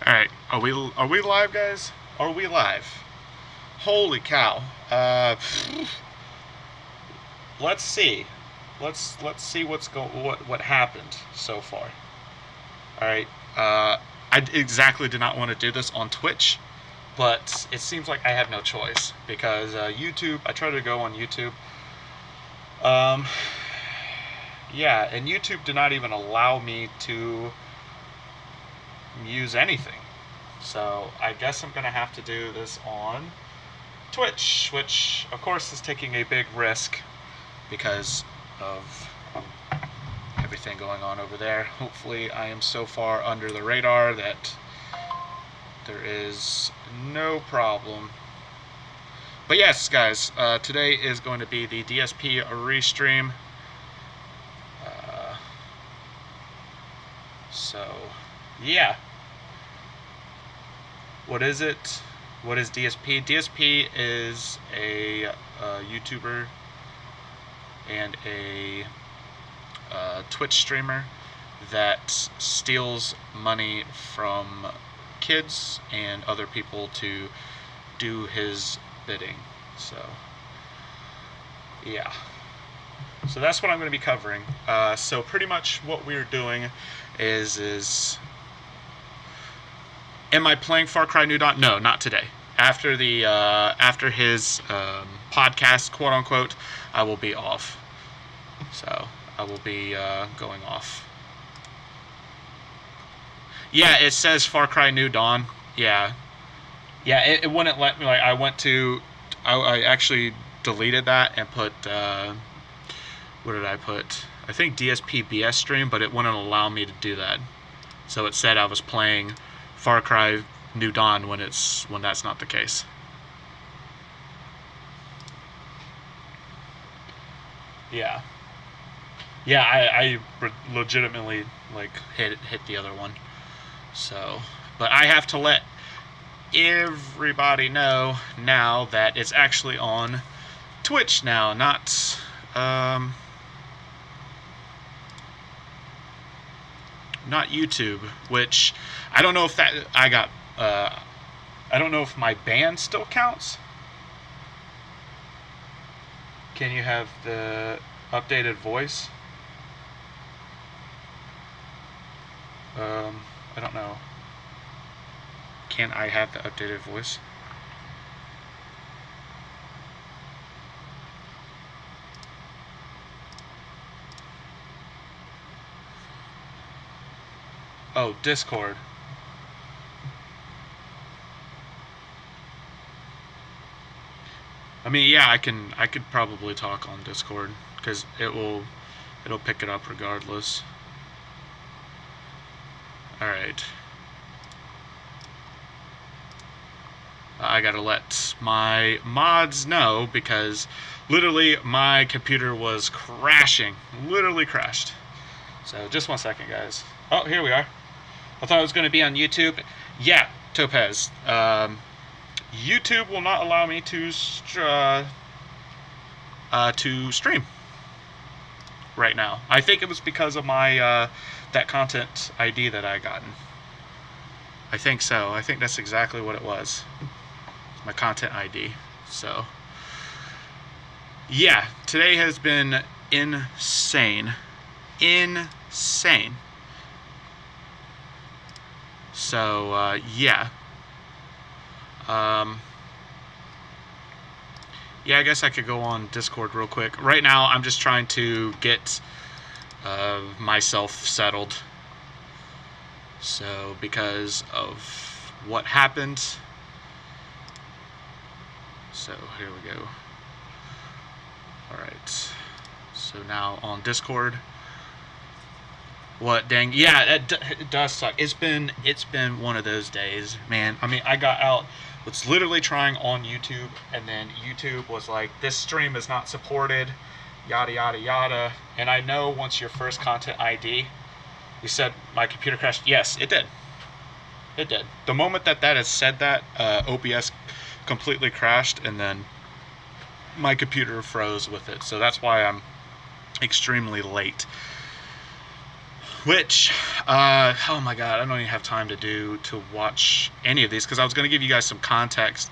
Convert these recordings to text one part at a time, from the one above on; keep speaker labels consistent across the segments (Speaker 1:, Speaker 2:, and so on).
Speaker 1: Alright, are we live, guys? Are we live? Holy cow. Let's see. Let's see what happened so far. Alright. I exactly did not want to do this on Twitch, but it seems like I have no choice because YouTube, I tried to go on YouTube. Yeah, and YouTube did not even allow me to use anything. So I guess I'm gonna have to do this on Twitch, which of course is taking a big risk because of everything going on over there. Hopefully I am so far under the radar that there is no problem. But yes, guys, today is going to be the DSP restream. So, yeah. What is it? What is DSP? DSP is a YouTuber and a Twitch streamer that steals money from kids and other people to do his bidding. So, yeah. So that's what I'm going to be covering. So pretty much what we're doing is am I playing Far Cry New Dawn? No, not today. After the after his podcast, quote unquote, I will be off. So I will be going off. Yeah, it says Far Cry New Dawn. Yeah, it wouldn't let me. Like I actually deleted that and put what did I put? I think DSP BS stream, but it wouldn't allow me to do that. So it said I was playing Far Cry New Dawn when that's not the case. Yeah. Yeah, I legitimately like hit the other one. So, but I have to let everybody know now that it's actually on Twitch now, not not YouTube, which I don't know if that I don't know if my band still counts. Can you have the updated voice? I don't know. Can I have the updated voice? Oh, Discord. I mean, yeah, I could probably talk on Discord because it'll pick it up regardless. All right. I gotta let my mods know because literally my computer was crashing, literally crashed. So just 1 second, guys. Oh, here we are. I thought it was going to be on YouTube. Yeah, Topaz. YouTube will not allow me to stream right now. I think it was because of my that content ID that I gotten. I think so. I think that's exactly what it was. My content ID. So, yeah, today has been insane. Insane. So, yeah. Yeah, I guess I could go on Discord real quick. Right now, I'm just trying to get myself settled. So, because of what happened. So, here we go. Alright. So, now on Discord. What, dang, yeah, it does suck. It's been one of those days, man. I mean, I got out, was literally trying on YouTube, and then YouTube was like, this stream is not supported, yada, yada, yada. And I know once your first content ID, you said my computer crashed. Yes, it did. It did. The moment that has said that, OBS completely crashed, and then my computer froze with it. So that's why I'm extremely late. Twitch. Oh my god, I don't even have time to watch any of these because I was going to give you guys some context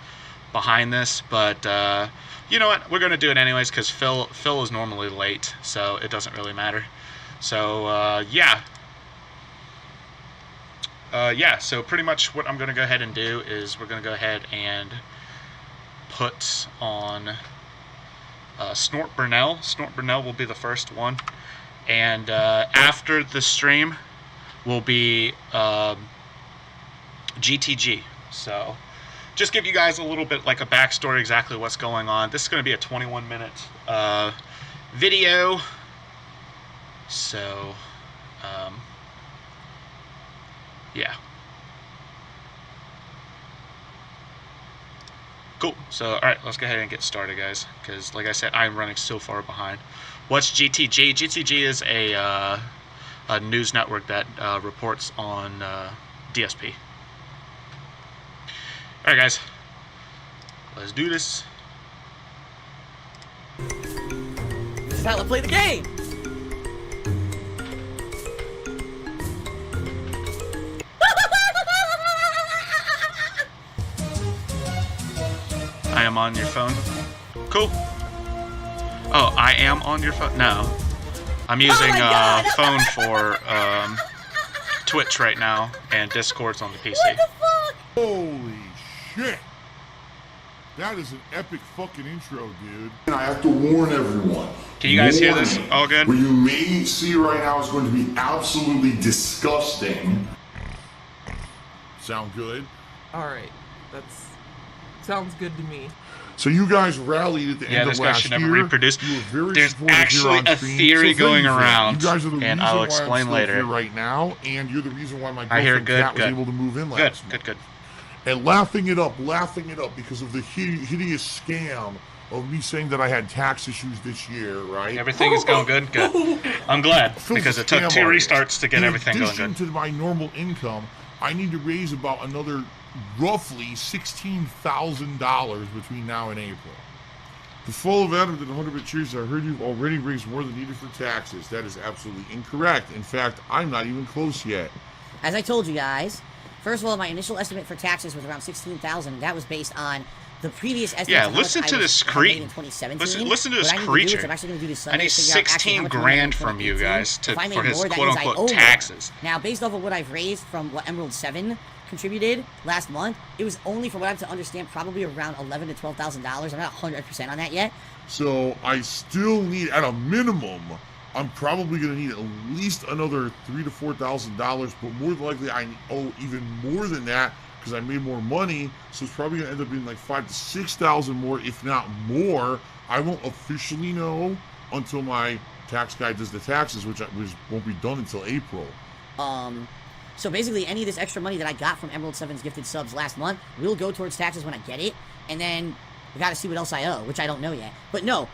Speaker 1: behind this, but you know what? We're going to do it anyways because Phil is normally late, so it doesn't really matter. So yeah. So pretty much what I'm going to go ahead and do is we're going to go ahead and put on Snort Burnell. Snort Burnell will be the first one. And after the stream will be GTG. So just give you guys a little bit like a backstory, exactly what's going on. This is going to be a 21-minute video. So, yeah. Cool. So, alright, let's go ahead and get started, guys. Because, like I said, I'm running so far behind. What's GTG? GTG is a news network that reports on DSP. Alright, guys. Let's do this.
Speaker 2: This is how I play the game!
Speaker 1: I am on your phone. Cool. Oh, I am on your phone? No. I'm using phone for Twitch right now, and Discord's on the PC.
Speaker 2: What the fuck?
Speaker 3: Holy shit. That is an epic fucking intro, dude. And I have to warn everyone.
Speaker 1: Can you guys hear this? All good?
Speaker 3: What you may see right now is going to be absolutely disgusting. Sound good?
Speaker 2: Alright, that's... sounds good to me.
Speaker 3: So you guys rallied at the end
Speaker 1: this
Speaker 3: of
Speaker 1: guy
Speaker 3: last
Speaker 1: should
Speaker 3: year.
Speaker 1: never reproduce.
Speaker 3: You were very
Speaker 1: There's
Speaker 3: supportive
Speaker 1: actually
Speaker 3: here on
Speaker 1: a
Speaker 3: stream.
Speaker 1: theory
Speaker 3: So
Speaker 1: going
Speaker 3: thank you for that.
Speaker 1: around,
Speaker 3: You guys are the
Speaker 1: and
Speaker 3: reason
Speaker 1: I'll
Speaker 3: why
Speaker 1: explain
Speaker 3: I'm still
Speaker 1: later.
Speaker 3: here right now, and you're the reason why my
Speaker 1: I hear
Speaker 3: girlfriend
Speaker 1: good,
Speaker 3: Kat was
Speaker 1: good.
Speaker 3: able to move in
Speaker 1: Good,
Speaker 3: last month.
Speaker 1: good.
Speaker 3: And laughing it up because of the hideous scam of me saying that I had tax issues this year, right?
Speaker 1: Everything is going good? Good. I'm glad, because it took 2 restarts to get everything going
Speaker 3: In
Speaker 1: good.
Speaker 3: addition to my normal income, I need to raise about another roughly $16,000 between now and April. The full of Adam did 100 cheers. I heard you've already raised more than needed for taxes. That is absolutely incorrect. In fact, I'm not even close yet.
Speaker 4: As I told you guys, first of all, my initial estimate for taxes was around $16,000. That was based on the previous estimate.
Speaker 1: Yeah, listen to this creep. Listen to this creature. I need 16 grand from you guys for his quote-unquote taxes.
Speaker 4: Now, based off of what I've raised from what Emerald 7 contributed last month, it was only, from what I'm to understand, probably around $11,000 to $12,000. I'm not 100% on that yet.
Speaker 3: So I still need, at a minimum, I'm probably going to need at least another $3,000 to $4,000, but more than likely I owe even more than that because I made more money. So it's probably going to end up being like $5,000 to $6,000 more, if not more. I won't officially know until my tax guy does the taxes, which won't be done until April.
Speaker 4: So basically, any of this extra money that I got from Emerald 7's gifted subs last month will go towards taxes when I get it, and then we gotta see what else I owe, which I don't know yet. But no,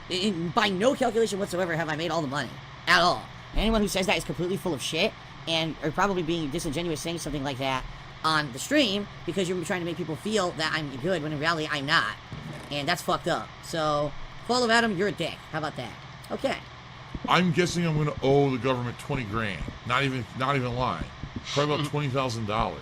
Speaker 4: by no calculation whatsoever have I made all the money. At all. Anyone who says that is completely full of shit, and are probably being disingenuous saying something like that on the stream, because you're trying to make people feel that I'm good, when in reality, I'm not. And that's fucked up. So, follow Adam, you're a dick. How about that? Okay.
Speaker 3: I'm guessing I'm going to owe the government 20 grand. Not even lying. Probably about $20,000.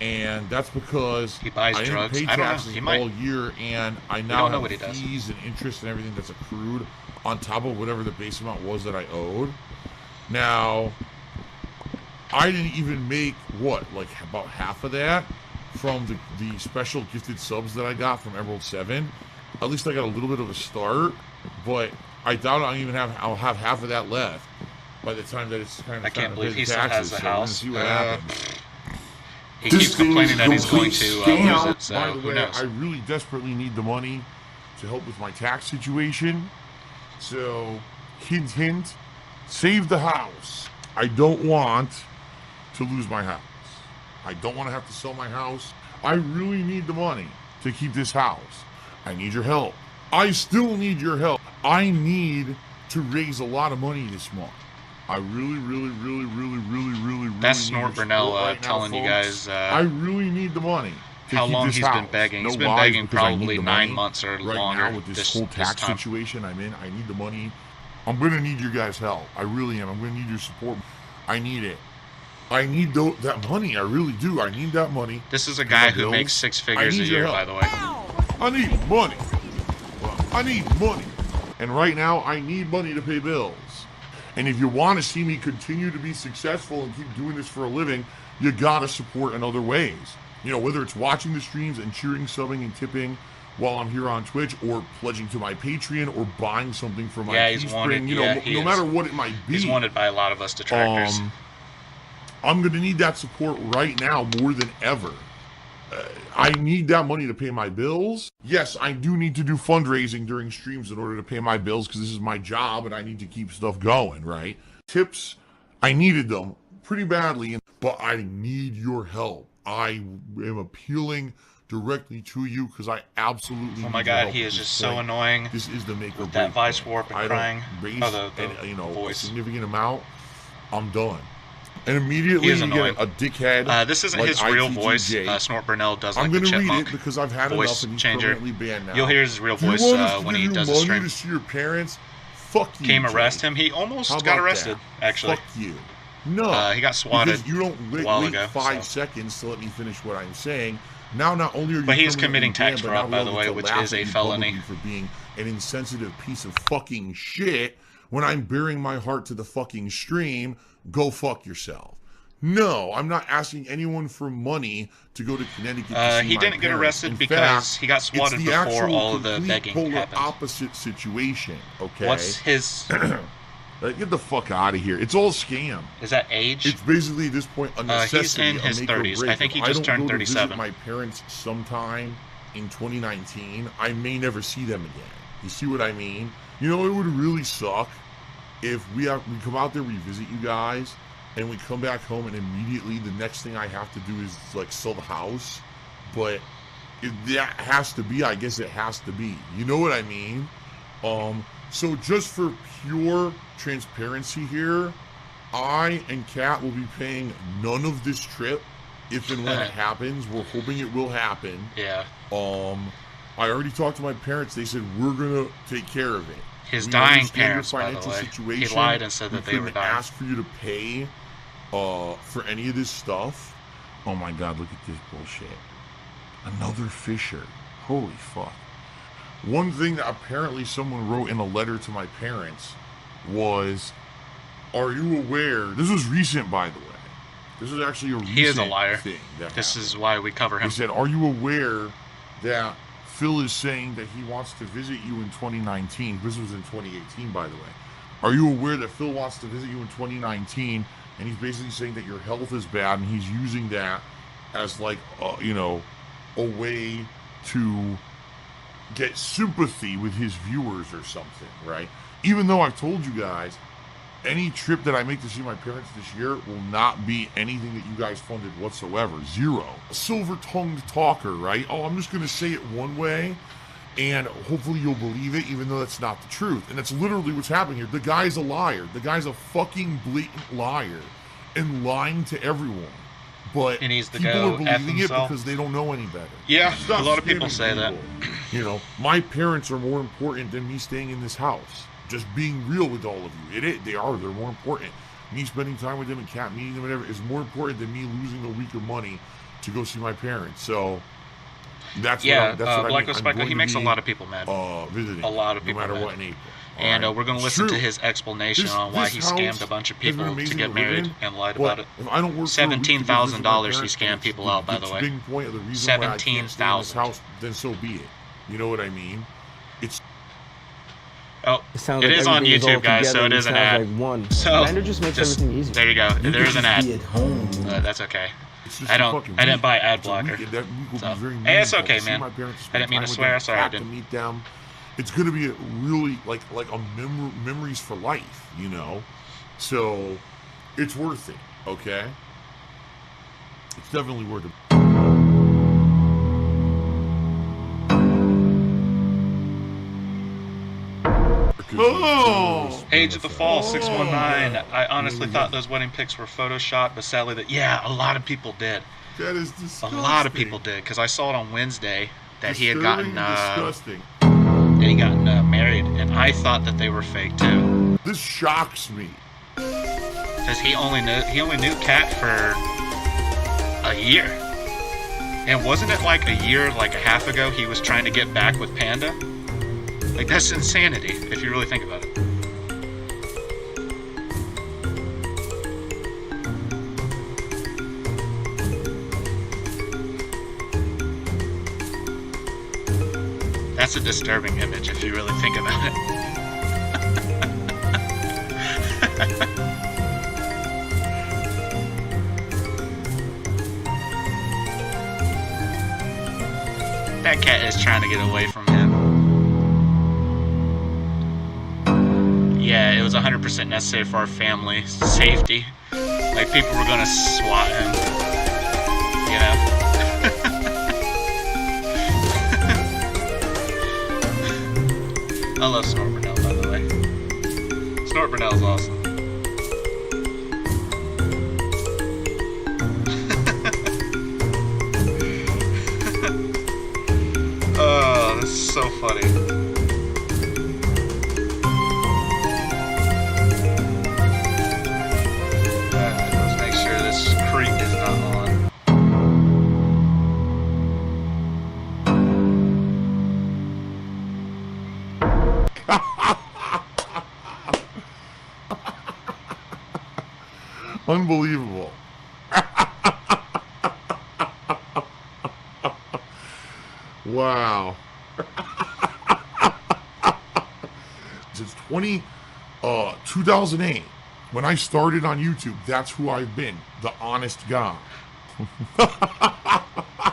Speaker 3: And that's because
Speaker 1: he buys
Speaker 3: I
Speaker 1: drugs.
Speaker 3: didn't pay taxes all year, and I now have fees and interest and everything that's accrued on top of whatever the base amount was that I owed. Now, I didn't even make, like about half of that from the special gifted subs that I got from Emerald 7. At least I got a little bit of a start, but I doubt I'll have half of that left by the time that it's kind of.
Speaker 1: I can't believe he still has the house.
Speaker 3: See what happens.
Speaker 1: He keeps complaining that he's going to lose it, so
Speaker 3: by the
Speaker 1: who
Speaker 3: way,
Speaker 1: knows?
Speaker 3: I really desperately need the money to help with my tax situation. So, hint, save the house. I don't want to lose my house. I don't want to have to sell my house. I really need the money to keep this house. I need your help. I still need your help. I need to raise a lot of money this month. I really
Speaker 1: That's
Speaker 3: need
Speaker 1: Snort
Speaker 3: your
Speaker 1: Burnell
Speaker 3: support right now,
Speaker 1: telling you
Speaker 3: folks.
Speaker 1: guys
Speaker 3: I really need the money to
Speaker 1: how
Speaker 3: keep
Speaker 1: long
Speaker 3: this
Speaker 1: he's
Speaker 3: house.
Speaker 1: been begging.
Speaker 3: No
Speaker 1: He's been
Speaker 3: lies,
Speaker 1: begging
Speaker 3: because I need
Speaker 1: probably
Speaker 3: the
Speaker 1: 9
Speaker 3: money.
Speaker 1: months or
Speaker 3: right
Speaker 1: longer.
Speaker 3: now with this whole tax
Speaker 1: time.
Speaker 3: situation I'm in, I need the money. I'm going to need your guys' help. I really am. I'm going to need your support. I need it. I need that money. I really do. I need that money.
Speaker 1: This is a guy who makes 6 figures a year, by the way.
Speaker 3: I need money. I need money. And right now, I need money to pay bills. And if you want to see me continue to be successful and keep doing this for a living, you gotta support in other ways. You know, whether it's watching the streams and cheering, subbing, and tipping while I'm here on Twitch, or pledging to my Patreon, or buying something from my Teespring, you know, no matter what it might be.
Speaker 1: He's wanted by a lot of us detractors.
Speaker 3: I'm going to need that support right now more than ever. I need that money to pay my bills. Yes, I do need to do fundraising during streams in order to pay my bills, because this is my job and I need to keep stuff going, right? Tips, I needed them pretty badly, but I need your help. I am appealing directly to you because I absolutely.
Speaker 1: Oh my God, he is just so annoying.
Speaker 3: This is the make or break.
Speaker 1: That vice warp and crying.
Speaker 3: Raise
Speaker 1: the voice.
Speaker 3: a significant amount. I'm done. And immediately you get a dickhead.
Speaker 1: This isn't
Speaker 3: like
Speaker 1: his real voice. Snort Burnell does like
Speaker 3: I'm
Speaker 1: the
Speaker 3: gonna
Speaker 1: chipmunk
Speaker 3: read it because I've had
Speaker 1: voice
Speaker 3: enough and he's
Speaker 1: changer.
Speaker 3: permanently banned now.
Speaker 1: You'll hear his real voice when he does the stream.
Speaker 3: To see your parents? Fuck you.
Speaker 1: Came arrest him. He almost got arrested. Actually.
Speaker 3: Fuck you. No.
Speaker 1: He got swatted.
Speaker 3: Because you don't wait 5 seconds to let me finish what I'm saying. Now, not only are you.
Speaker 1: But he's committing tax fraud, by the way, which is a felony.
Speaker 3: For being an insensitive piece of fucking shit when I'm bearing my heart to the fucking stream, go fuck yourself. No, I'm not asking anyone for money to go to Connecticut to see
Speaker 1: he didn't get arrested because he got swatted before all of the begging happened.
Speaker 3: Opposite situation, okay?
Speaker 1: What's his...
Speaker 3: Get the fuck out of here. It's all scam.
Speaker 1: Is that age?
Speaker 3: It's basically, at this point, a necessity.
Speaker 1: He's in his 30s. I think he just turned 37.
Speaker 3: I don't go to visit my parents sometime in 2019, I may never see them again. You see what I mean? You know, it would really suck if we come out there, we visit you guys, and we come back home and immediately the next thing I have to do is like sell the house. But if that has to be, I guess it has to be. You know what I mean? So just for pure transparency here, I and Kat will be paying none of this trip if and when it happens. We're hoping it will happen.
Speaker 1: Yeah.
Speaker 3: I already talked to my parents. They said we're gonna take care of it.
Speaker 1: His dying parents, by the way. He lied and said that they were dying.
Speaker 3: Ask for you to pay for any of this stuff. Oh my God, look at this bullshit. Another Fisher. Holy fuck. One thing that apparently someone wrote in a letter to my parents was, are you aware, this was recent by the way, this is actually a recent
Speaker 1: he is a liar.
Speaker 3: Thing that
Speaker 1: this
Speaker 3: happened.
Speaker 1: Is why we cover him.
Speaker 3: They said, are you aware that Phil is saying that he wants to visit you in 2019? This was in 2018, by the way. Are you aware that Phil wants to visit you in 2019, and he's basically saying that your health is bad, and he's using that as like, a way to get sympathy with his viewers or something, right? Even though I've told you guys, any trip that I make to see my parents this year will not be anything that you guys funded whatsoever. Zero. Silver-tongued talker, right? Oh, I'm just going to say it one way, and hopefully you'll believe it, even though that's not the truth. And that's literally what's happening here. The guy's a liar. The guy's a fucking blatant liar and lying to everyone. But
Speaker 1: he needs to
Speaker 3: people
Speaker 1: go
Speaker 3: are believing it because they don't know any better.
Speaker 1: Yeah, a lot of people say that.
Speaker 3: You know, my parents are more important than me staying in this house. Just being real with all of you. They're more important. Me spending time with them and Kat meeting them, whatever, is more important than me losing a week of money to go see my parents. So that's what
Speaker 1: Black Speckle, he makes a lot of people mad.
Speaker 3: Visiting,
Speaker 1: a lot of people
Speaker 3: no matter
Speaker 1: mad.
Speaker 3: what in April.
Speaker 1: And we're going to listen to his explanation on why he scammed a bunch of people to get married and lied about it.
Speaker 3: If I don't work
Speaker 1: $17,000 he scammed people out, by the way. $17,000.
Speaker 3: Then so be it. You know what I mean?
Speaker 1: Oh, it is on YouTube, guys, so it is an ad.
Speaker 2: Like one.
Speaker 1: So,
Speaker 2: just makes everything easier.
Speaker 1: There you go. There is an ad. That's okay. I didn't buy ad blocker. So, hey, it's okay, man. I didn't mean to swear. Sorry, I didn't.
Speaker 3: Meet them. It's going to be a really like a memories for life, you know. So it's worth it. Okay, it's definitely worth it.
Speaker 1: Oh! Age of the Fall 619. I honestly thought those wedding pics were photoshopped, but sadly, a lot of people did.
Speaker 3: That is disgusting.
Speaker 1: A lot of people did, because I saw it on Wednesday that he had gotten
Speaker 3: disgusting.
Speaker 1: And he got married, and I thought that they were fake too.
Speaker 3: This shocks me.
Speaker 1: Because he only knew Cat for a year. And wasn't it like a year, like a half ago, he was trying to get back with Panda? Like, that's insanity, if you really think about it. That's a disturbing image, if you really think about it. That cat is trying to get away from him. Yeah, it was 100% necessary for our family safety. Like, people were gonna swat him. You know? I love Snort Brunel, by the way. Snort Brunel's awesome. Oh, this is so funny. Let's make sure this creek is not on.
Speaker 3: Unbelievable. Wow. Since 2008, when I started on YouTube, that's who I've been, the honest guy.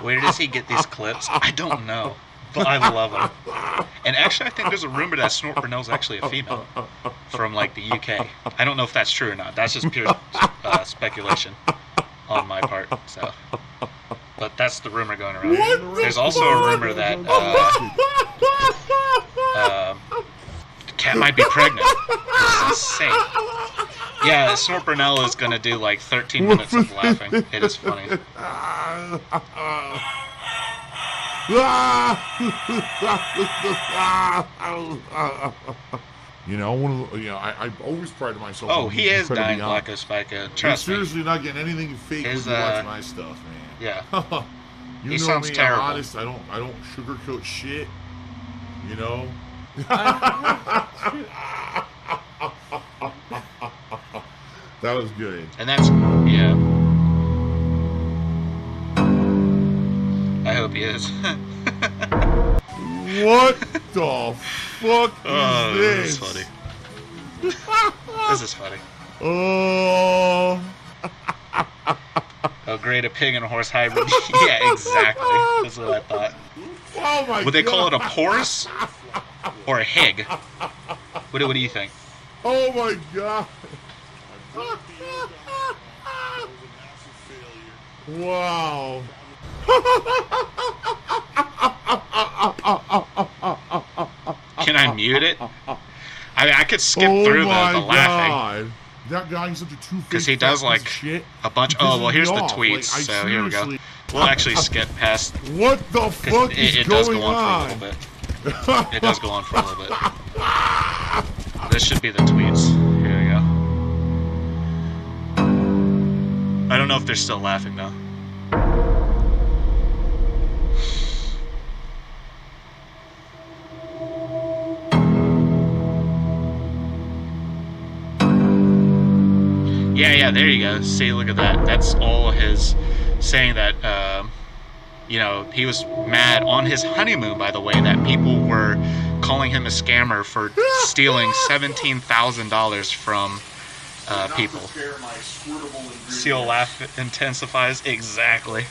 Speaker 1: Where does he get these clips? I don't know, but I love them. And actually, I think there's a rumor that Snort Brunel's actually a female from, like, the UK. I don't know if that's true or not. That's just pure speculation on my part. So, but that's the rumor going around. There's also a rumor that Cat might be pregnant. It's insane. Yeah, Snort Brunel is gonna do like 13 minutes of laughing. It is funny.
Speaker 3: You know, I always pride myself.
Speaker 1: Oh, he is dying, Blacko Spicko. Trust me.
Speaker 3: You're seriously not getting anything fake when you watch my stuff, man.
Speaker 1: Yeah.
Speaker 3: You
Speaker 1: he
Speaker 3: know
Speaker 1: sounds
Speaker 3: me,
Speaker 1: terrible.
Speaker 3: I'm honest. I don't sugarcoat shit. You know. That was good.
Speaker 1: And that's, yeah. I hope he is.
Speaker 3: What the fuck is
Speaker 1: Oh,
Speaker 3: this?
Speaker 1: this is funny. This is funny.
Speaker 3: Oh.
Speaker 1: Oh, great, a pig and a horse hybrid. Yeah, exactly. That's what I thought.
Speaker 3: Oh my
Speaker 1: Would they
Speaker 3: God.
Speaker 1: call it a horse or a hig? What do you think?
Speaker 3: Oh my God. Wow.
Speaker 1: Can I mute it? I mean, I could skip through the laughing.
Speaker 3: God. That guy's such a two-faced
Speaker 1: Because he does like
Speaker 3: shit.
Speaker 1: a bunch. Oh, well, here's the tweets.
Speaker 3: Like,
Speaker 1: So here we go. We'll actually skip past.
Speaker 3: What the fuck is
Speaker 1: It does
Speaker 3: going
Speaker 1: go on for a little bit. It does go on for a little bit. This should be the tweets. Here we go. I don't know if they're still laughing though. Yeah, there you go. See, look at that. That's all his saying that, you know, he was mad on his honeymoon, by the way, that people were calling him a scammer for stealing $17,000 from people. Seal laugh intensifies. Exactly.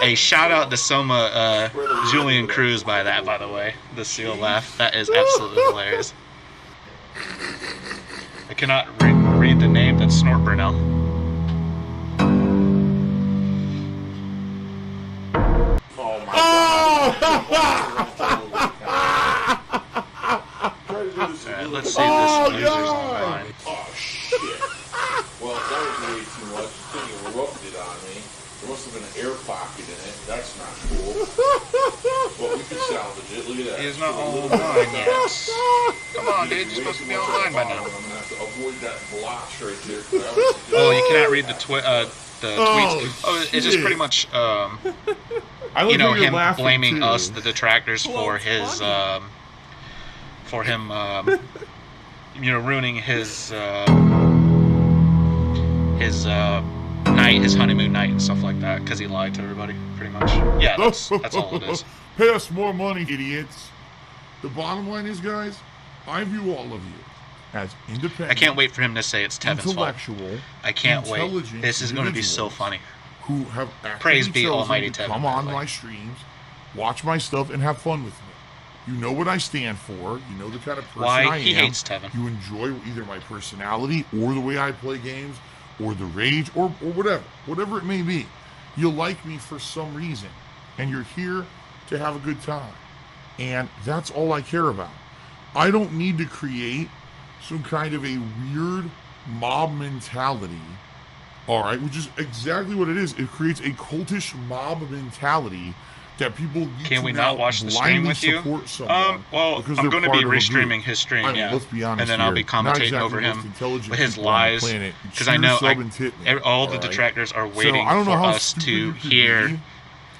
Speaker 1: A shout out to Soma Julian Cruz by that, by the way. The seal laugh. That is absolutely hilarious. I cannot read the name. That's Snort Brunel.
Speaker 3: Oh my God.
Speaker 1: Alright, let's see if this loser's online.
Speaker 5: Oh shit. Well, that was way too much. The thing erupted on me. There must have been an air pocket in it. That's not cool. But we could salvage it. Look at that.
Speaker 1: He is not online yet. Come on, dude. You're supposed to be online by now.
Speaker 5: I'm gonna have to avoid that blotch right there. 'Cause I was
Speaker 1: Oh, you cannot read the tweets.
Speaker 3: Oh,
Speaker 1: Oh, it's just
Speaker 3: shit.
Speaker 1: pretty much,
Speaker 3: I
Speaker 1: you
Speaker 3: like
Speaker 1: know,
Speaker 3: how you're
Speaker 1: him
Speaker 3: laughing,
Speaker 1: blaming
Speaker 3: too.
Speaker 1: us, the detractors, for
Speaker 2: it's
Speaker 1: his,
Speaker 2: funny.
Speaker 1: for him, you know, ruining his night, his honeymoon night and stuff like that, because he lied to everybody, pretty much. Yeah, that's all it is.
Speaker 3: Pay us more money, idiots. The bottom line is, guys, I view all of you as independent.
Speaker 1: I can't wait for him to say it's Tevin's fault.
Speaker 3: Intellectual.
Speaker 1: I can't wait.
Speaker 3: intelligent
Speaker 1: This is going to be so
Speaker 3: individuals
Speaker 1: funny.
Speaker 3: Who have actually
Speaker 1: Praise be
Speaker 3: chosen
Speaker 1: Almighty
Speaker 3: to
Speaker 1: Tevin,
Speaker 3: come
Speaker 1: by the
Speaker 3: on
Speaker 1: way.
Speaker 3: my streams, watch my stuff, and have fun with me. You know what I stand for. You know the kind of person
Speaker 1: Why
Speaker 3: I am.
Speaker 1: he hates Tevin.
Speaker 3: You enjoy either my personality or the way I play games or the rage or whatever it may be. You like me for some reason, and you're here to have a good time. And that's all I care about. I don't need to create some kind of a weird mob mentality, all right, which is exactly what it is. It creates a cultish mob mentality that people need
Speaker 1: Can
Speaker 3: to
Speaker 1: we
Speaker 3: now
Speaker 1: not watch the
Speaker 3: blindly
Speaker 1: stream with you?
Speaker 3: support someone
Speaker 1: Well,
Speaker 3: because
Speaker 1: I'm
Speaker 3: they're
Speaker 1: going to
Speaker 3: part
Speaker 1: be
Speaker 3: of a group.
Speaker 1: restreaming his stream,
Speaker 3: I mean,
Speaker 1: yeah.
Speaker 3: let's be honest
Speaker 1: And then I'll be
Speaker 3: here, not
Speaker 1: commentating
Speaker 3: exactly
Speaker 1: over
Speaker 3: the most
Speaker 1: him
Speaker 3: intelligent
Speaker 1: with his
Speaker 3: people on the
Speaker 1: lies.
Speaker 3: planet.
Speaker 1: Because I
Speaker 3: Cheer,
Speaker 1: know
Speaker 3: sub, and tip me,
Speaker 1: all the
Speaker 3: right?
Speaker 1: detractors are
Speaker 3: So,
Speaker 1: waiting
Speaker 3: I don't know
Speaker 1: for
Speaker 3: how
Speaker 1: us
Speaker 3: stupid
Speaker 1: to
Speaker 3: you could
Speaker 1: hear
Speaker 3: be.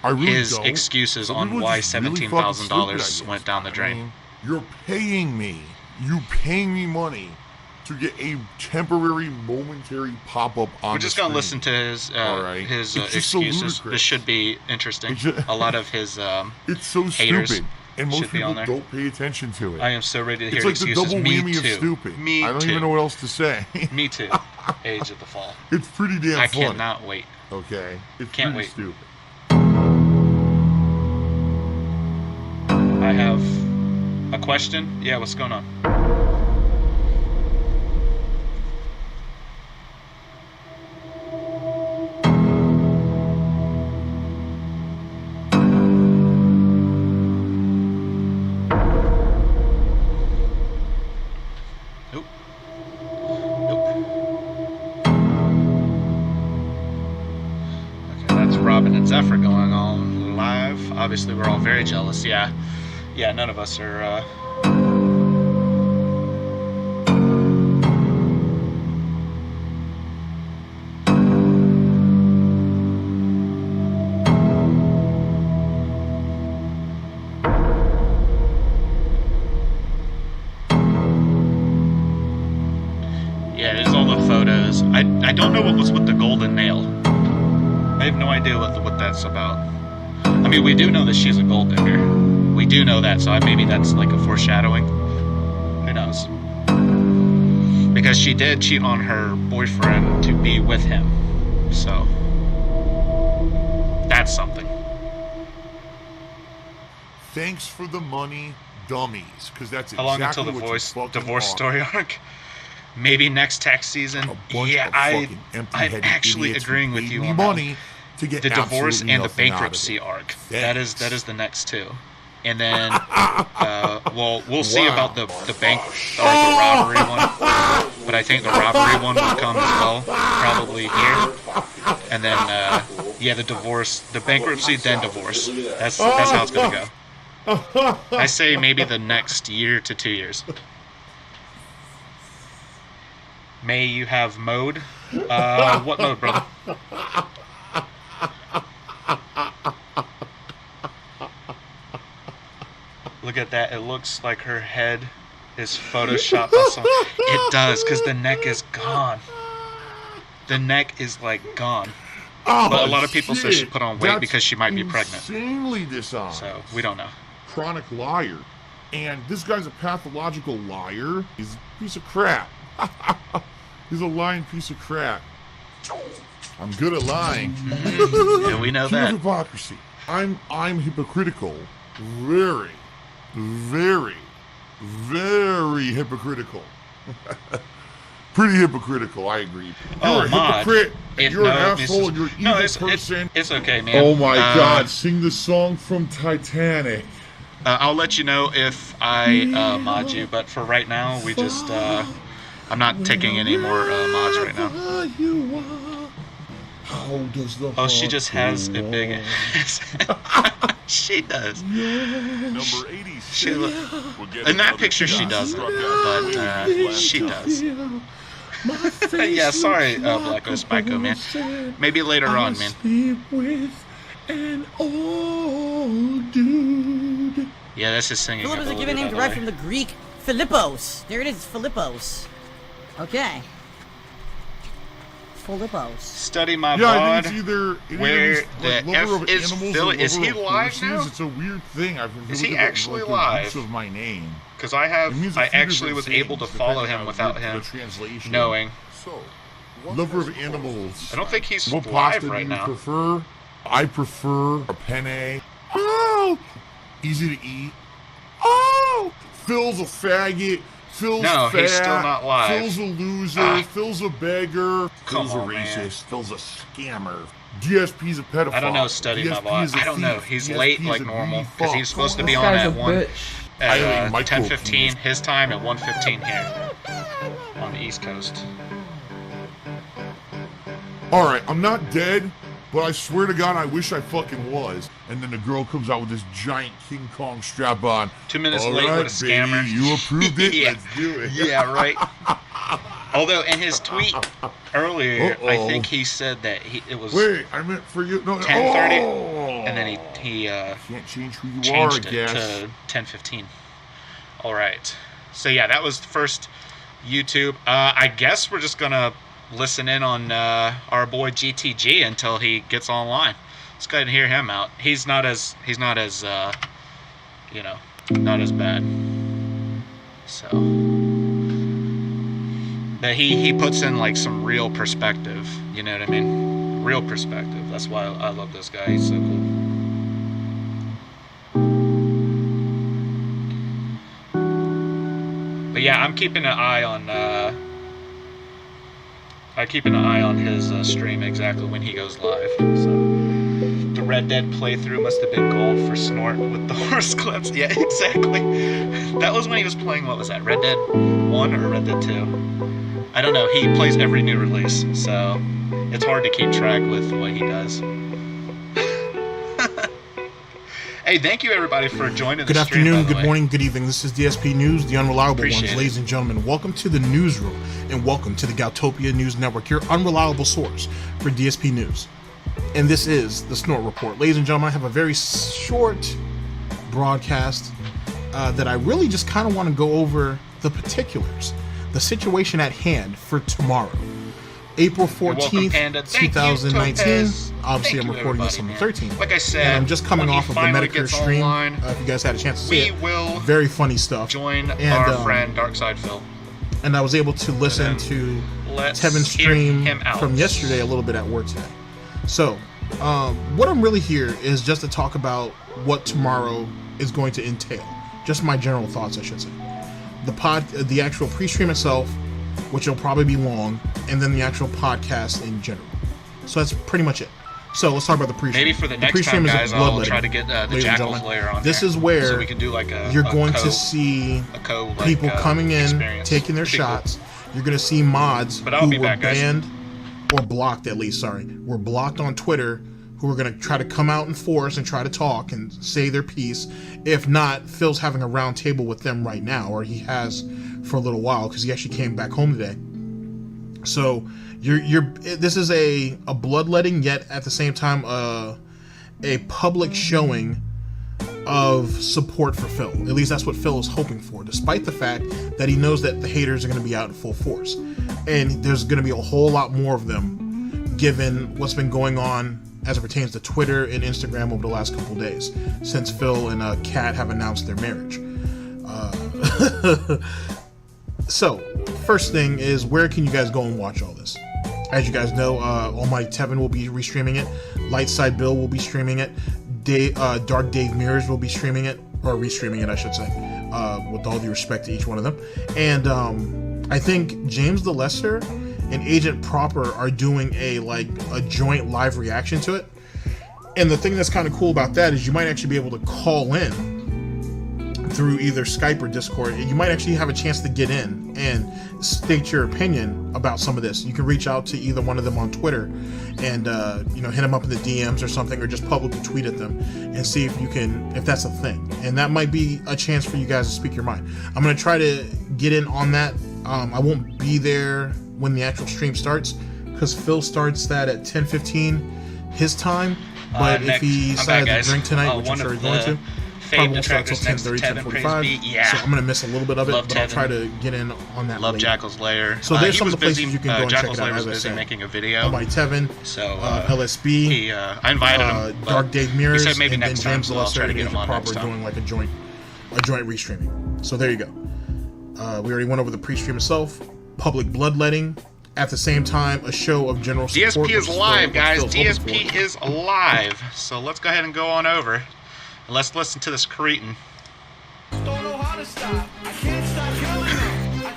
Speaker 3: I really
Speaker 1: his
Speaker 3: don't.
Speaker 1: excuses
Speaker 3: Some
Speaker 1: on
Speaker 3: people are
Speaker 1: why
Speaker 3: just really fucking stupid, I
Speaker 1: $17,000
Speaker 3: guess.
Speaker 1: went down the
Speaker 3: I
Speaker 1: drain.
Speaker 3: mean, you're paying me. You paying me money to get a temporary, momentary pop-up on
Speaker 1: We're
Speaker 3: the
Speaker 1: just going to listen
Speaker 3: screen.
Speaker 1: to his
Speaker 3: All right.
Speaker 1: his
Speaker 3: It's just so
Speaker 1: excuses.
Speaker 3: ludicrous.
Speaker 1: This should be interesting.
Speaker 3: It's just-
Speaker 1: A lot of his
Speaker 3: It's so
Speaker 1: haters
Speaker 3: stupid, and most
Speaker 1: should be
Speaker 3: people
Speaker 1: on there.
Speaker 3: don't pay attention to it.
Speaker 1: I am so ready to hear
Speaker 3: It's like the
Speaker 1: excuses.
Speaker 3: double
Speaker 1: Me
Speaker 3: whammy
Speaker 1: too.
Speaker 3: of stupid.
Speaker 1: Me
Speaker 3: I don't
Speaker 1: too.
Speaker 3: even know what else to say.
Speaker 1: Me too. Age of the Fall.
Speaker 3: It's pretty damn
Speaker 1: I
Speaker 3: funny.
Speaker 1: cannot wait.
Speaker 3: Okay, it's
Speaker 1: Can't
Speaker 3: pretty
Speaker 1: wait.
Speaker 3: stupid.
Speaker 1: I have a question. Yeah, what's going on? Nope. Nope. Okay, that's Robin and Zephyr going on live. Obviously, we're all very jealous. Yeah, none of us are. Yeah, there's all the photos. I don't know what was with the golden nail. I have no idea what that's about. I mean, we do know that she's a gold digger. We do know that, so maybe that's like a foreshadowing. Who knows? Because she did cheat on her boyfriend to be with him. So, that's something.
Speaker 3: Thanks for the money, dummies, because that's
Speaker 1: How long
Speaker 3: exactly
Speaker 1: until the
Speaker 3: what you fucking
Speaker 1: divorce
Speaker 3: are.
Speaker 1: story arc? Maybe next tax season.
Speaker 3: A bunch
Speaker 1: Yeah,
Speaker 3: of
Speaker 1: I'm
Speaker 3: fucking empty-headed
Speaker 1: actually
Speaker 3: idiots
Speaker 1: agreeing
Speaker 3: who
Speaker 1: with
Speaker 3: paid
Speaker 1: you
Speaker 3: me
Speaker 1: on that.
Speaker 3: money to get
Speaker 1: The divorce
Speaker 3: absolutely
Speaker 1: and the
Speaker 3: nothing out of
Speaker 1: bankruptcy
Speaker 3: it.
Speaker 1: arc.
Speaker 3: Thanks.
Speaker 1: That is the next two. And then, well, we'll see
Speaker 3: Wow.
Speaker 1: about the bank or the robbery one. But I think the robbery one will come as well, probably here. And then, yeah, the divorce, the bankruptcy, then divorce. That's how it's gonna go. I say maybe the next year to 2 years. May you have mode. What mode, brother? Look at that. It looks like her head is photoshopped on some. It does, because the neck is gone. The neck is like gone.
Speaker 3: Oh,
Speaker 1: But a lot of people say she
Speaker 3: shit.
Speaker 1: put on weight
Speaker 3: That's
Speaker 1: because she might be pregnant.
Speaker 3: Insanely dishonest.
Speaker 1: So we don't know.
Speaker 3: Chronic liar. And this guy's a pathological liar. He's a piece of crap. He's a lying piece of crap. I'm good at lying.
Speaker 1: Yeah, we know
Speaker 3: Pure
Speaker 1: that.
Speaker 3: hypocrisy. I'm hypocritical. Very, very, very hypocritical. Pretty hypocritical, I agree.
Speaker 1: Oh,
Speaker 3: You're a
Speaker 1: Mod.
Speaker 3: hypocrite, and you're an
Speaker 1: No,
Speaker 3: asshole, and you're an evil person.
Speaker 1: It's okay, man.
Speaker 3: Oh my God, sing the song from Titanic.
Speaker 1: I'll let you know if I mod you, but for right now, we just, I'm not taking any more mods right now.
Speaker 3: How does the
Speaker 1: Oh, she
Speaker 3: heart
Speaker 1: just has
Speaker 3: go
Speaker 1: a big
Speaker 3: on?
Speaker 1: ass. She does.
Speaker 6: Number 86.
Speaker 1: She,
Speaker 6: We'll get
Speaker 1: in that
Speaker 6: another
Speaker 1: picture, she
Speaker 6: shot
Speaker 1: doesn't,
Speaker 6: struck out
Speaker 1: but
Speaker 6: last
Speaker 1: she does. Yeah, sorry, Black Ghost Spyco, man. Maybe later on, man.
Speaker 3: Sleep with an old dude.
Speaker 1: Yeah, this is singing.
Speaker 4: Philip is a given name derived from the Greek Philippos. There it is, Philippos. Okay. Philippos.
Speaker 1: Study my
Speaker 3: Yeah, I
Speaker 1: bod.
Speaker 3: think it's either
Speaker 1: Where
Speaker 3: like,
Speaker 1: the
Speaker 3: lover
Speaker 1: F
Speaker 3: of
Speaker 1: is
Speaker 3: animals
Speaker 1: Phil-
Speaker 3: or
Speaker 1: is
Speaker 3: lover
Speaker 1: he
Speaker 3: of
Speaker 1: live
Speaker 3: horses.
Speaker 1: now?
Speaker 3: It's a weird thing.
Speaker 1: Is he actually live?
Speaker 3: Of my name.
Speaker 1: Because I actually was able to follow him without him knowing.
Speaker 3: So, lover of animals.
Speaker 1: I don't think he's
Speaker 3: What
Speaker 1: live
Speaker 3: pasta
Speaker 1: right
Speaker 3: do you
Speaker 1: now.
Speaker 3: prefer? I prefer a penne. Oh, easy to eat. Oh, Phil's a faggot. Phil's
Speaker 1: No,
Speaker 3: fat.
Speaker 1: he's still not live.
Speaker 3: Phil's a loser. Phil's a beggar.
Speaker 1: Come
Speaker 3: Phil's
Speaker 1: on,
Speaker 3: a racist.
Speaker 1: man.
Speaker 3: Phil's a scammer. DSP's a pedophile.
Speaker 1: I don't know, study my bod.
Speaker 3: DSP is a
Speaker 1: I don't know.
Speaker 3: thief.
Speaker 1: He's
Speaker 3: DSP
Speaker 1: late
Speaker 3: is
Speaker 1: like
Speaker 3: a
Speaker 1: normal
Speaker 3: greedy
Speaker 1: because
Speaker 3: fuck.
Speaker 1: he's supposed to be
Speaker 2: This
Speaker 1: on
Speaker 2: guy's
Speaker 1: at
Speaker 2: a bitch.
Speaker 3: I like
Speaker 1: 10:15 his time and 1:15 here on the East Coast.
Speaker 3: All right, I'm not dead, but I swear to God, I wish I fucking was. And then the girl comes out with this giant King Kong strap on.
Speaker 1: 2 minutes
Speaker 3: All
Speaker 1: late
Speaker 3: right,
Speaker 1: with a scammer.
Speaker 3: baby, you approved it.
Speaker 1: Yeah.
Speaker 3: Let's do it.
Speaker 1: Yeah, right. Although in his tweet earlier, I
Speaker 3: Uh-oh.
Speaker 1: think he said that it was
Speaker 3: Wait, I meant for you. No,
Speaker 1: 10:30,
Speaker 3: oh!
Speaker 1: and then he
Speaker 3: can't change who you are, I
Speaker 1: changed it
Speaker 3: guess.
Speaker 1: to 10:15. All right. So yeah, that was the first YouTube. I guess we're just gonna listen in on our boy GTG until he gets online. Let's go ahead and hear him out. He's not as not as bad. So, but he puts in like some real perspective. You know what I mean? Real perspective. That's why I love this guy. He's so cool. But yeah, I'm keeping an eye on his stream exactly when he goes live. So the Red Dead playthrough must have been gold for Snort with the horse clips. Yeah, exactly. That was when he was playing. What was that? Red Dead 1 or Red Dead 2? I don't know. He plays every new release, so it's hard to keep track with what he does. Hey, thank you everybody for joining the
Speaker 6: Good
Speaker 1: stream.
Speaker 6: afternoon,
Speaker 1: by the
Speaker 6: good
Speaker 1: way.
Speaker 6: morning, good evening. This is DSP News, the unreliable
Speaker 1: Appreciate
Speaker 6: ones.
Speaker 1: it.
Speaker 6: Ladies and gentlemen, welcome to the newsroom and welcome to the Galtopia News Network, your unreliable source for DSP News. And this is the Snort Report. Ladies and gentlemen, I have a very short broadcast that I really just kind of want to go over the particulars, the situation at hand for tomorrow. April
Speaker 1: You're welcome,
Speaker 6: 14th,
Speaker 1: Panda. Thank you,
Speaker 6: 2019.
Speaker 1: Topaz.
Speaker 6: Obviously,
Speaker 1: Thank
Speaker 6: I'm
Speaker 1: you,
Speaker 6: recording this on the
Speaker 1: everybody,
Speaker 6: 13th.
Speaker 1: Like I said,
Speaker 6: And I'm just coming
Speaker 1: when
Speaker 6: off
Speaker 1: he
Speaker 6: of the
Speaker 1: finally
Speaker 6: Medicare
Speaker 1: gets
Speaker 6: stream.
Speaker 1: online,
Speaker 6: If you guys had a chance to see
Speaker 1: we
Speaker 6: it,
Speaker 1: will
Speaker 6: very funny stuff.
Speaker 1: join
Speaker 6: And,
Speaker 1: our friend Darkside Phil.
Speaker 6: And I was able to listen to
Speaker 1: Let's
Speaker 6: Tevin's
Speaker 1: hear
Speaker 6: stream
Speaker 1: him out.
Speaker 6: from yesterday a little bit at work today. So, what I'm really here is just to talk about what tomorrow is going to entail. Just my general thoughts, I should say. The actual pre-stream itself, which will probably be long, and then the actual podcast in general. So that's pretty much it. So let's talk about the pre-stream.
Speaker 1: Maybe for the next
Speaker 6: pre-stream
Speaker 1: time,
Speaker 6: is
Speaker 1: guys, I'll
Speaker 6: bloodletting,
Speaker 1: try to get the
Speaker 6: ladies and
Speaker 1: Jackal's
Speaker 6: gentlemen.
Speaker 1: layer on
Speaker 6: This
Speaker 1: there,
Speaker 6: is where
Speaker 1: so we can do like a
Speaker 6: you're going to see people coming in,
Speaker 1: experience.
Speaker 6: taking their
Speaker 1: Pretty cool.
Speaker 6: shots. You're going to see mods
Speaker 1: But I'll
Speaker 6: who
Speaker 1: be
Speaker 6: were
Speaker 1: back, guys.
Speaker 6: banned or blocked, at least, were blocked on Twitter, who are going to try to come out in force and try to talk and say their piece. If not, Phil's having a round table with them right now, or he has for a little while, because he actually came back home today. So this is a bloodletting, yet at the same time a public showing of support for Phil. At least that's what Phil is hoping for, despite the fact that he knows that the haters are going to be out in full force. And there's going to be a whole lot more of them, given what's been going on as it pertains to Twitter and Instagram over the last couple days, since Phil and Kat have announced their marriage. So, first thing is, where can you guys go and watch all this? As you guys know, Almighty Tevin will be restreaming it. Lightside Bill will be streaming it. Dark Dave Mirrors will be streaming it, or restreaming it, I should say, with all due respect to each one of them. And I think James the Lesser and Agent Proper are doing a joint live reaction to it. And the thing that's kind of cool about that is you might actually be able to call in through either Skype or Discord. You might actually have a chance to get in and state your opinion about some of this. You can reach out to either one of them on Twitter and hit them up in the DMs or something, or just publicly tweet at them and see if that's a thing. And that might be a chance for you guys to speak your mind. I'm going to try to get in on that. I won't be there when the actual stream starts, because Phil starts that at 10:15 his time. But if he decided to drink tonight, which I'm sure he's going to, probably won't start until 10:30, 10:45.
Speaker 1: Yeah.
Speaker 6: So I'm gonna miss a little bit of it, but I'll try to get in on that.
Speaker 1: Love
Speaker 6: late.
Speaker 1: Jackal's Lair.
Speaker 6: So there's some of the places you can go and check it out.
Speaker 1: Was
Speaker 6: as I
Speaker 1: busy
Speaker 6: said,
Speaker 1: making a video.
Speaker 6: by Tevin,
Speaker 1: So
Speaker 6: LSB,
Speaker 1: I invited him.
Speaker 6: Dark Dave Mirrors,
Speaker 1: he said maybe
Speaker 6: and then
Speaker 1: next time,
Speaker 6: James
Speaker 1: so I'll try to
Speaker 6: Lesser
Speaker 1: get
Speaker 6: is
Speaker 1: him on
Speaker 6: proper
Speaker 1: next time.
Speaker 6: doing like a joint restreaming. So there you go. We already went over the pre-stream itself. Public bloodletting. At the same time, a show of general support.
Speaker 1: DSP is live, guys. DSP is live. So let's go ahead and go on over. And let's listen to this cretin.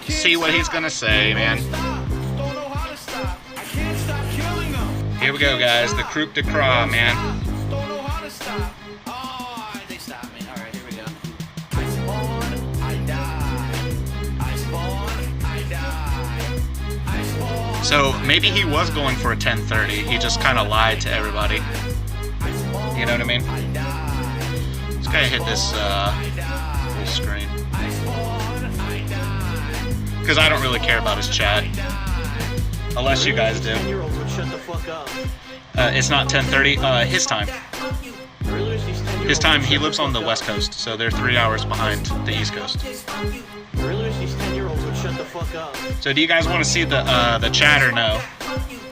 Speaker 1: See what he's gonna say, man. Here we go, guys. The Croup de Craw, man. So maybe he was going for a 10:30. He just kind of lied to everybody. You know what I mean? Let's go ahead and hit this full screen. Because I don't really care about his chat. Unless you guys do. It's not 10:30. His time. His time, he lives on the West Coast, so they're 3 hours behind the East Coast. So do you guys want to see the chat or no?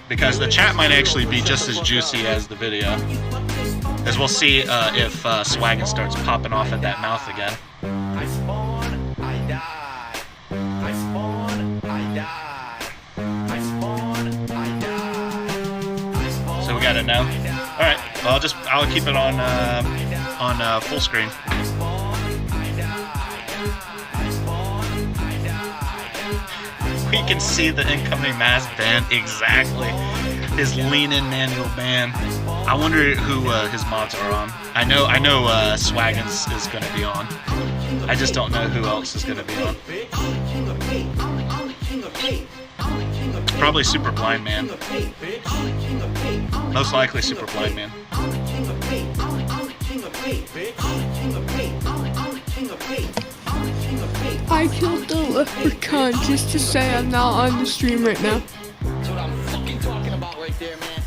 Speaker 1: Because the chat might actually be just as juicy as the video. As we'll see if Swaggin starts popping off at that mouth again.
Speaker 7: I spawn, I die. I spawn, I die. I spawn, I die.
Speaker 1: So we got it now. All right, well, I'll keep it on full screen. We can see the incoming mass ban exactly. His lean-in manual ban. I wonder who his mods are on. I know Swaggins is going to be on. I just don't know who else is going to be on. Probably Super Blind Man. Most likely Super Blind Man.
Speaker 8: I killed the leprechaun just to say I'm not on the stream right now.
Speaker 7: That's what I'm fucking talking about right there, man.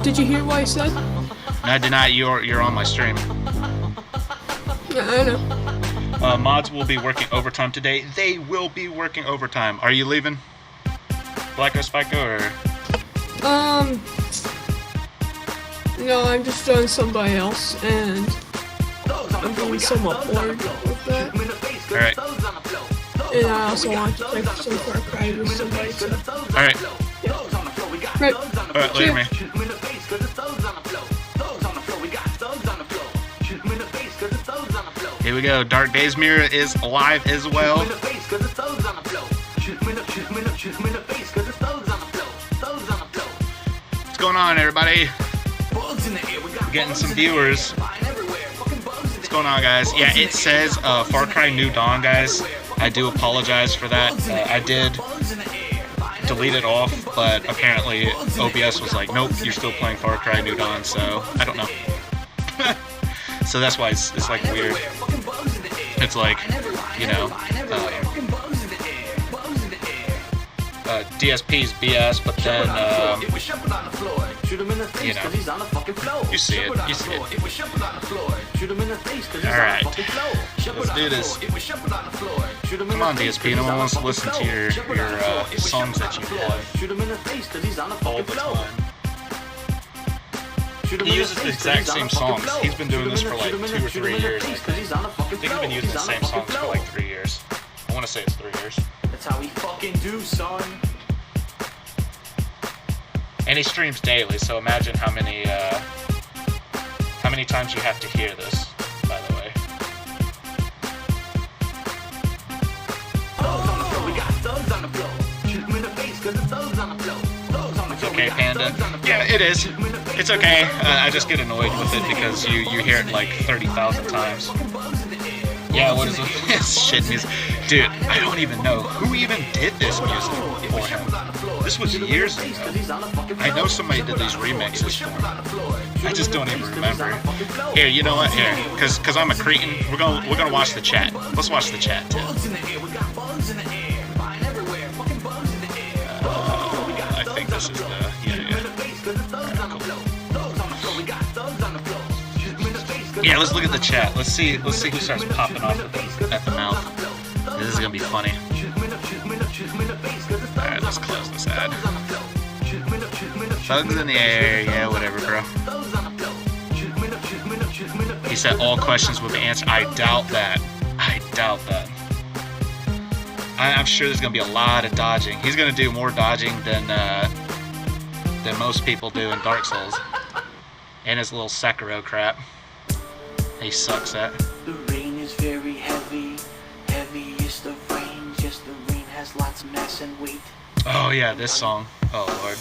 Speaker 8: Did you hear what I said?
Speaker 1: No, I did not. You're on my stream.
Speaker 8: Yeah, I know.
Speaker 1: Mods will be working overtime today. They will be working overtime. Are you leaving, Blacko Spiko, or?
Speaker 8: No, I'm just doing somebody else, and I'm being somewhat bored with that.
Speaker 1: Alright.
Speaker 8: And I also want to play some Far Cry with somebody, so.
Speaker 1: Alright.
Speaker 8: Yeah. Right.
Speaker 1: Alright, later, man. Here we go. Dark Days Mirror is live as well. What's going on, everybody? We're getting some viewers. What's going on, guys? Yeah, it says Far Cry New Dawn, guys. I do apologize for that. I did delete it off, but apparently OBS was like, nope, you're still playing Far Cry New Dawn, so I don't know. So that's why it's like weird. It's like, you know, DSP's BS, but then, you know, you see it. Alright, let's do this. Come on, DSP, no one wants to listen to your songs that you have all the time. He uses the exact same songs. He's been doing this for like 2 or 3 years. I think he's been using the same songs for like 3 years. I want to say it's 3 years.
Speaker 7: That's how we fucking do, son.
Speaker 1: And he streams daily, so imagine how many times you have to hear this, by the way. It's okay, Panda. Yeah, it is. It's okay. I just get annoyed with it because you hear it like 30,000 times. Yeah, what is it? Shit news. Dude, I don't even know who even did this music for him. This was years ago. I know somebody did these remixes for him. I just don't even remember. Here, you know what? Here, because I'm a cretin, we're gonna watch the chat. Let's watch the chat too. I think this is the yeah. Let's look at the chat. Let's see who starts popping off at the mouth. This is gonna be funny. Alright, let's close this ad. Thugs in the air, yeah, whatever, bro. He said all questions will be answered. I doubt that. I'm sure there's gonna be a lot of dodging. He's gonna do more dodging than most people do in Dark Souls. And his little Sekiro crap. He sucks at.
Speaker 7: The rain is very heavy. Heavy is the rain. Just the rain has lots of mass and weight.
Speaker 1: Oh yeah, this song. Oh lord.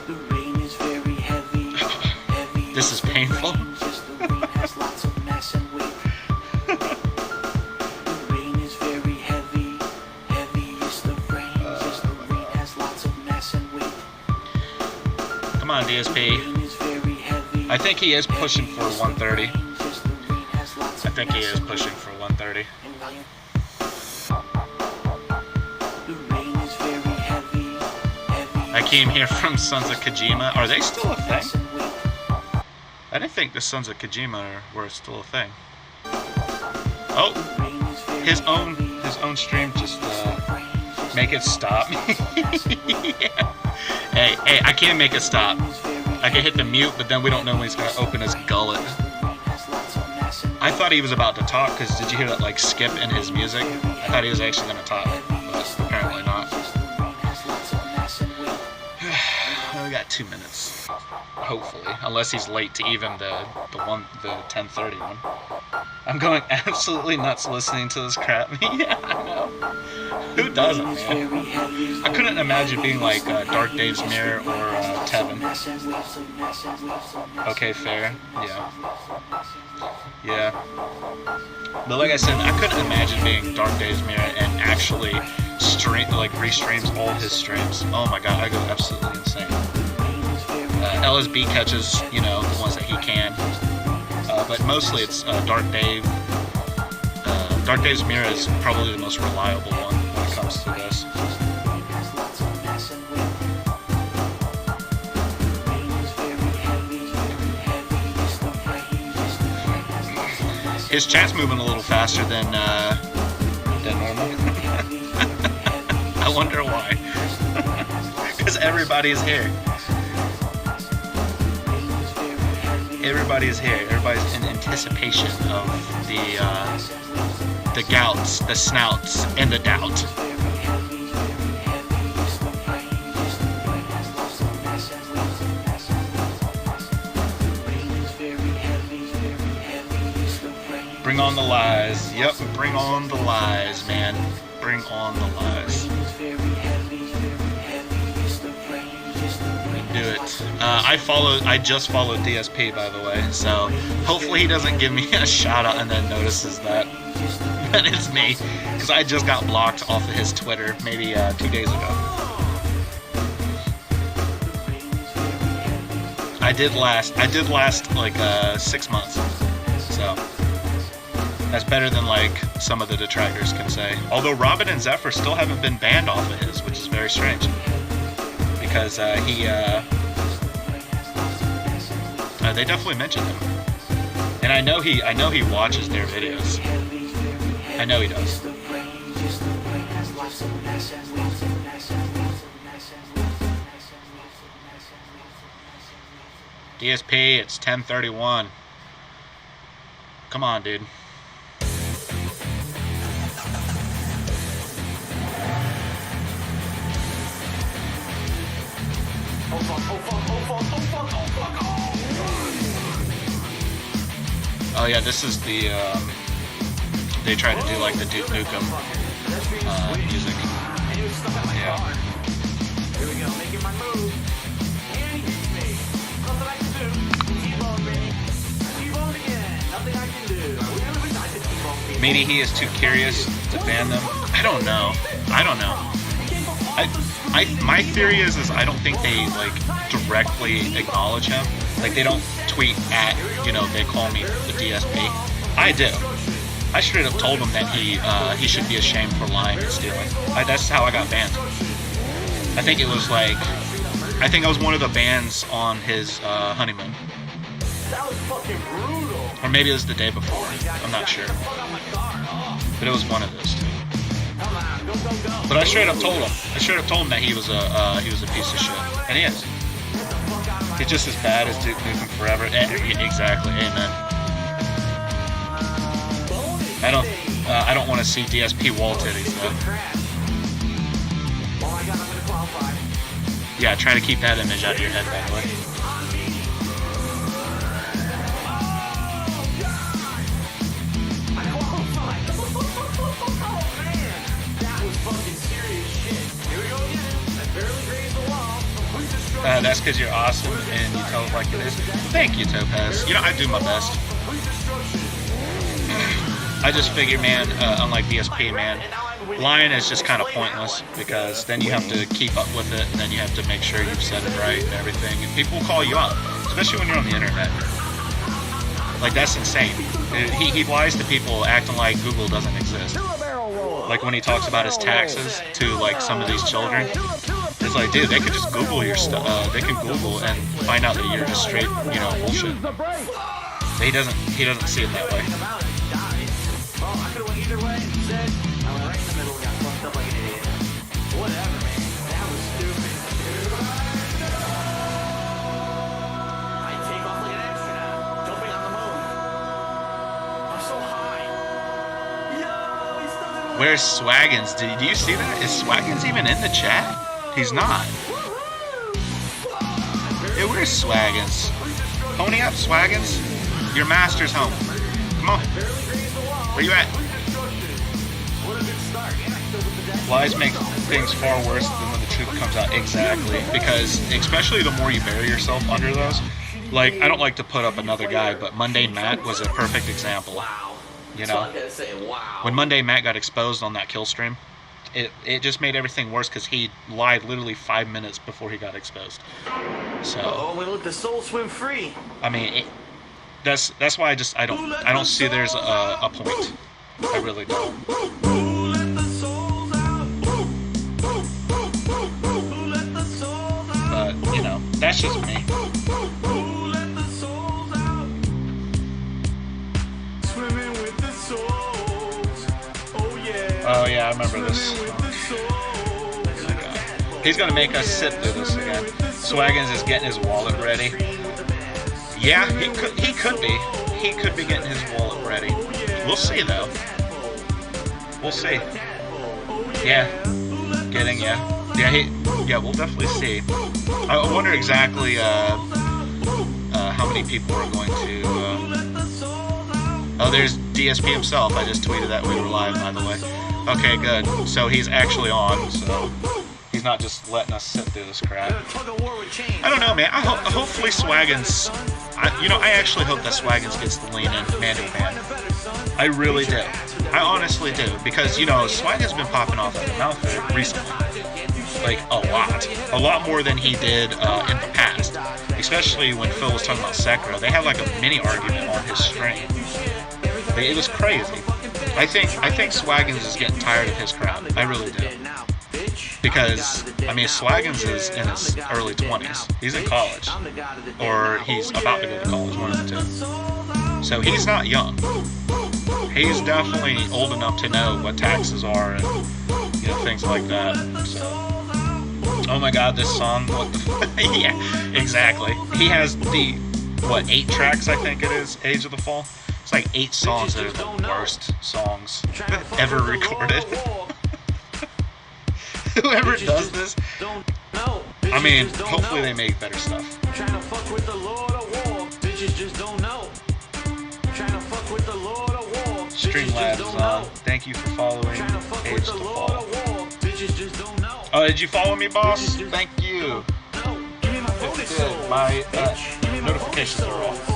Speaker 7: The rain is very heavy. Heavy.
Speaker 1: This is painful.
Speaker 7: Just the rain has lots of mass and weight. The rain is very heavy. Heavy is the rain. Just the rain has lots of mass and weight.
Speaker 1: Come on, DSP. I think he is pushing for 130. I think he is pushing for 130. I came here from Sons of Kojima. Are they still a thing? I didn't think the Sons of Kojima were still a thing. Oh, his own stream just make it stop. Yeah. Hey, I can't make it stop. I can hit the mute, but then we don't know when he's gonna open his gullet. I thought he was about to talk, because did you hear that like skip in his music? I thought he was actually gonna talk, but apparently not. We got 2 minutes, hopefully, unless he's late to even the 10:30 one. I'm going absolutely nuts listening to this crap. Yeah, I know. Who doesn't, man? I couldn't imagine being like Dark Dave's Mirror or Tevin. Okay, fair. Yeah. But like I said, I couldn't imagine being Dark Dave's Mirror and actually restreams all his streams. Oh my god, I go absolutely insane. LSB catches, the ones that he can. But mostly it's Dark Dave. Dark Dave's Mirror is probably the most reliable one when it comes to this. His chat's moving a little faster than normal. I wonder why. Because everybody is here. Everybody is here. Everybody's in anticipation of the gouts, the snouts, and the doubt. Bring on the lies. Yep, bring on the lies, man. Bring on the lies. Do it. I just followed DSP, by the way, so hopefully he doesn't give me a shout out and then notices that it's me, because I just got blocked off of his Twitter maybe 2 days ago. I did last like 6 months, so that's better than like some of the detractors can say. Although Robin and Zephyr still haven't been banned off of his, which is very strange. Because they definitely mentioned him, and I know he watches their videos. I know he does. DSP, it's 10:31. Come on, dude. Oh yeah, this is the they try to do like the Duke Nukem music. Yeah.
Speaker 7: Here we go, making my move. And he hits me. Nothing I can do. T-bone me. T-bone again. Nothing I can do. I hit T-bone.
Speaker 1: Maybe he is too curious to ban them. I don't know. My theory is I don't think they like directly acknowledge him. Like they don't tweet at, you know, they call me the DSP. I do. I straight up told him that he should be ashamed for lying and stealing. That's how I got banned. I think it was like, I think I was one of the bans on his honeymoon.
Speaker 7: That was fucking brutal.
Speaker 1: Or maybe it was the day before. I'm not sure. But it was one of those two. But I straight up told him. I straight up told him that he was a piece of shit, and he is. He's just as bad as Duke Nukem Forever. Exactly. Amen. I don't want to see DSP wall titties though. Yeah, try to keep that image out of your head, by the way. That's because you're awesome and you tell it like it is. Thank you, Topaz. You know, I do my best. I just figure, man, unlike DSP, man, lying is just kind of pointless because then you have to keep up with it and then you have to make sure you've said it right and everything. And people will call you out, especially when you're on the internet. Like, that's insane. He lies to people acting like Google doesn't exist. Like when he talks about his taxes to like some of these children. It's like, dude, they could just Google your stuff. They can Google and find out that you're just straight, you know, bullshit. But he doesn't see it that way. Where's Swaggins? Do you see that? Is Swaggins even in the chat? He's not. Hey, where's Swaggins? Pony up, Swaggins. Your master's home. Come on. Where you at? Lies make things far worse than when the truth comes out. Exactly. Because especially the more you bury yourself under those. Like, I don't like to put up another guy, but Monday Matt was a perfect example. You know? When Monday Matt got exposed on that kill stream, it just made everything worse because he lied literally 5 minutes before he got exposed. So.
Speaker 7: Oh, we let the soul swim free.
Speaker 1: I mean, that's why I don't see there's a point. I really don't. But you know, that's just me. Oh yeah, I remember this. He's gonna make us sit through this again. Swaggins is getting his wallet ready. Yeah, he could be. He could be getting his wallet ready. We'll see though. We'll see. Yeah. Yeah, we'll definitely see. I wonder exactly how many people are going to oh, there's DSP himself. I just tweeted that we were live, by the way. Okay, good. So he's actually on, so he's not just letting us sit through this crap. I don't know, man. Hopefully Swaggins... I actually hope that Swaggins gets the lean in manual ban. I really do. I honestly do. Because, you know, Swaggins been popping off at the mouth recently. Like, a lot. A lot more than he did in the past. Especially when Phil was talking about Sekiro. They had like a mini argument on his stream. It was crazy. I think Swaggins is getting tired of his crowd. I really do. Because, I mean, Swaggins is in his early 20s. He's in college. Or he's about to go to college, one of the two. So he's not young. He's definitely old enough to know what taxes are and, you know, things like that. So. Oh my god, this song, what the yeah, exactly. He has the, 8 tracks I think it is, Age of the Fall? It's like 8 songs that are the worst songs ever recorded. Whoever does this, I mean, hopefully they make better stuff. Streamlabs is on. Thank you for following Age to Fall. Oh, did you follow me, boss? Thank you. It's good. My notifications are off.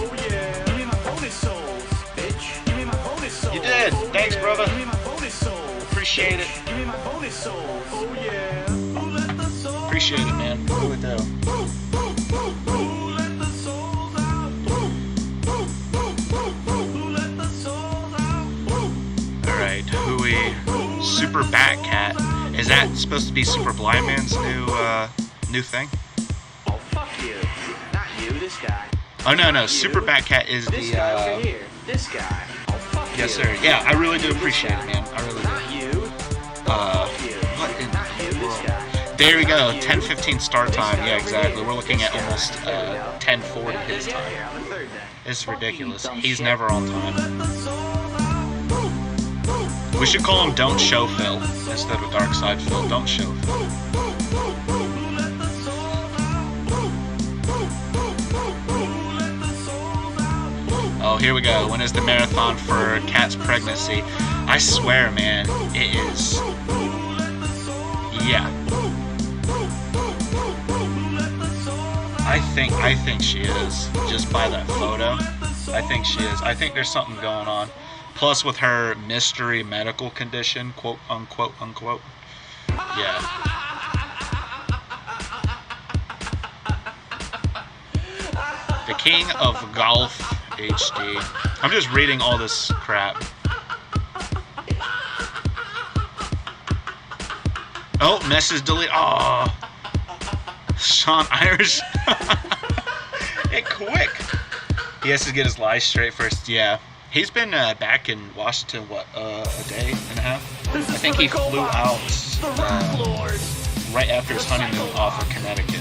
Speaker 1: You did. brother.
Speaker 7: Give me my bonus soul.
Speaker 1: Appreciate it.
Speaker 7: Give me my bonus soul. Oh yeah. Who let the soul?
Speaker 1: Appreciate it, man. Who would do?
Speaker 7: Who let the souls out? Who let the souls out?
Speaker 1: Alright, Hui. Super Bat Cat. Is that supposed to be Super Blind Man's new thing?
Speaker 7: Oh, fuck you. Not you, this guy.
Speaker 1: Oh, no,
Speaker 7: Not you.
Speaker 1: Super Bat Cat is
Speaker 7: This
Speaker 1: the,
Speaker 7: guy over here. This guy. Oh, fuck
Speaker 1: yes,
Speaker 7: you.
Speaker 1: sir. Yeah, I really do appreciate it, man. I really do.
Speaker 7: Not you.
Speaker 1: What in
Speaker 7: Not you,
Speaker 1: the
Speaker 7: this
Speaker 1: world?
Speaker 7: guy.
Speaker 1: There we go, 10:15 start time. Yeah, exactly. We're looking at almost 10:40 his time.
Speaker 7: I'm a third then.
Speaker 1: It's
Speaker 7: Fuck you,
Speaker 1: ridiculous.
Speaker 7: dumb
Speaker 1: He's
Speaker 7: shit.
Speaker 1: never on time. We should call him Don't Show Phil instead of Dark Side Phil. Don't Show Phil. Oh, here we go. When is the marathon for Cat's pregnancy? I swear, man, it is. Yeah. I think she is. Just by that photo. I think she is. I think there's something going on. Plus with her mystery medical condition, quote unquote unquote. Yeah. The King of Golf HD. I'm just reading all this crap. Oh, message delete. Oh, Sean Irish. Hey, quick. He has to get his lies straight first. Yeah. He's been back in Washington, what, a day and a half? I think he flew out right after his honeymoon off of Connecticut.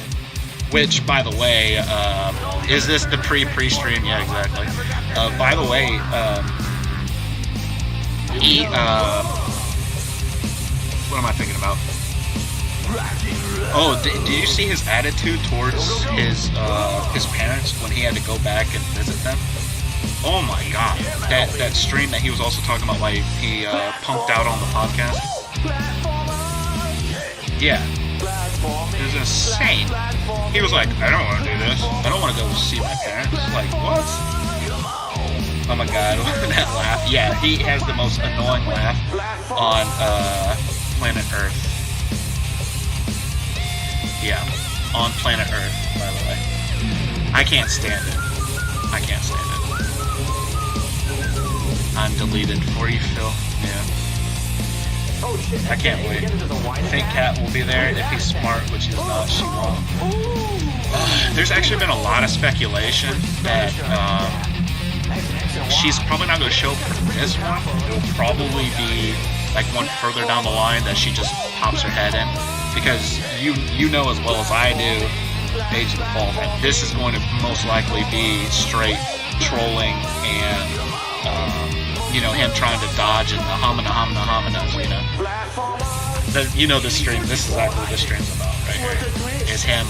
Speaker 1: Which, by the way, is this the pre-stream? Yeah, exactly. By the way, what am I thinking about? Oh, did you see his attitude towards his parents when he had to go back and visit them? Oh my God, that stream that he was also talking about, like he punked out on the podcast. Yeah, it was insane. He was like, I don't want to do this. I don't want to go see my parents. Like, what? Oh my God, that laugh. Yeah, he has the most annoying laugh on planet Earth. Yeah, on planet Earth, by the way. I can't stand it. I can't stand it. I'm deleted for you, Phil. Yeah. I can't wait. I think Cat will be there if he's smart, which he's not. She won't. There's actually been a lot of speculation that she's probably not going to show up for this one. It'll probably be like one further down the line that she just pops her head in. Because you know as well as I do, Age of the Fall, that this is going to most likely be straight trolling and, you know, him trying to dodge and the hominas, you know the stream, this is exactly what this stream's about right here, is him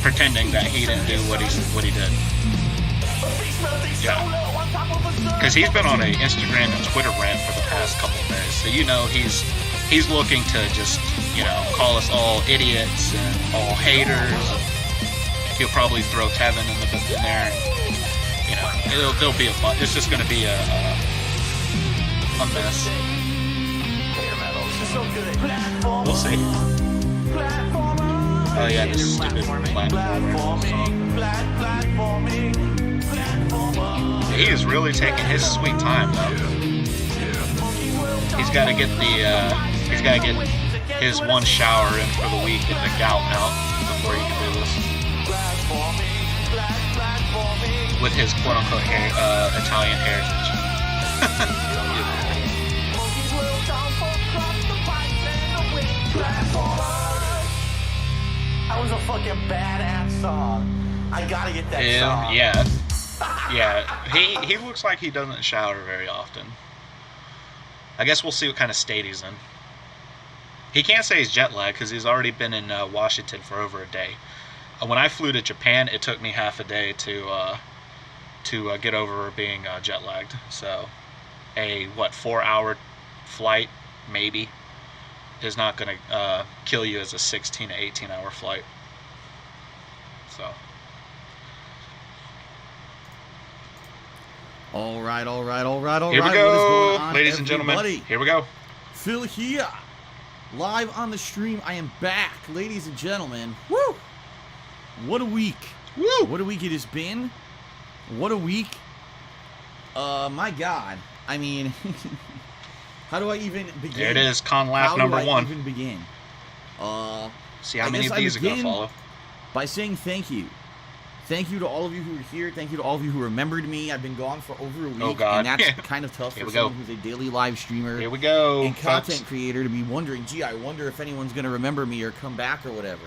Speaker 1: pretending that he didn't do what he did. Yeah. Because he's been on a Instagram and Twitter rant for the past couple of days, so you know he's looking to just, you know, call us all idiots and all haters. He'll probably throw Tevin in there. You know, there'll be a fun. It's just going to be a mess. We'll see. Oh yeah, this stupid platform song. He is really taking his sweet time though. He's got to get his one shower in for the week and the gout out before he can do this. With his quote-unquote Italian heritage.
Speaker 7: That was a fucking badass song. I gotta get that song.
Speaker 1: Yeah. Yeah. He looks like he doesn't shower very often. I guess we'll see what kind of state he's in. He can't say he's jet lagged because he's already been in Washington for over a day. When I flew to Japan, it took me half a day to get over being jet lagged. So, a 4-hour flight maybe is not going to kill you as a 16 to 18-hour flight. So.
Speaker 9: All right. Here we
Speaker 1: go,
Speaker 9: What is going on,
Speaker 1: ladies and gentlemen.
Speaker 9: everybody?
Speaker 1: Here we go.
Speaker 9: Phil here, live on the stream. I am back, ladies and gentlemen. Woo! What a week.
Speaker 1: Woo!
Speaker 9: What a week it has been. What a week. My God. I mean, how do I even begin?
Speaker 1: There it is, Con Laugh number
Speaker 9: How do I
Speaker 1: one.
Speaker 9: even begin?
Speaker 1: See how
Speaker 9: I
Speaker 1: many
Speaker 9: guess
Speaker 1: of
Speaker 9: I
Speaker 1: these are going to
Speaker 9: begin
Speaker 1: follow.
Speaker 9: by saying thank you. Thank you to all of you who are here. Thank you to all of you who remembered me. I've been gone for over a week,
Speaker 1: Oh, God.
Speaker 9: and that's kind of tough
Speaker 1: Here
Speaker 9: for
Speaker 1: we go.
Speaker 9: someone who's a daily live streamer
Speaker 1: Here we go,
Speaker 9: and content
Speaker 1: folks.
Speaker 9: creator to be wondering, gee, I wonder if anyone's going to remember me or come back or whatever.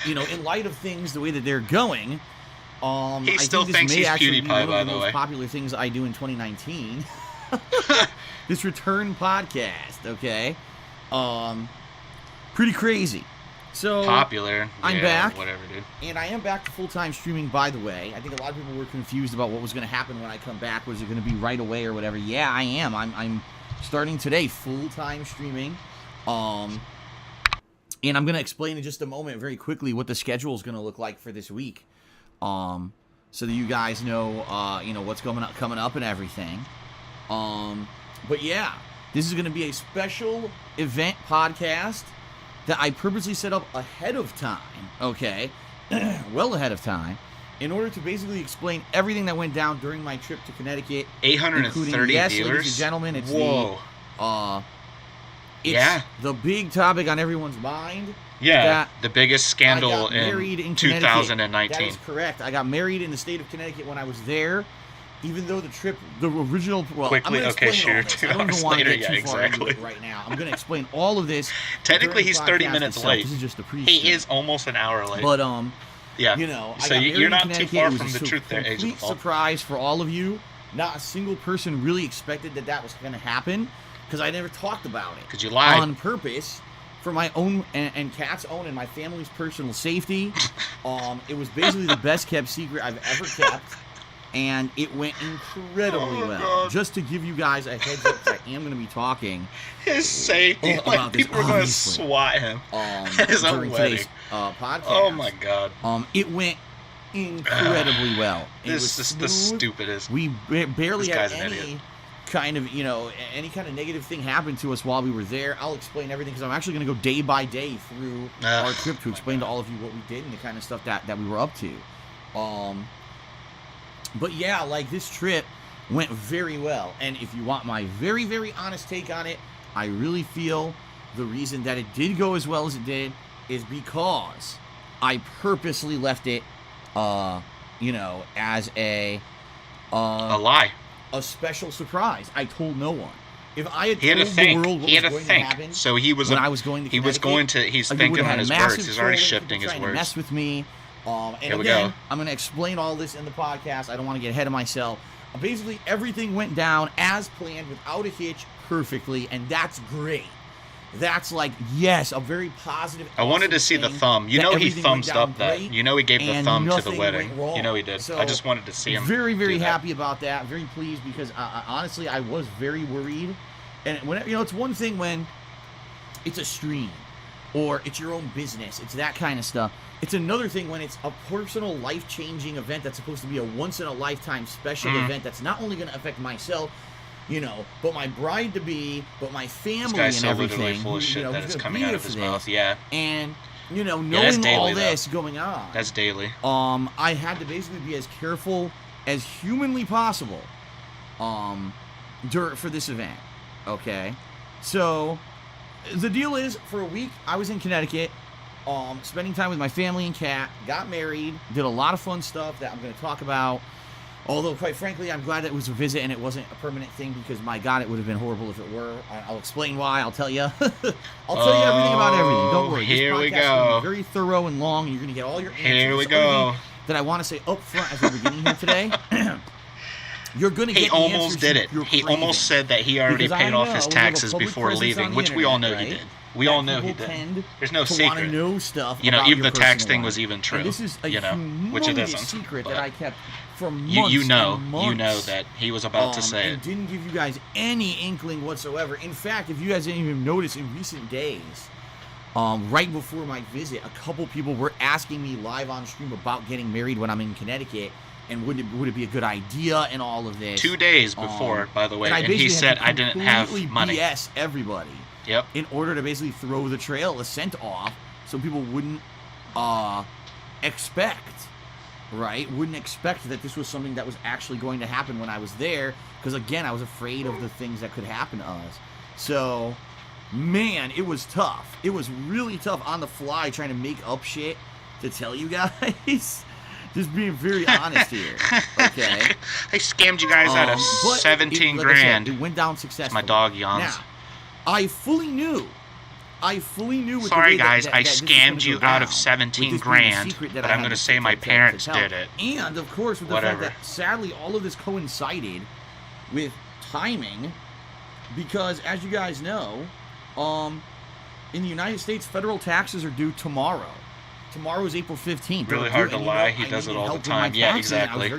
Speaker 9: You know, in light of things the way that they're going,
Speaker 1: He still thinks he's
Speaker 9: actually
Speaker 1: PewDiePie,
Speaker 9: be one of
Speaker 1: by
Speaker 9: the
Speaker 1: the
Speaker 9: most
Speaker 1: way.
Speaker 9: popular things I do in 2019. This return podcast, okay? Pretty crazy. So
Speaker 1: Popular.
Speaker 9: I'm
Speaker 1: Yeah,
Speaker 9: back.
Speaker 1: Whatever, dude.
Speaker 9: And I am back to full-time streaming, by the way. I think a lot of people were confused about what was going to happen when I come back. Was it going to be right away or whatever? Yeah, I am. I'm starting today, full-time streaming. And I'm going to explain in just a moment very quickly what the schedule is going to look like for this week. So that you guys know, what's coming up and everything. But yeah, this is going to be a special event podcast that I purposely set up ahead of time, okay? Well ahead of time, in order to basically explain everything that went down during my trip to Connecticut.
Speaker 1: 830
Speaker 9: including, yes,
Speaker 1: viewers.
Speaker 9: ladies and gentlemen, it's
Speaker 1: Whoa.
Speaker 9: the big topic on everyone's mind.
Speaker 1: Yeah,
Speaker 9: that
Speaker 1: the biggest scandal
Speaker 9: I got married in Connecticut.
Speaker 1: 2019.
Speaker 9: That is correct. I got married in the state of Connecticut when I was there. Even though the original, well,
Speaker 1: Quickly,
Speaker 9: I'm going to
Speaker 1: okay,
Speaker 9: explain all
Speaker 1: sure,
Speaker 9: this.
Speaker 1: 2
Speaker 9: I don't even
Speaker 1: hours
Speaker 9: want to
Speaker 1: later,
Speaker 9: get too
Speaker 1: yeah,
Speaker 9: far into
Speaker 1: exactly.
Speaker 9: it right now. I'm going to explain all of this.
Speaker 1: Technically,
Speaker 9: during
Speaker 1: he's
Speaker 9: the
Speaker 1: 30
Speaker 9: podcast
Speaker 1: minutes
Speaker 9: itself.
Speaker 1: late.
Speaker 9: This is just the pre-stream.
Speaker 1: He is almost an hour late.
Speaker 9: But
Speaker 1: yeah.
Speaker 9: you know, I
Speaker 1: so
Speaker 9: got married
Speaker 1: you're
Speaker 9: in
Speaker 1: not too
Speaker 9: Connecticut.
Speaker 1: far
Speaker 9: It was
Speaker 1: from the
Speaker 9: a
Speaker 1: truth there, Agent
Speaker 9: complete
Speaker 1: Paul.
Speaker 9: surprise for all of you. Not a single person really expected that was going to happen because I never talked about it.
Speaker 1: Because you lied.
Speaker 9: On purpose. For my own and Kat's own and my family's personal safety. It was basically the best kept secret I've ever kept. And it went incredibly well.
Speaker 1: God.
Speaker 9: Just to give you guys a heads up, I am going to be talking
Speaker 1: His safety.
Speaker 9: about
Speaker 1: Like,
Speaker 9: this,
Speaker 1: people are going to
Speaker 9: obviously.
Speaker 1: swat him at his own
Speaker 9: during
Speaker 1: wedding.
Speaker 9: today's podcast.
Speaker 1: Oh, my God.
Speaker 9: It went incredibly well. It
Speaker 1: This
Speaker 9: was
Speaker 1: is the
Speaker 9: smooth.
Speaker 1: stupidest.
Speaker 9: We barely
Speaker 1: This
Speaker 9: had
Speaker 1: guy's an
Speaker 9: any
Speaker 1: idiot.
Speaker 9: kind of, any kind of negative thing happen to us while we were there. I'll explain everything because I'm actually going to go day by day through our trip to explain to all of you what we did and the kind of stuff that we were up to. But yeah, like this trip went very well. And if you want my very, very honest take on it, I really feel the reason that it did go as well as it did is because I purposely left it, as a
Speaker 1: lie.
Speaker 9: A special surprise. I told no one. If I had
Speaker 1: He had to
Speaker 9: told
Speaker 1: think.
Speaker 9: the world what
Speaker 1: He had
Speaker 9: was
Speaker 1: to
Speaker 9: going
Speaker 1: think.
Speaker 9: to happen
Speaker 1: So he was.
Speaker 9: when I was going to
Speaker 1: He was
Speaker 9: Connecticut,
Speaker 1: going to. He's
Speaker 9: you
Speaker 1: thinking
Speaker 9: would've
Speaker 1: on
Speaker 9: had
Speaker 1: his
Speaker 9: massive
Speaker 1: words. He's already
Speaker 9: trolling,
Speaker 1: shifting
Speaker 9: people
Speaker 1: his
Speaker 9: trying to mess
Speaker 1: words.
Speaker 9: with me. And
Speaker 1: Here we
Speaker 9: again,
Speaker 1: go.
Speaker 9: I'm going to explain all this in the podcast. I don't want to get ahead of myself. Basically, everything went down as planned, without a hitch, perfectly, and that's great. That's like, yes, a very positive.
Speaker 1: I wanted
Speaker 9: awesome
Speaker 1: to see the
Speaker 9: thing
Speaker 1: thumb. You
Speaker 9: that
Speaker 1: know he
Speaker 9: everything went
Speaker 1: thumbs
Speaker 9: down
Speaker 1: up that.
Speaker 9: great,
Speaker 1: You know he gave the
Speaker 9: and
Speaker 1: thumb to the
Speaker 9: nothing
Speaker 1: wedding.
Speaker 9: went wrong.
Speaker 1: You know he did.
Speaker 9: So,
Speaker 1: I just wanted to see him.
Speaker 9: Very, very
Speaker 1: do that.
Speaker 9: happy about that. Very pleased because honestly, I was very worried. And when it's one thing when it's a stream or it's your own business, it's that kind of stuff. It's another thing when it's a personal, life-changing event that's supposed to be a once-in-a-lifetime special event that's not only going to affect myself, but my bride-to-be, but my family
Speaker 1: This guy's
Speaker 9: and
Speaker 1: so literally
Speaker 9: everything.
Speaker 1: full of shit that
Speaker 9: who's
Speaker 1: is
Speaker 9: gonna
Speaker 1: coming
Speaker 9: be
Speaker 1: out
Speaker 9: here
Speaker 1: of his
Speaker 9: for
Speaker 1: mouth.
Speaker 9: this.
Speaker 1: Yeah.
Speaker 9: And, knowing
Speaker 1: that's daily,
Speaker 9: all
Speaker 1: though.
Speaker 9: this going on.
Speaker 1: That's daily.
Speaker 9: I had to basically be as careful as humanly possible for this event. Okay? So, the deal is, for a week, I was in Connecticut, spending time with my family and Kat, got married, did a lot of fun stuff that I'm going to talk about. Although, quite frankly, I'm glad that it was a visit and it wasn't a permanent thing because, my God, it would have been horrible if it were. I'll explain why. I'll tell you. I'll tell you everything about everything. Don't worry.
Speaker 1: Here we
Speaker 9: This podcast is gonna
Speaker 1: go.
Speaker 9: be very thorough and long, and you're going to get all your answers.
Speaker 1: Here we
Speaker 9: The only
Speaker 1: go.
Speaker 9: thing that I want to say up front as we're beginning here today, you're going to get
Speaker 1: He
Speaker 9: the
Speaker 1: almost
Speaker 9: answers
Speaker 1: did it.
Speaker 9: you're
Speaker 1: He
Speaker 9: craving.
Speaker 1: almost said that he already
Speaker 9: Because I
Speaker 1: paid off
Speaker 9: know
Speaker 1: his
Speaker 9: we have a
Speaker 1: taxes
Speaker 9: public
Speaker 1: before
Speaker 9: presence
Speaker 1: leaving,
Speaker 9: on the
Speaker 1: which we all know
Speaker 9: internet,
Speaker 1: he
Speaker 9: right?
Speaker 1: did. We all know he
Speaker 9: People
Speaker 1: did.
Speaker 9: tend
Speaker 1: There's no
Speaker 9: to want to
Speaker 1: secret.
Speaker 9: know stuff
Speaker 1: You know,
Speaker 9: about
Speaker 1: even
Speaker 9: your
Speaker 1: the tax
Speaker 9: personal
Speaker 1: thing
Speaker 9: life.
Speaker 1: was even true.
Speaker 9: And this is a
Speaker 1: which it
Speaker 9: humongous
Speaker 1: isn't.
Speaker 9: secret
Speaker 1: but
Speaker 9: that I kept for months
Speaker 1: you know
Speaker 9: and months.
Speaker 1: that he was about to say
Speaker 9: and
Speaker 1: it.
Speaker 9: didn't give you guys any inkling whatsoever. In fact, if you guys didn't even notice, in recent days, right before my visit, a couple people were asking me live on stream about getting married when I'm in Connecticut. and would it be a good idea and all of this.
Speaker 1: 2 days before, by the way, and he said I didn't have money.
Speaker 9: BS everybody.
Speaker 1: Yep.
Speaker 9: In order to basically throw the trail ascent off, so people wouldn't expect, right? Wouldn't expect that this was something that was actually going to happen when I was there, because again, I was afraid of the things that could happen to us. So, man, it was tough. It was really tough on the fly trying to make up shit to tell you guys. Just being very honest here, okay?
Speaker 1: I scammed you guys out of 17 grand.
Speaker 9: It went down successfully.
Speaker 1: My dog yawns.
Speaker 9: Now, I fully knew. With
Speaker 1: Sorry,
Speaker 9: the way
Speaker 1: guys,
Speaker 9: that
Speaker 1: I
Speaker 9: this
Speaker 1: scammed you out of
Speaker 9: with
Speaker 1: 17
Speaker 9: this being a
Speaker 1: grand,
Speaker 9: secret that
Speaker 1: but
Speaker 9: I
Speaker 1: I'm
Speaker 9: had
Speaker 1: going to
Speaker 9: to
Speaker 1: say my
Speaker 9: tell.
Speaker 1: parents did it.
Speaker 9: And, of course, with the
Speaker 1: Whatever.
Speaker 9: fact that, sadly, all of this coincided with timing, because, as you guys know, in the United States, federal taxes are due tomorrow. Tomorrow is April 15th.
Speaker 1: Really hard to lie. He does it all the time. Yeah, exactly.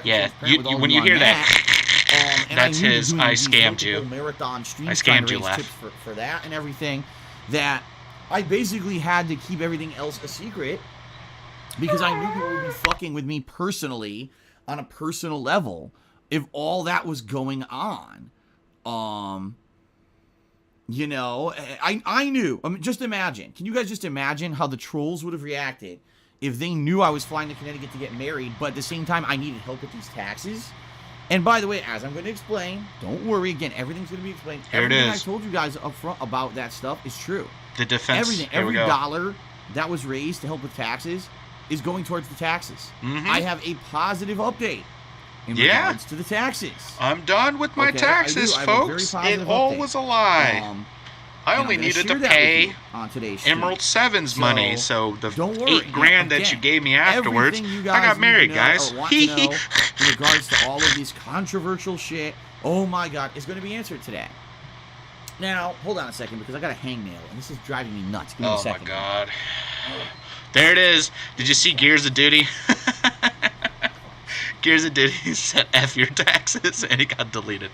Speaker 1: Yeah, when you hear that, that's his I scammed you.
Speaker 9: Marathon stream
Speaker 1: I scammed you laugh.
Speaker 9: tips for that and everything, that I basically had to keep everything else a secret because I knew people would be fucking with me personally on a personal level if all that was going on. You know, I knew. I mean, just imagine. Can you guys just imagine how the trolls would have reacted if they knew I was flying to Connecticut to get married, but at the same time I needed help with these taxes? And by the way, as I'm going to explain, don't worry. Again, everything's going to be explained.
Speaker 1: Here
Speaker 9: Everything
Speaker 1: it is.
Speaker 9: I told you guys up front about that stuff is true.
Speaker 1: The defense.
Speaker 9: Everything,
Speaker 1: Here we
Speaker 9: every
Speaker 1: go.
Speaker 9: dollar that was raised to help with taxes is going towards the taxes.
Speaker 1: Mhm.
Speaker 9: I have a positive update in
Speaker 1: Yeah.
Speaker 9: regards to the taxes.
Speaker 1: I'm done with my
Speaker 9: Okay,
Speaker 1: taxes,
Speaker 9: I have a very
Speaker 1: folks. It
Speaker 9: positive
Speaker 1: all
Speaker 9: update.
Speaker 1: was a lie. I
Speaker 9: and
Speaker 1: only
Speaker 9: I'm gonna
Speaker 1: needed
Speaker 9: share
Speaker 1: to
Speaker 9: that with
Speaker 1: pay
Speaker 9: you on today's stream.
Speaker 1: Emerald 7's money, so the
Speaker 9: don't worry.
Speaker 1: 8 grand that you
Speaker 9: Again,
Speaker 1: gave me afterwards,
Speaker 9: everything you
Speaker 1: I
Speaker 9: guys
Speaker 1: got
Speaker 9: need
Speaker 1: married,
Speaker 9: to know
Speaker 1: guys.
Speaker 9: or want to know in regards to all of these controversial shit, oh my god, is going to be answered today. Now, hold on a second, because I got a hangnail, and this is driving me nuts. Give me a
Speaker 1: Oh
Speaker 9: second.
Speaker 1: my god. There it is. Did you see Gears of Duty? Gears of Duty said F your taxes, and it got deleted.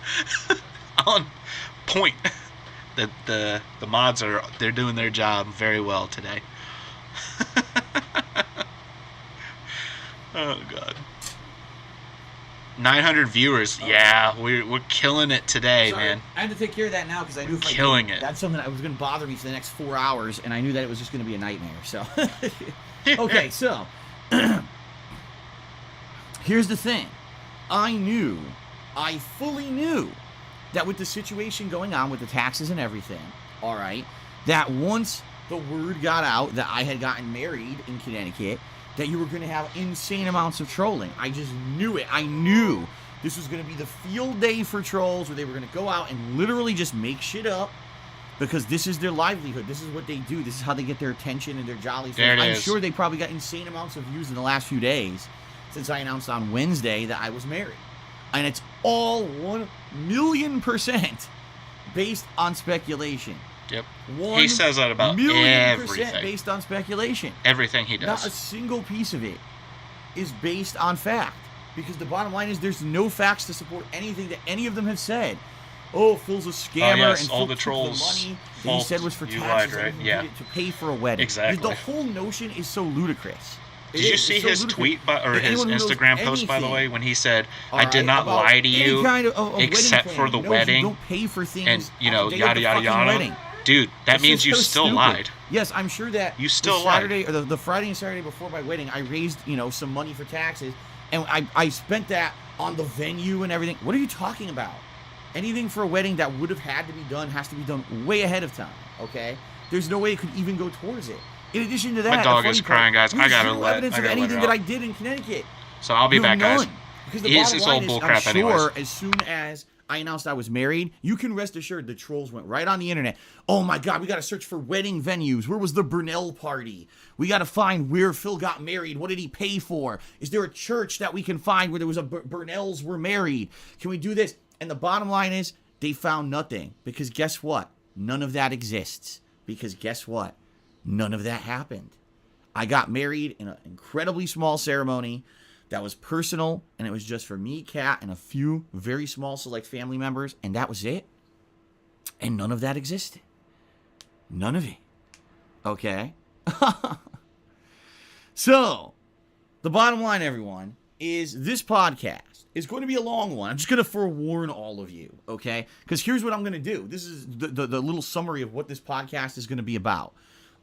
Speaker 1: On point. The mods they're doing their job very well today. Oh god. 900 viewers. Yeah, we're killing it today,
Speaker 9: Sorry,
Speaker 1: man.
Speaker 9: I had to take care of that now because I knew if
Speaker 1: Killing
Speaker 9: I
Speaker 1: it.
Speaker 9: that's something that was going to bother me for the next 4 hours, and I knew that it was just going to be a nightmare. So, okay, so here's the thing. I fully knew that with the situation going on with the taxes and everything, all right, that once the word got out that I had gotten married in Connecticut, that you were going to have insane amounts of trolling. I just knew it. I knew this was going to be the field day for trolls where they were going to go out and literally just make shit up because this is their livelihood. This is what they do. This is how they get their attention and their jolly face.
Speaker 1: There it
Speaker 9: I'm
Speaker 1: is.
Speaker 9: sure they probably got insane amounts of views in the last few days since I announced on Wednesday that I was married. And it's all 1,000,000% based on speculation.
Speaker 1: Yep. He says that about
Speaker 9: 1,000,000%
Speaker 1: everything.
Speaker 9: based on speculation.
Speaker 1: Everything he
Speaker 9: Not a
Speaker 1: does.
Speaker 9: single piece of it is based on fact. Because the bottom line is there's no facts to support anything that any of them have said. Oh, Phil's a scammer
Speaker 1: yes,
Speaker 9: and
Speaker 1: all
Speaker 9: Phil
Speaker 1: the
Speaker 9: took
Speaker 1: trolls
Speaker 9: money that he said was for
Speaker 1: you
Speaker 9: taxes
Speaker 1: lied, right?
Speaker 9: and he
Speaker 1: Yeah.
Speaker 9: did it to pay for a wedding.
Speaker 1: Exactly.
Speaker 9: The whole notion is so ludicrous.
Speaker 1: Did you see his tweet or his
Speaker 9: Anyone who knows
Speaker 1: Instagram post, by the
Speaker 9: anything,
Speaker 1: way, when he said,
Speaker 9: all
Speaker 1: I did
Speaker 9: right,
Speaker 1: not
Speaker 9: about
Speaker 1: lie to
Speaker 9: any
Speaker 1: you
Speaker 9: kind of
Speaker 1: except
Speaker 9: wedding
Speaker 1: for the
Speaker 9: planning. No,
Speaker 1: wedding?
Speaker 9: You don't pay for things
Speaker 1: And, you
Speaker 9: on
Speaker 1: know,
Speaker 9: the day
Speaker 1: yada,
Speaker 9: of the
Speaker 1: yada,
Speaker 9: fucking
Speaker 1: yada.
Speaker 9: wedding.
Speaker 1: Dude, that
Speaker 9: It's
Speaker 1: means
Speaker 9: just
Speaker 1: you
Speaker 9: so
Speaker 1: still
Speaker 9: stupid.
Speaker 1: lied.
Speaker 9: Yes, I'm sure that
Speaker 1: You still
Speaker 9: the
Speaker 1: lied.
Speaker 9: Saturday or the Friday and Saturday before my wedding, I raised, some money for taxes, and I spent that on the venue and everything. What are you talking about? Anything for a wedding that would have had to be done has to be done way ahead of time, okay? There's no way it could even go towards it. In addition to that,
Speaker 1: My dog
Speaker 9: the
Speaker 1: is
Speaker 9: funny part,
Speaker 1: crying, guys.
Speaker 9: there's
Speaker 1: I gotta
Speaker 9: zero
Speaker 1: let
Speaker 9: evidence
Speaker 1: I
Speaker 9: of
Speaker 1: gotta let
Speaker 9: anything
Speaker 1: her
Speaker 9: that I
Speaker 1: out.
Speaker 9: did in Connecticut.
Speaker 1: So I'll be
Speaker 9: You have
Speaker 1: back, guys.
Speaker 9: none. Because the
Speaker 1: He is
Speaker 9: bottom
Speaker 1: his
Speaker 9: line
Speaker 1: old
Speaker 9: is,
Speaker 1: bullcrap
Speaker 9: I'm sure
Speaker 1: anyways.
Speaker 9: as soon as I announced I was married, you can rest assured the trolls went right on the internet. Oh my God, we got to search for wedding venues. Where was the Burnell party? We got to find where Phil got married. What did he pay for? Is there a church that we can find where there was a Burnells were married? Can we do this? And the bottom line is they found nothing because guess what? None of that exists because guess what? None of that happened. I got married in an incredibly small ceremony that was personal, and it was just for me, Kat, and a few very small select family members, and that was it. And none of that existed. None of it. Okay? So, the bottom line, everyone, is this podcast is going to be a long one. I'm just going to forewarn all of you, okay? Because here's what I'm going to do. This is the little summary of what this podcast is going to be about.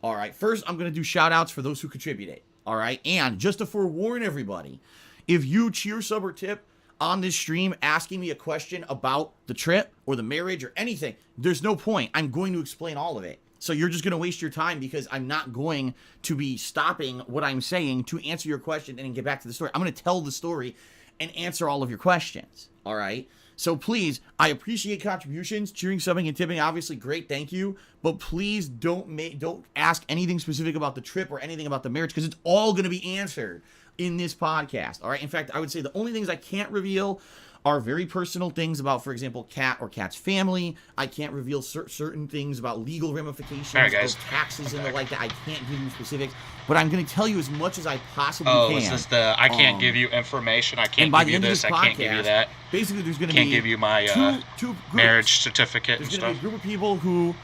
Speaker 9: All right, first I'm going to do shout-outs for those who contributed, all right? And just to forewarn everybody, if you cheer, sub, or tip on this stream asking me a question about the trip or the marriage or anything, there's no point. I'm going to explain all of it. So you're just going to waste your time because I'm not going to be stopping what I'm saying to answer your question and then get back to the story. I'm going to tell the story and answer all of your questions, all right? So please, I appreciate contributions, cheering, subbing, and tipping. Obviously, great, thank you. But please don't ask anything specific about the trip or anything about the marriage because it's all going to be answered in this podcast, all right? In fact, I would say the only things I can't reveal are very personal things about, for example, Kat or Kat's family. I can't reveal certain things about legal ramifications of taxes and the like that. I can't give you specifics, but I'm going to tell you as much as I possibly can.
Speaker 1: Oh, is this the I can't give you information, I can't give you this, I can't give you that.
Speaker 9: Basically, there's going to be
Speaker 1: can't give you my
Speaker 9: two
Speaker 1: marriage certificate and
Speaker 9: stuff.
Speaker 1: stuff.
Speaker 9: There's going to be a group of people who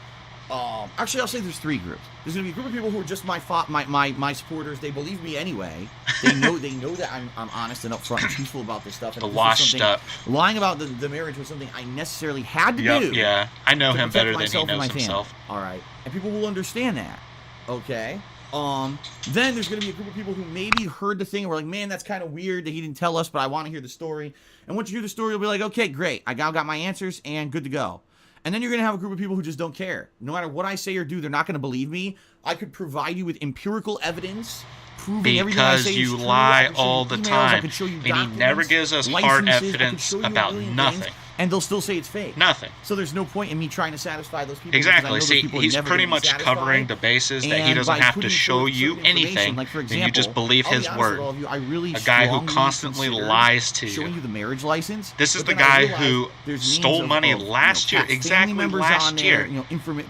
Speaker 9: actually, I'll say there's 3 groups. There's going to be a group of people who are just my supporters. They believe me anyway. They know that I'm honest and upfront and truthful about this stuff. And
Speaker 1: the washed up.
Speaker 9: Lying about the marriage was something I necessarily had to do.
Speaker 1: Yeah, I know him better than he knows himself.
Speaker 9: All right, and people will understand that. Okay. Then there's going to be a group of people who maybe heard the thing and were like, man, that's kind of weird that he didn't tell us, but I want to hear the story. And once you hear the story, you'll be like, okay, great. I got my answers and good to go. And then you're going to have a group of people who just don't care. No matter what I say or do, they're not going to believe me. I could provide you with empirical evidence proving everything I say is true.
Speaker 1: Because you lie all the
Speaker 9: emails,
Speaker 1: time.
Speaker 9: I could show you
Speaker 1: And he
Speaker 9: documents,
Speaker 1: never gives us hard
Speaker 9: licenses,
Speaker 1: evidence about nothing.
Speaker 9: Things, and they'll still say it's fake.
Speaker 1: Nothing.
Speaker 9: So there's no point in me trying to satisfy those people.
Speaker 1: Exactly. See, he's pretty much covering the bases that he doesn't have to show you anything, like for example, and you just believe his word. A guy who constantly lies to you.
Speaker 9: Showing you the marriage license.
Speaker 1: This is the guy who stole money last year, exactly last year,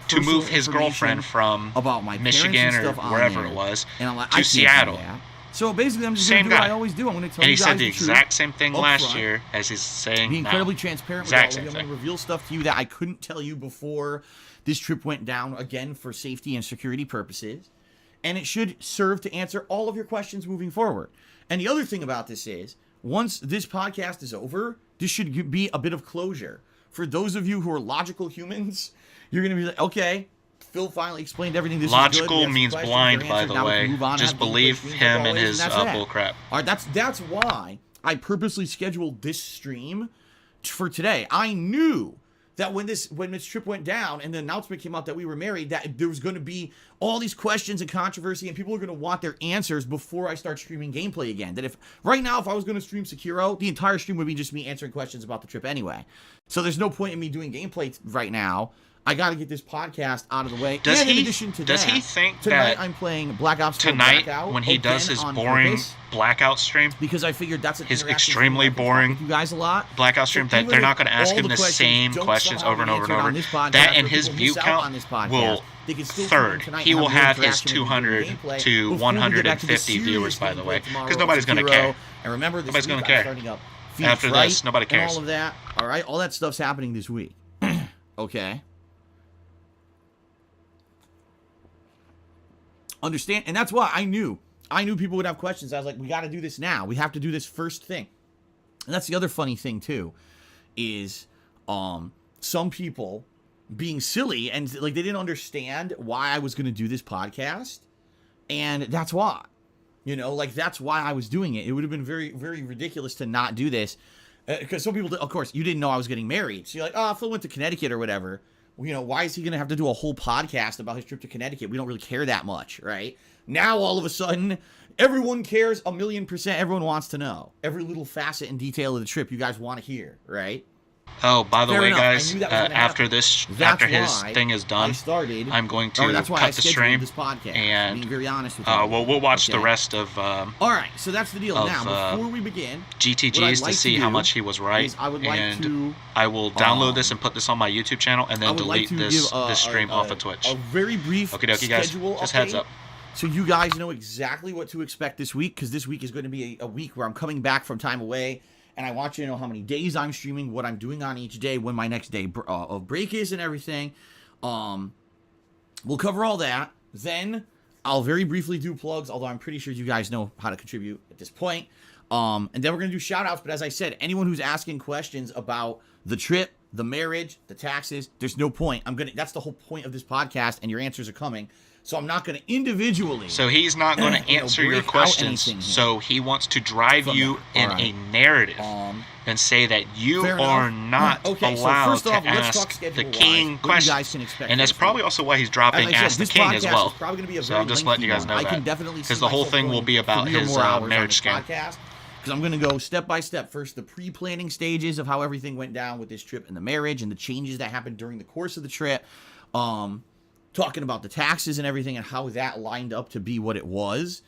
Speaker 1: to move his girlfriend from Michigan or wherever it was to Seattle.
Speaker 9: So basically, I'm just going to do what I always do. I'm going to tell you guys
Speaker 1: the truth. And he said the exact same thing last year as he's saying now.
Speaker 9: Be incredibly transparent with all of you. I'm going to reveal stuff to you that I couldn't tell you before this trip went down, again, for safety and security purposes. And it should serve to answer all of your questions moving forward. And the other thing about this is, once this podcast is over, this should be a bit of closure. For those of you who are logical humans, you're going to be like, okay, Phil finally explained everything. This
Speaker 1: logical
Speaker 9: is good.
Speaker 1: Means blind, by the way. Just believe him and his bullcrap.
Speaker 9: All right, that's why I purposely scheduled this stream for today. I knew that when this trip went down and the announcement came out that we were married, that there was going to be all these questions and controversy, and people are going to want their answers before I start streaming gameplay again. That if right now, if I was going to stream Sekiro, the entire stream would be just me answering questions about the trip anyway. So there's no point in me doing gameplay right now. I got to get this podcast out of the way.
Speaker 1: Does
Speaker 9: and
Speaker 1: he?
Speaker 9: In addition to
Speaker 1: does
Speaker 9: that,
Speaker 1: he think
Speaker 9: tonight
Speaker 1: that
Speaker 9: I'm playing Black Ops 4
Speaker 1: tonight
Speaker 9: Blackout
Speaker 1: when he does his boring Blackout stream?
Speaker 9: Because I figured that's
Speaker 1: his extremely boring
Speaker 9: you guys a lot.
Speaker 1: Blackout stream that they're not going to ask him the same questions over and over and over. That and his view count will third. He will have his 200 to 150 viewers, by the way, because nobody's going to care.
Speaker 9: And remember,
Speaker 1: nobody's going to care. After this, nobody cares.
Speaker 9: All of that. All right, all that stuff's happening this week. Okay. Understand? And that's why I knew people would have questions. I was like, we got to do this now. We have to do this first thing. And that's the other funny thing too, is some people being silly and like they didn't understand why I was going to do this podcast. And that's why. You know, like that's why I was doing it. It would have been very, very ridiculous to not do this. Because some people, of course, you didn't know I was getting married. So you're like, oh, Phil went to Connecticut or whatever. You know, why is he going to have to do a whole podcast about his trip to Connecticut? We don't really care that much, right? Now, all of a sudden, everyone cares 1,000,000%. Everyone wants to know. Every little facet and detail of the trip you guys want to hear, right?
Speaker 1: Oh, by the way, guys, after his thing is done, I'm going to cut the stream, and
Speaker 9: very honest with you.
Speaker 1: we'll watch the rest of
Speaker 9: all right, so that's the deal. Now, before we begin,
Speaker 1: GTGs to see how much he was right, and I will download this and put this on my YouTube channel, and then delete this stream off of Twitch.
Speaker 9: A very brief
Speaker 1: Okie-dokie, guys. Just heads up.
Speaker 9: So you guys know exactly what to expect this week, because this week is going to be a week where I'm coming back from time away. And I want you to know how many days I'm streaming, what I'm doing on each day, when my next day of break is, and everything. We'll cover all that. Then I'll very briefly do plugs, although I'm pretty sure you guys know how to contribute at this point. And then we're going to do shout outs. But as I said, anyone who's asking questions about the trip, the marriage, the taxes, there's no point. That's the whole point of this podcast, and your answers are coming. So I'm not going to individually.
Speaker 1: So he's not going to answer your questions. So he wants to drive you in a narrative and say that you are not allowed to ask the king questions. And that's probably also why he's dropping Ask the King as well. So I'm just letting you guys know that. Because the whole thing will be about his marriage scam.
Speaker 9: Because I'm going to go step by step. First, the pre-planning stages of how everything went down with this trip and the marriage and the changes that happened during the course of the trip. Talking about the taxes and everything and how that lined up to be what it was.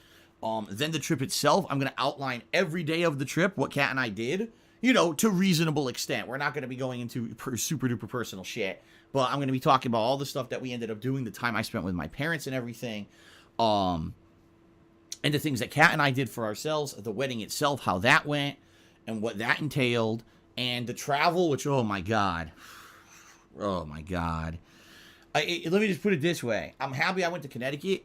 Speaker 9: Then the trip itself, I'm going to outline every day of the trip, what Kat and I did, to reasonable extent. We're not going to be going into super duper personal shit, but I'm going to be talking about all the stuff that we ended up doing, the time I spent with my parents and everything, and the things that Kat and I did for ourselves, the wedding itself, how that went, and what that entailed, and the travel, which, oh my God. Let me just put it this way. I'm happy I went to Connecticut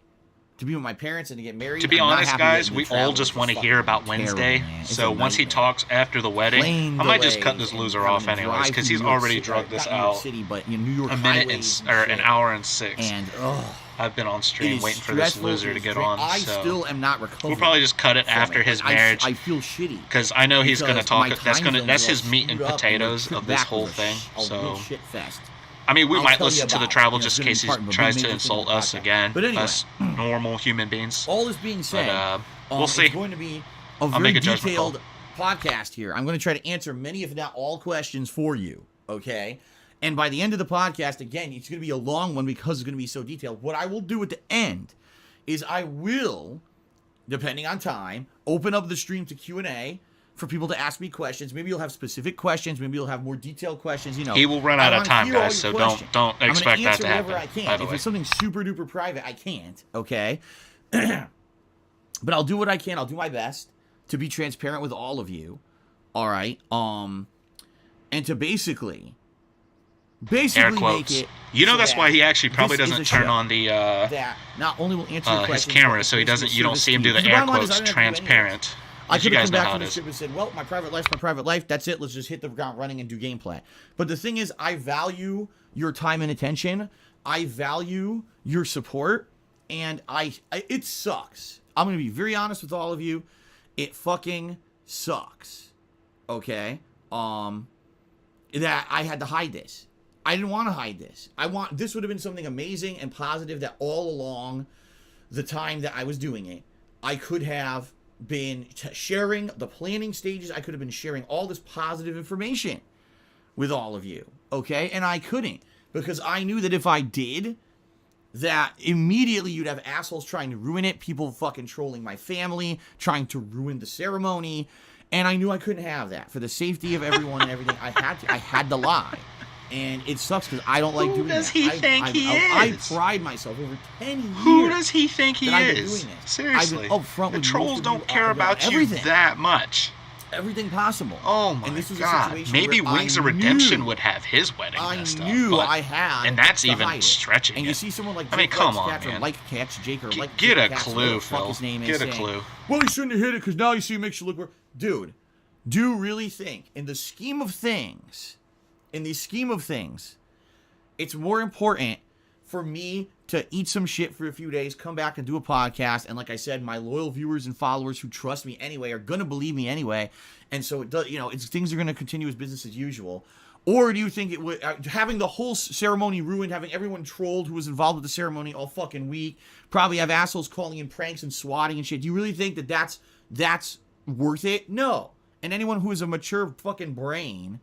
Speaker 9: to be with my parents and to get married.
Speaker 1: To be honest, guys, we all just want to hear about Wednesday. So once he talks after the wedding, I might just cut this loser off anyways, because he's already drugged this out a minute or an hour and 6.
Speaker 9: And
Speaker 1: I've been on stream waiting for this loser to get on.
Speaker 9: I still am not recovering.
Speaker 1: We'll probably just cut it after his marriage.
Speaker 9: I feel shitty
Speaker 1: because I know he's going to talk. That's his meat and potatoes of this whole thing. So. I mean, we might listen to the travel just in case he tries to insult us again.
Speaker 9: But anyway,
Speaker 1: us normal human beings.
Speaker 9: All this being said,
Speaker 1: we'll see.
Speaker 9: It's going to be a very detailed podcast here. I'm going to try to answer many, if not all, questions for you, okay? And by the end of the podcast, again, it's going to be a long one because it's going to be so detailed. What I will do at the end is I will, depending on time, open up the stream to Q&A, for people to ask me questions. Maybe you'll have specific questions. Maybe you'll have more detailed questions.
Speaker 1: He will run out of time, guys. So don't expect that to happen.
Speaker 9: I can. If it's something super duper private, I can't. Okay, but I'll do what I can. I'll do my best to be transparent with all of you. All right. And to basically make it.
Speaker 1: That's why he actually probably doesn't turn on the
Speaker 9: that not only will answer
Speaker 1: his camera, so he doesn't. You don't see him do the air quotes transparent.
Speaker 9: I could have come back to the script and said, well, my private life's my private life. That's it. Let's just hit the ground running and do gameplay. But the thing is, I value your time and attention. I value your support. And it sucks. I'm going to be very honest with all of you. It fucking sucks. Okay? That I had to hide this. I didn't want to hide this. This would have been something amazing and positive that all along the time that I was doing it, I could have been sharing the planning stages. I could have been sharing all this positive information with all of you, okay? And I couldn't, because I knew that if I did, that immediately you'd have assholes trying to ruin it, people fucking trolling my family, trying to ruin the ceremony, and I knew I couldn't have that. For the safety of everyone and everything, I had to lie. And it sucks because I don't like doing that.
Speaker 1: Who does he think he is?
Speaker 9: I pride myself over 10 years.
Speaker 1: Who does he think he
Speaker 9: is?
Speaker 1: Seriously.
Speaker 9: The
Speaker 1: trolls don't care about you that much.
Speaker 9: Everything possible.
Speaker 1: Oh my God. Maybe Wings of Redemption would have his wedding messed up.
Speaker 9: I had.
Speaker 1: And that's even stretching it.
Speaker 9: And you see someone like
Speaker 1: Jake, come on, man.
Speaker 9: Like Cats, Jake, or like
Speaker 1: Get a clue, Phil. Get a clue.
Speaker 9: Well, you shouldn't have hit it because now you see it makes you look worse. Dude, do you really think, in the scheme of things, it's more important for me to eat some shit for a few days, come back and do a podcast, and like I said, my loyal viewers and followers who trust me anyway are gonna believe me anyway, and so things are gonna continue as business as usual. Or do you think it would having the whole ceremony ruined, having everyone trolled who was involved with the ceremony all fucking week, probably have assholes calling in pranks and swatting and shit? Do you really think that that's worth it? No. And anyone who has a mature fucking brain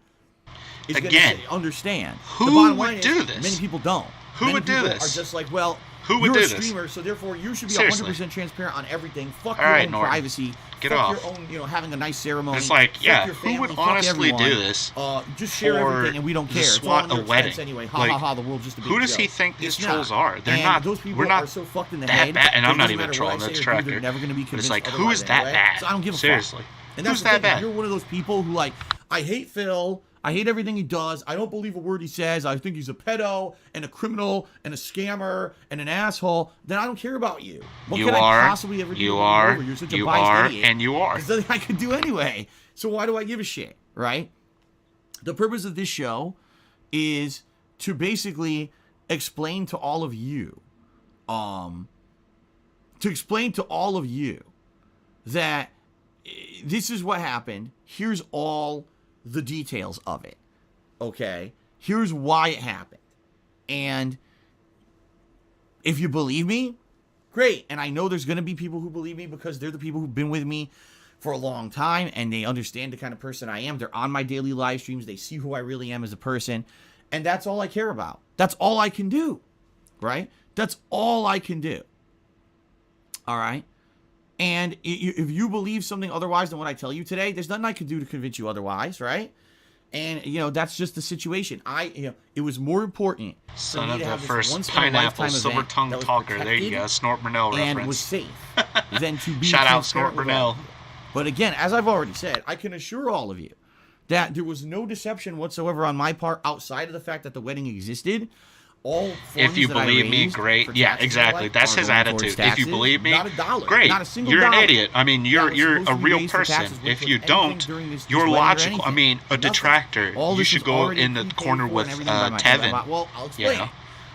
Speaker 9: is
Speaker 1: again
Speaker 9: gonna understand.
Speaker 1: Who would do this?
Speaker 9: Many people don't.
Speaker 1: Who would do this?
Speaker 9: Are just like, well,
Speaker 1: who would
Speaker 9: you're
Speaker 1: do
Speaker 9: a streamer, so therefore you should be 100% transparent on everything. Fuck
Speaker 1: all
Speaker 9: your
Speaker 1: right,
Speaker 9: own
Speaker 1: Norton.
Speaker 9: privacy.
Speaker 1: Get
Speaker 9: fuck
Speaker 1: off.
Speaker 9: Your own, having a nice ceremony.
Speaker 1: It's like,
Speaker 9: fuck
Speaker 1: yeah,
Speaker 9: your family,
Speaker 1: who would
Speaker 9: fuck
Speaker 1: honestly
Speaker 9: everyone.
Speaker 1: do this?
Speaker 9: Just share everything, and we don't care.
Speaker 1: Just swat a wedding.
Speaker 9: Anyway. Ha ha ha. The world's just a big
Speaker 1: Who does
Speaker 9: joke.
Speaker 1: he think these
Speaker 9: It's
Speaker 1: trolls
Speaker 9: not.
Speaker 1: are? They're
Speaker 9: And
Speaker 1: not.
Speaker 9: Those people
Speaker 1: we're not
Speaker 9: are so fucked in the
Speaker 1: that
Speaker 9: head.
Speaker 1: bad, and I'm not
Speaker 9: doesn't
Speaker 1: even
Speaker 9: matter
Speaker 1: trolling.
Speaker 9: what I
Speaker 1: That's
Speaker 9: say or do,
Speaker 1: Tractor.
Speaker 9: they're never going to be
Speaker 1: But
Speaker 9: convinced.
Speaker 1: it's like, who is that
Speaker 9: anyway.
Speaker 1: bad?
Speaker 9: So I don't give a
Speaker 1: Seriously.
Speaker 9: fuck. And that's
Speaker 1: Who's that bad?
Speaker 9: You're one of those people who I hate Phil. I hate everything he does. I don't believe a word he says. I think he's a pedo and a criminal and a scammer and an asshole. Then I don't care about you. What
Speaker 1: You
Speaker 9: could
Speaker 1: are,
Speaker 9: I possibly ever do?
Speaker 1: you
Speaker 9: to
Speaker 1: are,
Speaker 9: win over? You're such a
Speaker 1: you
Speaker 9: biased
Speaker 1: are,
Speaker 9: idiot.
Speaker 1: and you are.
Speaker 9: There's nothing I could do anyway. So why do I give a shit, right? The purpose of this show is to basically explain to all of you, that this is what happened. Here's all the details of it. Okay? Here's why it happened. And if you believe me, great. And I know there's going to be people who believe me because they're the people who've been with me for a long time and they understand the kind of person I am. They're on my daily live streams. They see who I really am as a person. And that's all I care about. That's all I can do. Right? That's all I can do. All right? And if you believe something otherwise than what I tell you today, there's nothing I can do to convince you otherwise, right? And, that's just the situation. It was more important
Speaker 1: Son
Speaker 9: for me
Speaker 1: of
Speaker 9: to
Speaker 1: the
Speaker 9: have this
Speaker 1: first
Speaker 9: once-in-a-lifetime
Speaker 1: pineapple, silver-tongued
Speaker 9: event that was
Speaker 1: talker. There you go.
Speaker 9: protected
Speaker 1: Snort Brunel
Speaker 9: and
Speaker 1: reference.
Speaker 9: was safe than to be
Speaker 1: Shout out Snort
Speaker 9: transparent with
Speaker 1: Brunel.
Speaker 9: all of you. But again, as I've already said, I can assure all of you that there was no deception whatsoever on my part outside of the fact that the wedding existed. All
Speaker 1: if you
Speaker 9: funds that I
Speaker 1: believe me,
Speaker 9: raised
Speaker 1: great.
Speaker 9: for
Speaker 1: Yeah,
Speaker 9: taxes
Speaker 1: exactly.
Speaker 9: like
Speaker 1: That's
Speaker 9: are
Speaker 1: his
Speaker 9: going towards
Speaker 1: attitude. If
Speaker 9: taxes.
Speaker 1: you believe me,
Speaker 9: Not a dollar,
Speaker 1: great.
Speaker 9: not a single
Speaker 1: You're
Speaker 9: dollar.
Speaker 1: an idiot. I mean,
Speaker 9: That
Speaker 1: you're
Speaker 9: was
Speaker 1: a
Speaker 9: supposed to be
Speaker 1: real
Speaker 9: raised for
Speaker 1: person.
Speaker 9: taxes, which
Speaker 1: If
Speaker 9: was
Speaker 1: you
Speaker 9: anything
Speaker 1: don't,
Speaker 9: during this
Speaker 1: you're
Speaker 9: wedding or
Speaker 1: logical. I
Speaker 9: anything.
Speaker 1: mean, a
Speaker 9: Nothing.
Speaker 1: detractor.
Speaker 9: All
Speaker 1: You
Speaker 9: this
Speaker 1: should
Speaker 9: was
Speaker 1: go
Speaker 9: already
Speaker 1: in the
Speaker 9: prepaid
Speaker 1: corner
Speaker 9: for
Speaker 1: with
Speaker 9: and everything by my-
Speaker 1: Tevin.
Speaker 9: Well, I'll explain.
Speaker 1: Yeah.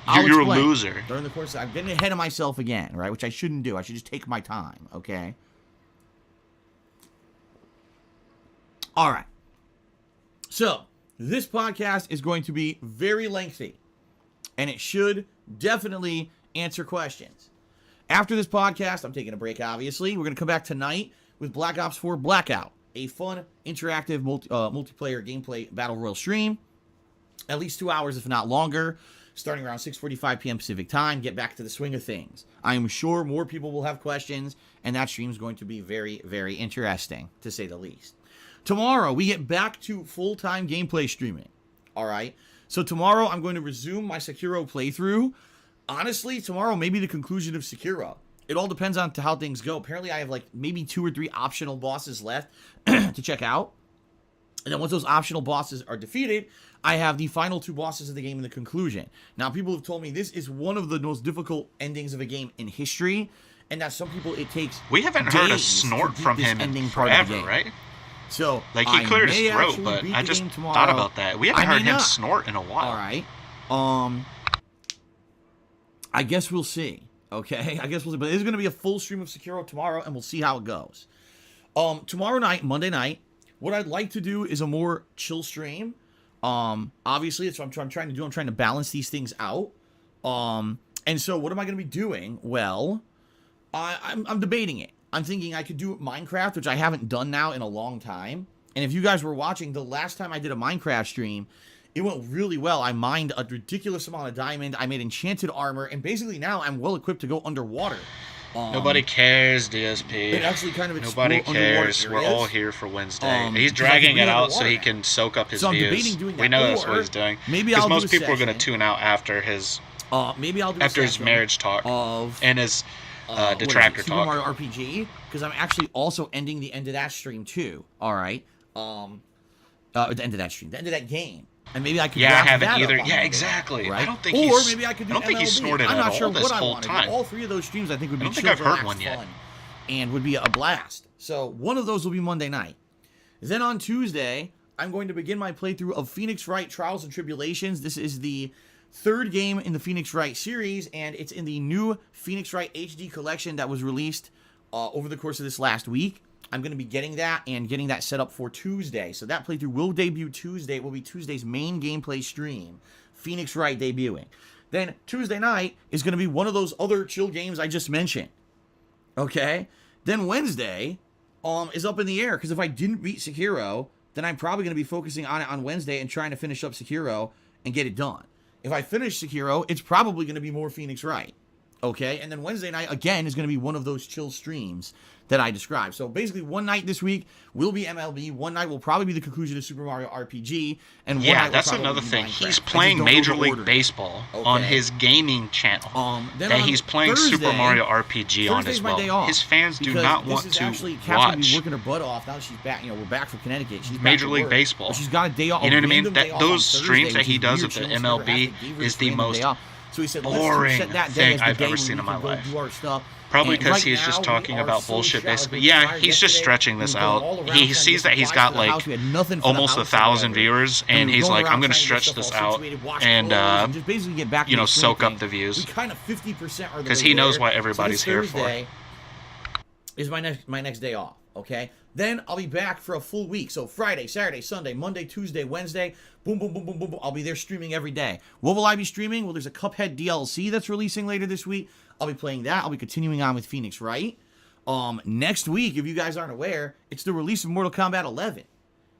Speaker 9: I'll
Speaker 1: You're a
Speaker 9: explain.
Speaker 1: loser.
Speaker 9: During the course, I'm getting ahead of myself again, right? Which I shouldn't do. I should just take my time, okay? All right. So, this podcast is going to be very lengthy, and it should definitely answer questions. After this podcast, I'm taking a break, obviously. We're going to come back tonight with Black Ops 4 Blackout, a fun, interactive multiplayer gameplay battle royale stream. At least 2 hours, if not longer, starting around 6:45 p.m. Pacific time. Get back to the swing of things. I am sure more people will have questions, and that stream is going to be very, very interesting, to say the least. Tomorrow, we get back to full-time gameplay streaming. All right? So tomorrow, I'm going to resume my Sekiro playthrough. Honestly, tomorrow may be the conclusion of Sekiro. It all depends on how things go. Apparently, I have like maybe 2 or 3 optional bosses left to check out. And then once those optional bosses are defeated, I have the final 2 bosses of the game in the conclusion. Now, people have told me this is one of the most difficult endings of a game in history, and that some people it takes
Speaker 1: We haven't heard a
Speaker 9: days
Speaker 1: snort
Speaker 9: to beat
Speaker 1: from
Speaker 9: this
Speaker 1: him in
Speaker 9: ending part of the
Speaker 1: forever,
Speaker 9: game.
Speaker 1: right?
Speaker 9: So,
Speaker 1: Like, he
Speaker 9: I
Speaker 1: cleared his
Speaker 9: may
Speaker 1: throat,
Speaker 9: actually
Speaker 1: but
Speaker 9: beat
Speaker 1: I
Speaker 9: the
Speaker 1: just
Speaker 9: game tomorrow.
Speaker 1: thought about that. We haven't
Speaker 9: I may
Speaker 1: heard him
Speaker 9: not.
Speaker 1: snort in a while.
Speaker 9: All right. I guess we'll see. Okay, I guess we'll see. But there's going to be a full stream of Sekiro tomorrow, and we'll see how it goes. Tomorrow night, Monday night, what I'd like to do is a more chill stream. Obviously, that's what I'm trying to do. I'm trying to balance these things out. And so what am I going to be doing? Well, I'm debating it. I'm thinking I could do Minecraft, which I haven't done now in a long time. And if you guys were watching, the last time I did a Minecraft stream, it went really well. I mined a ridiculous amount of diamond. I made enchanted armor. And basically now I'm well equipped to go underwater.
Speaker 1: Nobody cares, DSP.
Speaker 9: It actually kind of explore
Speaker 1: Nobody
Speaker 9: underwater
Speaker 1: cares. We're
Speaker 9: areas.
Speaker 1: all here for Wednesday. He's
Speaker 9: because I can
Speaker 1: dragging
Speaker 9: be
Speaker 1: it out so
Speaker 9: underwater
Speaker 1: he
Speaker 9: now.
Speaker 1: can soak up his
Speaker 9: So I'm
Speaker 1: views.
Speaker 9: debating doing that.
Speaker 1: We know that's what
Speaker 9: Or
Speaker 1: he's doing.
Speaker 9: maybe
Speaker 1: Because
Speaker 9: I'll do
Speaker 1: most
Speaker 9: a
Speaker 1: people are going to
Speaker 9: session.
Speaker 1: tune out after his
Speaker 9: Maybe I'll do
Speaker 1: after
Speaker 9: a
Speaker 1: his
Speaker 9: session
Speaker 1: marriage talk
Speaker 9: of
Speaker 1: and his
Speaker 9: what is it,
Speaker 1: detractor
Speaker 9: Super
Speaker 1: talk.
Speaker 9: Mario RPG, because I'm actually also ending the end of that stream too. All right, the end of that stream, the end of that game, and maybe I could.
Speaker 1: Yeah, I
Speaker 9: wrap
Speaker 1: haven't
Speaker 9: that
Speaker 1: either.
Speaker 9: up on
Speaker 1: Yeah,
Speaker 9: Monday,
Speaker 1: exactly.
Speaker 9: Right?
Speaker 1: I don't think
Speaker 9: or
Speaker 1: he's.
Speaker 9: maybe I could do
Speaker 1: I don't think he
Speaker 9: MLB.
Speaker 1: snorted
Speaker 9: I'm
Speaker 1: at
Speaker 9: not sure
Speaker 1: all this
Speaker 9: what I
Speaker 1: whole
Speaker 9: want to
Speaker 1: time.
Speaker 9: do. All 3 of those streams I think would
Speaker 1: I
Speaker 9: be
Speaker 1: don't think
Speaker 9: chill,
Speaker 1: I've heard
Speaker 9: relaxed
Speaker 1: one yet.
Speaker 9: fun, and would be a blast. So one of those will be Monday night. Then on Tuesday, I'm going to begin my playthrough of Phoenix Wright Trials and Tribulations. This is the 3rd game in the Phoenix Wright series, and it's in the new Phoenix Wright HD collection that was released over the course of this last week. I'm going to be getting that and getting that set up for Tuesday. So that playthrough will debut Tuesday. It will be Tuesday's main gameplay stream. Phoenix Wright debuting. Then Tuesday night is going to be one of those other chill games I just mentioned. Okay? Then Wednesday is up in the air, because if I didn't beat Sekiro, then I'm probably going to be focusing on it on Wednesday and trying to finish up Sekiro and get it done. If I finish Sekiro, it's probably going to be more Phoenix Wright. Okay, and then Wednesday night, again, is going to be one of those chill streams that I described. So basically, one night this week will be MLB, one night will probably be the conclusion of Super Mario RPG, and one night
Speaker 1: that's
Speaker 9: will probably
Speaker 1: another
Speaker 9: be
Speaker 1: thing.
Speaker 9: Minecraft.
Speaker 1: He's playing Major League
Speaker 9: order.
Speaker 1: Baseball on his gaming channel.
Speaker 9: Then
Speaker 1: that
Speaker 9: on
Speaker 1: he's playing
Speaker 9: Thursday,
Speaker 1: Super Mario RPG on
Speaker 9: Thursday's
Speaker 1: as
Speaker 9: my
Speaker 1: well.
Speaker 9: day off
Speaker 1: His fans do
Speaker 9: because
Speaker 1: not
Speaker 9: this
Speaker 1: want
Speaker 9: is
Speaker 1: to
Speaker 9: actually Kat's gonna be
Speaker 1: watch
Speaker 9: working her butt off. Now that she's back, we're back from Connecticut. She's back
Speaker 1: Major
Speaker 9: to
Speaker 1: League
Speaker 9: work,
Speaker 1: Baseball.
Speaker 9: but she's got a day off.
Speaker 1: You know what I mean?
Speaker 9: random day off
Speaker 1: Those
Speaker 9: on
Speaker 1: streams
Speaker 9: Thursday,
Speaker 1: that he
Speaker 9: which
Speaker 1: does
Speaker 9: is
Speaker 1: of the
Speaker 9: weird. She almost never
Speaker 1: MLB
Speaker 9: has to give her
Speaker 1: is
Speaker 9: a
Speaker 1: the
Speaker 9: random
Speaker 1: most
Speaker 9: day off. So he said,
Speaker 1: boring
Speaker 9: set that day
Speaker 1: thing
Speaker 9: as the
Speaker 1: I've
Speaker 9: day
Speaker 1: ever
Speaker 9: when
Speaker 1: seen
Speaker 9: we
Speaker 1: in my
Speaker 9: can go
Speaker 1: life.
Speaker 9: do our stuff.
Speaker 1: Probably
Speaker 9: And
Speaker 1: because
Speaker 9: right
Speaker 1: he's
Speaker 9: now,
Speaker 1: just
Speaker 9: we
Speaker 1: talking
Speaker 9: are
Speaker 1: about
Speaker 9: so
Speaker 1: bullshit,
Speaker 9: shallow.
Speaker 1: basically.
Speaker 9: We've been
Speaker 1: Yeah,
Speaker 9: tired
Speaker 1: he's just
Speaker 9: yesterday.
Speaker 1: stretching this
Speaker 9: We were going
Speaker 1: out.
Speaker 9: all around
Speaker 1: He
Speaker 9: trying to
Speaker 1: sees
Speaker 9: get
Speaker 1: that he's
Speaker 9: supplies
Speaker 1: got
Speaker 9: for the house.
Speaker 1: like
Speaker 9: We had nothing for the
Speaker 1: almost
Speaker 9: house or
Speaker 1: 1,000
Speaker 9: whatever.
Speaker 1: viewers,
Speaker 9: And
Speaker 1: and
Speaker 9: we were
Speaker 1: he's
Speaker 9: going
Speaker 1: like,
Speaker 9: around
Speaker 1: I'm going to
Speaker 9: trying get
Speaker 1: stretch
Speaker 9: stuff
Speaker 1: this
Speaker 9: all
Speaker 1: out
Speaker 9: situated, wash
Speaker 1: and,
Speaker 9: clothes, and just basically get back into
Speaker 1: soak
Speaker 9: swing
Speaker 1: up the
Speaker 9: thing.
Speaker 1: views.
Speaker 9: We kind of 50% are the
Speaker 1: Because
Speaker 9: way
Speaker 1: he knows
Speaker 9: there.
Speaker 1: what
Speaker 9: So
Speaker 1: everybody's
Speaker 9: this
Speaker 1: here for.
Speaker 9: Thursday is my next day off, okay? Then I'll be back for a full week. So Friday, Saturday, Sunday, Monday, Tuesday, Wednesday, boom, boom, boom, boom, boom, boom. I'll be there streaming every day. What will I be streaming? Well, there's a Cuphead DLC that's releasing later this week. I'll be playing that. I'll be continuing on with Phoenix Wright. Next week, if you guys aren't aware, it's the release of Mortal Kombat 11.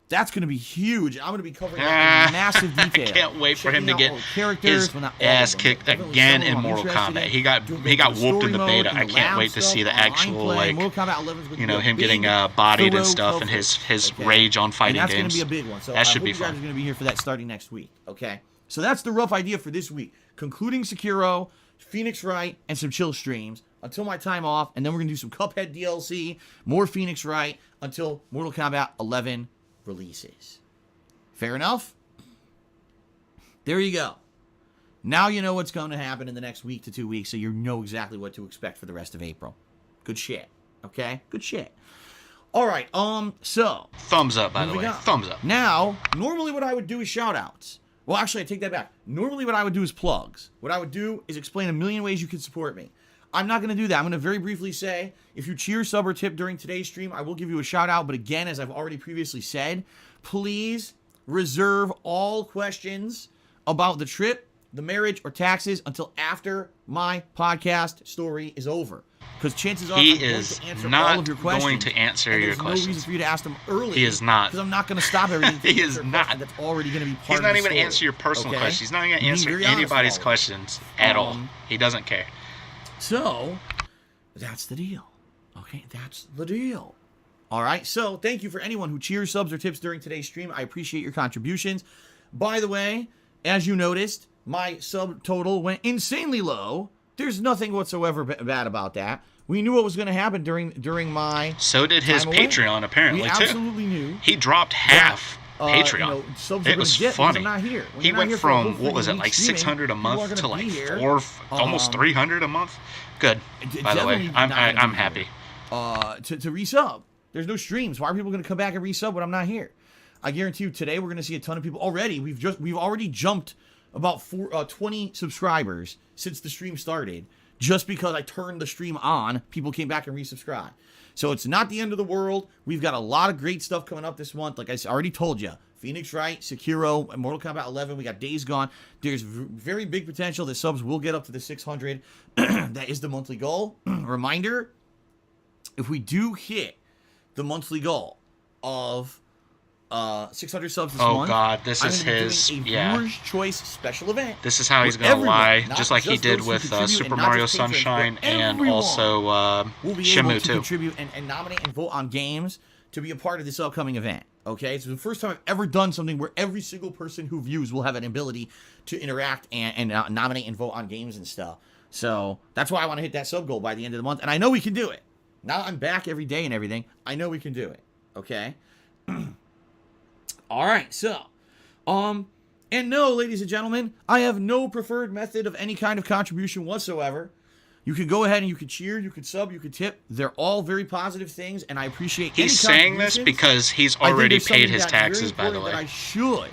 Speaker 9: That's going to be huge. I'm going to be covering that in massive detail.
Speaker 1: I can't wait for him to
Speaker 9: Checking out
Speaker 1: get
Speaker 9: all the characters,
Speaker 1: his
Speaker 9: well, not all of
Speaker 1: ass
Speaker 9: them,
Speaker 1: kicked
Speaker 9: but definitely
Speaker 1: again
Speaker 9: some of
Speaker 1: in
Speaker 9: them I'm
Speaker 1: Mortal
Speaker 9: interested
Speaker 1: Kombat.
Speaker 9: in.
Speaker 1: He got
Speaker 9: Doing
Speaker 1: whooped
Speaker 9: story
Speaker 1: in the
Speaker 9: mode,
Speaker 1: beta.
Speaker 9: doing
Speaker 1: I
Speaker 9: the
Speaker 1: can't
Speaker 9: lab
Speaker 1: wait to see the
Speaker 9: stuff, online
Speaker 1: actual
Speaker 9: play.
Speaker 1: like
Speaker 9: Mortal Kombat 11 is gonna be a
Speaker 1: him getting
Speaker 9: big,
Speaker 1: bodied
Speaker 9: thorough
Speaker 1: and stuff, and
Speaker 9: cover.
Speaker 1: his
Speaker 9: Okay?
Speaker 1: rage on fighting
Speaker 9: and that's
Speaker 1: games.
Speaker 9: That's going to be a big one. So
Speaker 1: that should
Speaker 9: I
Speaker 1: be
Speaker 9: hope you guys
Speaker 1: fun.
Speaker 9: are going to be here for that starting next week. Okay. So that's the rough idea for this week. Concluding Sekiro, Phoenix Wright, and some chill streams until my time off, and then we're going to do some Cuphead DLC, more Phoenix Wright, until Mortal Kombat 11 releases. Fair enough? There you go. Now you know what's going to happen in the next week to 2 weeks, so you know exactly what to expect for the rest of April. Good shit. Okay? Good shit. All right, so...
Speaker 1: Thumbs up, by the way. Thumbs up.
Speaker 9: Now, normally what I would do is shout-outs. Well, actually, I take that back. Normally what I would do is plugs. What I would do is explain a million ways you can support me. I'm not going to do that. I'm going to very briefly say, if you cheer, sub, or tip during today's stream, I will give you a shout-out. But again, as I've already previously said, please reserve all questions about the trip, the marriage, or taxes until after my podcast story is over. Because chances are
Speaker 1: he
Speaker 9: I'm going
Speaker 1: is
Speaker 9: to answer
Speaker 1: not
Speaker 9: all of your questions.
Speaker 1: going to answer
Speaker 9: and
Speaker 1: your
Speaker 9: there's
Speaker 1: questions.
Speaker 9: no reason for you to ask them early.
Speaker 1: He is not.
Speaker 9: Because I'm not going to stop everything.
Speaker 1: He is not.
Speaker 9: That's already going to be part
Speaker 1: He's
Speaker 9: of
Speaker 1: not
Speaker 9: the
Speaker 1: even
Speaker 9: story.
Speaker 1: answer your personal
Speaker 9: Okay?
Speaker 1: questions. He's not even
Speaker 9: Being
Speaker 1: answer
Speaker 9: very honest
Speaker 1: anybody's
Speaker 9: about it.
Speaker 1: questions at all. He doesn't care.
Speaker 9: So, that's the deal. Okay, that's the deal. All right, so thank you for anyone who cheers, subs, or tips during today's stream. I appreciate your contributions. By the way, as you noticed, my sub total went insanely low. There's nothing whatsoever bad about that. We knew what was going to happen during my
Speaker 1: So did his
Speaker 9: time away.
Speaker 1: Patreon, apparently,
Speaker 9: we
Speaker 1: too.
Speaker 9: absolutely knew.
Speaker 1: He dropped half Patreon.
Speaker 9: Subs
Speaker 1: it was funny.
Speaker 9: Not here. When
Speaker 1: He
Speaker 9: you're not
Speaker 1: went
Speaker 9: here for a whole
Speaker 1: from, what was it,
Speaker 9: freaking
Speaker 1: like
Speaker 9: week streaming,
Speaker 1: 600 a
Speaker 9: people are
Speaker 1: month
Speaker 9: gonna
Speaker 1: to like
Speaker 9: be here.
Speaker 1: almost 300 a month? Good. By the way, I'm happy.
Speaker 9: To resub. There's no streams. Why are people going to come back and resub when I'm not here? I guarantee you today we're going to see a ton of people already. We've already jumped about 20 subscribers since the stream started. Just because I turned the stream on, people came back and resubscribed. So it's not the end of the world. We've got a lot of great stuff coming up this month. Like I already told you, Phoenix Wright, Sekiro, and Mortal Kombat 11. We got Days Gone. There's very big potential that subs will get up to the 600. That is the monthly goal. Reminder, if we do hit the monthly goal of 600 subs this month.
Speaker 1: Oh God, this
Speaker 9: I'm
Speaker 1: is
Speaker 9: gonna be
Speaker 1: his.
Speaker 9: doing a
Speaker 1: Yeah.
Speaker 9: Viewers' Choice special event.
Speaker 1: This is how he's
Speaker 9: where
Speaker 1: gonna lie,
Speaker 9: everyone,
Speaker 1: just like he
Speaker 9: just
Speaker 1: did
Speaker 9: those who
Speaker 1: with
Speaker 9: contribute
Speaker 1: Super
Speaker 9: and not
Speaker 1: Mario
Speaker 9: just patrons,
Speaker 1: Sunshine
Speaker 9: but
Speaker 1: and
Speaker 9: everyone
Speaker 1: also
Speaker 9: will be able
Speaker 1: Shenmue
Speaker 9: to
Speaker 1: 2.
Speaker 9: contribute and nominate and vote on games to be a part of this upcoming event. Okay, it's the first time I've ever done something where every single person who views will have an ability to interact and nominate and vote on games and stuff. So that's why I want to hit that sub goal by the end of the month, and I know we can do it. Now I'm back every day and everything. I know we can do it. Okay. All right, so, and no, ladies and gentlemen, I have no preferred method of any kind of contribution whatsoever. You could go ahead and you could cheer, you could sub, you could tip. They're all very positive things, and I appreciate any
Speaker 1: He's saying this
Speaker 9: contributions.
Speaker 1: because he's
Speaker 9: I think
Speaker 1: already
Speaker 9: there's
Speaker 1: paid
Speaker 9: something
Speaker 1: his
Speaker 9: that's very
Speaker 1: taxes, by the
Speaker 9: important that I
Speaker 1: way.
Speaker 9: should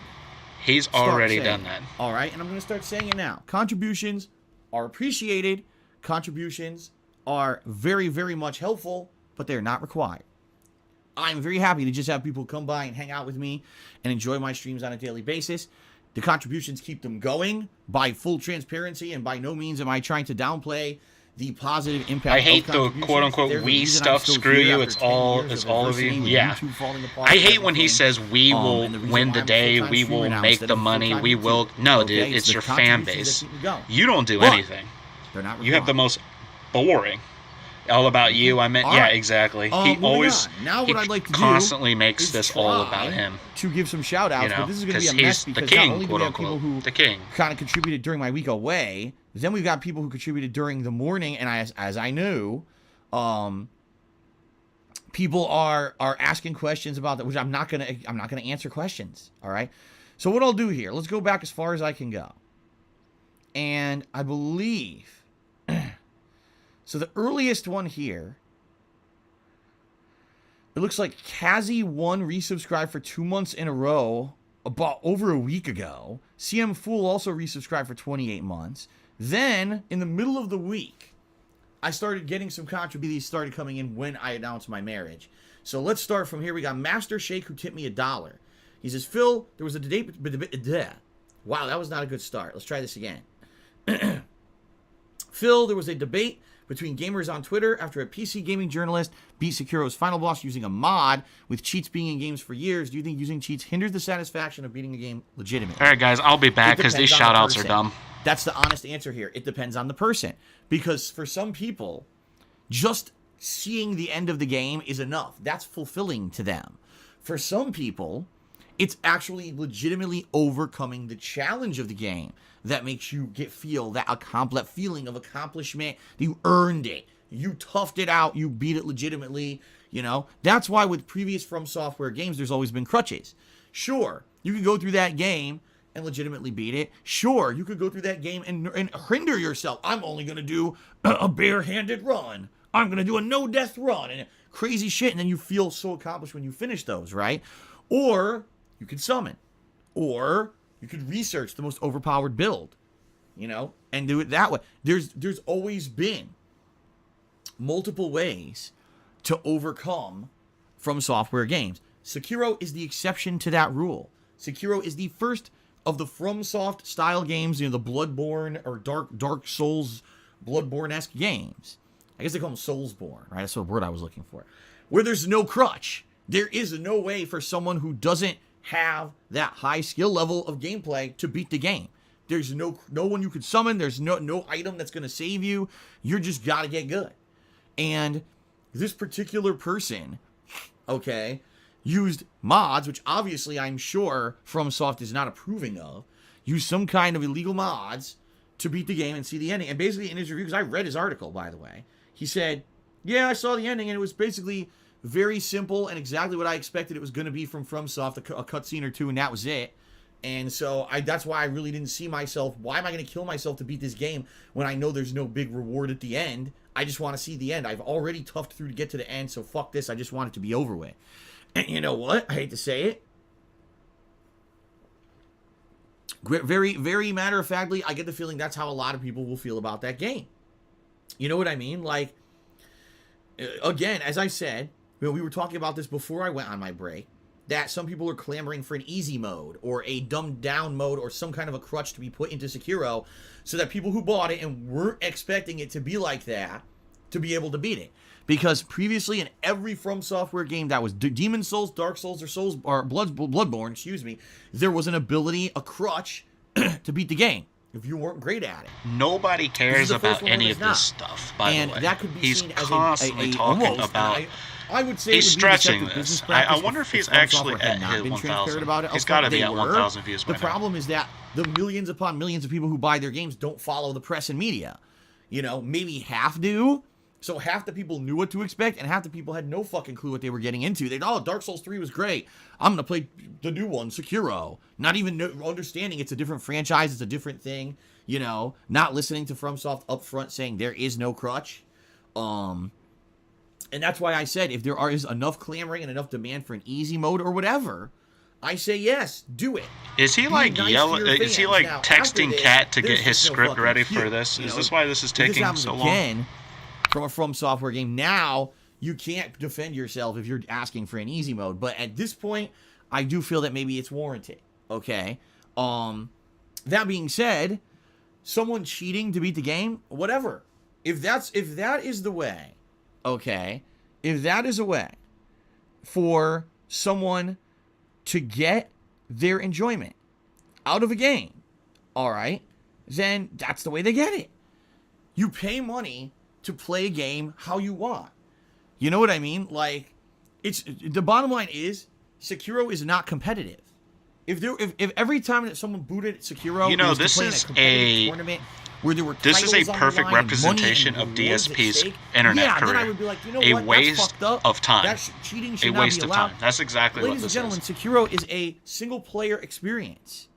Speaker 1: He's
Speaker 9: start
Speaker 1: already
Speaker 9: saying.
Speaker 1: done that.
Speaker 9: All right, and I'm going to start saying it now. Contributions are appreciated. Contributions are very, very much helpful, but they're not required. I'm very happy to just have people come by and hang out with me and enjoy my streams on a daily basis. The contributions keep them going by full transparency, and by no means am I trying to downplay the positive impact.
Speaker 1: I hate
Speaker 9: of
Speaker 1: the
Speaker 9: contributions.
Speaker 1: quote-unquote
Speaker 9: They're the
Speaker 1: we
Speaker 9: reason I'm
Speaker 1: stuff.
Speaker 9: still
Speaker 1: Screw
Speaker 9: here
Speaker 1: you.
Speaker 9: after
Speaker 1: It's
Speaker 9: 10
Speaker 1: all
Speaker 9: years
Speaker 1: it's
Speaker 9: of
Speaker 1: all of you.
Speaker 9: adversity with
Speaker 1: Yeah.
Speaker 9: YouTube falling apart
Speaker 1: I
Speaker 9: and
Speaker 1: hate when he
Speaker 9: everything.
Speaker 1: says we will
Speaker 9: And the reason
Speaker 1: win
Speaker 9: why
Speaker 1: the
Speaker 9: I'm a
Speaker 1: day,
Speaker 9: full-time
Speaker 1: we will
Speaker 9: streamer now
Speaker 1: make
Speaker 9: instead
Speaker 1: the
Speaker 9: of a
Speaker 1: money,
Speaker 9: full-time
Speaker 1: we will.
Speaker 9: YouTuber.
Speaker 1: No,
Speaker 9: Okay?
Speaker 1: dude, it's
Speaker 9: the
Speaker 1: your fan
Speaker 9: contributions
Speaker 1: base.
Speaker 9: that keep me going.
Speaker 1: You don't do
Speaker 9: But
Speaker 1: anything.
Speaker 9: They're not required.
Speaker 1: You have the most boring. All about you. I meant, yeah, exactly. He always
Speaker 9: now what I'd like to
Speaker 1: constantly makes this all about him.
Speaker 9: To give some shout outs, but this is going to be a mess because
Speaker 1: king,
Speaker 9: not only do we have people who kind of contributed during my week away, then we've got people who contributed during the morning, and as I knew, people are asking questions about that, which I'm not gonna answer questions. All right. So what I'll do here, let's go back as far as I can go, and I believe. So the earliest one here, it looks like Kazi1 resubscribed for 2 months in a row about over a week ago. CM Fool also resubscribed for 28 months. Then, in the middle of the week, I started getting some contributions started coming in when I announced my marriage. So let's start from here. We got Master Shake who tipped me $1. He says, Phil, there was a debate. Wow, that was not a good start. Let's try this again. Phil, there was a debate between gamers on Twitter after a PC gaming journalist beat Sekiro's final boss using a mod, with cheats being in games for years. Do you think using cheats hinders the satisfaction of beating a game legitimately?
Speaker 1: All right, guys, I'll be back because these shout-outs are dumb.
Speaker 9: That's the honest answer here. It depends on the person. Because for some people, just seeing the end of the game is enough. That's fulfilling to them. For some people, it's actually legitimately overcoming the challenge of the game that makes you feel that feeling of accomplishment. You earned it. You toughed it out. You beat it legitimately. You know, that's why with previous From Software games, there's always been crutches. Sure, you could go through that game and legitimately beat it. Sure, you could go through that game and hinder yourself. I'm only going to do a barehanded run. I'm going to do a no-death run and crazy shit. And then you feel so accomplished when you finish those, right? Or you could summon. Or you could research the most overpowered build, you know, and do it that way. There's always been multiple ways to overcome From Software games. Sekiro is the exception to that rule. Sekiro is the first of the FromSoft style games, you know, the Bloodborne or Dark Souls Bloodborne-esque games. I guess they call them Soulsborne, right? That's the word I was looking for. Where there's no crutch. There is no way for someone who doesn't have that high skill level of gameplay to beat the game. There's no one you could summon. There's no item that's going to save you. You're just got to get good. And this particular person, okay, used mods, which obviously I'm sure FromSoft is not approving of, used some kind of illegal mods to beat the game and see the ending. And basically in his review, because I read his article, by the way, he said, yeah, I saw the ending, and it was basically very simple and exactly what I expected it was going to be from FromSoft, a cutscene or two, and that was it. And so that's why I really didn't see myself. Why am I going to kill myself to beat this game when I know there's no big reward at the end? I just want to see the end. I've already toughed through to get to the end, so fuck this. I just want it to be over with. And you know what? I hate to say it. Very, very matter-of-factly, I get the feeling that's how a lot of people will feel about that game. You know what I mean? Like, again, as I said, we were talking about this before I went on my break, that some people are clamoring for an easy mode or a dumbed down mode or some kind of a crutch to be put into Sekiro so that people who bought it and weren't expecting it to be like that to be able to beat it. Because previously in every From Software game that was Demon Souls, Dark Souls, or Bloodborne, there was an ability, a crutch, to beat the game if you weren't great at it.
Speaker 1: Nobody cares about any of this stuff, by the way.
Speaker 9: And that could be
Speaker 1: he's
Speaker 9: seen
Speaker 1: constantly
Speaker 9: as
Speaker 1: talking
Speaker 9: almost,
Speaker 1: about...
Speaker 9: I would say
Speaker 1: he's stretching this. I wonder if he's actually at his 1,000. He's got to be at 1,000 views by now.
Speaker 9: The problem is that the millions upon millions of people who buy their games don't follow the press and media. You know, maybe half do. So half the people knew what to expect, and half the people had no fucking clue what they were getting into. They'd, Dark Souls 3 was great. I'm going to play the new one, Sekiro. Not even understanding it's a different franchise, it's a different thing. You know, not listening to FromSoft up front saying there is no crutch. And that's why I said if there is enough clamoring and enough demand for an easy mode or whatever, I say yes, do it.
Speaker 1: Is he like yelling? Is he like texting Kat to get his script ready for this? Is this why this is taking so long?
Speaker 9: Again, from a From Software game, now you can't defend yourself if you're asking for an easy mode. But at this point, I do feel that maybe it's warranted. Okay. That being said, someone cheating to beat the game, whatever. If that is the way. Okay, if that is a way for someone to get their enjoyment out of a game, all right, then that's the way they get it. You pay money to play a game how you want. You know what I mean? Like, it's the bottom line is Sekiro is not competitive. If every time that someone booted Sekiro,
Speaker 1: you know, this is a
Speaker 9: tournament where there were
Speaker 1: perfect representation of DSP's internet career.
Speaker 9: Then I would be like, you know
Speaker 1: a
Speaker 9: what?
Speaker 1: waste of time.
Speaker 9: That cheating should
Speaker 1: a
Speaker 9: not
Speaker 1: waste
Speaker 9: be
Speaker 1: of
Speaker 9: allowed.
Speaker 1: time. That's exactly
Speaker 9: Ladies
Speaker 1: what this
Speaker 9: and gentlemen, Sekiro is a single-player experience.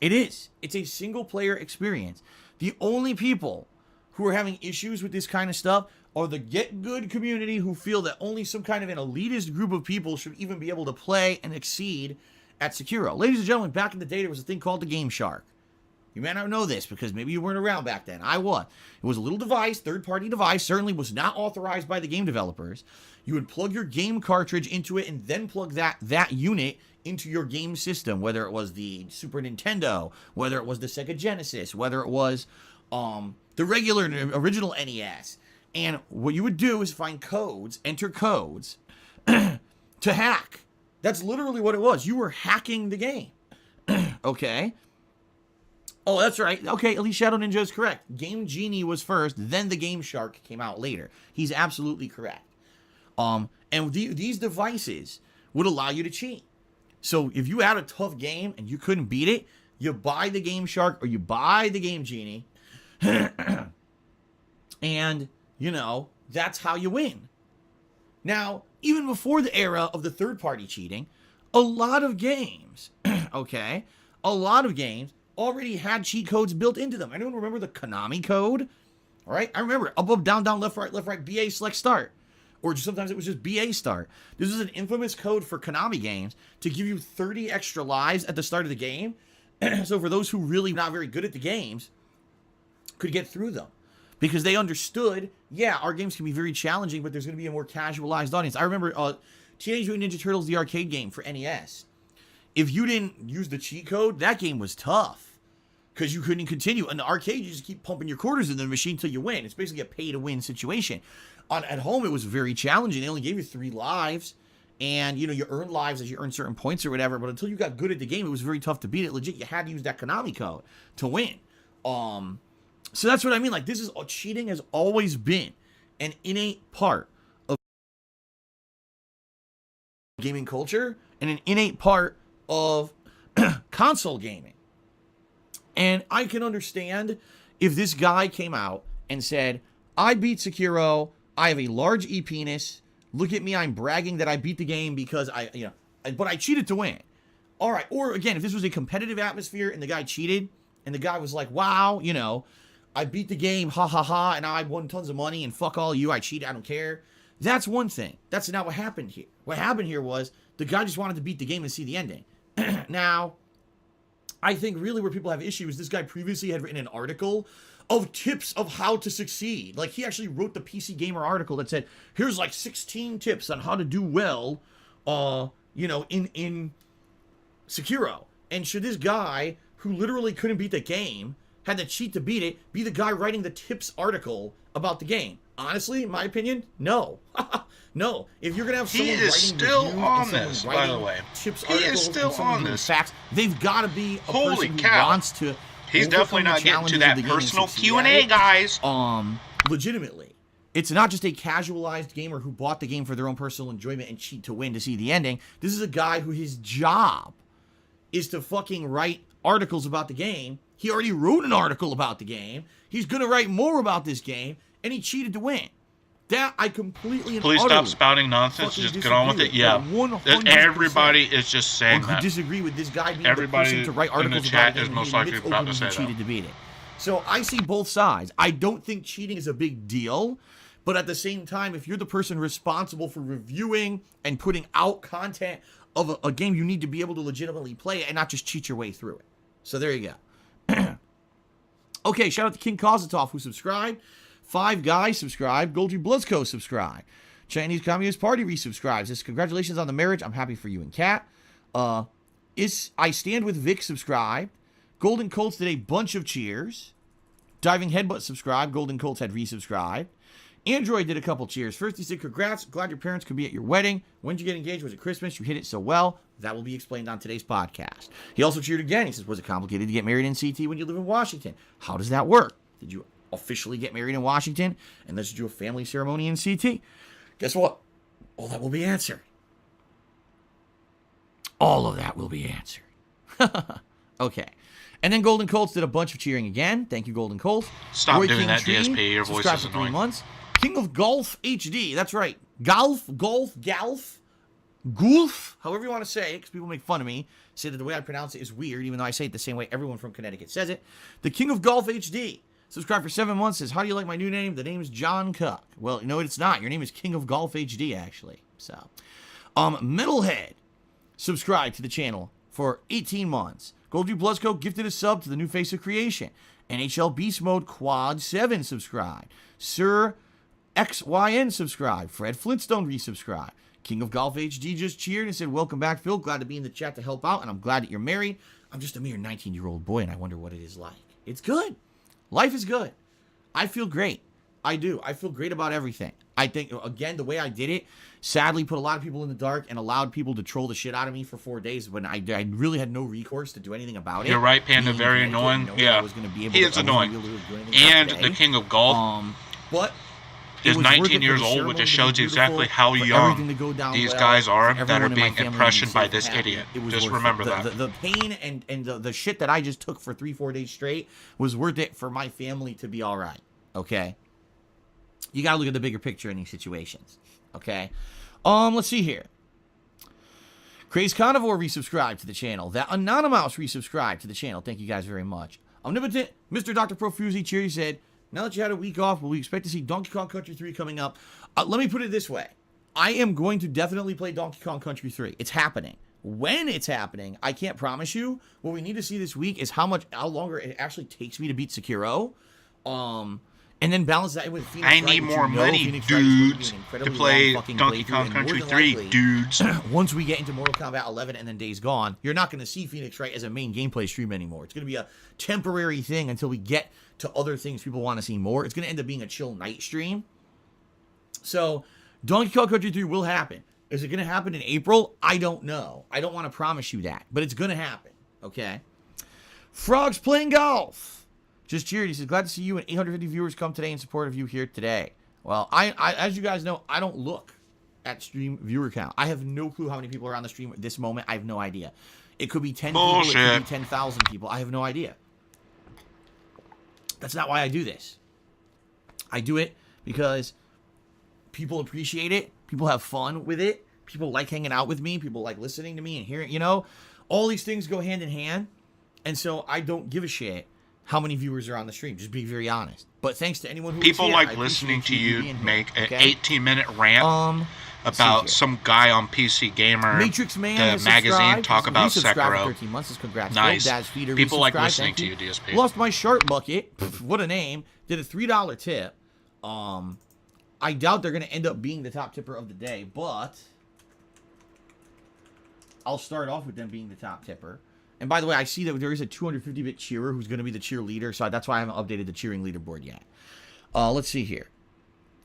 Speaker 9: It is. It's a single-player experience. The only people who are having issues with this kind of stuff are the Get Good community who feel that only some kind of an elitist group of people should even be able to play and exceed at Sekiro. Ladies and gentlemen, back in the day, there was a thing called the Game Shark. You may not know this because maybe you weren't around back then. I was. It was a little device, third-party device, certainly was not authorized by the game developers. You would plug your game cartridge into it and then plug that unit into your game system, whether it was the Super Nintendo, whether it was the Sega Genesis, whether it was the regular original NES. And what you would do is find codes, enter codes, to hack. That's literally what it was. You were hacking the game. Okay? Oh, that's right. Okay, at least Shadow Ninja is correct. Game Genie was first, then the Game Shark came out later. He's absolutely correct. And these devices would allow you to cheat. So if you had a tough game and you couldn't beat it, you buy the Game Shark or you buy the Game Genie. And, you know, that's how you win. Now, even before the era of the third-party cheating, a lot of games, okay, already had cheat codes built into them. Anyone remember the Konami code? All right, I remember up, down, left, right, BA, select, start. Or sometimes it was just BA start. This is an infamous code for Konami games to give you 30 extra lives at the start of the game. So for those who really not very good at the games, could get through them. Because they understood, yeah, our games can be very challenging, but there's going to be a more casualized audience. I remember Teenage Mutant Ninja Turtles, the arcade game for NES. If you didn't use the cheat code, that game was tough. Because you couldn't continue. In the arcade, you just keep pumping your quarters in the machine until you win. It's basically a pay-to-win situation. At home, it was very challenging. They only gave you 3 lives. And, you know, you earn lives as you earn certain points or whatever. But until you got good at the game, it was very tough to beat it. Legit, you had to use that Konami code to win. So that's what I mean. Like, cheating has always been an innate part of gaming culture and an innate part of console gaming. And I can understand if this guy came out and said, I beat Sekiro, I have a large E-penis, look at me, I'm bragging that I beat the game because but I cheated to win. All right. Or again, if this was a competitive atmosphere and the guy cheated and the guy was like, wow, you know, I beat the game, ha ha ha, and I won tons of money, and fuck all you, I cheated, I don't care. That's one thing. That's not what happened here. What happened here was the guy just wanted to beat the game and see the ending. Now, I think really where people have issues, this guy previously had written an article of tips of how to succeed. Like, he actually wrote the PC Gamer article that said, here's like 16 tips on how to do well, in Sekiro. And should this guy, who literally couldn't beat the game, had to cheat to beat it, be the guy writing the tips article about the game? Honestly, in my opinion, no. No. If you're going to have someone writing
Speaker 1: still on this, by the way.
Speaker 9: Tips
Speaker 1: he is still on this.
Speaker 9: Facts, they've got to be a
Speaker 1: Holy
Speaker 9: person
Speaker 1: cow.
Speaker 9: who wants to.
Speaker 1: He's definitely not getting to that personal Q&A, guys.
Speaker 9: Legitimately. It's not just a casualized gamer who bought the game for their own personal enjoyment and cheat to win to see the ending. This is a guy who his job is to fucking write articles about the game. He already wrote an article about the game. He's going to write more about this game, and he cheated to win. That I completely and
Speaker 1: Please stop spouting nonsense. Just get on with it. Yeah. Everybody is just saying that.
Speaker 9: Disagree with this guy being
Speaker 1: Everybody
Speaker 9: the person to write articles
Speaker 1: in the chat
Speaker 9: about it.
Speaker 1: is most likely about to say that.
Speaker 9: Cheated to beat it. So I see both sides. I don't think cheating is a big deal, but at the same time, if you're the person responsible for reviewing and putting out content of a game, you need to be able to legitimately play it and not just cheat your way through it. So there you go. Okay, shout out to King Kozatov who subscribed. Five Guys subscribed. Goldie Bluzko subscribed. Chinese Communist Party resubscribes. Says, congratulations on the marriage. I'm happy for you and Kat. I Stand With Vic subscribed. Golden Colts did a bunch of cheers. Diving Headbutt subscribed. Golden Colts had resubscribed. Android did a couple cheers. First, he said, congrats. Glad your parents could be at your wedding. When did you get engaged? Was it Christmas? You hit it so well. That will be explained on today's podcast. He also cheered again. He says, was it complicated to get married in CT when you live in Washington? How does that work? Did you officially get married in Washington? And let's do a family ceremony in CT? Guess what? All that will be answered. All of that will be answered. Okay. And then Golden Colts did a bunch of cheering again. Thank you, Golden Colts.
Speaker 1: Stop
Speaker 9: Roy
Speaker 1: doing
Speaker 9: King
Speaker 1: that,
Speaker 9: Tree,
Speaker 1: DSP. Your voice is
Speaker 9: for 3
Speaker 1: annoying.
Speaker 9: months. King of Golf HD. That's right. Golf, Gulf, however you want to say it, because people make fun of me, say that the way I pronounce it is weird, even though I say it the same way everyone from Connecticut says it. The King of Golf HD. Subscribe for 7 months. Says, how do you like my new name? The name is John Cook. Well, you know what? It's not. Your name is King of Golf HD, actually. So, Middlehead. Subscribe to the channel for 18 months. Goldview Blusco gifted a sub to the new face of creation. NHL Beast Mode Quad 7 subscribed. Sir XYN subscribed. Fred Flintstone resubscribed. King of Golf HD just cheered and said, welcome back, Phil. Glad to be in the chat to help out, and I'm glad that you're married. I'm just a mere 19-year-old boy, and I wonder what it is like. It's good. Life is good. I feel great. I do. I feel great about everything. I think, again, the way I did it, sadly put a lot of people in the dark and allowed people to troll the shit out of me for 4 days when I really had no recourse to do anything about it.
Speaker 1: You're right, Panda. Very annoying. Yeah, he is annoying. And the King of Golf is 19 years old, which just shows you exactly how young these guys are that are being impressioned by this idiot. Just remember that.
Speaker 9: The pain and the shit that I just took for 3-4 days straight was worth it for my family to be all right. Okay? You got to look at the bigger picture in these situations. Okay? Let's see here. Crazed Carnivore resubscribed to the channel. That Anonymous resubscribed to the channel. Thank you guys very much. Omnipotent Mr. Dr. Profusi Cheery said, now that you had a week off, will we expect to see Donkey Kong Country 3 coming up? Let me put it this way. I am going to definitely play Donkey Kong Country 3. It's happening. When it's happening, I can't promise you. What we need to see this week is how longer it actually takes me to beat Sekiro. And then balance that with Phoenix
Speaker 1: I need more money, dudes, to play Donkey Kong Country 3, dudes.
Speaker 9: Once we get into Mortal Kombat 11 and then Days Gone, you're not going to see Phoenix Wright as a main gameplay stream anymore. It's going to be a temporary thing until we get to other things people want to see more. It's going to end up being a chill night stream. So, Donkey Kong Country 3 will happen. Is it going to happen in April? I don't know. I don't want to promise you that, but it's going to happen, okay? Frogs Playing Golf. Just cheered. He says, glad to see you and 850 viewers come today in support of you here today. Well, I as you guys know, I don't look at stream viewer count. I have no clue how many people are on the stream at this moment. I have no idea. It could be 10 people. It could be 10,000 people. I have no idea. That's not why I do this. I do it because people appreciate it. People have fun with it. People like hanging out with me. People like listening to me and hearing, all these things go hand in hand. And so I don't give a shit how many viewers are on the stream. Just be very honest. But thanks to anyone who
Speaker 1: people
Speaker 9: here,
Speaker 1: like listening to you make an 18-minute rant about some guy on PC Gamer,
Speaker 9: Matrix Man,
Speaker 1: the magazine, talk about Sekiro.
Speaker 9: 13 months. Congrats.
Speaker 1: Nice. People like listening to you, DSP.
Speaker 9: Lost my shark bucket. What a name. Did a $3 tip. I doubt they're going to end up being the top tipper of the day, but I'll start off with them being the top tipper. And by the way, I see that there is a 250-bit cheerer who's going to be the cheerleader, so that's why I haven't updated the cheering leaderboard yet. Let's see here.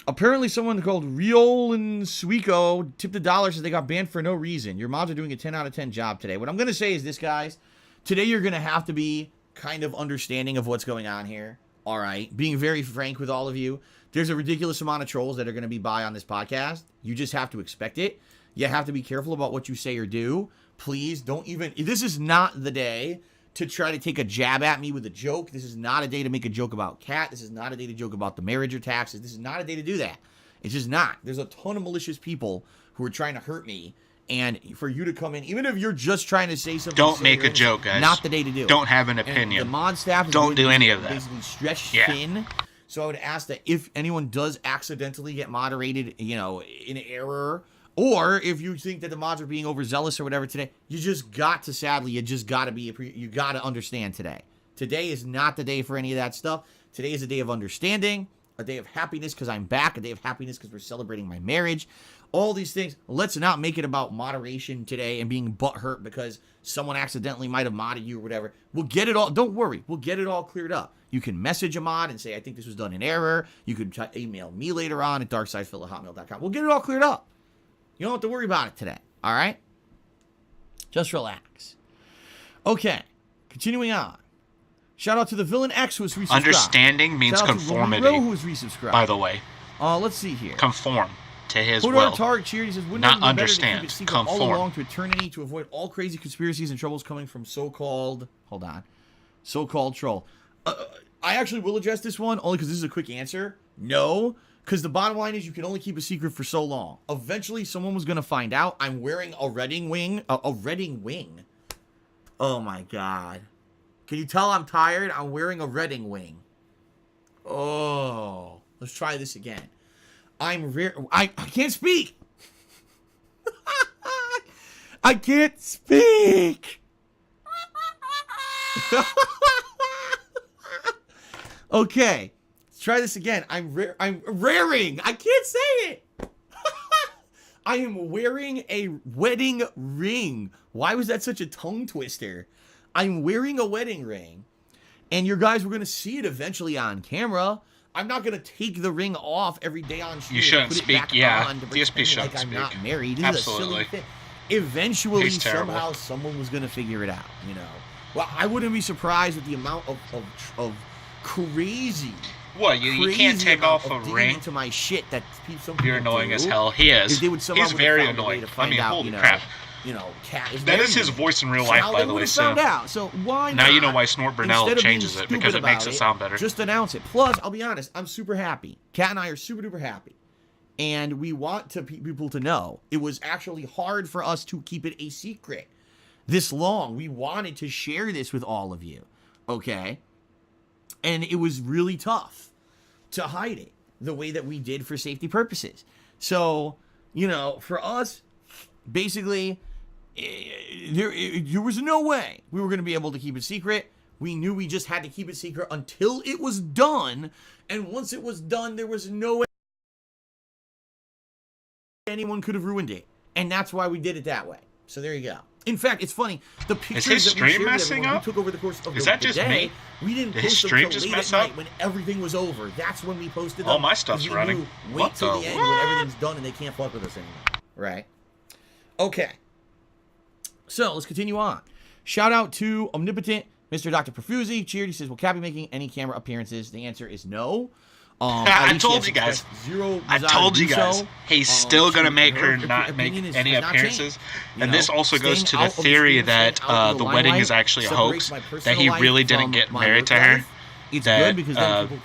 Speaker 9: Apparently someone called Riol and Suico tipped $1 as they got banned for no reason. Your mods are doing a 10 out of 10 job today. What I'm going to say is this, guys. Today you're going to have to be kind of understanding of what's going on here. All right? Being very frank with all of you. There's a ridiculous amount of trolls that are going to be by on this podcast. You just have to expect it. You have to be careful about what you say or do. Please don't even... This is not the day to try to take a jab at me with a joke. This is not a day to make a joke about Kat. This is not a day to joke about the marriage or taxes. This is not a day to do that. It's just not. There's a ton of malicious people who are trying to hurt me. And for you to come in, even if you're just trying to say something...
Speaker 1: Don't make a joke, guys.
Speaker 9: Not the day to do it.
Speaker 1: Don't have an opinion.
Speaker 9: And the mod staff...
Speaker 1: Don't do any of that.
Speaker 9: Basically stretched thin. So I would ask that if anyone does accidentally get moderated, in error... Or if you think that the mods are being overzealous or whatever today, you just got to understand today. Today is not the day for any of that stuff. Today is a day of understanding, a day of happiness because I'm back, a day of happiness because we're celebrating my marriage. All these things. Let's not make it about moderation today and being butthurt because someone accidentally might have modded you or whatever. We'll get it all. Don't worry. We'll get it all cleared up. You can message a mod and say, I think this was done in error. You could email me later on at darksidephil@hotmail.com. We'll get it all cleared up. You don't have to worry about it today, all right? Just relax. Okay, continuing on. Shout out to the Villain X who was resubscribed.
Speaker 1: Understanding means
Speaker 9: Shout out
Speaker 1: conformity.
Speaker 9: To Roe who was resubscribed.
Speaker 1: By the way.
Speaker 9: Let's see here.
Speaker 1: Conform to his
Speaker 9: Hodor
Speaker 1: will.
Speaker 9: Targ cheered. He says, wouldn't
Speaker 1: Not
Speaker 9: it be better
Speaker 1: understand.
Speaker 9: to keep it secret all
Speaker 1: Conform.
Speaker 9: along to eternity to avoid all crazy conspiracies and troubles coming from so-called... Hold on. So-called troll. I actually will address this one only because this is a quick answer. No. Because the bottom line is you can only keep a secret for so long. Eventually, someone was going to find out. I'm wearing a Redding wing. A Redding wing. Oh, my God. Can you tell I'm tired? I'm wearing a Redding wing. Oh. Let's try this again. I can't speak. I can't speak. Okay. Let's try this again. I'm raring. I can't say it. I am wearing a wedding ring. Why was that such a tongue twister? I'm wearing a wedding ring. And you guys were going to see it eventually on camera. I'm not going to take the ring off every day on stream.
Speaker 1: You shouldn't
Speaker 9: put it
Speaker 1: speak,
Speaker 9: back
Speaker 1: yeah.
Speaker 9: on to
Speaker 1: DSP shouldn't
Speaker 9: like I'm
Speaker 1: speak.
Speaker 9: not married. This
Speaker 1: Absolutely.
Speaker 9: is a silly thing. Eventually,
Speaker 1: He's terrible.
Speaker 9: somehow, someone was going to figure it out, you know. Well, I wouldn't be surprised with the amount of crazy...
Speaker 1: What, you can't take off a ring?
Speaker 9: Into my shit that some people
Speaker 1: You're annoying
Speaker 9: do,
Speaker 1: as hell. He is.
Speaker 9: they would somehow
Speaker 1: He's
Speaker 9: would
Speaker 1: very
Speaker 9: have found a way
Speaker 1: annoying.
Speaker 9: to find out,
Speaker 1: holy
Speaker 9: you know,
Speaker 1: crap.
Speaker 9: You know, Cat is
Speaker 1: That is
Speaker 9: very
Speaker 1: his
Speaker 9: mean.
Speaker 1: voice in real
Speaker 9: So
Speaker 1: life,
Speaker 9: how
Speaker 1: by
Speaker 9: they
Speaker 1: the way,
Speaker 9: would've
Speaker 1: so...
Speaker 9: found out. So why
Speaker 1: Now
Speaker 9: not?
Speaker 1: you know why Snort Burnell
Speaker 9: Instead of being
Speaker 1: changes it,
Speaker 9: stupid
Speaker 1: because it makes
Speaker 9: about
Speaker 1: it sound better.
Speaker 9: Just announce it. Plus, I'll be honest, I'm super happy. Kat and I are super duper happy. And we want people to know it was actually hard for us to keep it a secret this long. We wanted to share this with all of you. Okay? And it was really tough to hide it the way that we did for safety purposes. So, you know, for us, basically, there was no way we were going to be able to keep it secret. We knew we just had to keep it secret until it was done. And once it was done, there was no way anyone could have ruined it. And that's why we did it that way. So there you go. In fact, it's funny. The pictures
Speaker 1: his
Speaker 9: that we
Speaker 1: stream
Speaker 9: shared
Speaker 1: messing
Speaker 9: when we
Speaker 1: up?
Speaker 9: took over the course of
Speaker 1: Is
Speaker 9: the
Speaker 1: that just
Speaker 9: day,
Speaker 1: me?
Speaker 9: we didn't
Speaker 1: Did his
Speaker 9: post them
Speaker 1: stream
Speaker 9: till
Speaker 1: just
Speaker 9: late
Speaker 1: mess
Speaker 9: at night
Speaker 1: up?
Speaker 9: when everything was over. That's when we posted them.
Speaker 1: All my stuff's
Speaker 9: 'cause we
Speaker 1: running.
Speaker 9: knew, wait
Speaker 1: What
Speaker 9: till
Speaker 1: the
Speaker 9: the end
Speaker 1: what?
Speaker 9: when everything's done and they can't fuck with us anymore. Right? Okay. So let's continue on. Shout out to Omnipotent Mr. Dr. Perfuzzi. Cheered. He says, will Cat be making any camera appearances? The answer is no.
Speaker 1: I told you guys. I told you guys. He's still gonna make her not make any appearances. And this also goes to the theory that the wedding is actually a hoax. That he really didn't get married to her. That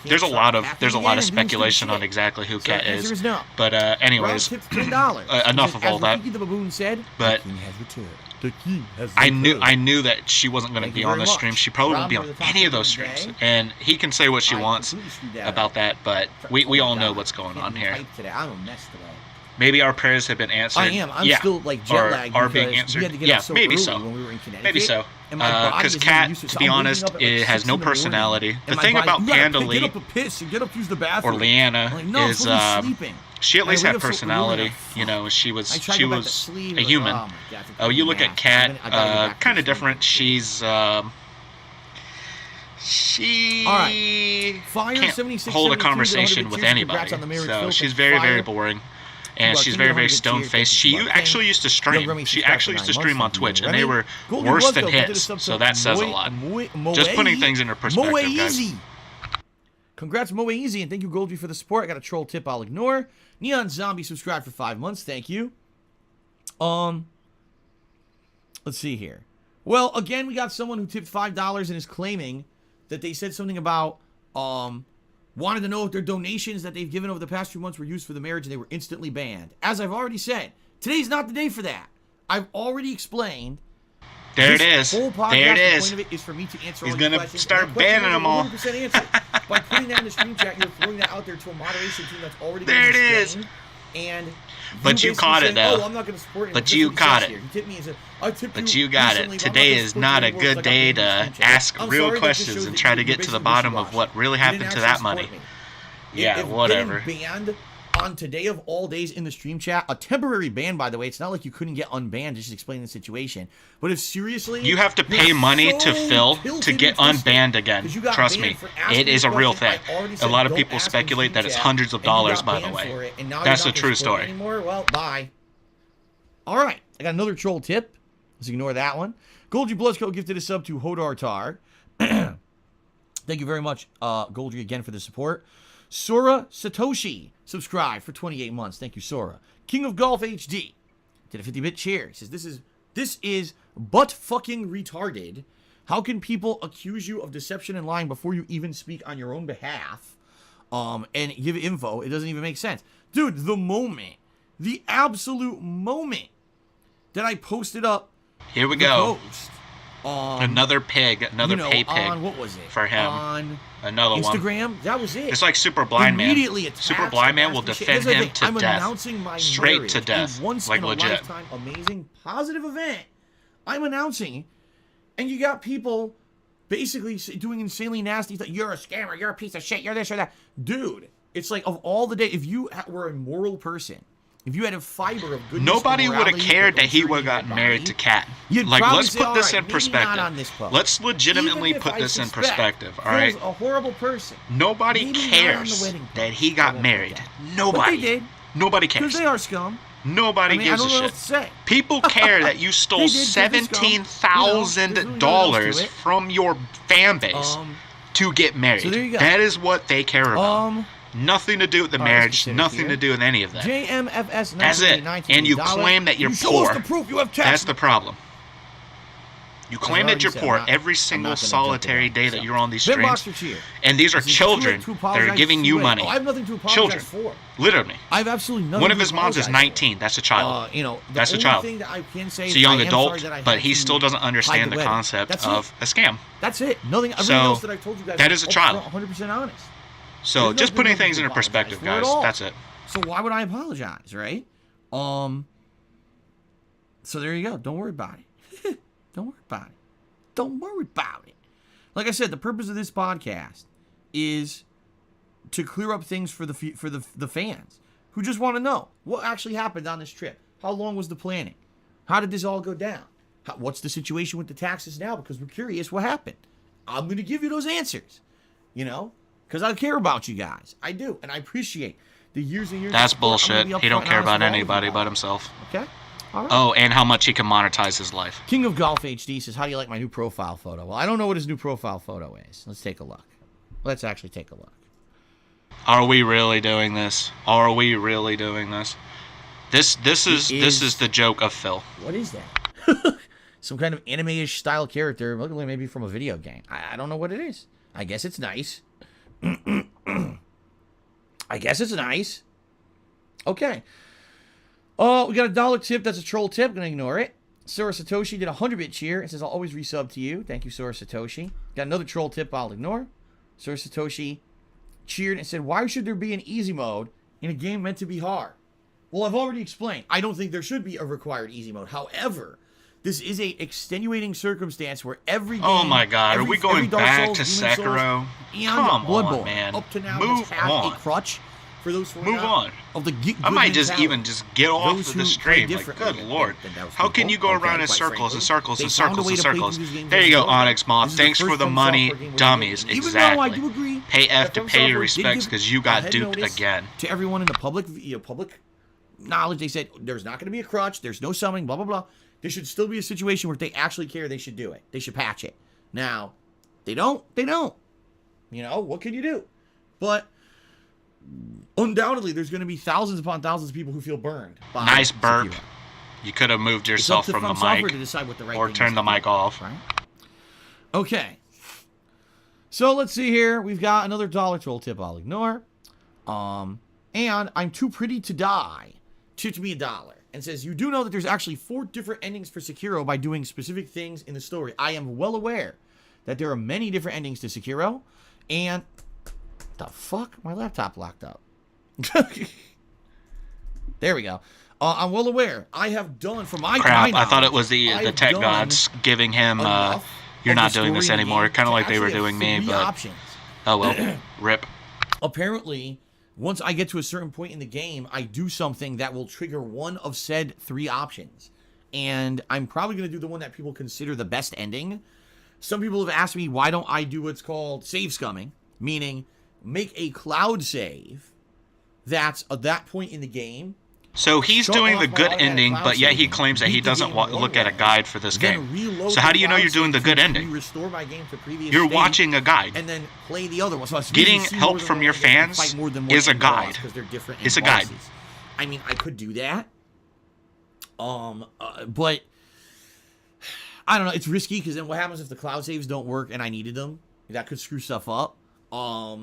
Speaker 1: there's a lot of speculation on exactly who Cat is. But anyways, enough of all that. But I knew that she wasn't going to be on this stream. She probably won't be on any of those streams. And he can say what she wants about that, but we all know what's going on here. Maybe our prayers have been answered.
Speaker 9: I am. I'm still like jet lagged.
Speaker 1: Are being answered. Yeah, maybe so. Maybe so. Because Cat, to be honest, it has no personality. The thing about Panda Lee or Leanna is she at least had personality. You know, she was a human. Oh, you look at Cat, kind of different. She can't hold a conversation with anybody. So she's very, very boring. And she's very, very stone-faced. She actually used to stream. She actually used to stream on Twitch, and they were worse than his. So that says a lot. Just putting things into perspective, guys.
Speaker 9: Congrats, Moe Easy, and thank you, Goldie, for the support. I got a troll tip I'll ignore. Neon Zombie subscribed for 5 months. Thank you. Let's see here. Well, again, we got someone who tipped $5 and is claiming that they said something about wanted to know if their donations that they've given over the past few months were used for the marriage and they were instantly banned. As I've already said, today's not the day for that. I've already explained.
Speaker 1: There it is.
Speaker 9: Whole podcast,
Speaker 1: there it is.
Speaker 9: The point of it is for me to answer
Speaker 1: He's
Speaker 9: all
Speaker 1: going
Speaker 9: your
Speaker 1: to
Speaker 9: questions.
Speaker 1: start banning them all.
Speaker 9: 100% answer. By putting that in the stream chat, you're throwing that out there to a moderation team that's already
Speaker 1: there it is.
Speaker 9: And
Speaker 1: but you caught it, though.
Speaker 9: Oh, I'm not going to support him.
Speaker 1: But you caught it.
Speaker 9: But
Speaker 1: you got it. Today is not a good day to ask real questions and try to get to the bottom of what really happened to that money. Yeah, whatever.
Speaker 9: Banned on today of all days in the stream chat, a temporary ban, by the way. It's not like you couldn't get unbanned. Just explaining the situation. But if seriously,
Speaker 1: you have to pay money to Phil to get unbanned again. Trust me, it is a real thing. A lot of people speculate that it's hundreds of dollars. By the way, that's a true story.
Speaker 9: Well, bye. All right, I got another troll tip. Let's ignore that one. Goldie Bloodco gifted a sub to Hodar Tar. Thank you very much, Goldry, again for the support. Sora Satoshi, subscribe for 28 months. Thank you, Sora. King of Golf HD did a 50-bit cheer. He says, this is butt fucking retarded. How can people accuse you of deception and lying before you even speak on your own behalf and give info? It doesn't even make sense. Dude, the absolute moment that I posted up
Speaker 1: here we go.
Speaker 9: Post,
Speaker 1: another pay pig
Speaker 9: on, what was it?
Speaker 1: For him.
Speaker 9: On
Speaker 1: another
Speaker 9: Instagram,
Speaker 1: one.
Speaker 9: That was it.
Speaker 1: It's like Super Blind Man.
Speaker 9: Immediately
Speaker 1: Super Blind Man will defend him to
Speaker 9: I'm
Speaker 1: death.
Speaker 9: Announcing my
Speaker 1: straight
Speaker 9: marriage,
Speaker 1: to death.
Speaker 9: A once
Speaker 1: like
Speaker 9: in
Speaker 1: legit.
Speaker 9: a lifetime, amazing, positive event. I'm announcing, and you got people basically doing insanely nasty stuff. You're a scammer. You're a piece of shit. You're this or that. Dude, it's like of all the day, if you were a moral person, if you had a fiber of goodness,
Speaker 1: nobody would have cared that he would have gotten married to Kat. Like, let's put this in perspective. Let's legitimately put this in perspective, all right?
Speaker 9: A horrible person.
Speaker 1: Nobody cares that he got married. Nobody.
Speaker 9: But they did.
Speaker 1: Nobody cares.
Speaker 9: Because they are scum.
Speaker 1: Nobody gives a shit. People care that you stole $17,000 from your fan base to get married.
Speaker 9: So there you go.
Speaker 1: That is what they care about. Nothing to do with the marriage. Nothing to do with any of that.
Speaker 9: JMFS.
Speaker 1: That's it. And you claim that you're poor.
Speaker 9: Show us the proof you have tax.
Speaker 1: That's the problem. You claim that you're poor every single solitary day that you're on these streams. And these are children that are giving you money.
Speaker 9: I have nothing to apologize for.
Speaker 1: Literally.
Speaker 9: I have absolutely nothing.
Speaker 1: One of his moms is 19. That's a child. That's a child. It's a young adult, but he still doesn't understand the concept of a scam.
Speaker 9: That's it. Nothing. Everything else that I told you guys.
Speaker 1: That is a child.
Speaker 9: 100% honest.
Speaker 1: So just putting things into perspective, guys. That's it.
Speaker 9: So why would I apologize, right? So there you go. Don't worry about it. Don't worry about it. Don't worry about it. Like I said, the purpose of this podcast is to clear up things for the fans who just want to know what actually happened on this trip. How long was the planning? How did this all go down? What's the situation with the taxes now? Because we're curious what happened. I'm going to give you those answers, because I care about you guys. I do, and I appreciate the years and years.
Speaker 1: That's bullshit. He don't care about anybody but himself.
Speaker 9: Okay. All right.
Speaker 1: Oh, and how much he can monetize his life.
Speaker 9: King of Golf HD says, how do you like my new profile photo? Well, I don't know what his new profile photo is. Let's take a look. Let's actually take a look.
Speaker 1: Are we really doing this? Are we really doing this? This is the joke of Phil.
Speaker 9: What is that? Some kind of anime-ish style character, maybe from a video game. I don't know what it is. I guess it's nice. I guess it's nice. Okay. Oh, we got a $1 tip. That's a troll tip. Gonna ignore it. Sora Satoshi did a 100-bit cheer. It says, I'll always resub to you. Thank you, Sora Satoshi. Got another troll tip I'll ignore. Sora Satoshi cheered and said, why should there be an easy mode in a game meant to be hard? Well, I've already explained. I don't think there should be a required easy mode. However, this is a extenuating circumstance where every game...
Speaker 1: Oh my god, are we going back to Sekiro? Come on, man.
Speaker 9: Up to now
Speaker 1: Move
Speaker 9: has had
Speaker 1: on.
Speaker 9: a crutch for those who
Speaker 1: Move on.
Speaker 9: Of the
Speaker 1: I might just get off of the stream. Like, good lord. How can you go around in circles and circles and circles and circles? There you go, Onyx Moth. Thanks for the money, dummies. Exactly.
Speaker 9: I do agree.
Speaker 1: Pay F to pay your respects because you got duped again.
Speaker 9: To everyone in the public knowledge, they said there's not going to be a crutch, there's no summoning, blah, blah, blah. There should still be a situation where if they actually care, they should do it. They should patch it. Now, they don't. What can you do? But undoubtedly, there's going to be thousands upon thousands of people who feel burned.
Speaker 1: Nice burp. You could have moved yourself from the mic
Speaker 9: to decide what the right
Speaker 1: or turned the mic off.
Speaker 9: Right? Okay. So let's see here. We've got another $1 troll tip I'll ignore. And I'm too pretty to die. Tipped me $1 and says, you do know that there's actually 4 different endings for Sekiro by doing specific things in the story. I am well aware that there are many different endings to Sekiro. And the fuck? My laptop locked up. There we go. I'm well aware. I have done for my
Speaker 1: crap. I thought it was the tech gods giving him. You're not doing this anymore. Kind of like they were doing me, but
Speaker 9: options.
Speaker 1: Oh well. Rip.
Speaker 9: Apparently, once I get to a certain point in the game, I do something that will trigger one of said 3 options. And I'm probably going to do the one that people consider the best ending. Some people have asked me, why don't I do what's called save scumming? Meaning, make a cloud save that's at that point in the game
Speaker 1: So he's
Speaker 9: Shut
Speaker 1: doing
Speaker 9: off
Speaker 1: the
Speaker 9: my
Speaker 1: good
Speaker 9: automatic
Speaker 1: ending,
Speaker 9: cloud
Speaker 1: but yet he
Speaker 9: saving,
Speaker 1: claims that
Speaker 9: beat
Speaker 1: he
Speaker 9: the
Speaker 1: doesn't
Speaker 9: game one
Speaker 1: look at a
Speaker 9: way,
Speaker 1: guide for this
Speaker 9: then
Speaker 1: game.
Speaker 9: reload
Speaker 1: So how
Speaker 9: the
Speaker 1: do you know
Speaker 9: cloud
Speaker 1: you're doing the
Speaker 9: save
Speaker 1: good
Speaker 9: to
Speaker 1: ending?
Speaker 9: restore my game to previous
Speaker 1: You're
Speaker 9: state,
Speaker 1: watching a guide.
Speaker 9: and then play the other one. So it's
Speaker 1: Getting
Speaker 9: easy to see
Speaker 1: help
Speaker 9: more than
Speaker 1: from
Speaker 9: one
Speaker 1: your
Speaker 9: ending and
Speaker 1: fans
Speaker 9: fight more than one
Speaker 1: is a
Speaker 9: end boss,
Speaker 1: guide.
Speaker 9: 'cause they're different
Speaker 1: It's
Speaker 9: end
Speaker 1: a guide.
Speaker 9: bosses. I mean, I could do that. But I don't know. It's risky because then what happens if the cloud saves don't work and I needed them? That could screw stuff up. I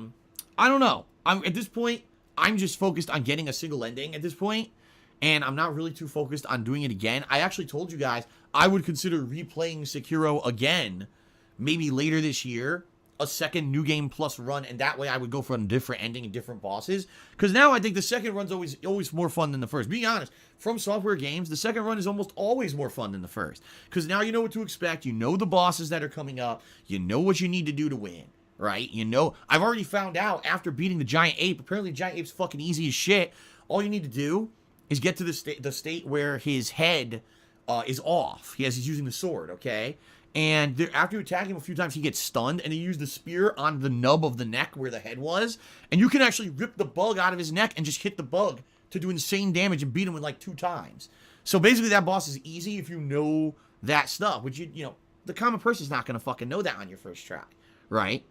Speaker 9: don't know. At this point, I'm just focused on getting a single ending at this point, and I'm not really too focused on doing it again. I actually told you guys I would consider replaying Sekiro again, maybe later this year, a second New Game Plus run, and that way I would go for a different ending and different bosses. Because now I think the second run's always more fun than the first. Being honest, From Software games, the second run is almost always more fun than the first. Because now you know what to expect. You know the bosses that are coming up. You know what you need to do to win. Right? You know, I've already found out after beating the giant ape. Apparently, the giant ape's fucking easy as shit. All you need to do is get to the state where his head is off. He's using the sword, okay? And after you attack him a few times, he gets stunned, and he used the spear on the nub of the neck where the head was, and you can actually rip the bug out of his neck and just hit the bug to do insane damage and beat him in like 2 times. So basically, that boss is easy if you know that stuff, which you know the common person's not gonna fucking know that on your first try, right?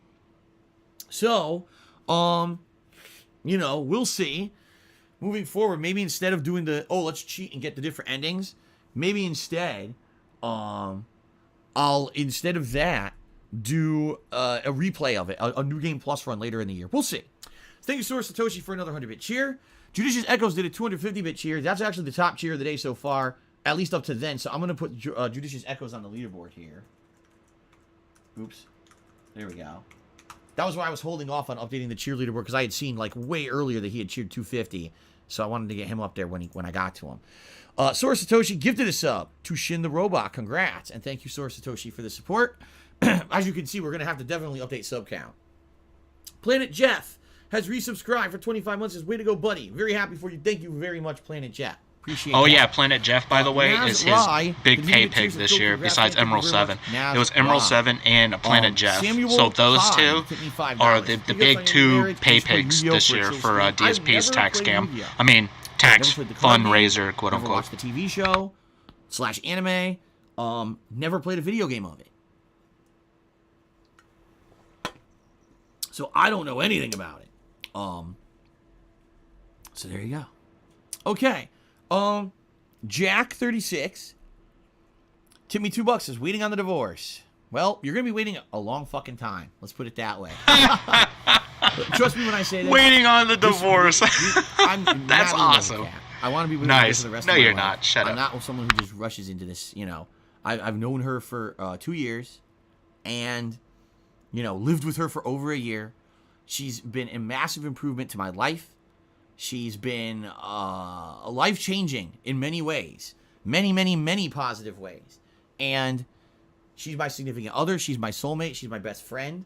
Speaker 9: So, you know, we'll see. Moving forward, maybe instead of doing let's cheat and get the different endings, maybe instead, I'll, instead of that, do a replay of it, a New Game Plus run later in the year. We'll see. Thank you, Source Satoshi, for another 100-bit cheer. Judicious Echoes did a 250-bit cheer. That's actually the top cheer of the day so far, at least up to then. So I'm going to put Judicious Echoes on the leaderboard here. Oops. There we go. That was why I was holding off on updating the cheer leaderboard, because I had seen, like, way earlier that he had cheered 250. So I wanted to get him up there when I got to him. Source Satoshi gifted a sub to Shin the Robot. Congrats. And thank you, Source Satoshi, for the support. As you can see, we're going to have to definitely update sub count. Planet Jeff has resubscribed for 25 months. Says, way to go, buddy. Very happy for you. Thank you very much, Planet Jeff. Appreciate that.
Speaker 1: Yeah, Planet Jeff, by the way, is his big pay pig this year, besides Emerald 7. It was Emerald 7 and Planet Jeff. So those two are the big 2 pay pigs this year for DSP's tax scam. I mean, tax fundraiser, quote unquote.
Speaker 9: Never watched the TV show / anime. Never played a video game of it. So I don't know anything about it. So there you go. Okay. Jack36 tipped me $2. Says, waiting on the divorce. Well, you're gonna be waiting a long fucking time. Let's put it that way. Trust me when I say that.
Speaker 1: Waiting on the divorce. That's awesome.
Speaker 9: I want to be with her for the rest of my life.
Speaker 1: No, you're not. Shut up.
Speaker 9: I'm not someone who just rushes into this. You know, I've known her for 2 years, and you know, lived with her for over a year. She's been a massive improvement to my life. She's been life-changing in many ways. Many, many, many positive ways. And she's my significant other. She's my soulmate. She's my best friend.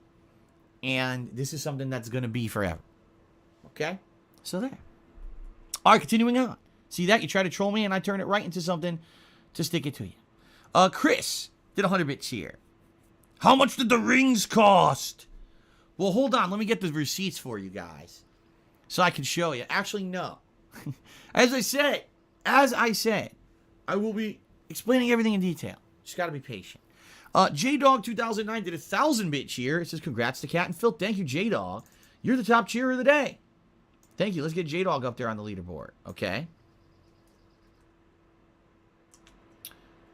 Speaker 9: And this is something that's going to be forever. Okay? So there. All right, continuing on. See that? You try to troll me, and I turn it right into something to stick it to you. Chris did a 100-bit cheer. How much did the rings cost? Well, hold on. Let me get the receipts for you guys, so I can show you. Actually, no. As I said, I will be explaining everything in detail. Just got to be patient. JDog2009 did a 1,000-bit cheer. It says, congrats to Cat and Phil. Thank you, JDog. You're the top cheerer of the day. Thank you. Let's get JDog up there on the leaderboard. Okay.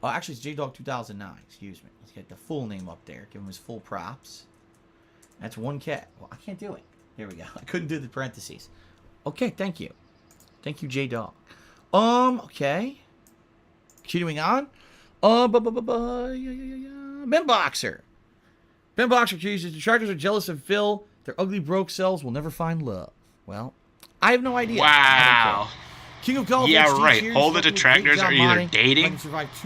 Speaker 9: Oh, actually, it's JDog2009. Excuse me. Let's get the full name up there. Give him his full props. That's one cat. Well, I can't do it. There we go. I couldn't do the parentheses. Okay, thank you. Thank you, J-Dog. Okay. Continuing on. Ben Boxer. Ben Boxer accuses detractors are jealous of Phil. Their ugly broke selves will never find love. Well, I have no idea.
Speaker 1: Wow.
Speaker 9: King of Golf.
Speaker 1: Yeah, right. All the detractors are either dating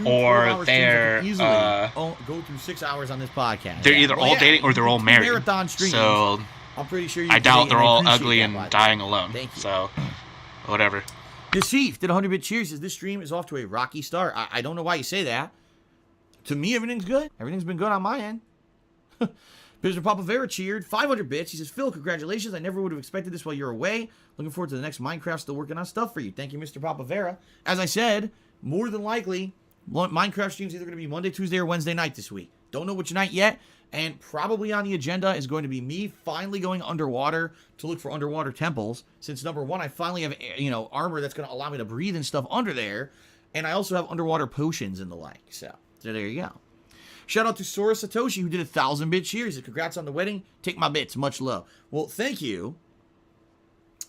Speaker 1: or they're
Speaker 9: go through 6 hours on this podcast.
Speaker 1: They're either all dating or they're all married.
Speaker 9: Marathon streams.
Speaker 1: So
Speaker 9: I'm pretty sure
Speaker 1: I doubt they're all ugly and dying alone. Thank you. So whatever.
Speaker 9: Deceived did 100-bit cheers. Says this stream is off to a rocky start. I don't know why you say that. To me, everything's good. Everything's been good on my end. Mr. Papavera cheered 500 bits. He says, Phil, congratulations. I never would have expected this while you're away. Looking forward to the next Minecraft. Still working on stuff for you. Thank you, Mr. Papavera. As I said, more than likely, Minecraft streams either going to be Monday, Tuesday, or Wednesday night this week. Don't know which night yet. And probably on the agenda is going to be me finally going underwater to look for underwater temples. Since, number one, I finally have, armor that's going to allow me to breathe and stuff under there. And I also have underwater potions and the like. So there you go. Shout out to Sora Satoshi, who did 1,000-bit cheer. He said, congrats on the wedding. Take my bits. Much love. Well, thank you.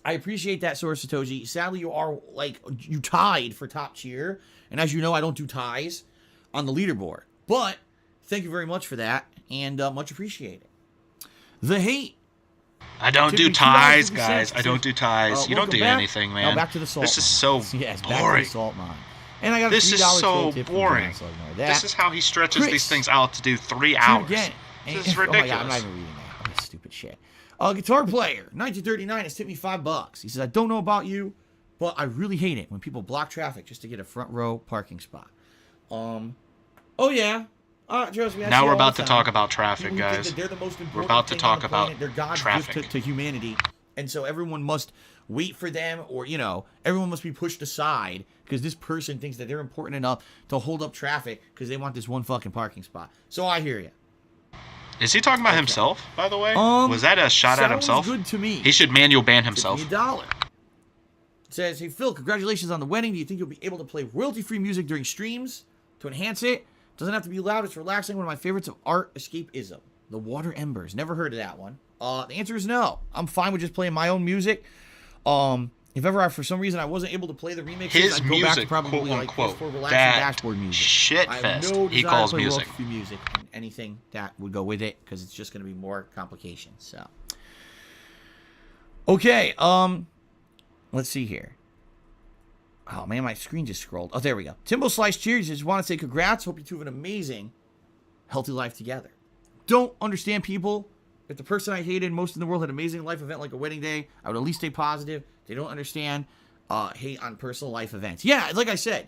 Speaker 9: I appreciate that, Sora Satoshi. Sadly, you tied for top cheer. And as you know, I don't do ties on the leaderboard. But thank you very much for that. And much appreciated. The hate.
Speaker 1: I don't do ties, guys. I don't do ties. You don't do anything, man.
Speaker 9: Now back to the salt.
Speaker 1: This is so
Speaker 9: yes,
Speaker 1: boring.
Speaker 9: Back to the salt mine. And I got
Speaker 1: this
Speaker 9: $3
Speaker 1: is so
Speaker 9: tip
Speaker 1: boring.
Speaker 9: So
Speaker 1: this is how he stretches
Speaker 9: Chris,
Speaker 1: these things out to do 3 hours.
Speaker 9: Again.
Speaker 1: This is ridiculous.
Speaker 9: Oh my God, I'm not even reading that. That's stupid shit. Guitar player, 1939, has tipped me $5. He says, I don't know about you, but I really hate it when people block traffic just to get a front row parking spot. Oh yeah. Trust me,
Speaker 1: now we're about to talk about traffic, guys.
Speaker 9: They're the most important
Speaker 1: we're about to talk about
Speaker 9: They're God's
Speaker 1: traffic
Speaker 9: gift to humanity. And so everyone must wait for them, or, everyone must be pushed aside because this person thinks that they're important enough to hold up traffic because they want this one fucking parking spot. So I hear you.
Speaker 1: Is he talking about himself, by the way? Was that a shot at himself?
Speaker 9: Good to me.
Speaker 1: He should manual ban himself.
Speaker 9: $1. It says, hey, Phil, congratulations on the wedding. Do you think you'll be able to play royalty-free music during streams to enhance it? Doesn't have to be loud. It's relaxing. One of my favorites of art escapism. The Water Embers. Never heard of that one. The answer is no. I'm fine with just playing my own music. If ever for some reason I wasn't able to play the remixes, I'd go back to probably
Speaker 1: quote,
Speaker 9: for relaxing
Speaker 1: that
Speaker 9: dashboard music.
Speaker 1: Shit fest. He calls music.
Speaker 9: Music and anything that would go with it because it's just going to be more complications. So, okay. Let's see here. Oh man, my screen just scrolled. Oh, there we go. Timbo Slice Cheers. Just want to say congrats. Hope you two have an amazing, healthy life together. Don't understand people. If the person I hated most in the world had an amazing life event like a wedding day, I would at least stay positive. They don't understand hate on personal life events. Yeah, like I said,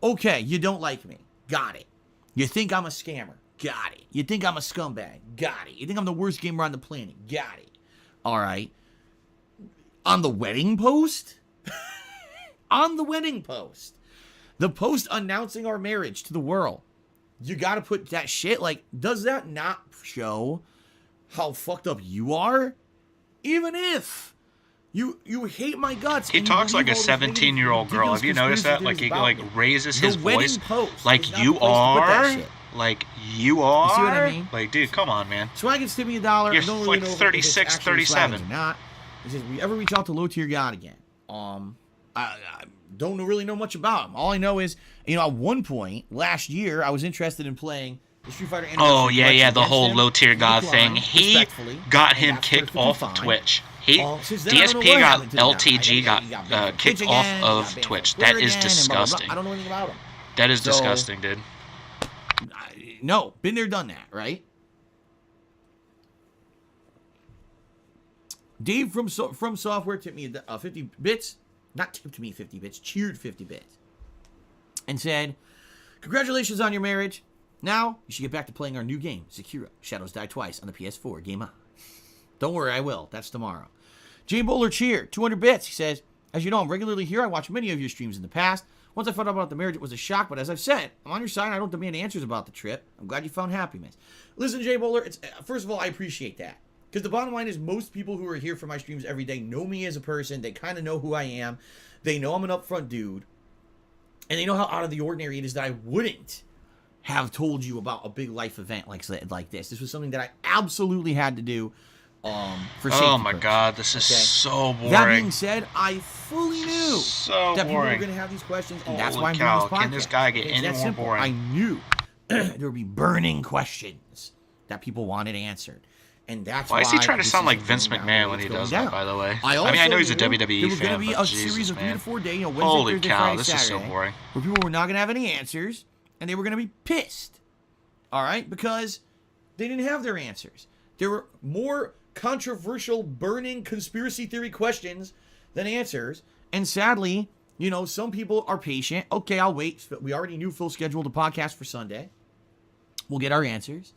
Speaker 9: okay, you don't like me. Got it. You think I'm a scammer. Got it. You think I'm a scumbag. Got it. You think I'm the worst gamer on the planet. Got it. All right. On the wedding post? On the wedding post. The post announcing our marriage to the world. You got to put that shit, does that not show how fucked up you are? Even if you hate my guts.
Speaker 1: He talks like a 17-year-old girl. Have you noticed that? Like he raises his voice. Like you are. Like you are.
Speaker 9: You see what I mean?
Speaker 1: Like, dude, come on, man.
Speaker 9: Swag gets me $1.
Speaker 1: You're
Speaker 9: don't
Speaker 1: like
Speaker 9: really know
Speaker 1: 36, 37.
Speaker 9: Or not. He says, we ever reach out to low tier God again? I don't really know much about him. All I know is, at one point last year, I was interested in playing the Street Fighter.
Speaker 1: Oh yeah, the whole low tier God thing. He got him kicked off of Twitch. DSP got LTG got kicked off of Twitch. That is disgusting.
Speaker 9: I don't know anything about him.
Speaker 1: That is disgusting, dude.
Speaker 9: No, been there, done that, right? Dave from Software tipped me 50 bits. Not tipped me 50 bits, cheered 50 bits. And said, congratulations on your marriage. Now, you should get back to playing our new game, Sekiro, Shadows Die Twice on the PS4. Game on. Don't worry, I will. That's tomorrow. Jay Bowler cheer, 200 bits. He says, as you know, I'm regularly here. I watched many of your streams in the past. Once I found out about the marriage, it was a shock. But as I've said, I'm on your side. I don't demand answers about the trip. I'm glad you found happiness. Listen, Jay Bowler, first of all, I appreciate that. Because the bottom line is most people who are here for my streams every day know me as a person. They kind of know who I am. They know I'm an upfront dude. And they know how out of the ordinary it is that I wouldn't have told you about a big life event like this. This was something that I absolutely had to do for safety.
Speaker 1: Oh my God, this is so boring.
Speaker 9: That being said, I fully knew that people were
Speaker 1: boring.
Speaker 9: going to have these questions, and that's
Speaker 1: Holy
Speaker 9: why I'm
Speaker 1: cow,
Speaker 9: doing this podcast.
Speaker 1: can this guy get any more boring?
Speaker 9: I knew there would be burning questions that people wanted answered. And that's
Speaker 1: why is he trying to sound like Vince McMahon when he does that, by the way? I know he's a WWE fan,
Speaker 9: there was going to be a
Speaker 1: Jesus,
Speaker 9: series of 3 to 4 days, Wednesday,
Speaker 1: Holy
Speaker 9: Thursday,
Speaker 1: cow,
Speaker 9: Friday,
Speaker 1: this
Speaker 9: Saturday,
Speaker 1: is so boring.
Speaker 9: where people were not going to have any answers, and they were going to be pissed. All right? Because they didn't have their answers. There were more controversial, burning conspiracy theory questions than answers. And sadly, some people are patient. Okay, I'll wait. We already knew Phil scheduled a podcast for Sunday. We'll get our answers.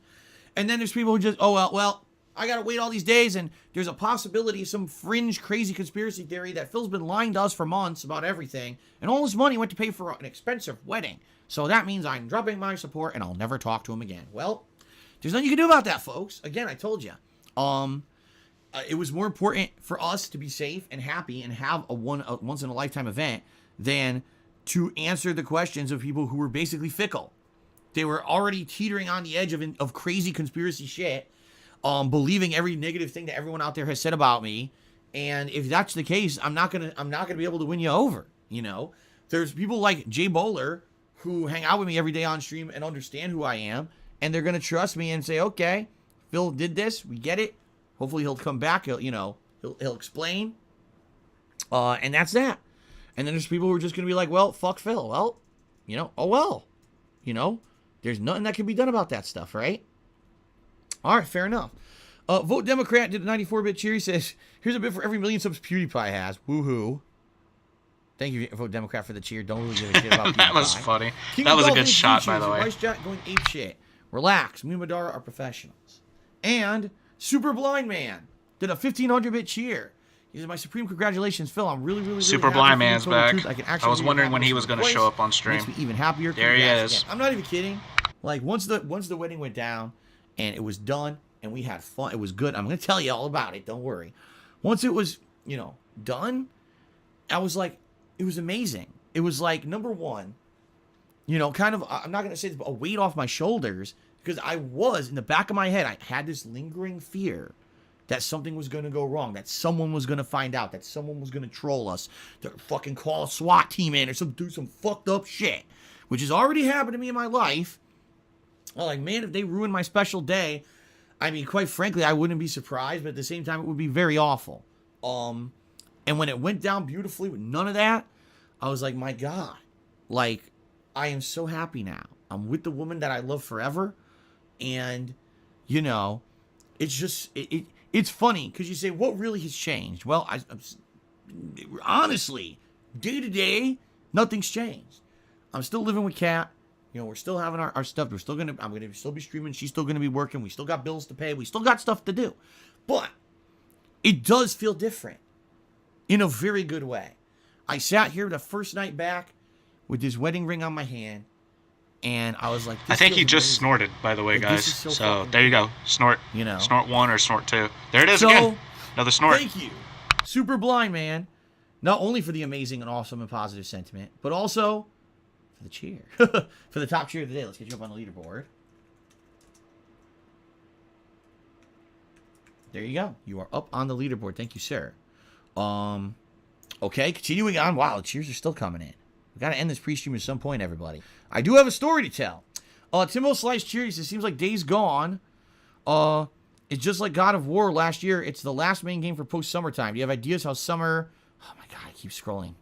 Speaker 9: And then there's people who just, oh, well, I got to wait all these days, and there's a possibility, some fringe, crazy conspiracy theory that Phil's been lying to us for months about everything, and all his money went to pay for an expensive wedding. So that means I'm dropping my support, and I'll never talk to him again. Well, there's nothing you can do about that, folks. Again, I told you. It was more important for us to be safe and happy and have a once-in-a-lifetime event than to answer the questions of people who were basically fickle. They were already teetering on the edge of crazy conspiracy shit, believing every negative thing that everyone out there has said about me. And if that's the case, I'm not gonna be able to win you over. You know, there's people like Jay Bowler who hang out with me every day on stream and understand who I am, and they're gonna trust me and say, okay, Phil did this, we get it. Hopefully he'll come back. He'll explain, and that's that. And then there's people who are just gonna be like, well, fuck Phil. Well, there's nothing that can be done about that stuff, right? All right, fair enough. Vote Democrat did a 94-bit cheer. He says, here's a bit for every million subs PewDiePie has. Woohoo. Thank you, Vote Democrat, for the cheer. Don't really give a shit about PewDiePie.
Speaker 1: That was funny. That was a good shot, by the way.
Speaker 9: Vice Chat going ape shit. Relax. Me and Madara are professionals. And Super Blind Man did a 1500-bit cheer. He said, my supreme congratulations, Phil. I'm really, really, really
Speaker 1: Super
Speaker 9: happy
Speaker 1: Blind
Speaker 9: for you.
Speaker 1: Man's back. I was wondering when he was going to show up on stream.
Speaker 9: Makes me even happier.
Speaker 1: There he is.
Speaker 9: Again. I'm not even kidding. Like, once the wedding went down and it was done and we had fun, it was good. I'm going to tell you all about it. Don't worry. Once it was, done, I was like, it was amazing. It was like, number one, kind of, I'm not going to say this, but a weight off my shoulders, because I was, in the back of my head, I had this lingering fear that something was going to go wrong, that someone was going to find out, that someone was going to troll us, to fucking call a SWAT team in or do some fucked up shit, which has already happened to me in my life. I'm like, man, if they ruin my special day, I mean, quite frankly, I wouldn't be surprised, but at the same time, it would be very awful. And when it went down beautifully with none of that, I was like, my God, like, I am so happy now. I'm with the woman that I love forever. And, it's just, it's funny because you say, what really has changed? Well, honestly, day to day, nothing's changed. I'm still living with Kat. We're still having our stuff. I'm going to still be streaming. She's still going to be working. We still got bills to pay. We still got stuff to do. But it does feel different in a very good way. I sat here the first night back with this wedding ring on my hand, and I was like,
Speaker 1: I think he just snorted, by the way, guys. So there you go. Snort. Snort 1 or snort 2. There it is again. Another snort.
Speaker 9: Thank you, Super Blind Man, not only for the amazing and awesome and positive sentiment, but also for the cheer. For the top cheer of the day. Let's get you up on the leaderboard. There you go. You are up on the leaderboard. Thank you, sir. Okay, continuing on. Wow, the cheers are still coming in. We got to end this pre-stream at some point, everybody. I do have a story to tell. Timbo Slice Cheers, it seems like Days Gone. It's just like God of War last year. It's the last main game for post-summertime. Do you have ideas how summer... Oh my God, I keep scrolling.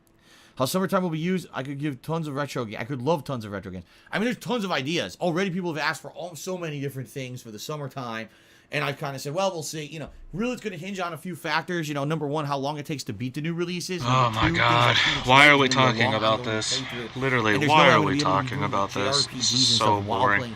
Speaker 9: How summertime will be used? I could give tons of retro games. I could love tons of retro games. I mean, there's tons of ideas. Already people have asked for so many different things for the summertime. And I've kind of said, well, we'll see. Really it's going to hinge on a few factors. Number one, how long it takes to beat the new releases.
Speaker 1: Oh my God. Why are we talking about this? Literally, why are we talking about this? This is so boring.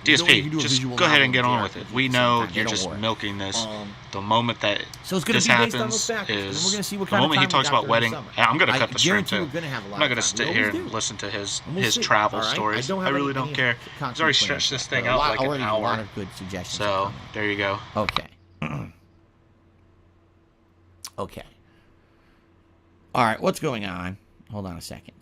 Speaker 1: DSP, just go ahead and get on with it. We know you're just milking this. The moment that this happens is the moment he talks about wedding. I'm going to cut the stream too. I'm not going to sit here and listen to his travel stories. I really don't care. He's already stretched this thing out like an hour. So, there you go.
Speaker 9: Okay. Okay. All right, what's going on? Hold on a second.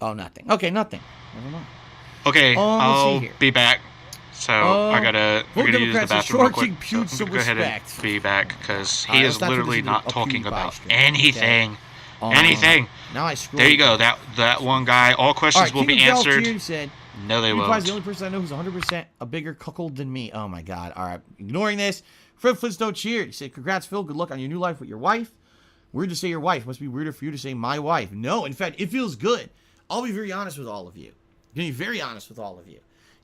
Speaker 9: Oh, nothing. Okay, nothing. Never mind.
Speaker 1: Okay, I'll be back. So I gotta use the bathroom real quick. So go ahead and be back because he is literally not talking about anything. Anything.
Speaker 9: Now
Speaker 1: there you go. That one guy. All questions will be answered. No, they won't.
Speaker 9: The only person I know who's 100% a bigger cuckold than me. Oh my God. All right. Ignoring this. Fred Flintstone cheered. He said, congrats, Phil. Good luck on your new life with your wife. Weird to say your wife. Must be weirder for you to say my wife. No, in fact, it feels good. I'll be very honest with all of you. I'm going to be very honest with all of you.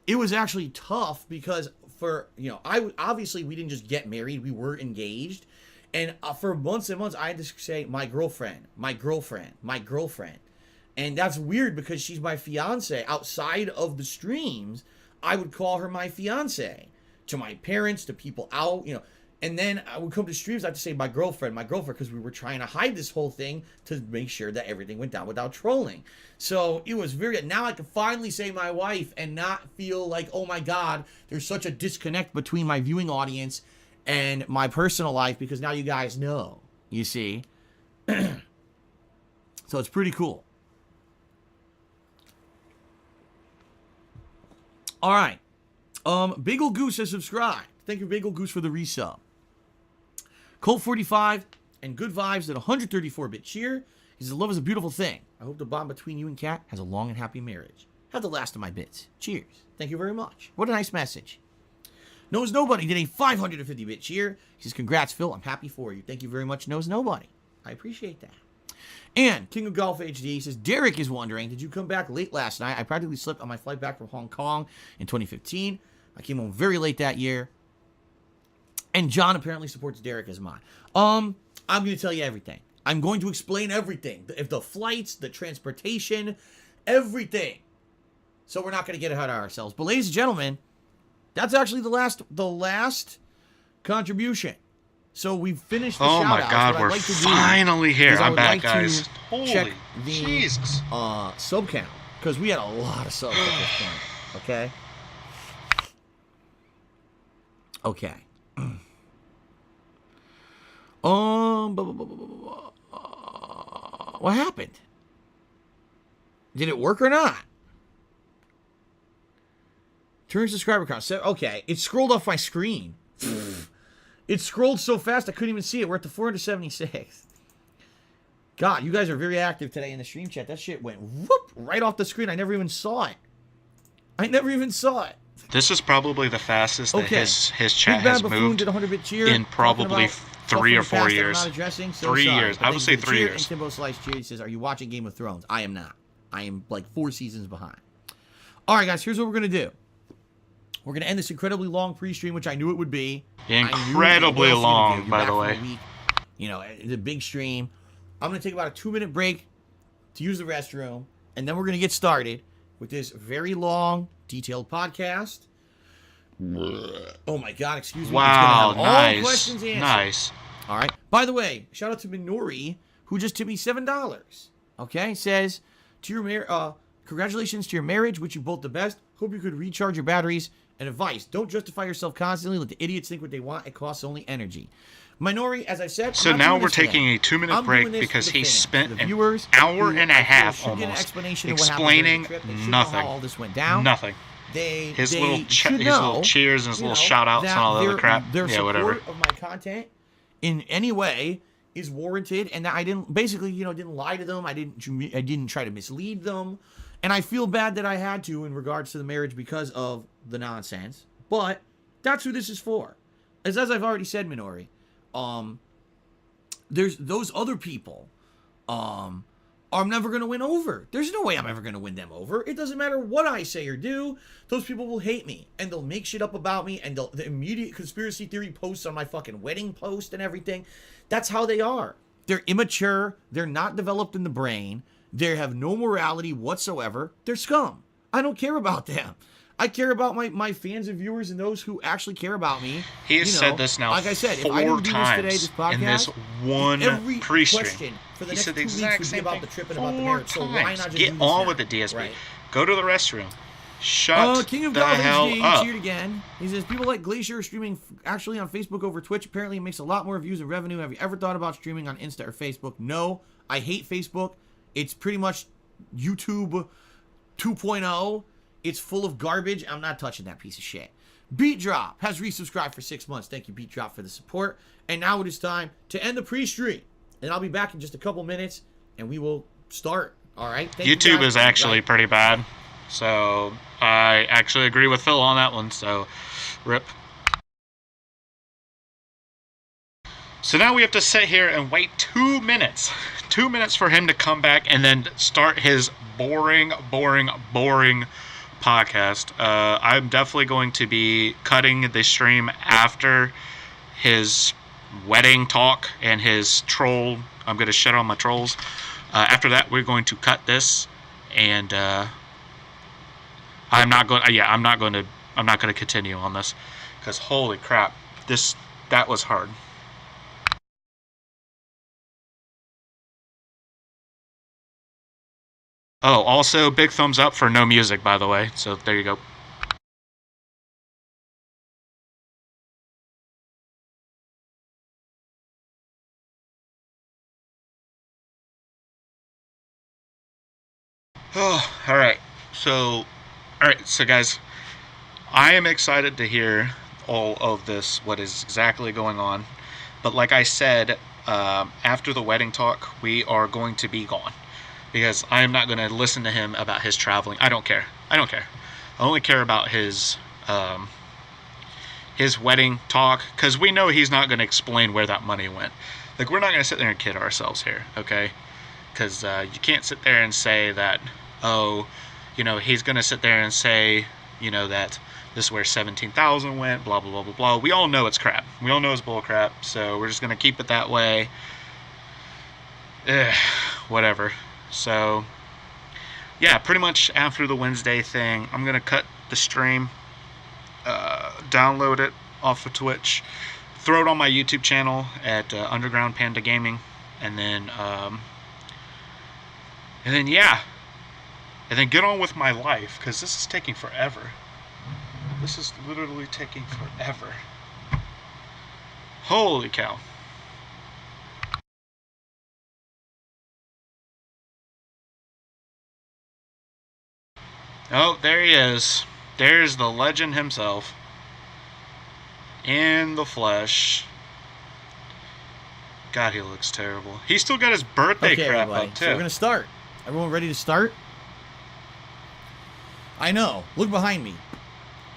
Speaker 9: It was actually tough because obviously we didn't just get married. We were engaged. And for months and months, I had to say my girlfriend, my girlfriend, my girlfriend. And that's weird because she's my fiance. Outside of the streams, I would call her my fiance. To my parents, to people out, you know. And then I would come to streams, I have to say my girlfriend, because we were trying to hide this whole thing to make sure that everything went down without trolling. So it was very, now I can finally say my wife and not feel like, oh my God, there's such a disconnect between my viewing audience and my personal life, because now you guys know, you see. So it's pretty cool. All right. Bagel Goose has subscribed. Thank you, Bagel Goose, for the resub. Colt 45 and Good Vibes at 134-bit cheer. He says, love is a beautiful thing. I hope the bond between you and Kat has a long and happy marriage. Have the last of my bits. Cheers. Thank you very much. What a nice message. Knows Nobody did a 550-bit cheer. He says, congrats, Phil. I'm happy for you. Thank you very much, Knows Nobody. I appreciate that. And King of Golf HD says, Derek is wondering, did you come back late last night? I practically slept on my flight back from Hong Kong in 2015. I came home very late that year. And John apparently supports Derek as mine. I'm going to tell you everything. I'm going to explain everything. If the flights, the transportation, everything. So we're not going to get ahead of ourselves. But ladies and gentlemen, that's actually the last contribution. So we've finished the shout-outs.
Speaker 1: Oh my God, we're finally here. I'm back, guys.
Speaker 9: Holy
Speaker 1: Jesus.
Speaker 9: Sub count. Because we had a lot of subs at this point. Okay? Okay. What happened? Did it work or not? Turn subscriber count. Okay, it scrolled off my screen. It scrolled so fast I couldn't even see it. We're at the 476. God, you guys are very active today in the stream chat. That shit went whoop right off the screen. I never even saw it.
Speaker 1: This is probably the fastest that his chat has moved
Speaker 9: did 100-bit cheer,
Speaker 1: in probably 3 or 4 years.
Speaker 9: 3
Speaker 1: years. I would say 3 years.
Speaker 9: And Timbo Slice Cheer says, are you watching Game of Thrones? I am not. I am like 4 seasons behind. All right, guys, here's what we're going to do. We're going to end this incredibly long pre-stream, which I knew it would be.
Speaker 1: Incredibly long, by the way.
Speaker 9: You know, it's a big stream. I'm going to take about a 2-minute break to use the restroom, and then we're going to get started with this very long, detailed podcast. Oh my God, excuse me.
Speaker 1: Wow,
Speaker 9: it's gonna have all questions answered.
Speaker 1: Nice.
Speaker 9: All right. By the way, shout out to Minori, who just tipped me $7. Okay, says, congratulations to your marriage, wish you both the best. Hope you could recharge your batteries. And advice, don't justify yourself constantly. Let the idiots think what they want. It costs only energy. Minori, as I said.
Speaker 1: So now we're taking a 2-minute break because he spent an hour and a half almost explaining nothing.
Speaker 9: All this went down.
Speaker 1: Nothing. His little cheers and his little shout outs and all the other crap.
Speaker 9: Their
Speaker 1: yeah, whatever.
Speaker 9: Support of my content in any way is warranted, and that I didn't didn't lie to them. I didn't try to mislead them. And I feel bad that I had to in regards to the marriage because of the nonsense. But that's who this is for. As I've already said, Minori, there's those other people I'm never going to win over. There's no way I'm ever going to win them over. It doesn't matter what I say or do. Those people will hate me. And they'll make shit up about me. And the immediate conspiracy theory posts on my fucking wedding post and everything. That's how they are. They're immature. They're not developed in the brain. They have no morality whatsoever. They're scum. I don't care about them. I care about my fans and viewers and those who actually care about me.
Speaker 1: He has said this now like I said, 4 times this podcast, in this one pre-stream. He said the exact same thing 4 times. Get on with the DSP. Right. Go to the restroom. Shut
Speaker 9: King of
Speaker 1: the
Speaker 9: God
Speaker 1: hell
Speaker 9: HD
Speaker 1: up.
Speaker 9: Cheered again. He says, people like Glacier are streaming actually on Facebook over Twitch. Apparently it makes a lot more views and revenue. Have you ever thought about streaming on Insta or Facebook? No. I hate Facebook. It's pretty much YouTube 2.0. It's full of garbage. I'm not touching that piece of shit. Beat Drop has resubscribed for 6 months. Thank you, Beat Drop, for the support. And now it is time to end the pre-stream. And I'll be back in just a couple minutes, and we will start. All right?
Speaker 1: YouTube is actually pretty bad. So I actually agree with Phil on that one. So rip. So now we have to sit here and wait 2 minutes. 2 minutes for him to come back and then start his boring podcast. I'm definitely going to be cutting the stream after his wedding talk and his troll. I'm going to shit on my trolls. After that, we're going to cut this, and I'm not going to continue on this, because holy crap, that was hard. Oh, also big thumbs up for no music, by the way. So there you go. Oh, all right. So guys, I am excited to hear all of this, what is exactly going on. But like I said, after the wedding talk, we are going to be gone, because I am not going to listen to him about his traveling. I don't care. I only care about his wedding talk, because we know he's not going to explain where that money went. Like, we're not going to sit there and kid ourselves here, okay? Because you can't sit there and say that, oh, he's going to sit there and say, that this is where 17,000 went, blah, blah, blah, blah, blah. We all know it's crap. We all know it's bull crap, so we're just going to keep it that way. Whatever. So, yeah, pretty much after the Wednesday thing, I'm going to cut the stream, download it off of Twitch, throw it on my YouTube channel at Underground Panda Gaming, and then yeah, and then get on with my life, because this is taking forever. This is literally taking forever. Holy cow. Oh, there he is. There's the legend himself. In the flesh. God, he looks terrible. He's still got his birthday crap up, too.
Speaker 9: So we're going to start. Everyone ready to start? I know. Look behind me.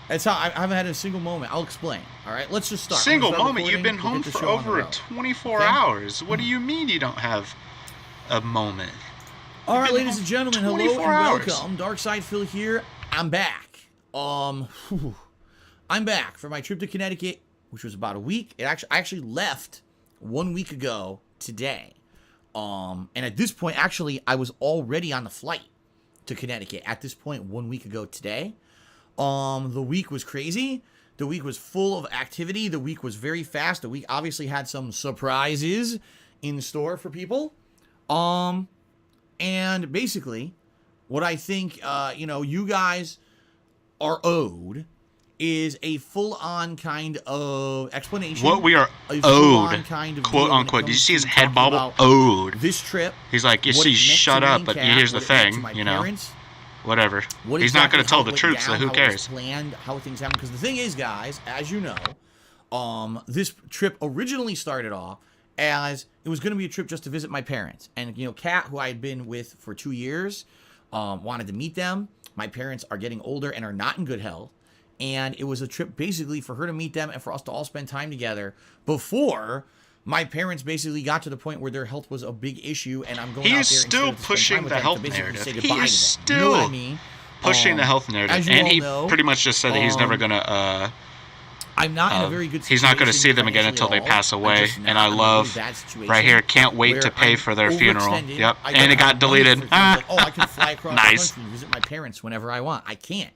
Speaker 9: That's how I haven't had a single moment. I'll explain. All right, let's just start.
Speaker 1: Single moment? You've been home for over 24 hours. What do you mean you don't have a moment?
Speaker 9: All right, ladies and gentlemen, hello and welcome. Darkside Phil here. I'm back. I'm back for my trip to Connecticut, which was about a week. I actually left 1 week ago today. And at this point, actually, I was already on the flight to Connecticut. At this point, 1 week ago today. The week was crazy. The week was full of activity. The week was very fast. The week obviously had some surprises in store for people. And basically, what I think, you guys are owed is a full-on kind of explanation.
Speaker 1: What we are owed, kind of quote unquote. Did you see his head bobble? Owed.
Speaker 9: This trip.
Speaker 1: He's like, you see, shut up, but here's the thing,
Speaker 9: parents,
Speaker 1: whatever. He's not going to tell the truth, so who cares?
Speaker 9: Planned, how things happen. Because the thing is, guys, as you know, this trip originally started off as it was going to be a trip just to visit my parents. And, Kat, who I had been with for 2 years, wanted to meet them. My parents are getting older and are not in good health. And it was a trip basically for her to meet them and for us to all spend time together before my parents basically got to the point where their health was a big issue. And I'm going out there
Speaker 1: still pushing the health narrative. He is still
Speaker 9: you know what I mean?
Speaker 1: Pushing the health narrative. And he pretty much just said that he's never going to...
Speaker 9: I'm not in a very good situation.
Speaker 1: He's not going to see them again until they pass away. And I love, right here, can't wait to pay for their funeral. Yep. And it got deleted.
Speaker 9: Like, I can fly across the country and visit my parents whenever I want. I can't.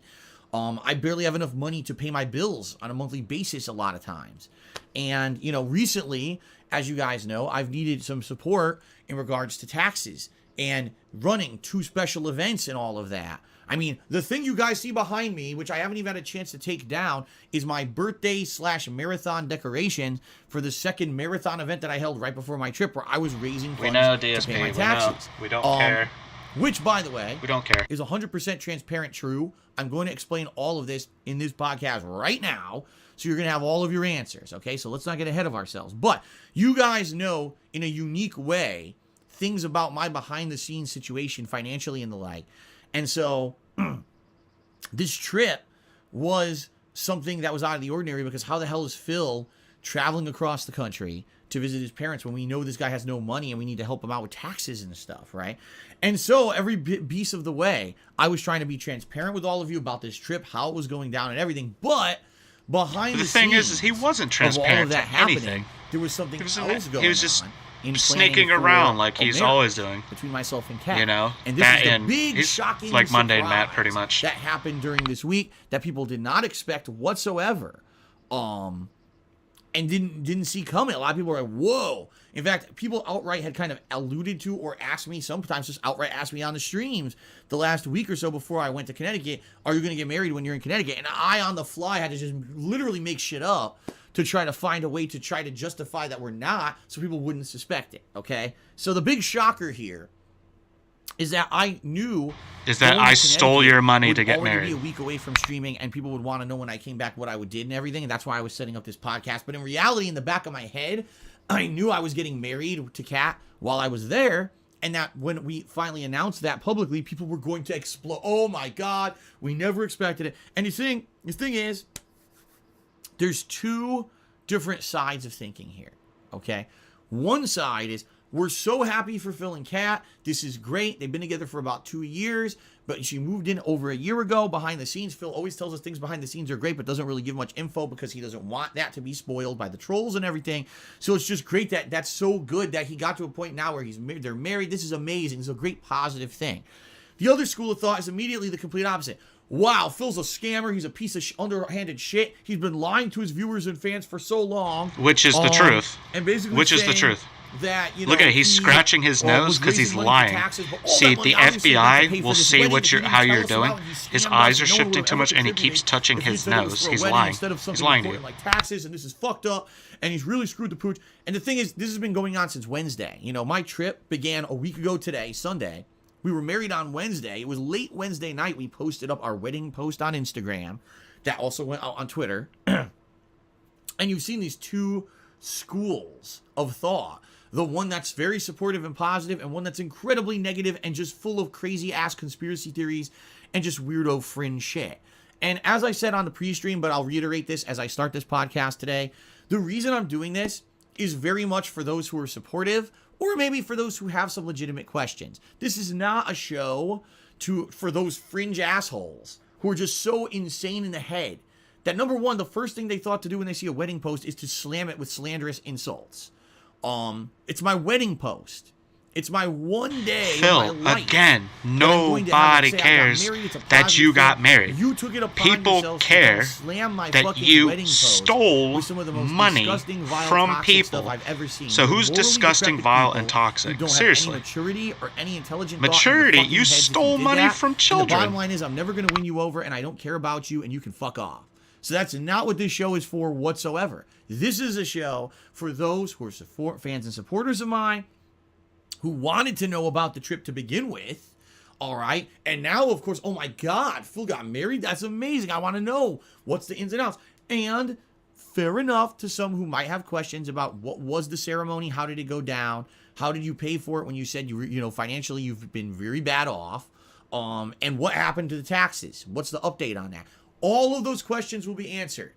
Speaker 9: I barely have enough money to pay my bills on a monthly basis a lot of times. And, recently, as you guys know, I've needed some support in regards to taxes and running 2 special events and all of that. I mean, the thing you guys see behind me, which I haven't even had a chance to take down, is my birthday/marathon decoration for the second marathon event that I held right before my trip, where I was raising funds
Speaker 1: DSP,
Speaker 9: to pay my taxes.
Speaker 1: We don't care.
Speaker 9: Which, by the way,
Speaker 1: we don't care.
Speaker 9: Is 100% transparent true. I'm going to explain all of this in this podcast right now, so you're going to have all of your answers, okay? So let's not get ahead of ourselves. But you guys know, in a unique way, things about my behind-the-scenes situation financially and the like. And so this trip was something that was out of the ordinary, because how the hell is Phil traveling across the country to visit his parents when we know this guy has no money and we need to help him out with taxes and stuff, right? And so every piece of the way, I was trying to be transparent with all of you about this trip, how it was going down and everything. But behind the
Speaker 1: thing
Speaker 9: scenes
Speaker 1: is he wasn't transparent
Speaker 9: of all of that
Speaker 1: to anything.
Speaker 9: There was something else going on.
Speaker 1: sneaking around like he's always doing.
Speaker 9: Between myself and Kat.
Speaker 1: You know?
Speaker 9: And this is the big, shocking
Speaker 1: like mundane
Speaker 9: surprise
Speaker 1: Matt, pretty much.
Speaker 9: that happened during this week that people did not expect whatsoever. And didn't see coming. A lot of people were like, whoa. In fact, people outright had kind of alluded to or asked me, sometimes just outright asked me on the streams the last week or so before I went to Connecticut, are you going to get married when you're in Connecticut? And I, on the fly, had to just literally make shit up to try to find a way to try to justify that we're not, so people wouldn't suspect it, okay? So the big shocker here is that I knew
Speaker 1: I stole your money to get married.
Speaker 9: Be a week away from streaming, and people would want to know when I came back what I would did and everything, and that's why I was setting up this podcast. But in reality, in the back of my head, I knew I was getting married to Kat while I was there, and that when we finally announced that publicly, people were going to explode. Oh my God, we never expected it. And the thing is, there's two different sides of thinking here, okay? One side is, we're so happy for Phil and Kat. This is great. They've been together for about 2 years, but she moved in over a year ago behind the scenes. Phil always tells us things behind the scenes are great, but doesn't really give much info because he doesn't want that to be spoiled by the trolls and everything. So it's just great that that's so good that he got to a point now where they're married. This is amazing. It's a great positive thing. The other school of thought is immediately the complete opposite. Wow, Phil's a scammer. He's a piece of underhanded shit. He's been lying to his viewers and fans for so long.
Speaker 1: Which is the truth.
Speaker 9: And basically
Speaker 1: Which is the truth.
Speaker 9: That, you know,
Speaker 1: look at it, he's scratching his nose because he's lying. See, the FBI will see how you're doing. His eyes are shifting too much, and he keeps touching his nose. He's lying. He's lying to you.
Speaker 9: Like taxes, and this is fucked up, and he's really screwed the pooch. And the thing is, this has been going on since Wednesday. You know, my trip began a week ago today, Sunday. We were married on Wednesday. It was late Wednesday night. We posted up our wedding post on Instagram. That also went out on Twitter. And you've seen these two schools of thought. The one that's very supportive and positive, and one that's incredibly negative and just full of crazy ass conspiracy theories and just weirdo fringe shit. And as I said on the pre-stream, but I'll reiterate this as I start this podcast today, the reason I'm doing this is very much for those who are supportive, or maybe for those who have some legitimate questions. This is not a show for those fringe assholes who are just so insane in the head that, number one, the first thing they thought to do when they see a wedding post is to slam it with slanderous insults. It's my wedding post. It's my one day
Speaker 1: Phil,
Speaker 9: in my life.
Speaker 1: Again, nobody cares that you got married.
Speaker 9: You took it upon
Speaker 1: people care that you stole money from people.
Speaker 9: I've ever seen.
Speaker 1: So who's disgusting, vile, and toxic? Seriously.
Speaker 9: Have any maturity or any intelligent
Speaker 1: maturity? You stole money from children.
Speaker 9: And the bottom line is, I'm never going to win you over, and I don't care about you, and you can fuck off. So that's not what this show is for whatsoever. This is a show for those who are fans and supporters of mine, who wanted to know about the trip to begin with, all right? And now, of course, oh my God, Phil got married? That's amazing. I want to know what's the ins and outs. And fair enough to some who might have questions about what was the ceremony, how did it go down, how did you pay for it when you said financially you've been very bad off, and what happened to the taxes? What's the update on that? All of those questions will be answered.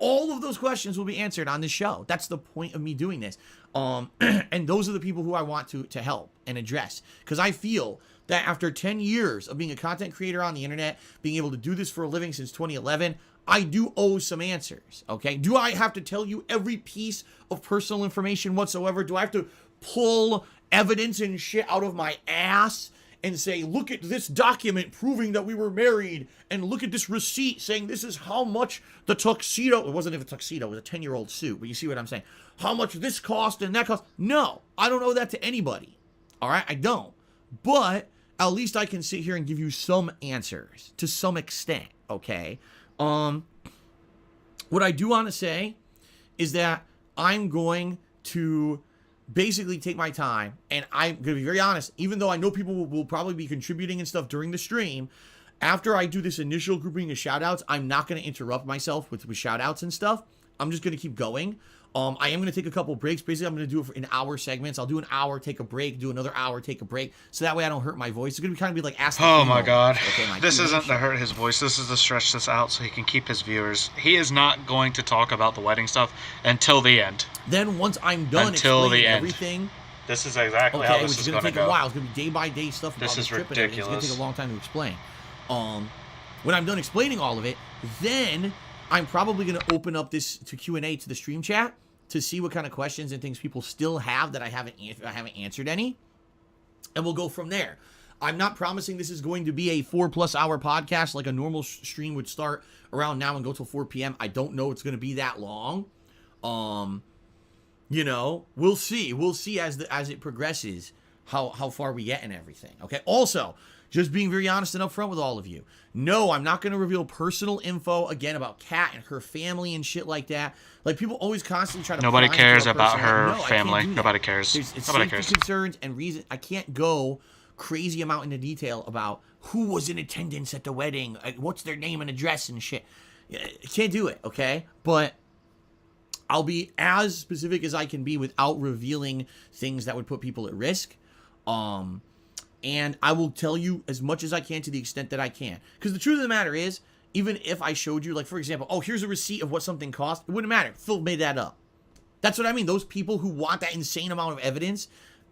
Speaker 9: All of those questions will be answered on this show. That's the point of me doing this. And those are the people who I want to help and address. Because I feel that after 10 years of being a content creator on the internet, being able to do this for a living since 2011, I do owe some answers, okay? Do I have to tell you every piece of personal information whatsoever? Do I have to pull evidence and shit out of my ass and say, look at this document proving that we were married, and look at this receipt saying this is how much the tuxedo, it wasn't even a tuxedo, it was a 10-year-old suit, but you see what I'm saying, how much this cost and that cost? No, I don't owe that to anybody, all right? I don't, but at least I can sit here and give you some answers to some extent, okay? What I do want to say is that I'm going to basically take my time, and I'm going to be very honest, even though I know people will probably be contributing and stuff during the stream, after I do this initial grouping of shout-outs, I'm not going to interrupt myself with shout-outs and stuff. I'm just going to keep going. I am going to take a couple breaks. Basically, I'm going to do it in hour segments. I'll do an hour, take a break, do another hour, take a break, so that way I don't hurt my voice. It's going to be like Ask the
Speaker 1: Oh my God. Okay, this isn't to hurt his voice. This is to stretch this out so he can keep his viewers. He is not going to talk about the wedding stuff until the end.
Speaker 9: Then once I'm done explaining everything,
Speaker 1: this is exactly how this is going to
Speaker 9: take a while. It's going to be day-by-day stuff about
Speaker 1: this is
Speaker 9: trip
Speaker 1: ridiculous.
Speaker 9: It's going to take a long time to explain. When I'm done explaining all of it, then I'm probably going to open up this to Q&A to the stream chat. to see what kind of questions and things people still have that I haven't answered any, and we'll go from there. I'm not promising this is going to be a 4+ hour podcast like a normal stream would start around now and go till 4 p.m. I don't know it's going to be that long. You know, we'll see. We'll see as it progresses how far we get and everything. Okay. Also, just being very honest and upfront with all of you. No, I'm not going to reveal personal info again about Kat and her family and shit like that. Like, people always constantly try to.
Speaker 1: Nobody cares about her family. Nobody cares.
Speaker 9: It's
Speaker 1: Nobody
Speaker 9: safety
Speaker 1: cares.
Speaker 9: concerns and reason. I can't go crazy amount into detail about who was in attendance at the wedding, what's their name and address and shit. I can't do it, okay? But I'll be as specific as I can be without revealing things that would put people at risk. And I will tell you as much as I can to the extent that I can. Because the truth of the matter is, even if I showed you, like, for example, oh, here's a receipt of what something cost, it wouldn't matter. Phil made that up. That's what I mean. Those people who want that insane amount of evidence,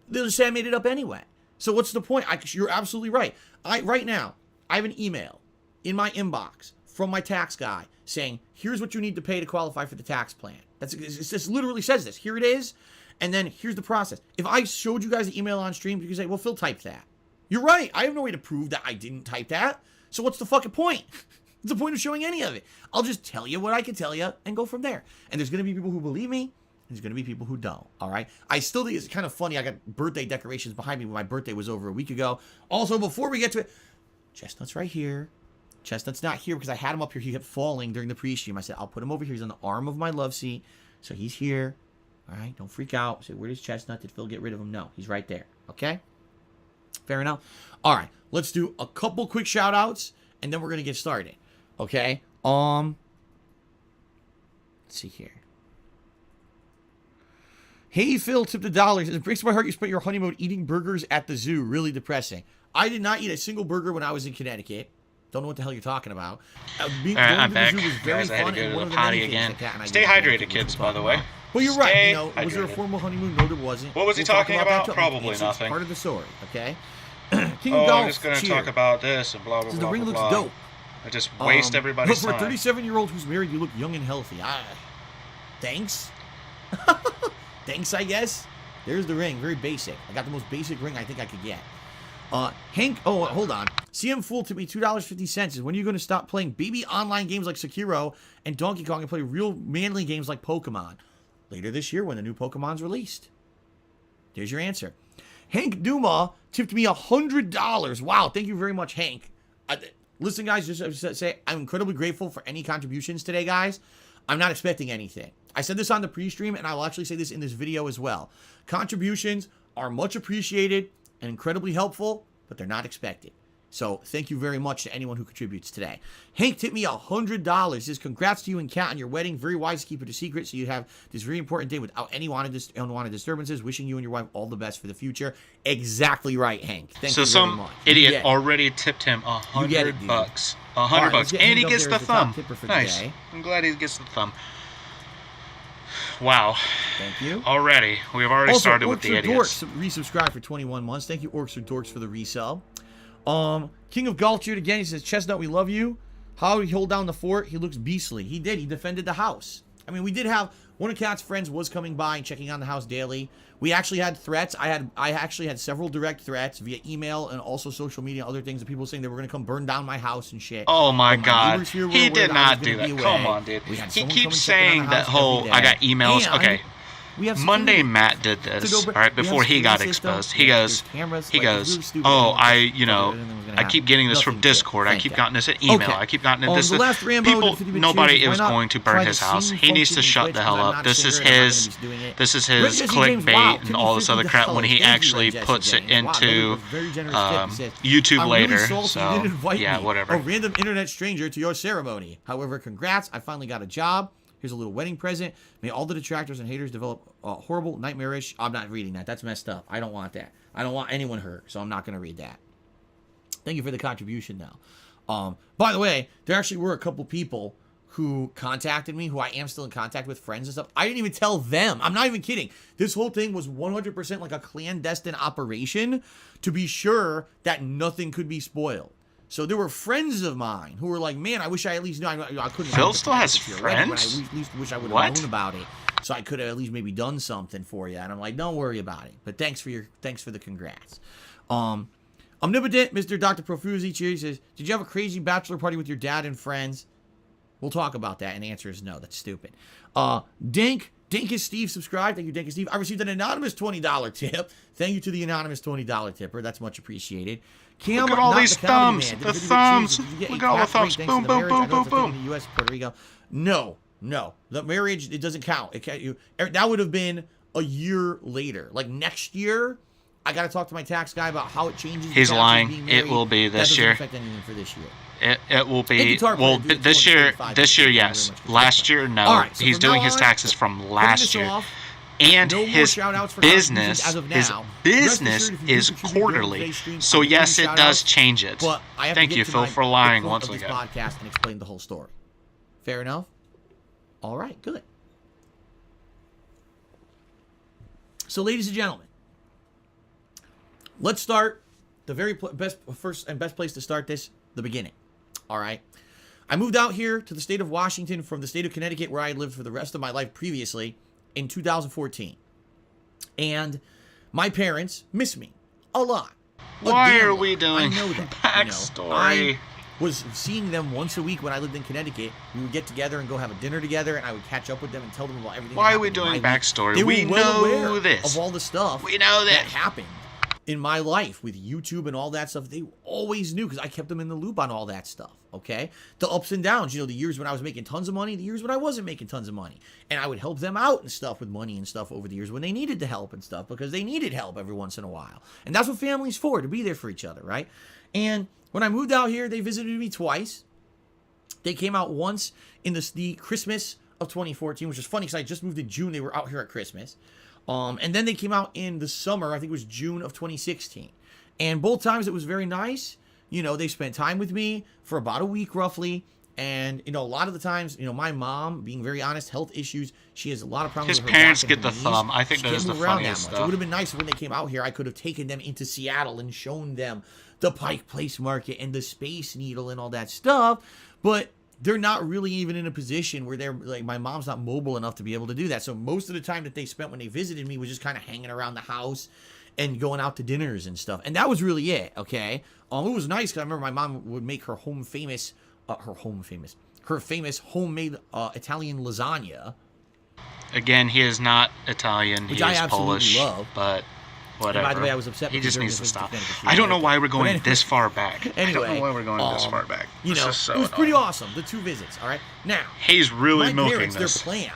Speaker 9: they'll just say I made it up anyway. So what's the point? You're absolutely right. Right now, I have an email in my inbox from my tax guy saying, here's what you need to pay to qualify for the tax plan. It just literally says this. Here it is. And then here's the process. If I showed you guys the email on stream, you could say, well, Phil typed that. You're right. I have no way to prove that I didn't type that. So what's the fucking point? What's the point of showing any of it? I'll just tell you what I can tell you and go from there. And there's going to be people who believe me. There's going to be people who don't, all right? I still think it's kind of funny. I got birthday decorations behind me when my birthday was over a week ago. Also, before we get to it, Chestnut's right here. Chestnut's not here because I had him up here. He kept falling during the pre-stream. I said, I'll put him over here. He's on the arm of my love seat. So he's here. All right, don't freak out. Say, where is Chestnut? Did Phil get rid of him? No, he's right there, okay? Fair enough. All right, let's do a couple quick shout-outs, and then we're going to get started, okay? Let's see here. Hey, Phil, tip the dollars. It breaks my heart you spent your honeymoon eating burgers at the zoo. Really depressing. I did not eat a single burger when I was in Connecticut. Don't know what the hell you're talking about.
Speaker 1: I'm back. Guys, I had to go to the potty again. Stay hydrated, kids, by the way.
Speaker 9: Well, you're right. You know, was there a formal honeymoon? No, there wasn't.
Speaker 1: What was he talking about? Probably nothing.
Speaker 9: It's part of the story, okay?
Speaker 1: King of Golf, I'm just going to talk about this and blah, blah, blah,
Speaker 9: the ring
Speaker 1: blah,
Speaker 9: looks
Speaker 1: blah.
Speaker 9: dope.
Speaker 1: I just waste everybody's
Speaker 9: time. For a
Speaker 1: time.
Speaker 9: 37-year-old who's married, you look young and healthy. Thanks. Thanks, I guess. There's the ring. Very basic. I got the most basic ring I think I could get. Hank, oh, hold on. CM Fool to me $2.50. When are you going to stop playing baby online games like Sekiro and Donkey Kong and play real manly games like Pokemon? Later this year when the new Pokemon's released. There's your answer. Hank Duma tipped me $100. Wow, thank you very much, Hank. Listen, guys, just to say I'm incredibly grateful for any contributions today, guys. I'm not expecting anything. I said this on the pre-stream, and I will actually say this in this video as well. Contributions are much appreciated and incredibly helpful, but they're not expected. So thank you very much to anyone who contributes today. Hank tipped me $100. Says, congrats to you and Kat on your wedding. Very wise to keep it a secret so you have this very important day without any unwanted disturbances. Wishing you and your wife all the best for the future. Exactly right, Hank. Thank you very much. So some
Speaker 1: idiot already tipped him $100. $100. Right, and he gets the thumb. Nice. I'm glad he gets the thumb. Wow.
Speaker 9: Thank you.
Speaker 1: Already. We've already started with the idiots.
Speaker 9: Dorks resubscribed for 21 months. Thank you, Orcs or Dorks, for the resell. King of Golf cheered again. He says, Chestnut, we love you. How did he hold down the fort? He looks beastly. He did. He defended the house. I mean, we did have one of Kat's friends was coming by and checking on the house daily. We actually had threats. I actually had several direct threats via email and also social media, other things of people saying they were going to come burn down my house and shit.
Speaker 1: Oh my God. He did not do that. Come on, dude. He keeps saying that whole, I got emails. Okay. Monday Matt did this, all right, before he got exposed. He goes, oh, I keep getting this from Discord. I keep getting this in email. I keep getting this. Nobody is going to burn his house. He needs to shut the hell up. This is his clickbait and all this other crap when he actually puts it into YouTube later. So, yeah, whatever.
Speaker 9: A random internet stranger to your ceremony. However, congrats. I finally got a job. Here's a little wedding present. May all the detractors and haters develop horrible, nightmarish. I'm not reading that. That's messed up. I don't want that. I don't want anyone hurt, so I'm not going to read that. Thank you for the contribution now. By the way, there actually were a couple people who contacted me, who I am still in contact with, friends and stuff. I didn't even tell them. I'm not even kidding. This whole thing was 100% like a clandestine operation to be sure that nothing could be spoiled. So there were friends of mine who were like, man, I wish I at least knew. I couldn't.
Speaker 1: Phil still has friends?
Speaker 9: I at least wish I would have known about it. So I could have at least maybe done something for you. And I'm like, don't worry about it. But thanks for the congrats. Omnipotent, Mr. Dr. Profusi says, did you have a crazy bachelor party with your dad and friends? We'll talk about that. And the answer is no. That's stupid. Dink is Steve subscribed. Thank you, Dink is Steve. I received an anonymous $20 tip. Thank you to the anonymous $20 tipper. That's much appreciated. Cam,
Speaker 1: look at all these thumbs. The thumbs. Look at all the thumbs. Boom, boom, boom, boom, boom.
Speaker 9: In the U.S., Puerto Rico. No. The marriage, it doesn't count. That would have been a year later. Like next year, I got to talk to my tax guy about how it changes.
Speaker 1: He's lying. It will be this year.
Speaker 9: That doesn't affect anything for this year.
Speaker 1: It will be, well, this year, yes. Last year, no.
Speaker 9: Right, so
Speaker 1: he's doing his taxes from last year. And his business is quarterly. So yes, it does change it. Thank you, Phil, for lying once again.
Speaker 9: Podcast and explain the whole story. Fair enough? All right, good. So, ladies and gentlemen, let's start the very best place to start this, the beginning. All right. I moved out here to the state of Washington from the state of Connecticut, where I had lived for the rest of my life previously, in 2014. And my parents miss me a lot.
Speaker 1: Why are we doing
Speaker 9: I know that.
Speaker 1: backstory?
Speaker 9: I was seeing them once a week when I lived in Connecticut. We would get together and go have a dinner together, and I would catch up with them and tell them about everything.
Speaker 1: Why are we doing backstory?
Speaker 9: We
Speaker 1: know this.
Speaker 9: Of all the stuff
Speaker 1: we know
Speaker 9: that happened in my life with YouTube and all that stuff. They always knew because I kept them in the loop on all that stuff, okay? The ups and downs, the years when I was making tons of money, the years when I wasn't making tons of money. And I would help them out and stuff with money and stuff over the years when they needed the help and stuff because they needed help every once in a while. And that's what family's for, to be there for each other, right? And when I moved out here, they visited me twice. They came out once in the Christmas of 2014, which is funny because I just moved in June. They were out here at Christmas. And then they came out in the summer, I think it was June of 2016. And both times it was very nice. They spent time with me for about a week roughly. And, a lot of the times, my mom, being very honest, health issues, she has a lot of problems with her
Speaker 1: parents
Speaker 9: back
Speaker 1: get
Speaker 9: and
Speaker 1: the
Speaker 9: her
Speaker 1: thumb.
Speaker 9: knees.
Speaker 1: I think that is the funniest stuff.
Speaker 9: It would have been nice if when they came out here, I could have taken them into Seattle and shown them the Pike Place Market and the Space Needle and all that stuff. But they're not really even in a position where they're like, my mom's not mobile enough to be able to do that. So most of the time that they spent when they visited me was just kind of hanging around the house and going out to dinners and stuff. And that was really it, okay? It was nice because I remember my mom would make her famous homemade Italian lasagna.
Speaker 1: Again, he is not Italian.
Speaker 9: Which
Speaker 1: he is
Speaker 9: I absolutely
Speaker 1: Polish,
Speaker 9: love.
Speaker 1: But whatever.
Speaker 9: And by the way, I was upset.
Speaker 1: He just needs to stop.
Speaker 9: Defense
Speaker 1: I don't know why we're going this far back.
Speaker 9: Anyway,
Speaker 1: I don't know why we're going this far back.
Speaker 9: It was pretty awesome. The 2 visits. All right. Now
Speaker 1: he's really milking
Speaker 9: parents,
Speaker 1: this.
Speaker 9: Their plan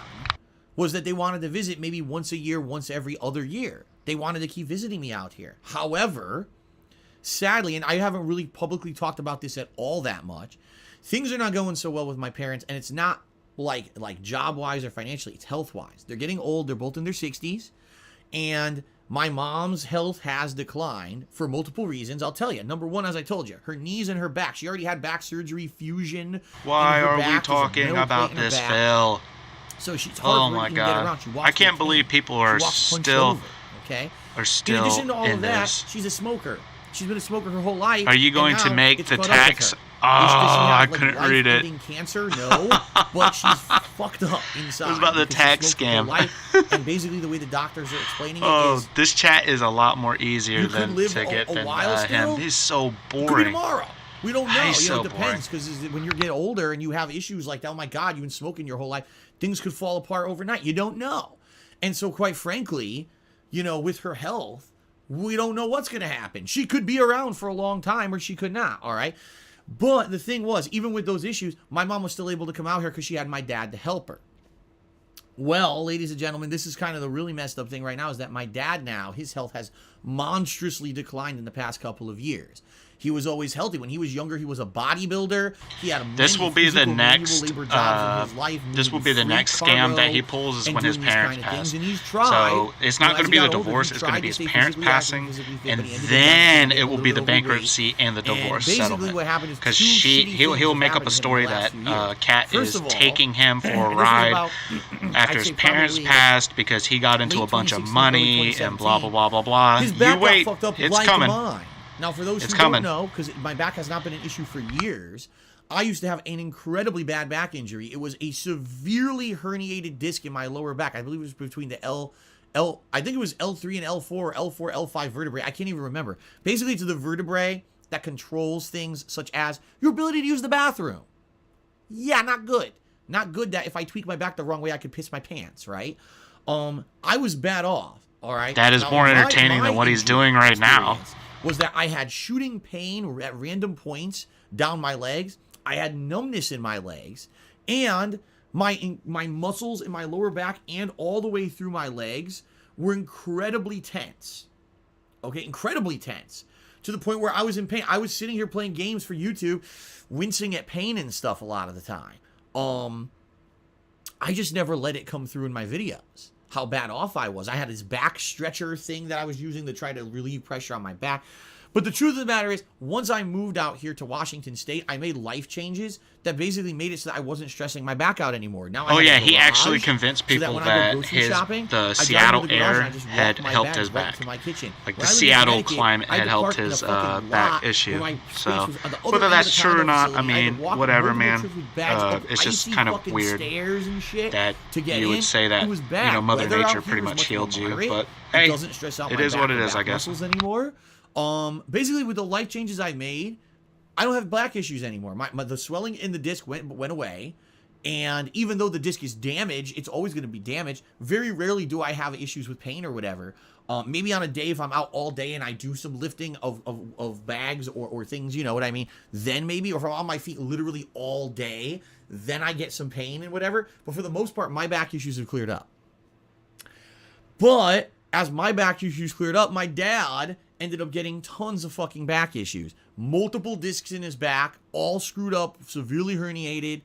Speaker 9: was that they wanted to visit maybe once a year, once every other year. They wanted to keep visiting me out here. However, sadly, and I haven't really publicly talked about this at all that much, things are not going so well with my parents, and it's not like job-wise or financially. It's health-wise. They're getting old. They're both in their 60s, and my mom's health has declined for multiple reasons. I'll tell you. Number one, as I told you, her knees and her back. She already had back surgery, fusion.
Speaker 1: Why are we talking about this, Phil?
Speaker 9: So she's hard for her to get around. She walks
Speaker 1: I can't believe people are still
Speaker 9: over, okay?
Speaker 1: In
Speaker 9: addition to all
Speaker 1: in
Speaker 9: of that,
Speaker 1: this.
Speaker 9: she's a smoker. She's been a smoker her whole life.
Speaker 1: Are you going to make the tax? I couldn't read it.
Speaker 9: Cancer? No, but she's fucked up inside.
Speaker 1: It was about the tax scam.
Speaker 9: And basically, the way the doctors are explaining it is,
Speaker 1: this chat is a lot more easier than to get than him. He's so boring.
Speaker 9: Could be tomorrow. We don't know.
Speaker 1: So
Speaker 9: it depends because when you get older and you have issues like that, oh my God, you've been smoking your whole life, things could fall apart overnight. You don't know. And so, quite frankly, with her health, we don't know what's going to happen. She could be around for a long time or she could not, all right? But the thing was, even with those issues, my mom was still able to come out here because she had my dad to help her. Well, ladies and gentlemen, this is kind of the really messed up thing right now is that my dad now, his health has monstrously declined in the past couple of years. He was always healthy. When he was younger, he was a bodybuilder. He had
Speaker 1: this will be the next. This will be the next scam that he pulls is when his parents pass. So it's not going to be the divorce. It's going to be his parents passing, and then it will be the bankruptcy and the divorce settlement. Because he'll make up a story that Kat is taking him for a ride after his parents passed because he got into a bunch of money and blah blah blah blah blah. You wait, it's coming.
Speaker 9: Now, for those who don't know, because my back has not been an issue for years, I used to have an incredibly bad back injury. It was a severely herniated disc in my lower back. I believe it was between the I think it was L3 and L4 or L4, L5 vertebrae. I can't even remember. Basically, it's the vertebrae that controls things such as your ability to use the bathroom. Yeah, not good. Not good that if I tweak my back the wrong way, I could piss my pants, right? I was bad off, all right?
Speaker 1: That is more entertaining than what he's doing right now.
Speaker 9: Was that I had shooting pain at random points down my legs. I had numbness in my legs. And my muscles in my lower back and all the way through my legs were incredibly tense. Okay, incredibly tense. To the point where I was in pain. I was sitting here playing games for YouTube, wincing at pain and stuff a lot of the time. I just never let it come through in my videos. How bad off I was. I had this back stretcher thing that I was using to try to relieve pressure on my back. But the truth of the matter is, once I moved out here to Washington State, I made life changes that basically made it so that I wasn't stressing my back out anymore. Now
Speaker 1: he actually convinced people that the Seattle air had helped his back. Like the Seattle climate had helped his back issue. So whether that's true or not, I mean, whatever, man. It's just kind of weird that you would say that, you know, Mother Nature pretty much healed you. But hey, it is what it is, I guess.
Speaker 9: Basically, with the life changes I made, I don't have back issues anymore. The swelling in the disc went away, and even though the disc is damaged, it's always going to be damaged. Very rarely do I have issues with pain or whatever. Maybe on a day if I'm out all day and I do some lifting of bags or things, you know what I mean, then maybe, or if I'm on my feet literally all day, then I get some pain and whatever. But for the most part, my back issues have cleared up. But as my back issues cleared up, my dad ended up getting tons of fucking back issues. Multiple discs in his back, all screwed up, severely herniated.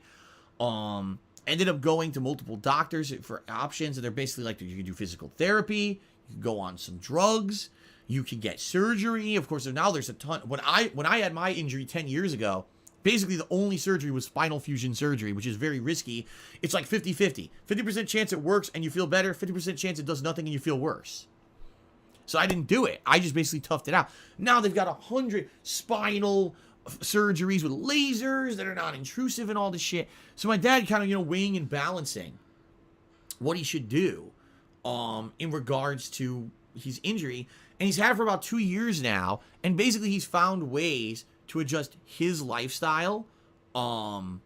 Speaker 9: Ended up going to multiple doctors for options, and they're basically like, you can do physical therapy, you can go on some drugs, you can get surgery. Of course, now there's a ton. When I had my injury 10 years ago, basically the only surgery was spinal fusion surgery, which is very risky. It's like 50-50. 50% chance it works and you feel better, 50% chance it does nothing and you feel worse. So I didn't do it. I just basically toughed it out. Now they've got 100 spinal surgeries with lasers that are not intrusive and all this shit. So my dad kind of, weighing and balancing what he should do in regards to his injury. And he's had it for about 2 years now. And basically he's found ways to adjust his lifestyle to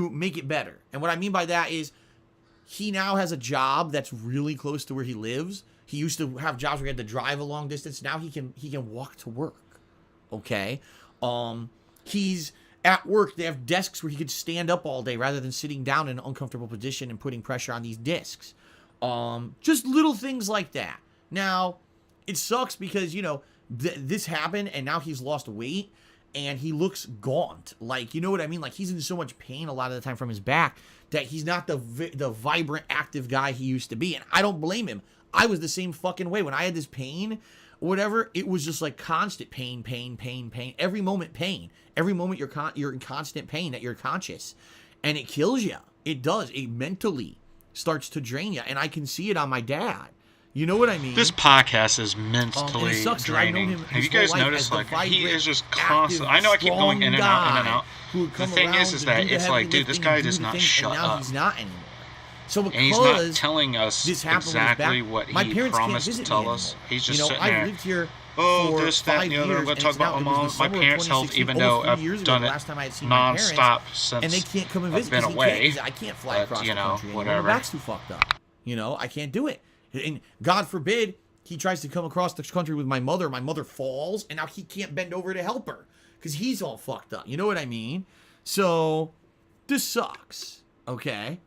Speaker 9: make it better. And what I mean by that is he now has a job that's really close to where he lives. He used to have jobs where he had to drive a long distance. Now he can walk to work. Okay? He's at work. They have desks where he could stand up all day rather than sitting down in an uncomfortable position and putting pressure on these discs. Just little things like that. Now, it sucks because, this happened and now he's lost weight and he looks gaunt. Like, you know what I mean? Like, he's in so much pain a lot of the time from his back that he's not the vibrant, active guy he used to be. And I don't blame him. I was the same fucking way. When I had this pain, whatever, it was just like constant pain. Every moment pain. Every moment you're in constant pain that you're conscious. And it kills you. It does. It mentally starts to drain you. And I can see it on my dad. You know what I mean?
Speaker 1: This podcast is mentally draining. Have you guys noticed, like, he is just constant. I know I keep going in and out. The thing is that it's like, dude, this guy does not shut up.
Speaker 9: He's not anymore. So because
Speaker 1: and he's not telling us exactly what he promised to tell us. He's just sitting there.
Speaker 9: I lived here
Speaker 1: this, that, and the other. I'm going to talk about my mom. My parents' health, even though I've done it nonstop since
Speaker 9: and they can't come and visit
Speaker 1: I've been away.
Speaker 9: I can't fly across the country
Speaker 1: whatever.
Speaker 9: My back's too fucked up. I can't do it. And God forbid he tries to come across the country with my mother. My mother falls, and now he can't bend over to help her because he's all fucked up. You know what I mean? So this sucks. Okay.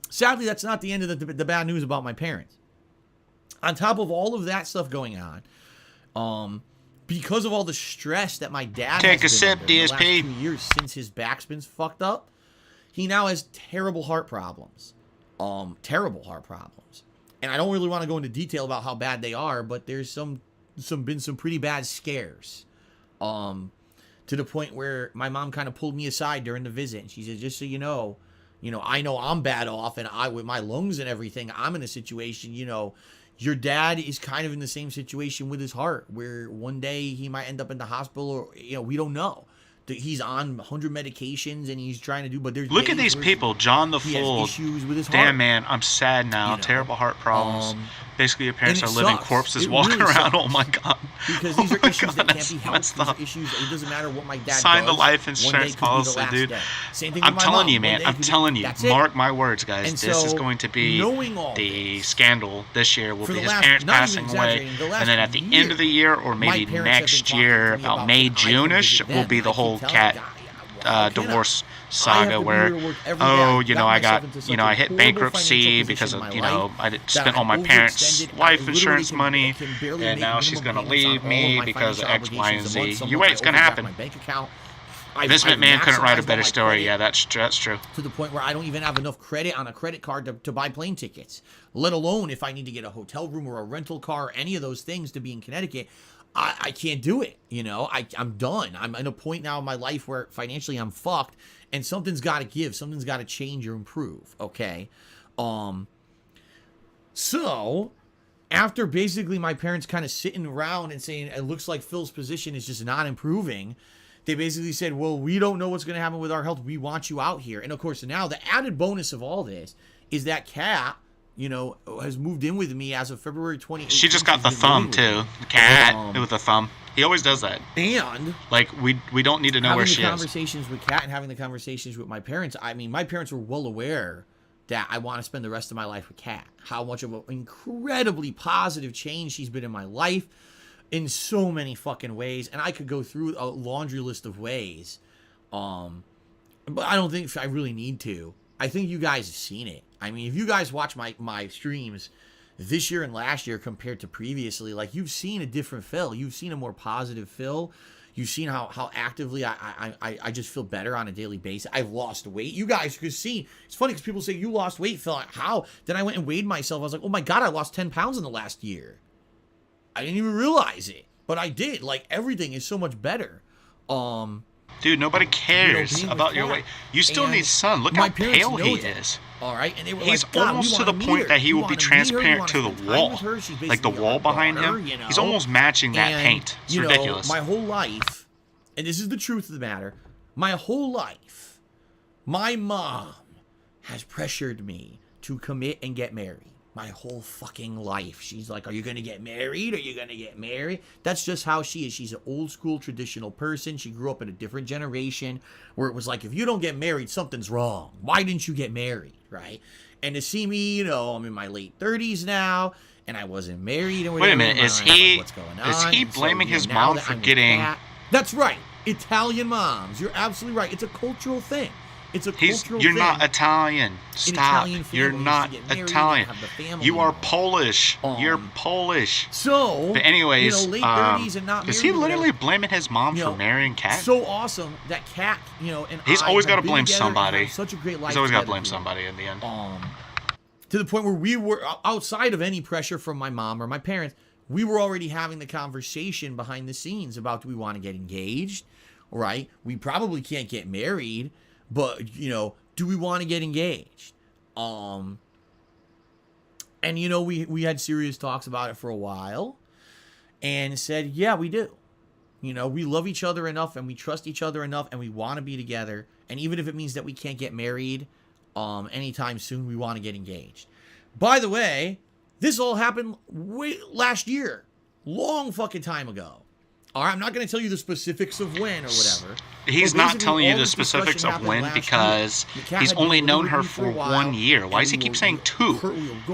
Speaker 9: Sadly, that's not the end of the bad news about my parents. On top of all of that stuff going on, because of all the stress that my dad
Speaker 1: take
Speaker 9: has
Speaker 1: a sip,
Speaker 9: DSP.
Speaker 1: The
Speaker 9: last 2 years since his back's been fucked up, he now has terrible heart problems. Terrible heart problems. And I don't really want to go into detail about how bad they are, but there's been some pretty bad scares. To the point where my mom kind of pulled me aside during the visit, and she said, "Just so you know, I know I'm bad off, and with my lungs and everything, I'm in a situation, your dad is kind of in the same situation with his heart, where one day he might end up in the hospital, or we don't know. He's on 100 medications and he's trying to do, but there's
Speaker 1: look at these people. John the Fool.
Speaker 9: Issues with his heart.
Speaker 1: Damn, man, I'm sad now. Terrible heart problems. Basically, your parents are living corpses walking
Speaker 9: really
Speaker 1: around.
Speaker 9: Sucks.
Speaker 1: Oh my god.
Speaker 9: Because these are issues that can't be helped.
Speaker 1: These
Speaker 9: are issues. It doesn't matter what my dad
Speaker 1: Sign
Speaker 9: does.
Speaker 1: the life insurance policy, dude.
Speaker 9: Same thing
Speaker 1: I'm
Speaker 9: with my
Speaker 1: telling
Speaker 9: mom.
Speaker 1: you, man. I'm telling you. Mark my words, guys.
Speaker 9: And
Speaker 1: this is
Speaker 9: so,
Speaker 1: going to be the scandal this year. Will be his parents passing away, and then at the end of the year, or maybe next year, about May, June-ish, will be the whole cat divorce saga where, I hit bankruptcy because of, I spent all my parents' life insurance money, and now she's going to leave me because of X, Y, and Z. You wait, it's going to happen. Vince McMahon couldn't write a better story. Yeah, that's true.
Speaker 9: To the point where I don't even have enough credit on a credit card to buy plane tickets, let alone if I need to get a hotel room or a rental car or any of those things to be in Connecticut. I can't do it. I'm done. I'm at a point now in my life where financially I'm fucked, and something's got to give. Something's got to change or improve. Okay. So after basically my parents kind of sitting around and saying, it looks like Phil's position is just not improving, they basically said, well, we don't know what's going to happen with our health. We want you out here. And of course, now the added bonus of all this is that Kat, has moved in with me as of February 28th.
Speaker 1: She just got the thumb, too. The cat with the thumb. He always does that.
Speaker 9: And
Speaker 1: we don't need to know where she is.
Speaker 9: Having the conversations with Kat and having the conversations with my parents, my parents were well aware that I want to spend the rest of my life with Kat. How much of an incredibly positive change she's been in my life in so many fucking ways. And I could go through a laundry list of ways. But I don't think I really need to. I think you guys have seen it. If you guys watch my streams this year and last year compared to previously, you've seen a different Phil. You've seen a more positive Phil. You've seen how actively I just feel better on a daily basis. I've lost weight. You guys could see. It's funny because people say, you lost weight, Phil. How? Then I went and weighed myself. I was like, oh my God, I lost 10 pounds in the last year. I didn't even realize it. But I did. Everything is so much better.
Speaker 1: Dude, nobody cares about your weight. You still need sun. Look how pale he is.
Speaker 9: All right, and they were
Speaker 1: he's almost to the point that he will be transparent to the wall, like the wall behind him. He's almost matching that paint. It's ridiculous.
Speaker 9: My whole life, and this is the truth of the matter, my whole life, my mom has pressured me to commit and get married. My whole fucking life. She's like, are you going to get married? Are you going to get married? That's just how she is. She's an old school traditional person. She grew up in a different generation where it was like, if you don't get married, something's wrong. Why didn't you get married? Right? And to see me, I'm in my late 30s now, and I wasn't married. And
Speaker 1: wait a minute. Is he blaming his mom for getting...
Speaker 9: That's right. Italian moms. You're absolutely right. It's a cultural thing. It's a cultural
Speaker 1: You're
Speaker 9: thing.
Speaker 1: not Italian. Stop. You're not Italian. You are Polish. You're Polish.
Speaker 9: So,
Speaker 1: but anyways,
Speaker 9: late 30s and not married.
Speaker 1: Is he literally blaming his mom for marrying Kat?
Speaker 9: So awesome that Kat, and
Speaker 1: he's always got to blame somebody.
Speaker 9: Such a great life.
Speaker 1: He's always got to blame somebody in the end.
Speaker 9: To the point where we were outside of any pressure from my mom or my parents, we were already having the conversation behind the scenes about, do we want to get engaged? Right? We probably can't get married. But, do we want to get engaged? And, we had serious talks about it for a while and said, yeah, we do. We love each other enough and we trust each other enough and we want to be together. And even if it means that we can't get married anytime soon, we want to get engaged. By the way, this all happened last year. Long fucking time ago. All right, I'm not going to tell you the specifics of when or whatever.
Speaker 1: He's not telling you the specifics of when because he's only known her for 1 year. Why does he keep saying 2?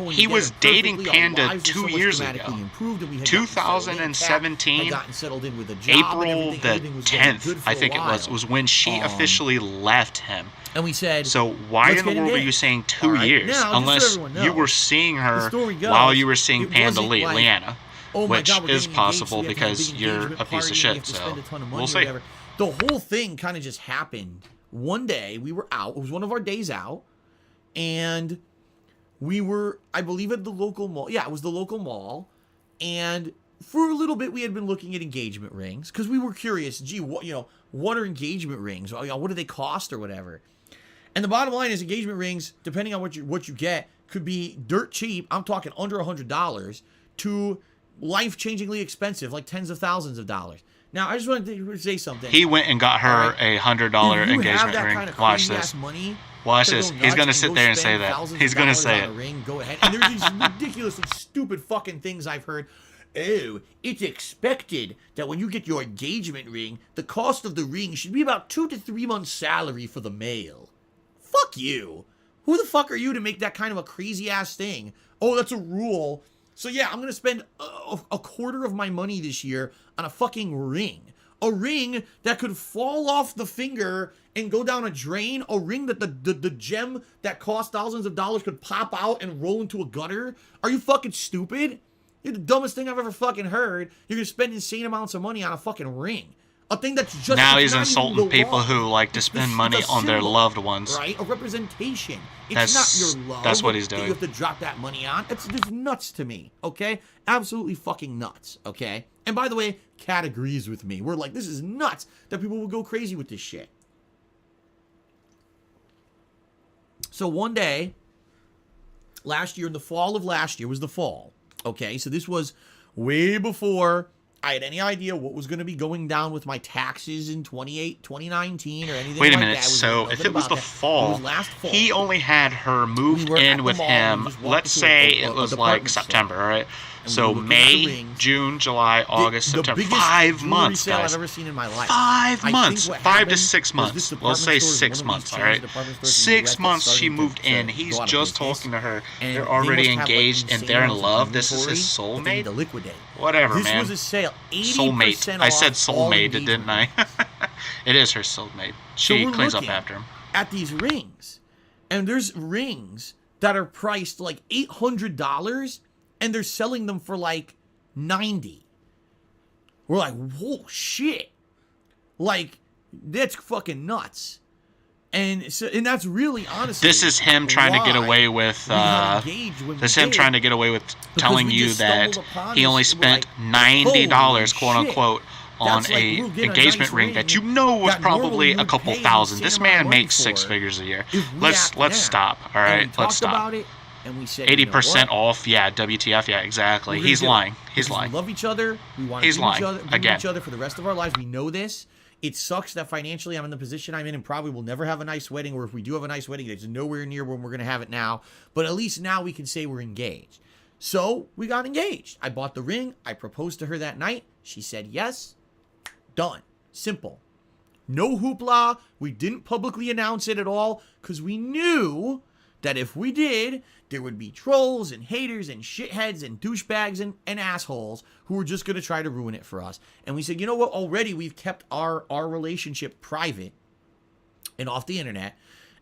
Speaker 1: He was dating Panda 2 years ago. 2017, April the 10th, I think it was when she officially left him.
Speaker 9: And we said,
Speaker 1: so why in the world are you saying 2 years? Unless you were seeing her while you were seeing Panda Leanna. Which is possible because you're a piece of shit, so we'll see.
Speaker 9: The whole thing kind of just happened. One day, we were out. It was one of our days out. And we were, I believe, at the local mall. Yeah, it was the local mall. And for a little bit, we had been looking at engagement rings. Because we were curious, gee, what are engagement rings? What do they cost or whatever? And the bottom line is engagement rings, depending on what you get, could be dirt cheap. I'm talking under $100. to life-changingly expensive, like tens of thousands of dollars. Now, I just wanted to say something.
Speaker 1: He went and got her a $100 engagement ring.
Speaker 9: Kind of
Speaker 1: Watch this.
Speaker 9: Money
Speaker 1: Watch this. He's going to sit there and say that. He's going to say it.
Speaker 9: Ring, go ahead. And there's these ridiculously stupid fucking things I've heard. Oh, it's expected that when you get your engagement ring, the cost of the ring should be about 2 to 3 months' salary for the male. Fuck you. Who the fuck are you to make that kind of a crazy-ass thing? Oh, that's a rule. So yeah, I'm going to spend a quarter of my money this year on a fucking ring. A ring that could fall off the finger and go down a drain. A ring that the gem that cost thousands of dollars could pop out and roll into a gutter. Are you fucking stupid? You're the dumbest thing I've ever fucking heard. You're going to spend insane amounts of money on a fucking ring. A thing that's just...
Speaker 1: Now he's insulting people who like to spend money on their loved ones.
Speaker 9: Right? A representation. It's not your love.
Speaker 1: That's what he's doing.
Speaker 9: You have to drop that money on. It's just nuts to me, okay? Absolutely fucking nuts, okay? And by the way, Kat agrees with me. We're like, this is nuts that people will go crazy with this shit. So one day, last year, in the fall of last year, was the fall, okay? So this was way before I had any idea what was going to be going down with my taxes in 2019 or anything.
Speaker 1: Wait a
Speaker 9: like
Speaker 1: minute.
Speaker 9: That.
Speaker 1: So if it was the fall,
Speaker 9: it was last fall,
Speaker 1: he only had her moved in with him. Let's say it was like September, right? So May, June, July, August, September. 5 months, guys.
Speaker 9: I've ever seen in my life.
Speaker 1: 5 months. 5 to 6 months. Let's say 6 months, all right? 6 months she moved in. He's just talking to her. They're already engaged and they're in love. This is his soulmate? Whatever, man.
Speaker 9: This was a sale.
Speaker 1: Soulmate. I said soulmate, didn't I? It is her soulmate. She cleans up after him.
Speaker 9: At these rings. And there's rings that are priced like $800 and they're selling them for like $90. We're like, whoa, shit. Like, that's fucking nuts. And so, and that's really honestly.
Speaker 1: This is him trying to get away with. This is him trying to get away with telling you that he only spent $90, quote unquote, on a engagement ring that you know was probably a couple thousand. This man makes 6 figures a year. Let's stop. All right, let's stop.
Speaker 9: And we said
Speaker 1: 80% off. Yeah, WTF. Yeah, exactly. He's lying. He's lying.
Speaker 9: We love each other. We want to be each other for the rest of our lives. We know this. It sucks that financially I'm in the position I'm in and probably will never have a nice wedding, or if we do have a nice wedding, it's nowhere near when we're going to have it now. But at least now we can say we're engaged. So we got engaged. I bought the ring. I proposed to her that night. She said yes. Done. Simple. No hoopla. We didn't publicly announce it at all because we knew that if we did, there would be trolls and haters and shitheads and douchebags and assholes who were just going to try to ruin it for us. And we said, you know what? Already we've kept our relationship private and off the internet.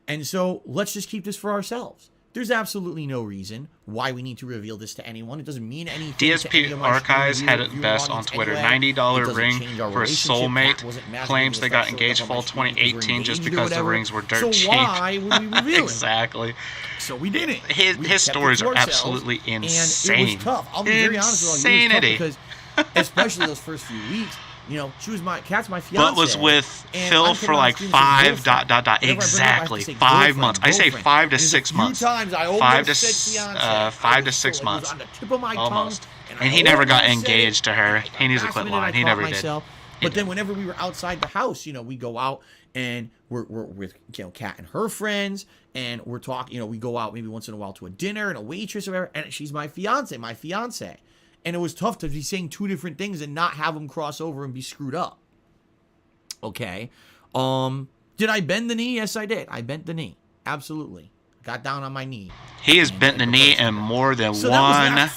Speaker 9: And so let's just keep this for ourselves. There's absolutely no reason why we need to reveal this to anyone. It doesn't mean anything.
Speaker 1: DSP Archives had it best on Twitter. $90 ring for a soulmate. Claims they got engaged fall 2018 just because the rings were dirt cheap.
Speaker 9: So why would we reveal it?
Speaker 1: Exactly.
Speaker 9: So we didn't.
Speaker 1: His stories are absolutely insane.
Speaker 9: And it was tough. I'll be very honest with you. It was tough because, especially those first few weeks, you know, Kat's my fiance.
Speaker 1: But was with Phil for like 5 ... exactly 5 months. I say 5 to 6 months. 5 to 6 months. Almost. And he never got engaged to her. He needs to quit lying. He never did.
Speaker 9: But then whenever we were outside the house, you know, we go out and we're with, you know, Kat and her friends, and we're talking, you know, we go out maybe once in a while to a dinner and a waitress or whatever, and she's my fiance. And it was tough to be saying 2 different things and not have them cross over and be screwed up. Okay. Did I bend the knee? Yes, I did. I bent the knee. Absolutely. Got down on my knee.
Speaker 1: He has bent the knee in more than one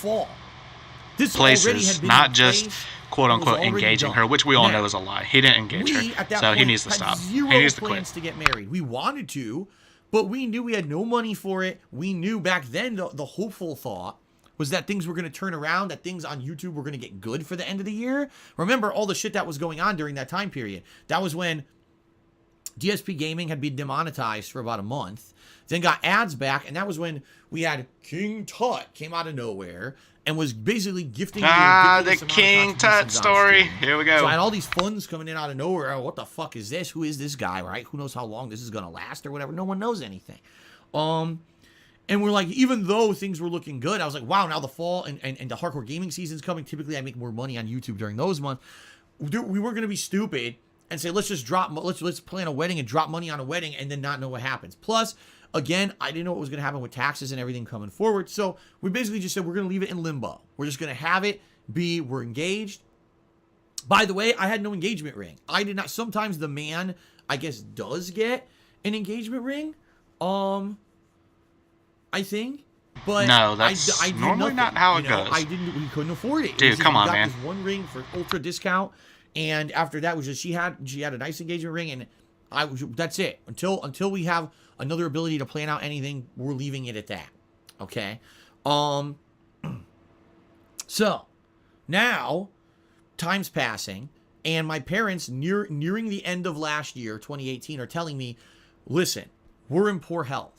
Speaker 1: places, not just quote unquote engaging her, which we all know is a lie. He didn't engage her. So he needs to stop. He needs to quit.
Speaker 9: To get married. We wanted to, but we knew we had no money for it. We knew back then the hopeful thought was that things were going to turn around, that things on YouTube were going to get good for the end of the year. Remember all the shit that was going on during that time period. That was when DSP Gaming had been demonetized for about a month, then got ads back, and that was when we had King Tut came out of nowhere and was basically gifting
Speaker 1: the King Tut story. Here we go.
Speaker 9: So I had all these funds coming in out of nowhere. Oh, what the fuck is this? Who is this guy, right? Who knows how long this is going to last or whatever? No one knows anything. And we're like, even though things were looking good, I was like, wow, now the fall and the hardcore gaming season's coming. Typically, I make more money on YouTube during those months. We weren't going to be stupid and say, let's plan a wedding and drop money on a wedding and then not know what happens. Plus, again, I didn't know what was going to happen with taxes and everything coming forward. So we basically just said, we're going to leave it in limbo. We're just going to have it be, we're engaged. By the way, I had no engagement ring. I did not. Sometimes the man, I guess, does get an engagement ring. I think, but
Speaker 1: no, that's
Speaker 9: I did
Speaker 1: normally
Speaker 9: nothing,
Speaker 1: not how it
Speaker 9: know?
Speaker 1: goes.
Speaker 9: We couldn't afford it.
Speaker 1: Dude, come on,
Speaker 9: we got
Speaker 1: man.
Speaker 9: This one ring for ultra discount, and after that was just she had a nice engagement ring, and that's it. Until we have another ability to plan out anything, we're leaving it at that. Okay. So now time's passing, and my parents nearing the end of last year, 2018, are telling me, listen, we're in poor health.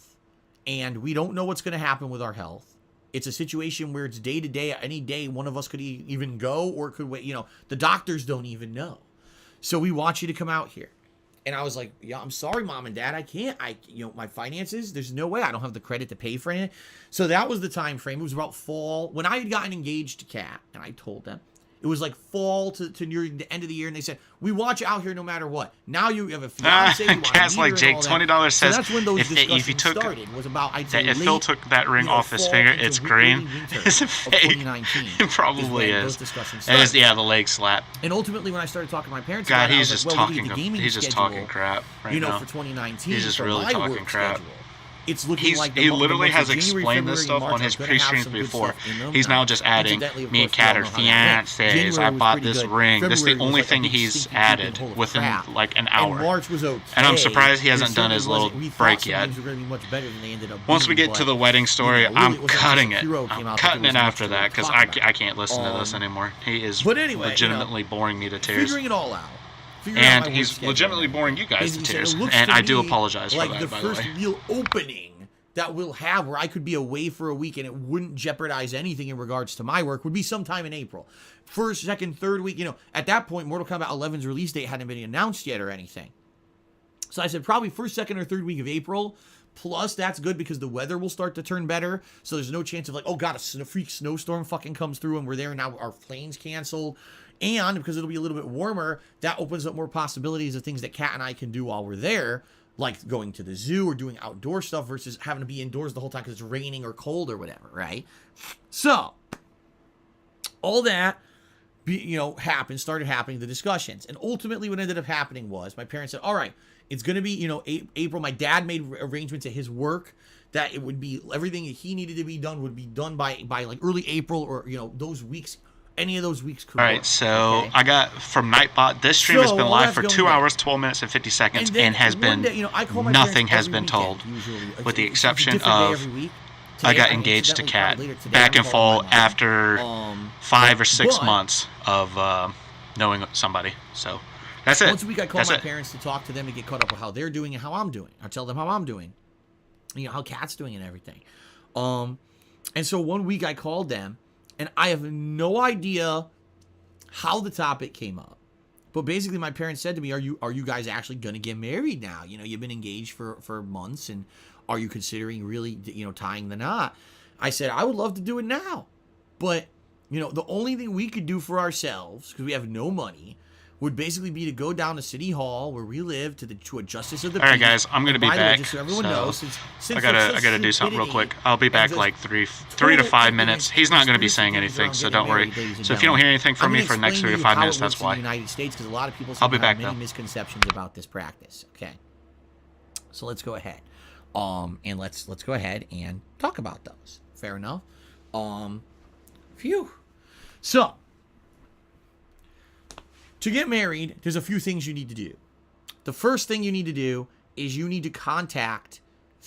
Speaker 9: And we don't know what's going to happen with our health. It's a situation where it's day to day. Any day, one of us could even go or could wait. The doctors don't even know. So we want you to come out here. And I was like, yeah, I'm sorry, Mom and Dad. I can't. My finances, there's no way. I don't have the credit to pay for anything. So that was the time frame. It was about fall. When I had gotten engaged to Kat, and I told them, it was like fall to near the end of the year, and they said, we want you out here no matter what. Now you have a fiance.
Speaker 1: Cat's like Jake, $20 says,
Speaker 9: so that's when those
Speaker 1: if you took,
Speaker 9: started, was about, I'd say,
Speaker 1: if Phil took that ring off his finger, it's green. It's a fake. It probably is. Yeah, the leg slap.
Speaker 9: And ultimately, when I started talking to my parents,
Speaker 1: God,
Speaker 9: about it,
Speaker 1: he's just talking.
Speaker 9: He's
Speaker 1: just talking crap right now.
Speaker 9: For 2019,
Speaker 1: he's just really talking crap.
Speaker 9: Schedule, it's looking like
Speaker 1: he literally has explained this stuff on his pre-streams before. He's now just adding, me and Kat are fiancés, I bought this ring. This is the only thing he's added within like an hour.
Speaker 9: And March was okay.
Speaker 1: And I'm surprised he hasn't done his little break yet. Once we get to the wedding story, I'm cutting it. I'm cutting it after that because I can't listen to this anymore. He is legitimately boring me to tears.
Speaker 9: Figuring it all out.
Speaker 1: And he's legitimately boring you guys to tears. And I do apologize for that, by the way.
Speaker 9: The first real opening that we'll have where I could be away for a week and it wouldn't jeopardize anything in regards to my work would be sometime in April. First, second, third week. At that point, Mortal Kombat 11's release date hadn't been announced yet or anything. So I said probably first, second, or third week of April. Plus, that's good because the weather will start to turn better. So there's no chance of like, oh God, a freak snowstorm fucking comes through and we're there and now our plane's canceled. And because it'll be a little bit warmer, that opens up more possibilities of things that Kat and I can do while we're there, like going to the zoo or doing outdoor stuff versus having to be indoors the whole time because it's raining or cold or whatever, right? So, all that, started happening, the discussions. And ultimately what ended up happening was my parents said, all right, it's going to be, April. My dad made arrangements at his work that it would be, everything that he needed to be done would be done by like early April or, those weeks. Any of those weeks could
Speaker 1: Alright, so okay? I got from Nightbot, this stream has been live for 2 hours, 12 minutes, and 50 seconds, and has been, nothing has been told, with the exception of, I got engaged to Kat, back in fall after 5 or 6 months of knowing somebody, so that's it.
Speaker 9: Once a week I call my parents to talk to them to get caught up with how they're doing and how I'm doing. I tell them how I'm doing, how Kat's doing and everything. And so one week I called them, and I have no idea how the topic came up. But basically my parents said to me, are you guys actually going to get married now? You've been engaged for months, and are you considering really, tying the knot? I said, I would love to do it now. But, the only thing we could do for ourselves, because we have no money, would basically be to go down to City Hall where we live to a justice of the peace.
Speaker 1: All right, guys, I'm gonna be back.
Speaker 9: So everyone knows, since
Speaker 1: I gotta do something real quick. I'll be back like three to 5 minutes. He's not gonna be saying anything, so don't worry. So if you don't hear anything from me for the next 3 to 5 minutes, that's why.
Speaker 9: United States, because a lot of people
Speaker 1: I'll be back
Speaker 9: have many misconceptions about this practice. Okay, so let's go ahead, and let's go ahead and talk about those. Fair enough. Phew. So. To get married, there's a few things you need to do. The first thing you need to do is you need to contact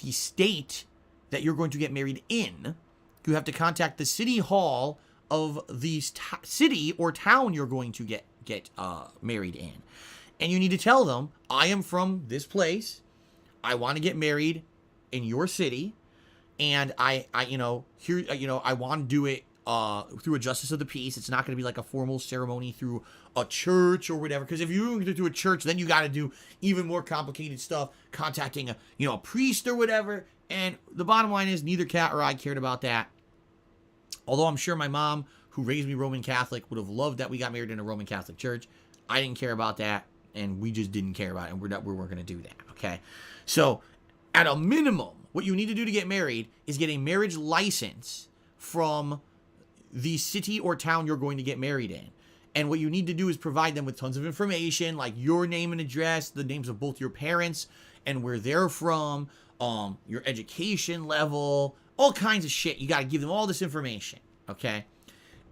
Speaker 9: the state that you're going to get married in. You have to contact the city hall of the city or town you're going to get married in. And you need to tell them, I am from this place. I want to get married in your city. And I want to do it through a justice of the peace. It's not going to be like a formal ceremony through a church or whatever. Because if you're going to do a church, then you got to do even more complicated stuff, contacting a priest or whatever. And the bottom line is, neither Kat or I cared about that. Although I'm sure my mom, who raised me Roman Catholic, would have loved that we got married in a Roman Catholic church. I didn't care about that, and we just didn't care about it, and we weren't going to do that. Okay, so at a minimum, what you need to do to get married is get a marriage license from the city or town you're going to get married in. And what you need to do is provide them with tons of information, like your name and address, the names of both your parents and where they're from, your education level, all kinds of shit. You got to give them all this information, okay?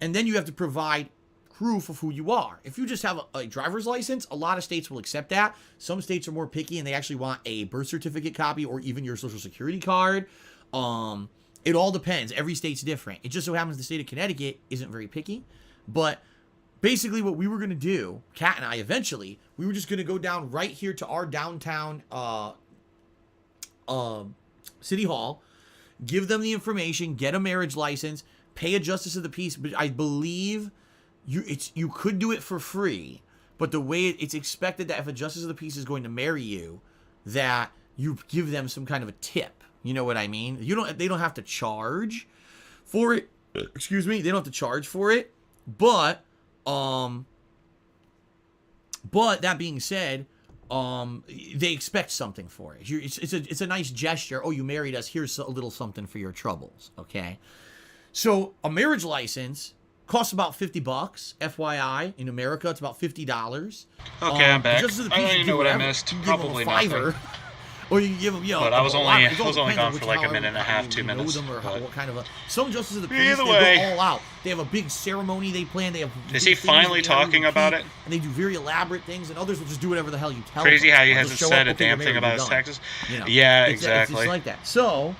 Speaker 9: And then you have to provide proof of who you are. If you just have a driver's license, a lot of states will accept that. Some states are more picky and they actually want a birth certificate copy or even your social security card. It all depends. Every state's different. It just so happens the state of Connecticut isn't very picky. But basically what we were going to do, Kat and I eventually, we were just going to go down right here to our downtown city hall, give them the information, get a marriage license, pay a justice of the peace. But I believe you could do it for free. But the way it's expected that if a justice of the peace is going to marry you, that you give them some kind of a tip. You know what I mean? They don't have to charge for it. Excuse me. They don't have to charge for it. But that being said, they expect something for it. It's a nice gesture. Oh, you married us. Here's a little something for your troubles. Okay. So a marriage license costs about $50. FYI, in America, it's about $50.
Speaker 1: Okay, I'm back. I don't even know what I missed. Probably nothing.
Speaker 9: Or you can give them,
Speaker 1: but I was only gone for like a minute and a half, 2 minutes.
Speaker 9: Them or what kind of some justices of the peace,
Speaker 1: either way,
Speaker 9: they go all out. They have a big ceremony they plan. They have.
Speaker 1: Is he finally talking about it?
Speaker 9: And they do very elaborate things, and others will just do whatever the hell you tell
Speaker 1: them. Crazy how he hasn't said a
Speaker 9: up,
Speaker 1: damn thing about his taxes.
Speaker 9: Yeah,
Speaker 1: exactly.
Speaker 9: It's just like that. So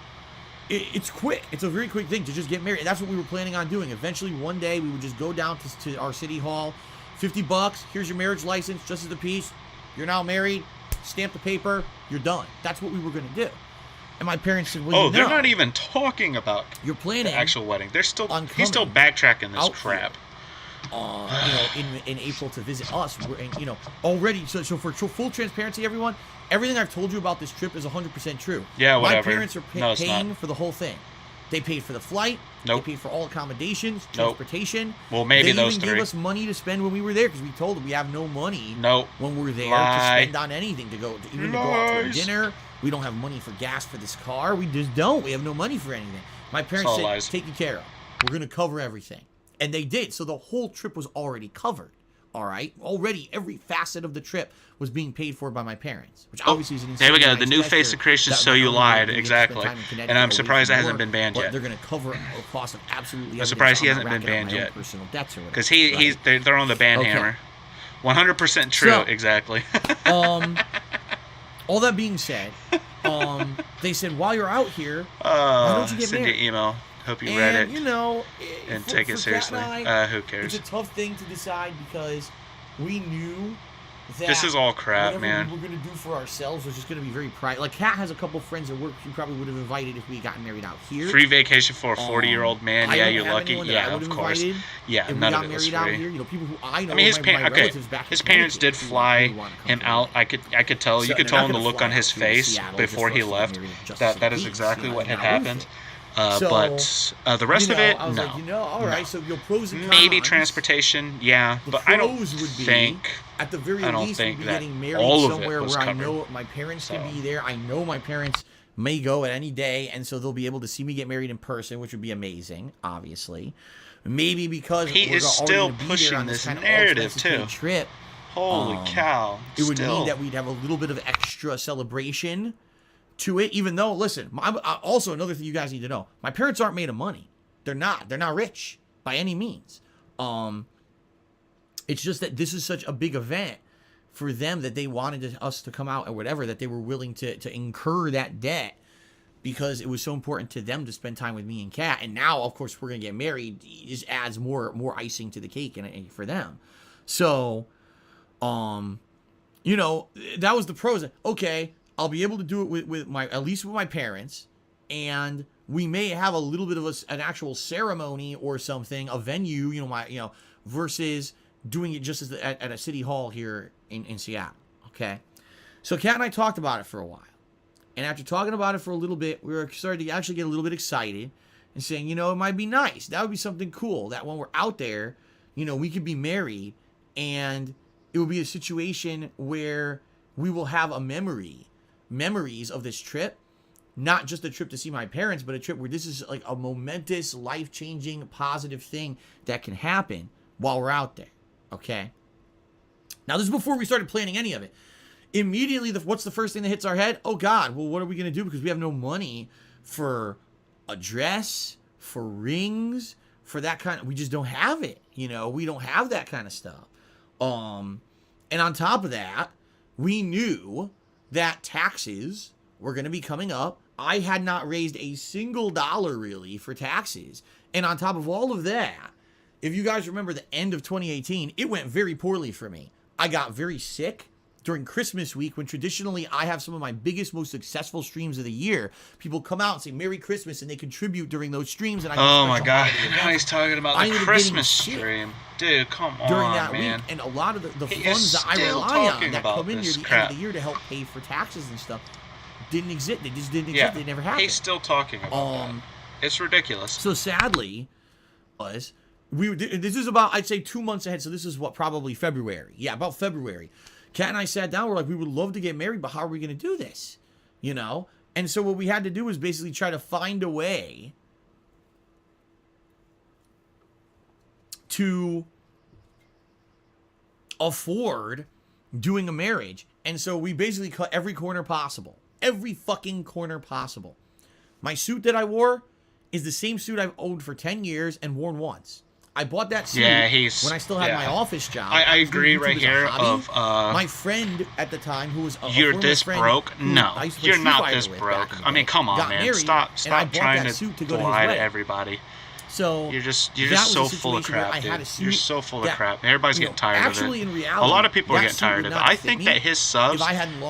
Speaker 9: it's quick. It's a very quick thing to just get married. And that's what we were planning on doing. Eventually, one day, we would just go down to our city hall. $50. Here's your marriage license. Justice of the peace. You're now married. Stamp the paper. You're done. That's what we were going to do. And my parents said, well,
Speaker 1: they're not even talking about
Speaker 9: you're planning
Speaker 1: the actual wedding. He's still backtracking this crap.
Speaker 9: In April to visit us. Already. So for full transparency, everyone, everything I've told you about this trip is 100% true.
Speaker 1: Yeah, whatever.
Speaker 9: My parents are paying for the whole thing. They paid for the flight.
Speaker 1: Nope.
Speaker 9: They paid for all accommodations, transportation.
Speaker 1: Nope. Well, maybe those three.
Speaker 9: They even gave us money to spend when we were there because we told them we have no money when we're there to spend on anything, to go out to a dinner. We don't have money for gas for this car. We just don't. We have no money for anything. My parents said, taken care of. We're going to cover everything. And they did. So the whole trip was already covered. All right. Already every facet of the trip was being paid for by my parents, which obviously is an
Speaker 1: there we go. The new face of Christian, so you lied. Exactly. And I'm surprised it hasn't been banned yet.
Speaker 9: They're going to cover the cost of absolutely
Speaker 1: I'm surprised he hasn't been banned yet. Because they're on the ban hammer. 100% true. So, exactly.
Speaker 9: All that being said, they said, while you're out here, why don't you get married?
Speaker 1: Send your email. Hope you read it.
Speaker 9: And
Speaker 1: take it seriously. Who cares?
Speaker 9: It's a tough thing to decide because we knew that
Speaker 1: this is all crap, man.
Speaker 9: What we were going to do for ourselves was just going to be very private. Like, Kat has a couple friends at work she probably would have invited if we had gotten married out here.
Speaker 1: Free vacation for a 40-year-old man. Yeah, you're lucky. Yeah, of course. Yeah, none of it was free.
Speaker 9: Out here, people who I know.
Speaker 1: I mean, his parents did fly him out. I could tell. You could tell in the look on his face before he left that is exactly what had happened. But the rest of it,
Speaker 9: I was like, all right, so your pros and cons.
Speaker 1: Maybe transportation, yeah, but I don't think.
Speaker 9: At the very least, we'd be getting married somewhere where I know my parents can be there. I know my parents may go at any day, and so they'll be able to see me get married in person, which would be amazing, obviously. Maybe because
Speaker 1: he is still pushing this narrative too.
Speaker 9: Trip.
Speaker 1: Holy cow!
Speaker 9: It would mean that we'd have a little bit of extra celebration to it, even though, listen, also another thing you guys need to know, my parents aren't made of money. They're not rich by any means. It's just that this is such a big event for them that they wanted us to come out or whatever, that they were willing to incur that debt because it was so important to them to spend time with me and Kat. And now, of course, we're going to get married. It just adds more icing to the cake and for them. So, that was the pros. Okay, I'll be able to do it with at least with my parents, and we may have a little bit of an actual ceremony or something, a venue, versus doing it just at a city hall here in Seattle. Okay, so Kat and I talked about it for a while, and after talking about it for a little bit, we were starting to actually get a little bit excited and saying, it might be nice. That would be something cool. That when we're out there, we could be married, and it will be a situation where we will have memories of this trip. Not just a trip to see my parents, but a trip where this is like a momentous, life-changing, positive thing that can happen while we're out there, okay? Now, this is before we started planning any of it. Immediately, what's the first thing that hits our head? Oh, God, well, what are we going to do? Because we have no money for a dress, for rings, for that kind of... We just don't have it, We don't have that kind of stuff. And on top of that, we knew that taxes were going to be coming up. I had not raised a single dollar, really, for taxes. And on top of all of that, if you guys remember the end of 2018, it went very poorly for me. I got very sick during Christmas week, when traditionally I have some of my biggest, most successful streams of the year. People come out and say Merry Christmas, and they contribute during those streams. And
Speaker 1: oh my God, now he's talking about the Christmas stream. Dude, come on,
Speaker 9: during that
Speaker 1: man.
Speaker 9: week, and a lot of the funds that I rely on that come in near the end of the year to help pay for taxes and stuff didn't exist. They just didn't exist. They never happened.
Speaker 1: He's still talking about that. It's ridiculous.
Speaker 9: So sadly, this is about, I'd say, 2 months ahead. So this is probably February. Yeah, about February. Kat and I sat down. We're like, we would love to get married, but how are we going to do this? And so what we had to do was basically try to find a way to afford doing a marriage. And so we basically cut every corner possible. Every fucking corner possible. My suit that I wore is the same suit I've owned for 10 years and worn once. I bought that suit when I still had my office job.
Speaker 1: I agree right here of...
Speaker 9: my friend at the time, who was
Speaker 1: you're this broke? No, you're not this broke. I mean, come on, man. Stop trying to lie to everybody.
Speaker 9: So
Speaker 1: you're just so full of crap, dude. You're so full of crap. Everybody's getting tired of it.
Speaker 9: In reality,
Speaker 1: a lot of people are getting tired of it. I think that his subs,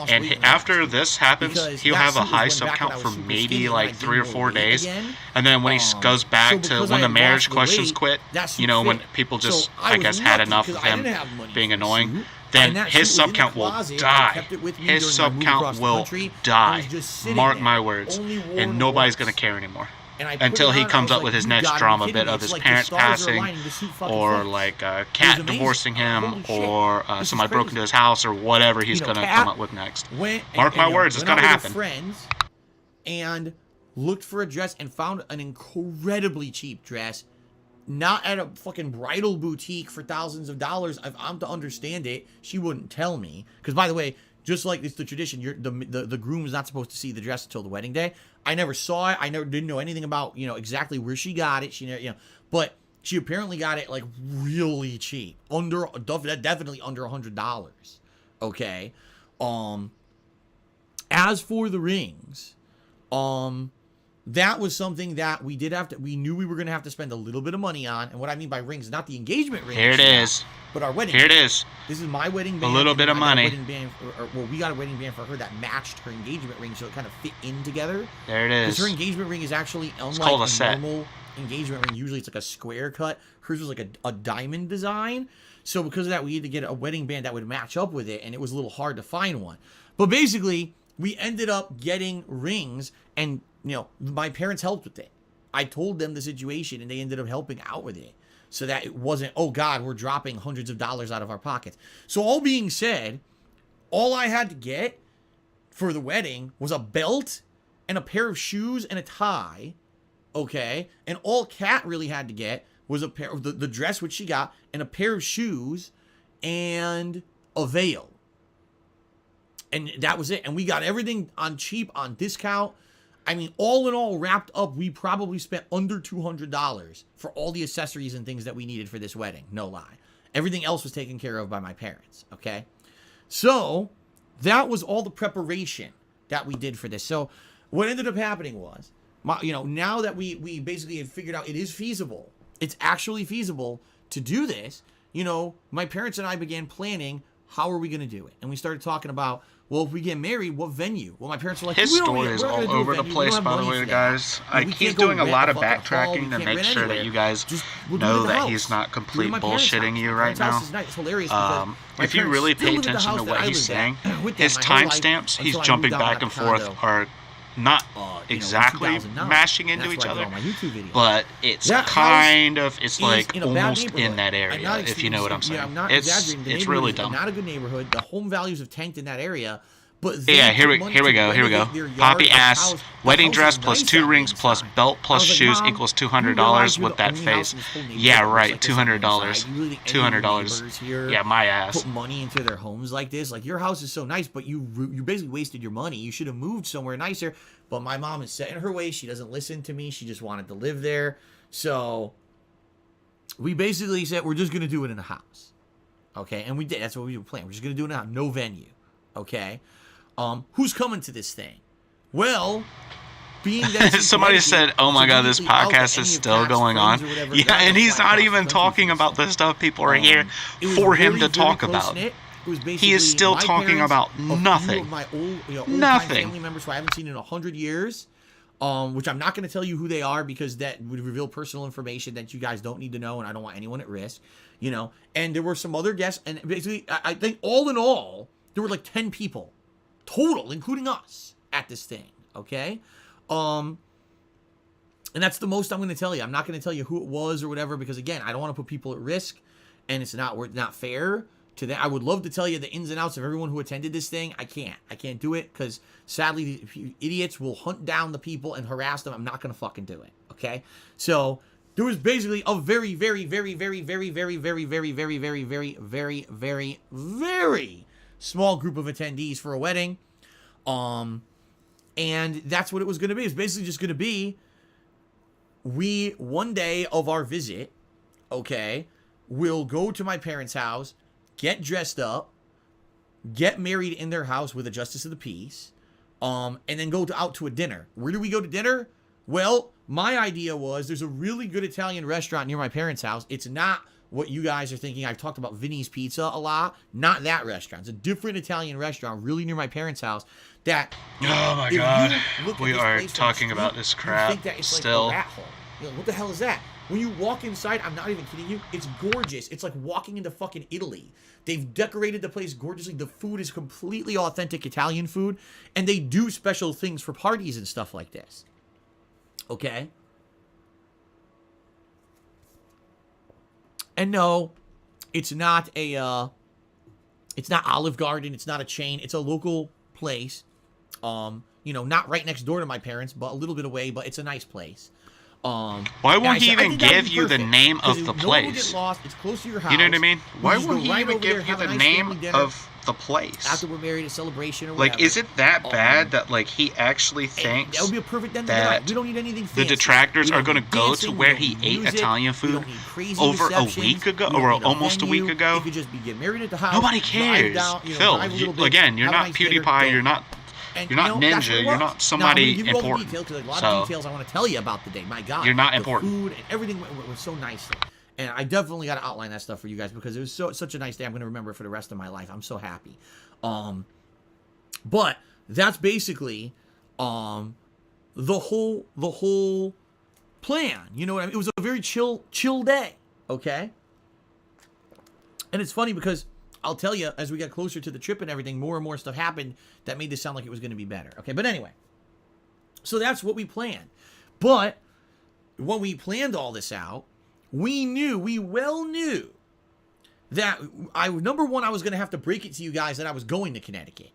Speaker 1: and after this happens, he'll have a high sub count for maybe like 3 or 4 days, and then when he goes back to when the marriage questions quit, when people just, I guess, had enough of him being annoying, then his sub count will die. His sub count will die. Mark my words. And nobody's gonna care anymore. Until he comes up with his next drama bit of his parents passing, or like a cat divorcing him, or somebody broke into his house, or whatever he's gonna come up with next. Mark my words, it's gonna happen.
Speaker 9: Friends and looked for a dress and found an incredibly cheap dress, not at a fucking bridal boutique for thousands of dollars. I'm to understand it. She wouldn't tell me, because by the way, just like it's the tradition, the groom is not supposed to see the dress until the wedding day. I never saw it. I didn't know anything about exactly where she got it. She never, but she apparently got it like really cheap, definitely under $100. Okay. As for the rings, that was something that we knew we were going to have to spend a little bit of money on. And what I mean by rings, not the engagement ring.
Speaker 1: Here it is.
Speaker 9: But our wedding
Speaker 1: band.
Speaker 9: Here
Speaker 1: it is.
Speaker 9: This is my wedding band.
Speaker 1: A little bit of money.
Speaker 9: We got a wedding band for her that matched her engagement ring, so it kind of fit in together.
Speaker 1: There it is.
Speaker 9: Because her engagement ring is actually, unlike a normal engagement ring, usually it's like a square cut. Hers was like a diamond design. So because of that, we had to get a wedding band that would match up with it, and it was a little hard to find one. But basically, we ended up getting rings, and my parents helped with it. I told them the situation, and they ended up helping out with it, so that it wasn't, oh God, we're dropping hundreds of dollars out of our pockets. So all being said, all I had to get for the wedding was a belt and a pair of shoes and a tie, okay? And all Kat really had to get was a pair of the dress, which she got, and a pair of shoes and a veil. And that was it. And we got everything on cheap, on discount. I mean, all in all, wrapped up, we probably spent under $200 for all the accessories and things that we needed for this wedding. No lie. Everything else was taken care of by my parents, okay? So, that was all the preparation that we did for this. So, what ended up happening was, now that we basically had figured out it is feasible, it's actually feasible to do this, my parents and I began planning, how are we going to do it? And we started talking about, well, if we get married, what venue? Well, my parents were like,
Speaker 1: his
Speaker 9: we don't
Speaker 1: story
Speaker 9: we're
Speaker 1: is
Speaker 9: not gonna
Speaker 1: all
Speaker 9: do a
Speaker 1: over the
Speaker 9: venue. We
Speaker 1: place,
Speaker 9: don't have
Speaker 1: by the
Speaker 9: money
Speaker 1: way,
Speaker 9: for that.
Speaker 1: guys.
Speaker 9: You know, we
Speaker 1: He's
Speaker 9: can't go
Speaker 1: doing a
Speaker 9: rent
Speaker 1: lot of
Speaker 9: fucking hall.
Speaker 1: backtracking
Speaker 9: We
Speaker 1: to
Speaker 9: can't
Speaker 1: make
Speaker 9: rent
Speaker 1: sure that
Speaker 9: anywhere.
Speaker 1: you guys
Speaker 9: We'll do it in
Speaker 1: know
Speaker 9: the
Speaker 1: that
Speaker 9: house.
Speaker 1: he's not
Speaker 9: Do it
Speaker 1: complete
Speaker 9: in my parents'
Speaker 1: bullshitting
Speaker 9: house.
Speaker 1: you
Speaker 9: My
Speaker 1: right
Speaker 9: parents' house
Speaker 1: now.
Speaker 9: is nice. It's hilarious because my
Speaker 1: If you
Speaker 9: parents
Speaker 1: really
Speaker 9: still
Speaker 1: pay
Speaker 9: live at the
Speaker 1: attention to
Speaker 9: house
Speaker 1: what
Speaker 9: that I
Speaker 1: he's
Speaker 9: lived at
Speaker 1: saying,
Speaker 9: with them
Speaker 1: his
Speaker 9: my whole life
Speaker 1: timestamps he's
Speaker 9: until I
Speaker 1: jumping
Speaker 9: moved out
Speaker 1: back
Speaker 9: to
Speaker 1: and forth
Speaker 9: condo,
Speaker 1: are not
Speaker 9: in
Speaker 1: exactly
Speaker 9: 2009.
Speaker 1: mashing into
Speaker 9: That's
Speaker 1: each
Speaker 9: where I did
Speaker 1: other,
Speaker 9: all my YouTube videos.
Speaker 1: but it's
Speaker 9: That
Speaker 1: kind of,
Speaker 9: is
Speaker 1: like
Speaker 9: in a bad
Speaker 1: almost
Speaker 9: neighborhood.
Speaker 1: in that
Speaker 9: I'm
Speaker 1: area,
Speaker 9: not
Speaker 1: if you know what I'm saying.
Speaker 9: Yeah, I'm not
Speaker 1: It's
Speaker 9: exaggerating. The
Speaker 1: really
Speaker 9: neighborhood is
Speaker 1: dumb.
Speaker 9: not a good neighborhood. The home values have tanked in that area. But
Speaker 1: Yeah,
Speaker 9: they
Speaker 1: here
Speaker 9: put
Speaker 1: we
Speaker 9: money
Speaker 1: here we
Speaker 9: to
Speaker 1: go, here we go.
Speaker 9: renovate their yard,
Speaker 1: Poppy
Speaker 9: their
Speaker 1: asks,
Speaker 9: house. The
Speaker 1: wedding
Speaker 9: house
Speaker 1: dress
Speaker 9: is
Speaker 1: plus
Speaker 9: nice
Speaker 1: 2
Speaker 9: on the
Speaker 1: rings plus
Speaker 9: inside.
Speaker 1: belt
Speaker 9: I
Speaker 1: plus
Speaker 9: was like,
Speaker 1: shoes
Speaker 9: Mom,
Speaker 1: equals
Speaker 9: you realize
Speaker 1: $200
Speaker 9: you're
Speaker 1: with
Speaker 9: the
Speaker 1: that
Speaker 9: only house
Speaker 1: face.
Speaker 9: in this whole neighborhood
Speaker 1: Yeah,
Speaker 9: that looks
Speaker 1: right,
Speaker 9: like this on the
Speaker 1: $200.
Speaker 9: inside. You really think any of your
Speaker 1: $200.
Speaker 9: neighbors here
Speaker 1: Yeah, my ass.
Speaker 9: put money into their homes like this? Like, your house is so nice, but you basically wasted your money. You should have moved somewhere nicer. But my mom is set in her ways. She doesn't listen to me. She just wanted to live there. So we basically said we're just going to do it in a house. Okay? And we did. That's what we were planning. We're just going to do it in a house. No venue. Okay? Who's coming to this thing? Well, being that
Speaker 1: somebody said, "Oh my God, this podcast is still going on." Yeah, and he's not even talking about the stuff people are here for him to talk about. He is still talking about nothing.
Speaker 9: My old
Speaker 1: Nothing.
Speaker 9: family members who I haven't seen in 100 years. Which I'm not going to tell you who they are because that would reveal personal information that you guys don't need to know, and I don't want anyone at risk, you know. And there were some other guests, and basically, I think all in all, there were like 10 people total, including us, at this thing. Okay, and that's the most I'm going to tell you. I'm not going to tell you who it was or whatever because again, I don't want to put people at risk, and it's not fair to them. I would love to tell you the ins and outs of everyone who attended this thing. I can't do it because sadly the idiots will hunt down the people and harass them. I'm not going to fucking do it. Okay, so there was basically a very, very, very, very, very, very, very, very, very, very, very, very, very, very small group of attendees for a wedding. And that's what it was going to be. It's basically just going to be one day of our visit, okay, we'll go to my parents' house, get dressed up, get married in their house with a justice of the peace, and then go out to a dinner. Where do we go to dinner? Well, my idea was there's a really good Italian restaurant near my parents' house. It's not what you guys are thinking. I've talked about Vinny's Pizza a lot. Not that restaurant. It's a different Italian restaurant really near my parents' house that...
Speaker 1: Oh my God. We are talking about this crap still.
Speaker 9: Like a rat hole. You know, what the hell is that? When you walk inside, I'm not even kidding you, it's gorgeous. It's like walking into fucking Italy. They've decorated the place gorgeously. The food is completely authentic Italian food. And they do special things for parties and stuff like this. Okay? And no, it's not it's not Olive Garden. It's not a chain. It's a local place. You know, not right next door to my parents, but a little bit away, but it's a nice place.
Speaker 1: Why won't he even give you the name of the place?
Speaker 9: Lost. It's close to your house.
Speaker 1: You know what I mean? Why won't he
Speaker 9: right
Speaker 1: even
Speaker 9: over
Speaker 1: give
Speaker 9: there,
Speaker 1: you
Speaker 9: have a
Speaker 1: the
Speaker 9: nice
Speaker 1: name
Speaker 9: family dinner
Speaker 1: of the place?
Speaker 9: after we're married, a celebration or whatever.
Speaker 1: Like, is it that bad that, like, he actually thinks
Speaker 9: that would be a perfect end of the night. We don't need anything fancy.
Speaker 1: the detractors
Speaker 9: We
Speaker 1: are
Speaker 9: don't
Speaker 1: going to
Speaker 9: need
Speaker 1: go
Speaker 9: dancing,
Speaker 1: to
Speaker 9: we
Speaker 1: where
Speaker 9: don't
Speaker 1: he
Speaker 9: need
Speaker 1: ate
Speaker 9: music,
Speaker 1: Italian
Speaker 9: we
Speaker 1: food
Speaker 9: don't need crazy
Speaker 1: over a
Speaker 9: receptions,
Speaker 1: week ago,
Speaker 9: we don't
Speaker 1: or
Speaker 9: need a
Speaker 1: almost a
Speaker 9: venue.
Speaker 1: week ago?
Speaker 9: You could just be getting married at the house.
Speaker 1: Nobody
Speaker 9: drive
Speaker 1: cares.
Speaker 9: down,
Speaker 1: Phil,
Speaker 9: drive a little bit,
Speaker 1: again, you're
Speaker 9: have a
Speaker 1: not
Speaker 9: nice dinner,
Speaker 1: PewDiePie,
Speaker 9: go.
Speaker 1: you're not
Speaker 9: And,
Speaker 1: You're not
Speaker 9: you know, that's what
Speaker 1: Ninja.
Speaker 9: it
Speaker 1: You're
Speaker 9: was.
Speaker 1: not somebody
Speaker 9: now, I'm gonna give you all the
Speaker 1: important.
Speaker 9: details, 'cause there's a lot
Speaker 1: So,
Speaker 9: of details I want to tell you about the day. My God,
Speaker 1: you're not
Speaker 9: the
Speaker 1: important.
Speaker 9: Food and everything went so nicely, and I definitely got to outline that stuff for you guys because it was such a nice day. I'm going to remember it for the rest of my life. I'm so happy. But that's basically the whole plan. You know what I mean? It was a very chill day. Okay. And it's funny because I'll tell you, as we got closer to the trip and everything, more and more stuff happened that made this sound like it was going to be better. Okay, but anyway. So that's what we planned. But when we planned all this out, we well knew that number one, I was going to have to break it to you guys that I was going to Connecticut.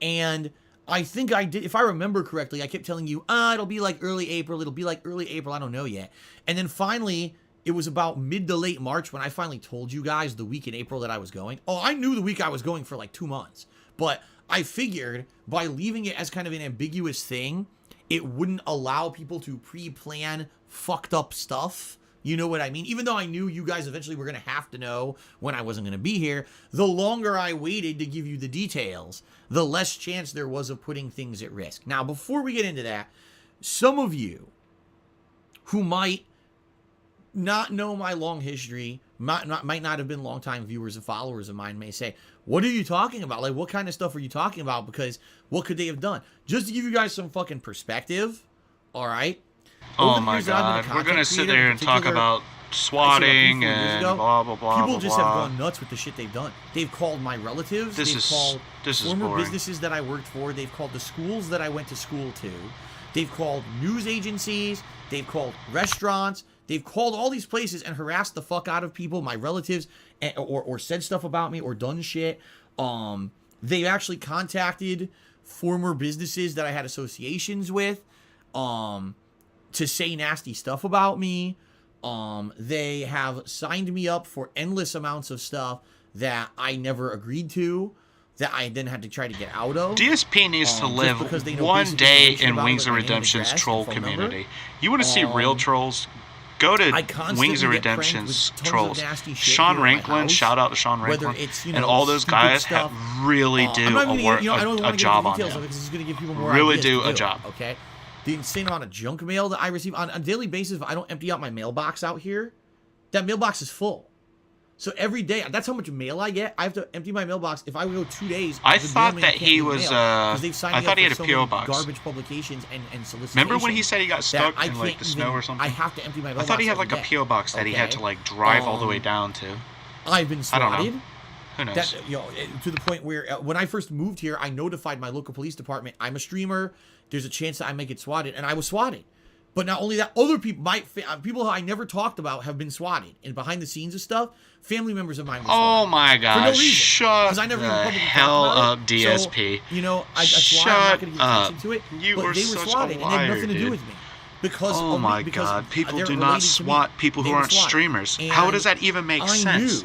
Speaker 9: And I think I did, if I remember correctly, I kept telling you, it'll be like early April, I don't know yet. And then finally, it was about mid to late March when I finally told you guys the week in April that I was going. Oh, I knew the week I was going for like 2 months. But I figured by leaving it as kind of an ambiguous thing, it wouldn't allow people to pre-plan fucked up stuff. You know what I mean? Even though I knew you guys eventually were going to have to know when I wasn't going to be here, the longer I waited to give you the details, the less chance there was of putting things at risk. Now, before we get into that, some of you who might not know my long history might not have been longtime viewers and followers of mine may say, what are you talking about? Like, what kind of stuff are you talking about? Because what could they have done? Just to give you guys some fucking perspective, all right?
Speaker 1: Oh my God, we're gonna sit there and talk about swatting and blah blah blah.
Speaker 9: People just
Speaker 1: blah.
Speaker 9: have gone nuts with the shit they've done. They've called my relatives. They've called former businesses that I worked for. They've called the schools that I went to school to. They've called news agencies. They've called restaurants. They've called all these places and harassed the fuck out of people, my relatives, or said stuff about me or done shit. They've actually contacted former businesses that I had associations with to say nasty stuff about me. They have signed me up for endless amounts of stuff that I never agreed to, that I then had to try to get out of.
Speaker 1: DSP needs to live one day in Wings of Redemption's troll community. You want to see real trolls? Go to Wings of Redemption's trolls. Sean Ranklin, shout out to Sean Ranklin, and all those guys really do a job on him. Really do a job.
Speaker 9: Okay. The insane amount of junk mail that I receive on a daily basis, if I don't empty out my mailbox out here, that mailbox is full. So every day, that's how much mail I get. I have to empty my mailbox. If I go 2 days,
Speaker 1: I thought that he was. I thought he had a PO box.
Speaker 9: Garbage publications and solicitations.
Speaker 1: Remember when he said he got stuck in like the snow or something?
Speaker 9: I have to empty my mailbox.
Speaker 1: I thought he had like a PO box that he had to like drive all the way down to.
Speaker 9: I've been swatted.
Speaker 1: I don't know. Who knows?
Speaker 9: That, to the point where when I first moved here, I notified my local police department. I'm a streamer. There's a chance that I may get swatted, and I was swatted. But not only that, other people, people who I never talked about, have been swatted. And behind the scenes of stuff, family members of mine were swatted.
Speaker 1: Oh my God!
Speaker 9: For no reason.
Speaker 1: Shut
Speaker 9: I never
Speaker 1: the hell up, DSP.
Speaker 9: So, that's why I'm not going to get attention to it.
Speaker 1: You
Speaker 9: but
Speaker 1: were
Speaker 9: they were
Speaker 1: such
Speaker 9: swatted,
Speaker 1: a
Speaker 9: and they had
Speaker 1: liar,
Speaker 9: nothing to do
Speaker 1: dude.
Speaker 9: with me. Because
Speaker 1: oh my God! People do not swat people who aren't streamers. How does that even make sense?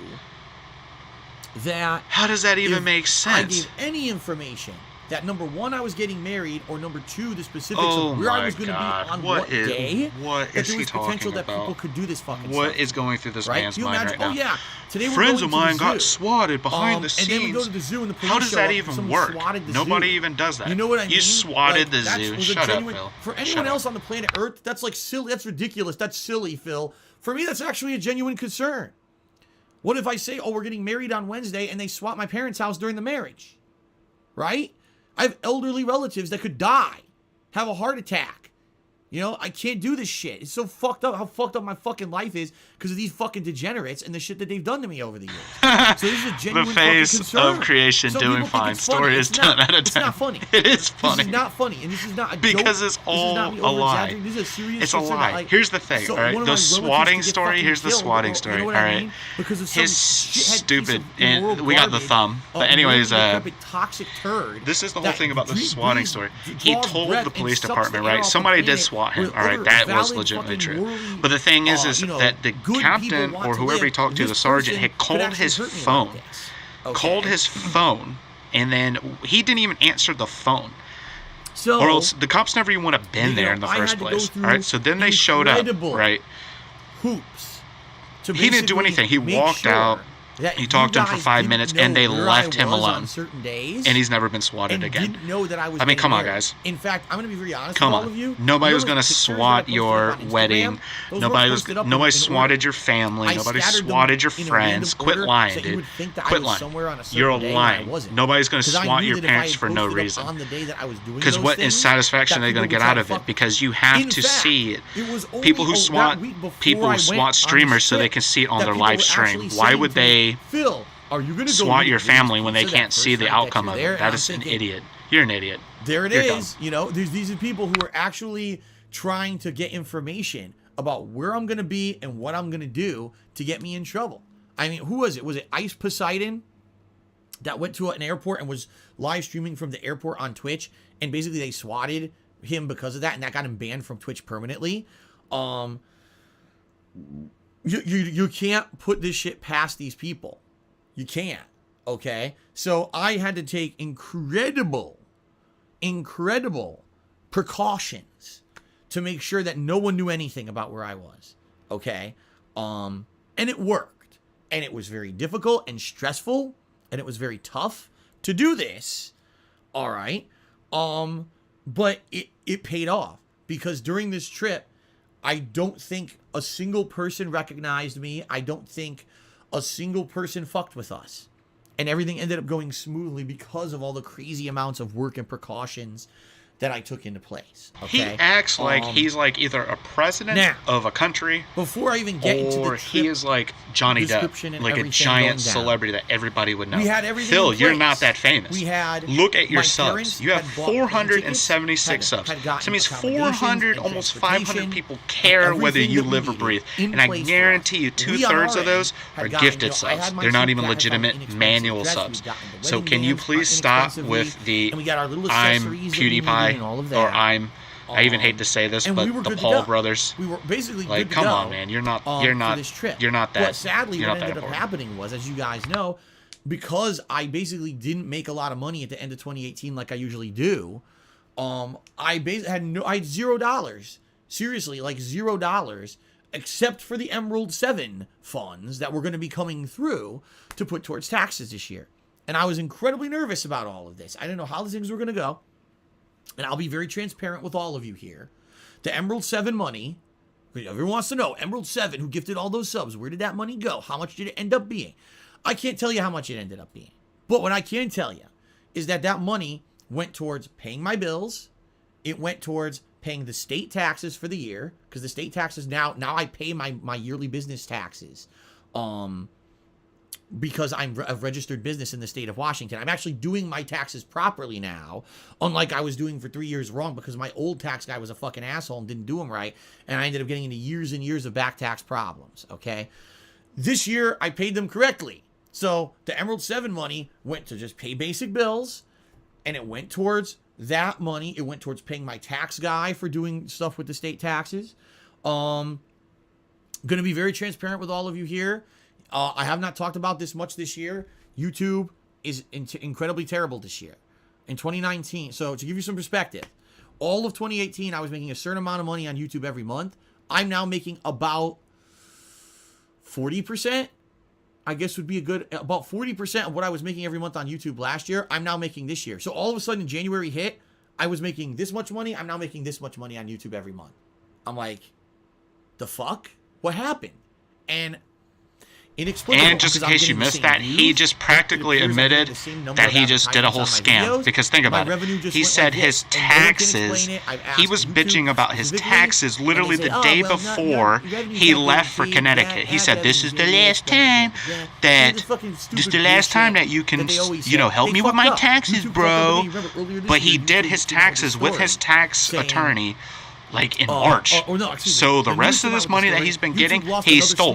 Speaker 9: That
Speaker 1: how does that even make sense?
Speaker 9: I gave any information that number one, I was getting married, or number two, the specifics of where I was going to be on what day.
Speaker 1: What is he talking
Speaker 9: potential
Speaker 1: about?
Speaker 9: That people could do this fucking
Speaker 1: what
Speaker 9: stuff.
Speaker 1: is going through this man's mind right now?
Speaker 9: Oh yeah, today
Speaker 1: friends of mine got swatted behind the scenes.
Speaker 9: And then we go to the zoo and the police
Speaker 1: how does that even work? Nobody even does that.
Speaker 9: You know what I mean?
Speaker 1: You swatted the zoo. Shut up, Phil.
Speaker 9: For anyone else on the planet Earth, that's like silly. That's ridiculous. That's silly, Phil. For me, that's actually a genuine concern. What if I say, oh, we're getting married on Wednesday, and they swat my parents' house during the marriage? Right? I have elderly relatives that could die, have a heart attack. You know, I can't do this shit. It's so fucked up how fucked up my fucking life is because of these fucking degenerates and the shit that they've done to me over the years. So this is a genuine
Speaker 1: the face
Speaker 9: fucking concern.
Speaker 1: of creation
Speaker 9: Some
Speaker 1: doing fine. Story is 10 out of 10.
Speaker 9: It's not funny.
Speaker 1: It is funny.
Speaker 9: This is not funny, and this is not a
Speaker 1: because
Speaker 9: joke.
Speaker 1: it's all a lie.
Speaker 9: This is a serious
Speaker 1: it's a lie.
Speaker 9: Like,
Speaker 1: here's the thing, all right? The swatting story. Here's the swatting story. All right. His stupid, and we got the thumb. But anyways,
Speaker 9: toxic turd.
Speaker 1: This is the whole thing about the swatting story. He told the police department, right? Somebody did swat him. All right, that was legitimately true. But the thing is that the captain or whoever he talked to, the sergeant, had called his phone. Called his phone, and then he didn't even answer the phone.
Speaker 9: So,
Speaker 1: or else the cops never even would have been there in the first place. All right, so then they showed up, right?
Speaker 9: Hoops.
Speaker 1: He didn't do anything. He walked out. He talked to him for 5 minutes, and they left him alone. And he's never been swatted again.
Speaker 9: Didn't know that I was.
Speaker 1: I mean, come on, guys.
Speaker 9: In fact, I'm gonna be very honest
Speaker 1: with
Speaker 9: all of you.
Speaker 1: Nobody was gonna swat your wedding. Nobody swatted your family. Nobody swatted your friends. Quit lying, dude. Quit lying. You're lying. Nobody's gonna swat your parents for no reason. Because what satisfaction are they gonna get out of it? Because you have to see it. People who swat streamers so they can see it on their live stream. Why would they
Speaker 9: Phil, are you gonna
Speaker 1: swat your family when they can't see the outcome of it? That is an idiot. You're an idiot.
Speaker 9: There it is. You know, these are people who are actually trying to get information about where I'm gonna be and what I'm gonna do to get me in trouble. I mean, who was it? Was it Ice Poseidon that went to an airport and was live streaming from the airport on Twitch, and basically they swatted him because of that, and that got him banned from Twitch permanently? You can't put this shit past these people. You can't. Okay? So I had to take incredible precautions to make sure that no one knew anything about where I was. Okay? And it worked. And it was very difficult and stressful, and it was very tough to do this. All right? But it paid off, because during this trip, I don't think a single person recognized me. I don't think a single person fucked with us. And everything ended up going smoothly because of all the crazy amounts of work and precautions that I took into place. Okay?
Speaker 1: He acts like he's like either a president of a country,
Speaker 9: before I even get into the
Speaker 1: or he is like Johnny Depp, like a giant celebrity that everybody would know.
Speaker 9: We had everything
Speaker 1: Phil,
Speaker 9: in
Speaker 1: you're
Speaker 9: place.
Speaker 1: not that famous.
Speaker 9: We had
Speaker 1: look at your
Speaker 9: my
Speaker 1: subs.
Speaker 9: parents
Speaker 1: You have
Speaker 9: had bought plane
Speaker 1: 476
Speaker 9: tickets,
Speaker 1: subs.
Speaker 9: had
Speaker 1: So
Speaker 9: gotten
Speaker 1: it means
Speaker 9: accommodations
Speaker 1: 400,
Speaker 9: and
Speaker 1: almost 500
Speaker 9: transportation,
Speaker 1: people care
Speaker 9: and
Speaker 1: whether
Speaker 9: everything
Speaker 1: you
Speaker 9: that we
Speaker 1: live or
Speaker 9: needed
Speaker 1: breathe.
Speaker 9: in
Speaker 1: And I
Speaker 9: place for
Speaker 1: guarantee you,
Speaker 9: us. We on
Speaker 1: 2/3
Speaker 9: our
Speaker 1: of those
Speaker 9: end
Speaker 1: are
Speaker 9: had gotten,
Speaker 1: gifted
Speaker 9: I had
Speaker 1: subs.
Speaker 9: my
Speaker 1: They're not
Speaker 9: suit
Speaker 1: even
Speaker 9: jackets on
Speaker 1: legitimate
Speaker 9: inexpensive
Speaker 1: manual
Speaker 9: dress.
Speaker 1: subs.
Speaker 9: We've gotten the
Speaker 1: So
Speaker 9: wedding
Speaker 1: can you
Speaker 9: bands
Speaker 1: please stop
Speaker 9: inexpensively,
Speaker 1: with the
Speaker 9: and we got our little
Speaker 1: I'm
Speaker 9: accessories that we needed and all of
Speaker 1: PewDiePie
Speaker 9: that.
Speaker 1: or I even hate to say this,
Speaker 9: and
Speaker 1: but
Speaker 9: we were
Speaker 1: the
Speaker 9: good to
Speaker 1: Paul
Speaker 9: go.
Speaker 1: brothers.
Speaker 9: We were basically
Speaker 1: Like,
Speaker 9: good to
Speaker 1: come
Speaker 9: go,
Speaker 1: on, man. You're not
Speaker 9: for this trip.
Speaker 1: you're not that.
Speaker 9: But sadly,
Speaker 1: you're
Speaker 9: what
Speaker 1: not that
Speaker 9: ended up
Speaker 1: important.
Speaker 9: happening was, as you guys know, because I basically didn't make a lot of money at the end of 2018 like I usually do, I basically had $0. Seriously, like $0, except for the Emerald 7 funds that were going to be coming through to put towards taxes this year. And I was incredibly nervous about all of this. I didn't know how the things were going to go. And I'll be very transparent with all of you here. The Emerald 7 money, everyone wants to know, Emerald 7, who gifted all those subs, where did that money go? How much did it end up being? I can't tell you how much it ended up being. But what I can tell you is that that money went towards paying my bills. It went towards paying the state taxes for the year, because the state taxes now I pay my yearly business taxes. Because I'm a registered business in the state of Washington. I'm actually doing my taxes properly now, unlike I was doing for 3 years wrong because my old tax guy was a fucking asshole and didn't do them right, and I ended up getting into years and years of back tax problems, okay? This year, I paid them correctly. So the Emerald 7 money went to just pay basic bills, and it went towards that money. It went towards paying my tax guy for doing stuff with the state taxes. Going to be very transparent with all of you here. I have not talked about this much this year. YouTube is incredibly terrible this year. In 2019, so to give you some perspective, all of 2018, I was making a certain amount of money on YouTube every month. I'm now making about 40%. I guess would be about 40% of what I was making every month on YouTube last year, I'm now making this year. So all of a sudden, January hit, I was making this much money. I'm now making this much money on YouTube every month. I'm like, the fuck? What happened? And inexplicable.
Speaker 1: And just in case you missed that, he just practically admitted that he just did a whole scam. Because think about it. He said his taxes, he was bitching about his taxes literally the day before he left for Connecticut. He said, this is the last time that you can, help me with my taxes, bro. But he did his taxes with his tax attorney like in March. So the rest of this money that he's been getting, he stole.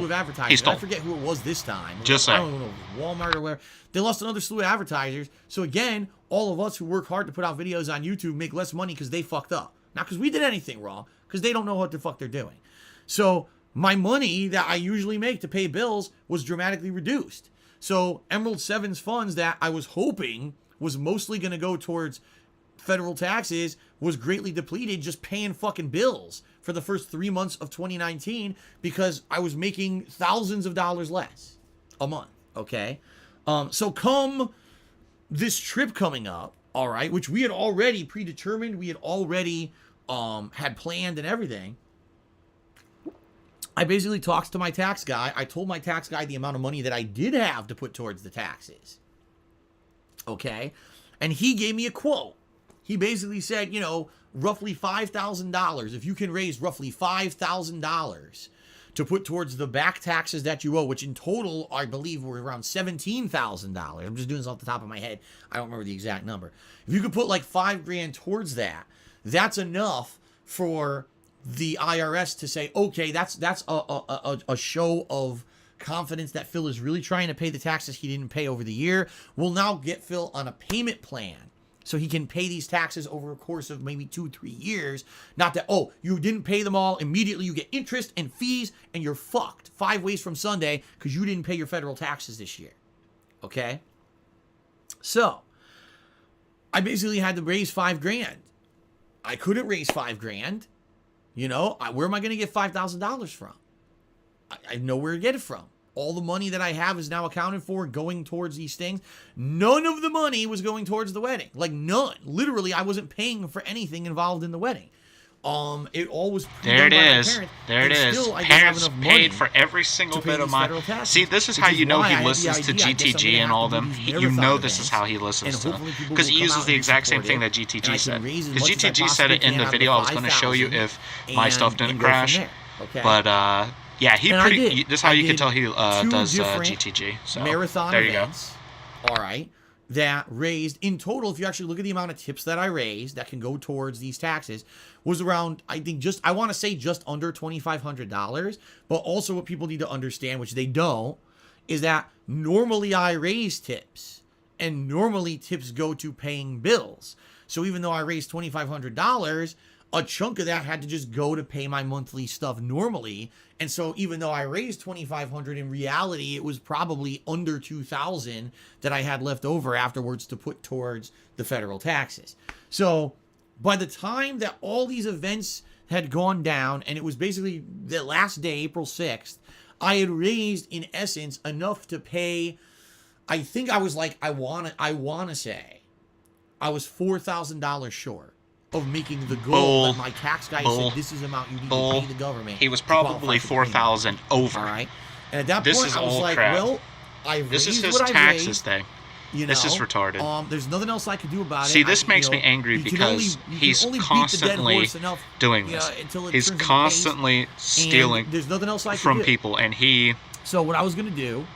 Speaker 1: He stole.
Speaker 9: I forget who it was this time.
Speaker 1: Just
Speaker 9: I
Speaker 1: saying.
Speaker 9: don't know, Walmart or where. They lost another slew of advertisers. So again, all of us who work hard to put out videos on YouTube make less money because they fucked up. Not because we did anything wrong, because they don't know what the fuck they're doing. So my money that I usually make to pay bills was dramatically reduced. So Emerald 7's funds that I was hoping was mostly going to go towards federal taxes was greatly depleted just paying fucking bills for the first 3 months of 2019 because I was making thousands of dollars less a month, okay? So come this trip coming up, all right, which we had already predetermined, we had already had planned and everything, I basically talked to my tax guy. I told my tax guy the amount of money that I did have to put towards the taxes, okay? And he gave me a quote. He basically said, roughly $5,000. If you can raise roughly $5,000 to put towards the back taxes that you owe, which in total, I believe, were around $17,000. I'm just doing this off the top of my head. I don't remember the exact number. If you could put like $5,000 towards that, that's enough for the IRS to say, okay, that's a show of confidence that Phil is really trying to pay the taxes he didn't pay over the year. We'll now get Phil on a payment plan so he can pay these taxes over a course of maybe 2-3 years. Not that, you didn't pay them all immediately. You get interest and fees, and you're fucked 5 ways from Sunday because you didn't pay your federal taxes this year. Okay? So, I basically had to raise $5,000. I couldn't raise $5,000. Where am I going to get $5,000 from? I know where to get it from. All the money that I have is now accounted for going towards these things. None of the money was going towards the wedding. Like none. Literally, I wasn't paying for anything involved in the wedding. It all was
Speaker 1: there. It
Speaker 9: pre-done by my
Speaker 1: is.
Speaker 9: parents,
Speaker 1: There it
Speaker 9: and
Speaker 1: is.
Speaker 9: still I didn't have
Speaker 1: Parents
Speaker 9: enough
Speaker 1: paid
Speaker 9: money
Speaker 1: for every single
Speaker 9: to pay
Speaker 1: bit of
Speaker 9: these
Speaker 1: my.
Speaker 9: federal taxes,
Speaker 1: See, this is
Speaker 9: which
Speaker 1: how you know
Speaker 9: why I
Speaker 1: he
Speaker 9: had the
Speaker 1: listens to
Speaker 9: idea, I guess I'm
Speaker 1: GTG
Speaker 9: gonna
Speaker 1: and
Speaker 9: have
Speaker 1: all
Speaker 9: to do
Speaker 1: them.
Speaker 9: these
Speaker 1: You
Speaker 9: marathon
Speaker 1: know this is
Speaker 9: events,
Speaker 1: how he listens
Speaker 9: and
Speaker 1: to.
Speaker 9: hopefully people
Speaker 1: Because
Speaker 9: will
Speaker 1: he
Speaker 9: come
Speaker 1: uses
Speaker 9: out
Speaker 1: the
Speaker 9: and
Speaker 1: exact same
Speaker 9: support
Speaker 1: thing
Speaker 9: it,
Speaker 1: that
Speaker 9: and
Speaker 1: GTG
Speaker 9: I
Speaker 1: said.
Speaker 9: can raise as
Speaker 1: Because
Speaker 9: much as I
Speaker 1: GTG said
Speaker 9: possibly
Speaker 1: it in
Speaker 9: can
Speaker 1: the
Speaker 9: out of
Speaker 1: video.
Speaker 9: the
Speaker 1: I was going to show you
Speaker 9: 5,000
Speaker 1: if my stuff didn't
Speaker 9: and go from
Speaker 1: crash.
Speaker 9: there, okay?
Speaker 1: But yeah, he
Speaker 9: And I
Speaker 1: pretty.
Speaker 9: did.
Speaker 1: This is how
Speaker 9: I
Speaker 1: you can
Speaker 9: did
Speaker 1: tell he
Speaker 9: 2
Speaker 1: does
Speaker 9: different
Speaker 1: GTG. So
Speaker 9: marathon
Speaker 1: there you go.
Speaker 9: events. All right, that raised in total, if you actually look at the amount of tips that I raised that can go towards these taxes, was around, I think, I want to say just under $2,500. But also what people need to understand, which they don't, is that normally I raise tips, and normally tips go to paying bills. So even though I raised $2,500, a chunk of that had to just go to pay my monthly stuff normally. And so even though I raised $2,500, in reality, it was probably under $2,000 that I had left over afterwards to put towards the federal taxes. So by the time that all these events had gone down, and it was basically the last day, April 6th, I had raised, in essence, enough to pay, I think I was like, I want to say, I was $4,000 short of making the goal that my tax guy said, this is the amount you need to pay the government.
Speaker 1: He was probably 4,000 over.
Speaker 9: All right. And at that
Speaker 1: This
Speaker 9: point,
Speaker 1: is
Speaker 9: I was
Speaker 1: all
Speaker 9: like,
Speaker 1: crap.
Speaker 9: well, I've
Speaker 1: This is
Speaker 9: raised
Speaker 1: his
Speaker 9: what I
Speaker 1: taxes
Speaker 9: raised.
Speaker 1: thing.
Speaker 9: You know,
Speaker 1: This is retarded.
Speaker 9: There's nothing else I could do about it.
Speaker 1: See, this makes
Speaker 9: you know,
Speaker 1: me angry
Speaker 9: you can
Speaker 1: because
Speaker 9: only
Speaker 1: he's
Speaker 9: beat the dead
Speaker 1: constantly
Speaker 9: horse enough,
Speaker 1: doing
Speaker 9: you know,
Speaker 1: this.
Speaker 9: until it
Speaker 1: He's
Speaker 9: turns into
Speaker 1: constantly
Speaker 9: paste,
Speaker 1: stealing
Speaker 9: and there's nothing else I
Speaker 1: from
Speaker 9: could do.
Speaker 1: people, and he.
Speaker 9: So what I was gonna do,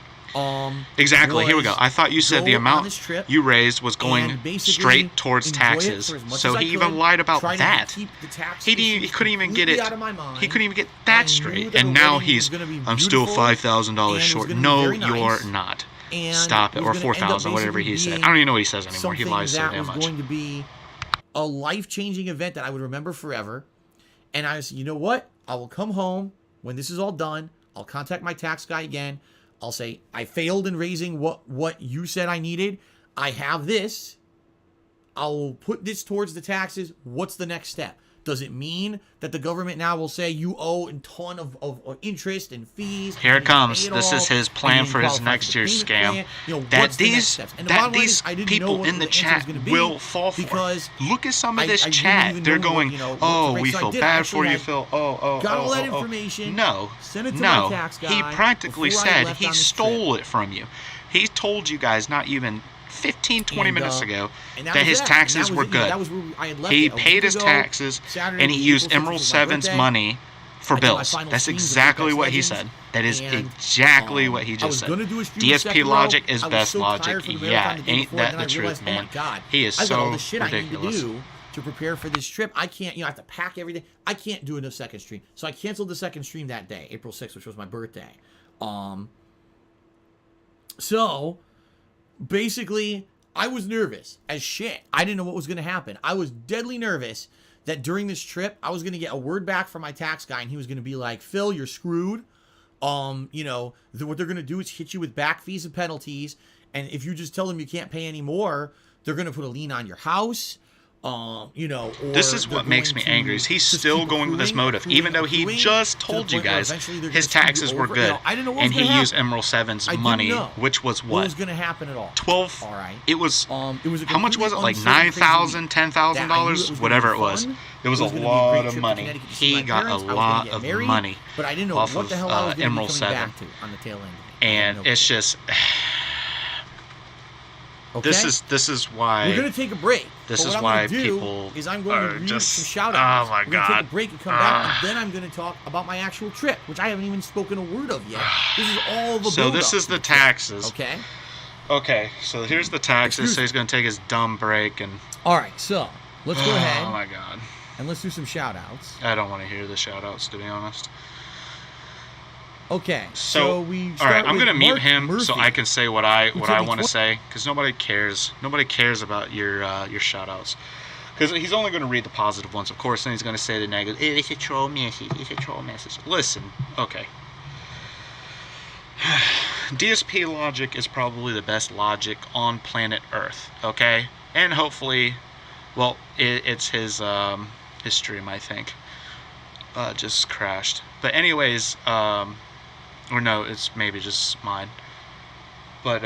Speaker 1: exactly. Here we go.
Speaker 9: was
Speaker 1: I thought you said the
Speaker 9: go on
Speaker 1: amount
Speaker 9: this trip
Speaker 1: you raised was going
Speaker 9: and basically
Speaker 1: straight towards
Speaker 9: enjoy it
Speaker 1: taxes.
Speaker 9: for as much
Speaker 1: So
Speaker 9: as I
Speaker 1: he even
Speaker 9: could,
Speaker 1: lied about
Speaker 9: try to
Speaker 1: that.
Speaker 9: keep the tax
Speaker 1: He
Speaker 9: issues
Speaker 1: couldn't even get it.
Speaker 9: completely out of my mind.
Speaker 1: He couldn't even get
Speaker 9: I
Speaker 1: that
Speaker 9: knew
Speaker 1: straight.
Speaker 9: that
Speaker 1: And
Speaker 9: the
Speaker 1: now
Speaker 9: wedding was
Speaker 1: he's.
Speaker 9: gonna be
Speaker 1: I'm still
Speaker 9: beautiful,
Speaker 1: $5,000
Speaker 9: and it
Speaker 1: short.
Speaker 9: was gonna be
Speaker 1: No,
Speaker 9: very nice,
Speaker 1: you're not.
Speaker 9: and
Speaker 1: Stop it.
Speaker 9: it
Speaker 1: Or
Speaker 9: was gonna end up
Speaker 1: 4,000, whatever he
Speaker 9: basically
Speaker 1: said.
Speaker 9: being
Speaker 1: I don't even know what he says anymore. He
Speaker 9: something
Speaker 1: lies so
Speaker 9: that
Speaker 1: damn
Speaker 9: was
Speaker 1: much.
Speaker 9: going to be a life-changing event that I would remember forever. And I said, you know what? I will come home when this is all done. I'll contact my tax guy again. I'll say, I failed in raising what you said I needed. I have this. I'll put this towards the taxes. What's the next step? Does it mean that the government now will say you owe a ton of interest and fees?
Speaker 1: Here it comes.
Speaker 9: Pay it
Speaker 1: This
Speaker 9: all,
Speaker 1: is his
Speaker 9: and
Speaker 1: plan
Speaker 9: you
Speaker 1: for his
Speaker 9: qualify
Speaker 1: next
Speaker 9: for the
Speaker 1: year's
Speaker 9: payment
Speaker 1: scam.
Speaker 9: plan? You know,
Speaker 1: That
Speaker 9: what's the next
Speaker 1: these
Speaker 9: steps? And the bottom line is, I didn't know
Speaker 1: people
Speaker 9: what
Speaker 1: in the
Speaker 9: answer was
Speaker 1: chat
Speaker 9: gonna be
Speaker 1: will fall for.
Speaker 9: because
Speaker 1: Look at some of
Speaker 9: I
Speaker 1: this
Speaker 9: didn't
Speaker 1: chat.
Speaker 9: even
Speaker 1: They're
Speaker 9: know what,
Speaker 1: going,
Speaker 9: you know, what
Speaker 1: oh,
Speaker 9: the
Speaker 1: we
Speaker 9: rates I
Speaker 1: feel
Speaker 9: did. I
Speaker 1: bad
Speaker 9: actually
Speaker 1: for you,
Speaker 9: had
Speaker 1: Phil.
Speaker 9: got all that
Speaker 1: Oh.
Speaker 9: information.
Speaker 1: No.
Speaker 9: Sent it to
Speaker 1: No.
Speaker 9: my tax guy
Speaker 1: He practically
Speaker 9: before I
Speaker 1: said
Speaker 9: left
Speaker 1: he
Speaker 9: on this
Speaker 1: stole
Speaker 9: trip.
Speaker 1: it from you. He told you guys not even 15, 20 minutes ago
Speaker 9: and
Speaker 1: that
Speaker 9: was
Speaker 1: his
Speaker 9: it. And
Speaker 1: taxes
Speaker 9: that was
Speaker 1: were
Speaker 9: it. You know,
Speaker 1: good.
Speaker 9: that was where I had left
Speaker 1: He
Speaker 9: it. A
Speaker 1: paid
Speaker 9: week
Speaker 1: his
Speaker 9: ago,
Speaker 1: taxes,
Speaker 9: Saturday,
Speaker 1: and he
Speaker 9: April
Speaker 1: used
Speaker 9: 6th,
Speaker 1: Emerald
Speaker 9: was my
Speaker 1: 7's
Speaker 9: birthday.
Speaker 1: money for
Speaker 9: I did my
Speaker 1: bills.
Speaker 9: final
Speaker 1: That's
Speaker 9: streams of
Speaker 1: exactly
Speaker 9: Apex
Speaker 1: what he
Speaker 9: Legends,
Speaker 1: said. That is
Speaker 9: and,
Speaker 1: exactly what he
Speaker 9: I
Speaker 1: just
Speaker 9: was
Speaker 1: said.
Speaker 9: gonna do a stream of
Speaker 1: DSP
Speaker 9: Sekiro.
Speaker 1: logic is
Speaker 9: I was
Speaker 1: best
Speaker 9: so
Speaker 1: logic.
Speaker 9: tired from the
Speaker 1: Yeah,
Speaker 9: marathon the day
Speaker 1: ain't
Speaker 9: before,
Speaker 1: that
Speaker 9: then
Speaker 1: the
Speaker 9: I
Speaker 1: truth,
Speaker 9: realized,
Speaker 1: man?
Speaker 9: Oh my God,
Speaker 1: He is
Speaker 9: I've got all
Speaker 1: so
Speaker 9: the shit
Speaker 1: ridiculous.
Speaker 9: I need to do to prepare for this trip. I can't, I have to pack everything. I can't do a second stream. So I canceled the second stream that day, April 6th, which was my birthday. So basically, I was nervous as shit. I didn't know what was going to happen. I was deadly nervous that during this trip, I was going to get a word back from my tax guy, and he was going to be like, Phil, you're screwed. You know, what they're going to do is hit you with back fees and penalties. And if you just tell them you can't pay any more, they're going to put a lien on your house. You know, or
Speaker 1: this is what makes me angry. Is he's still going with this motive, even though he just told you guys his taxes were good,
Speaker 9: you know, I didn't know what
Speaker 1: and
Speaker 9: was
Speaker 1: he
Speaker 9: gonna
Speaker 1: used
Speaker 9: happen.
Speaker 1: Emerald 7's
Speaker 9: I didn't
Speaker 1: money,
Speaker 9: know
Speaker 1: which was
Speaker 9: what was
Speaker 1: what?
Speaker 9: going to happen at all.
Speaker 1: 12.
Speaker 9: All right.
Speaker 1: It was.
Speaker 9: It was a
Speaker 1: How much was it? Like
Speaker 9: completely uncertain,
Speaker 1: $9,000,
Speaker 9: crazy week. That I knew it
Speaker 1: $10,000,
Speaker 9: was gonna
Speaker 1: whatever
Speaker 9: be
Speaker 1: it was.
Speaker 9: fun.
Speaker 1: It was
Speaker 9: It
Speaker 1: a
Speaker 9: was gonna be a
Speaker 1: lot
Speaker 9: great
Speaker 1: of
Speaker 9: trip to
Speaker 1: money.
Speaker 9: Connecticut to see
Speaker 1: He
Speaker 9: my
Speaker 1: got a
Speaker 9: parents. I was gonna
Speaker 1: lot
Speaker 9: get
Speaker 1: of
Speaker 9: married,
Speaker 1: money
Speaker 9: but I didn't know
Speaker 1: off
Speaker 9: what the
Speaker 1: of
Speaker 9: hell I was going to be
Speaker 1: Emerald
Speaker 9: coming
Speaker 1: 7,
Speaker 9: back to on the tail end of it.
Speaker 1: and it's just.
Speaker 9: Okay?
Speaker 1: This is why.
Speaker 9: We're going to take a break.
Speaker 1: This
Speaker 9: but
Speaker 1: is
Speaker 9: what
Speaker 1: why
Speaker 9: I'm gonna do
Speaker 1: people
Speaker 9: is I'm going
Speaker 1: are
Speaker 9: to read
Speaker 1: just-
Speaker 9: some shout-outs.
Speaker 1: oh my
Speaker 9: We're going to
Speaker 1: God.
Speaker 9: take a break and come back, and then I'm going to talk about my actual trip, which I haven't even spoken a word of yet. This is all the
Speaker 1: So
Speaker 9: build-up
Speaker 1: this is
Speaker 9: to
Speaker 1: the
Speaker 9: trip,
Speaker 1: taxes.
Speaker 9: Okay?
Speaker 1: Okay, so here's the taxes.
Speaker 9: Excuse
Speaker 1: So he's going to take his dumb break and.
Speaker 9: All right, so let's go
Speaker 1: Oh
Speaker 9: ahead
Speaker 1: my God.
Speaker 9: and let's do some shout-outs.
Speaker 1: I don't want to hear the shout-outs, to be honest.
Speaker 9: Okay,
Speaker 1: So,
Speaker 9: we
Speaker 1: all
Speaker 9: start
Speaker 1: right, I'm
Speaker 9: with
Speaker 1: gonna mute
Speaker 9: Mark
Speaker 1: him
Speaker 9: Murphy.
Speaker 1: so I can say what I
Speaker 9: took me
Speaker 1: want to say, because nobody cares. Nobody cares about your shout-outs. Because he's only going to read the positive ones, of course, and he's going to say the negative. It's a troll message. It's a troll message. Listen, okay. DSP logic is probably the best logic on planet Earth, okay? And hopefully, well, it's his stream, I think. Just crashed. But anyways, or no, it's maybe just mine. But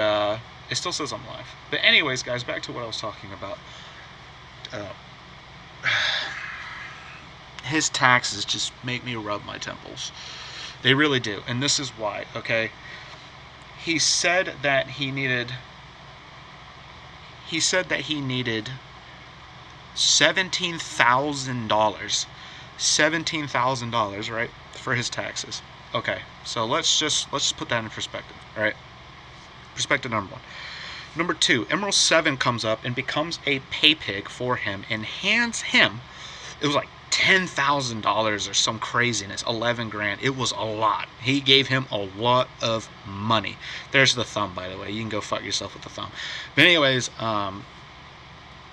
Speaker 1: it still says I'm live. But anyways, guys, back to what I was talking about. his taxes just make me rub my temples. They really do. And this is why, okay? He said that he needed $17,000. $17,000, right? For his taxes. Okay. So let's just put that in perspective, all right? Perspective number 1. Number 2, Emerald 7 comes up and becomes a pay pig for him and hands him, it was like $10,000 or some craziness, 11 grand. It was a lot. He gave him a lot of money. There's the thumb, by the way. You can go fuck yourself with the thumb. But anyways,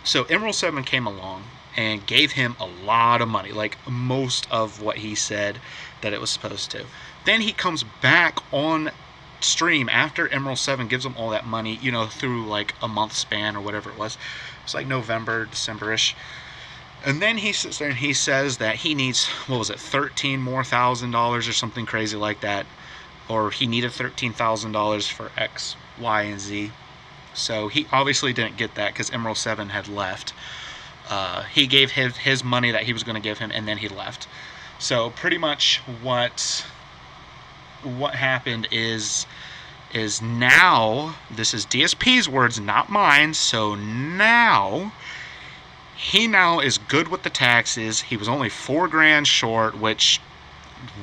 Speaker 1: so Emerald 7 came along and gave him a lot of money, like most of what he said that it was supposed to. Then he comes back on stream after Emerald 7 gives him all that money, you know, through like a month span or whatever it was. It's like November, December-ish. And then he sits there and he says that he needs, what was it, $13,000 more or something crazy like that. Or he needed $13,000 for X, Y, and Z. So he obviously didn't get that because Emerald 7 had left. He gave his money that he was going to give him, and then he left. So pretty much what happened is now, this is DSP's words, not mine, so now he now is good with the taxes. He was only $4 grand short, which,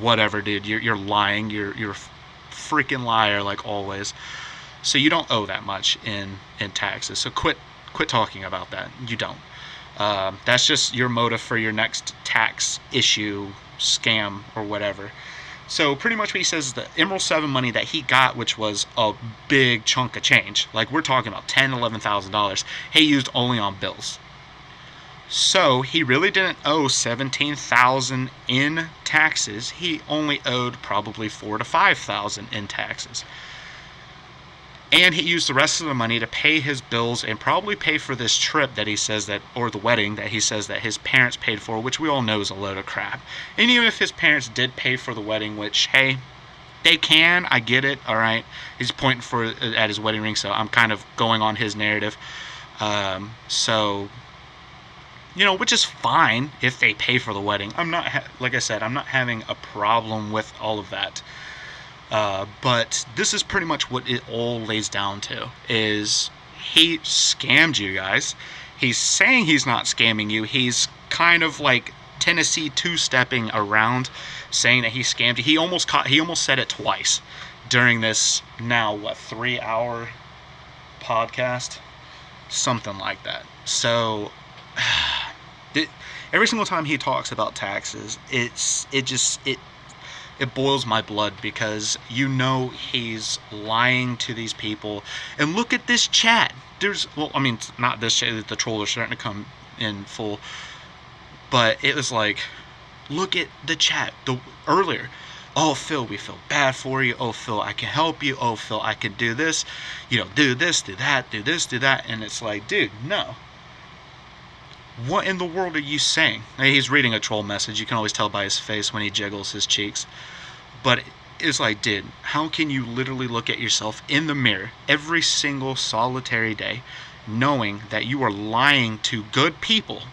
Speaker 1: whatever, dude, you're lying, you're a freaking liar like always. So you don't owe that much in taxes, so quit talking about that. You don't. That's just your motive for your next tax issue, scam, or whatever. So pretty much what he says is the Emerald 7 money that he got, which was a big chunk of change, like we're talking about $10,000, $11,000, he used only on bills. So he really didn't owe $17,000 in taxes. He only owed probably $4,000 to $5,000 in taxes. And he used the rest of the money to pay his bills and probably pay for this trip that he says that, or the wedding that he says that his parents paid for, which we all know is a load of crap. And even if his parents did pay for the wedding, which, hey, they can, I get it, all right. He's pointing at his wedding ring, so I'm kind of going on his narrative. So, you know, which is fine if they pay for the wedding. I'm not, like I said, I'm not having a problem with all of that. But this is pretty much what it all lays down to, is he scammed you guys. He's saying he's not scamming you. He's kind of like Tennessee two-stepping around, saying that he scammed you. He almost said it twice during this now 3-hour podcast, something like that. So every single time he talks about taxes, it boils my blood, because you know he's lying to these people. And look at this chat. Not this chat, the trolls are starting to come in full. But it was like, look at the chat. Earlier, oh, Phil, we feel bad for you. Oh, Phil, I can help you. Oh, Phil, I can do this. You know, do this, do that, do this, do that. And it's like, dude, no. What in the world are you saying? He's reading a troll message. You can always tell by his face when he jiggles his cheeks. But it's like, dude, how can you literally look at yourself in the mirror every single solitary day knowing that you are lying to good people?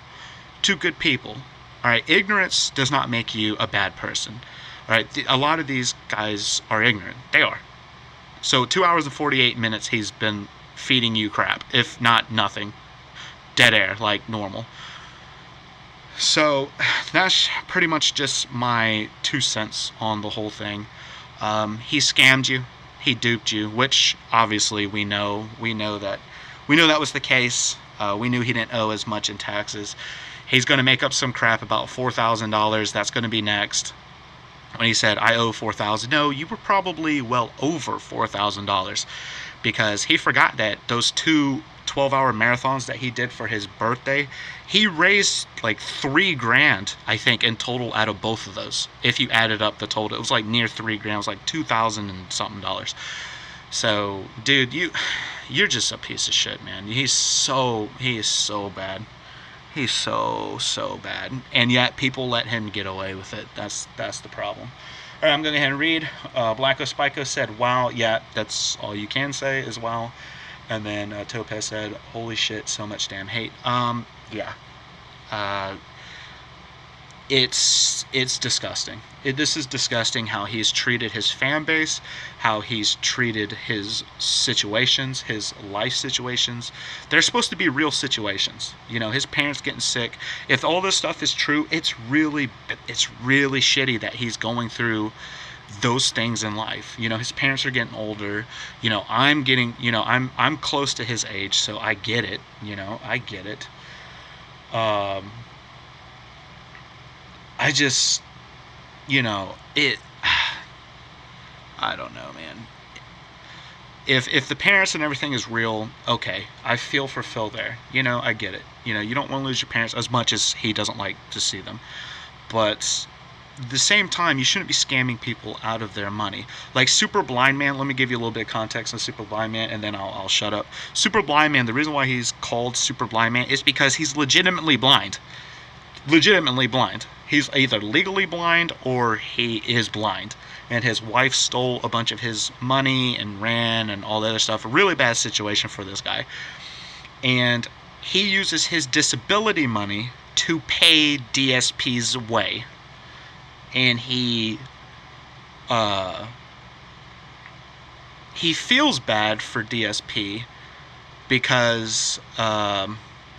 Speaker 1: To good people. All right, ignorance does not make you a bad person. All right, a lot of these guys are ignorant. They are. So 2 hours and 48 minutes he's been feeding you crap, if not nothing. Dead air, like normal. So that's pretty much just my 2 cents on the whole thing. He scammed you. He duped you, which obviously we know that was the case. We knew he didn't owe as much in taxes. He's going to make up some crap about $4,000. That's going to be next. When he said, I owe $4,000. No, you were probably well over $4,000, because he forgot that those 2 12-hour marathons that he did for his birthday, he raised like $3 grand, I think, in total out of both of those. If you added up the total, it was like near $3 grand. It was like $2,000 and something. So, dude, you're just a piece of shit, man. He is so bad. He's so bad. And yet people let him get away with it. That's the problem. All right, I'm going to go ahead and read. Blacko Spiko said, wow. Yeah, that's all you can say is wow. And then Topaz said, holy shit, so much damn hate. Yeah. it's disgusting. This is disgusting how he's treated his fan base, how he's treated his situations, his life situations. They're supposed to be real situations. You know, his parents getting sick. If all this stuff is true, it's really shitty that he's going through those things in life. You know, his parents are getting older. You know, I'm close to his age, so I get it. You know, I get it. I just, you know, I don't know, man. If the parents and everything is real, okay, I feel for Phil there. You know, I get it. You know, you don't want to lose your parents as much as he doesn't like to see them. But at the same time, you shouldn't be scamming people out of their money. Like Super Blind Man, let me give you a little bit of context on Super Blind Man, and then I'll shut up. Super Blind Man, the reason why he's called Super Blind Man is because he's legitimately blind. Legitimately blind. He's either legally blind or he is blind. And his wife stole a bunch of his money and ran and all that other stuff. A really bad situation for this guy. And he uses his disability money to pay DSP's way. And he feels bad for DSP because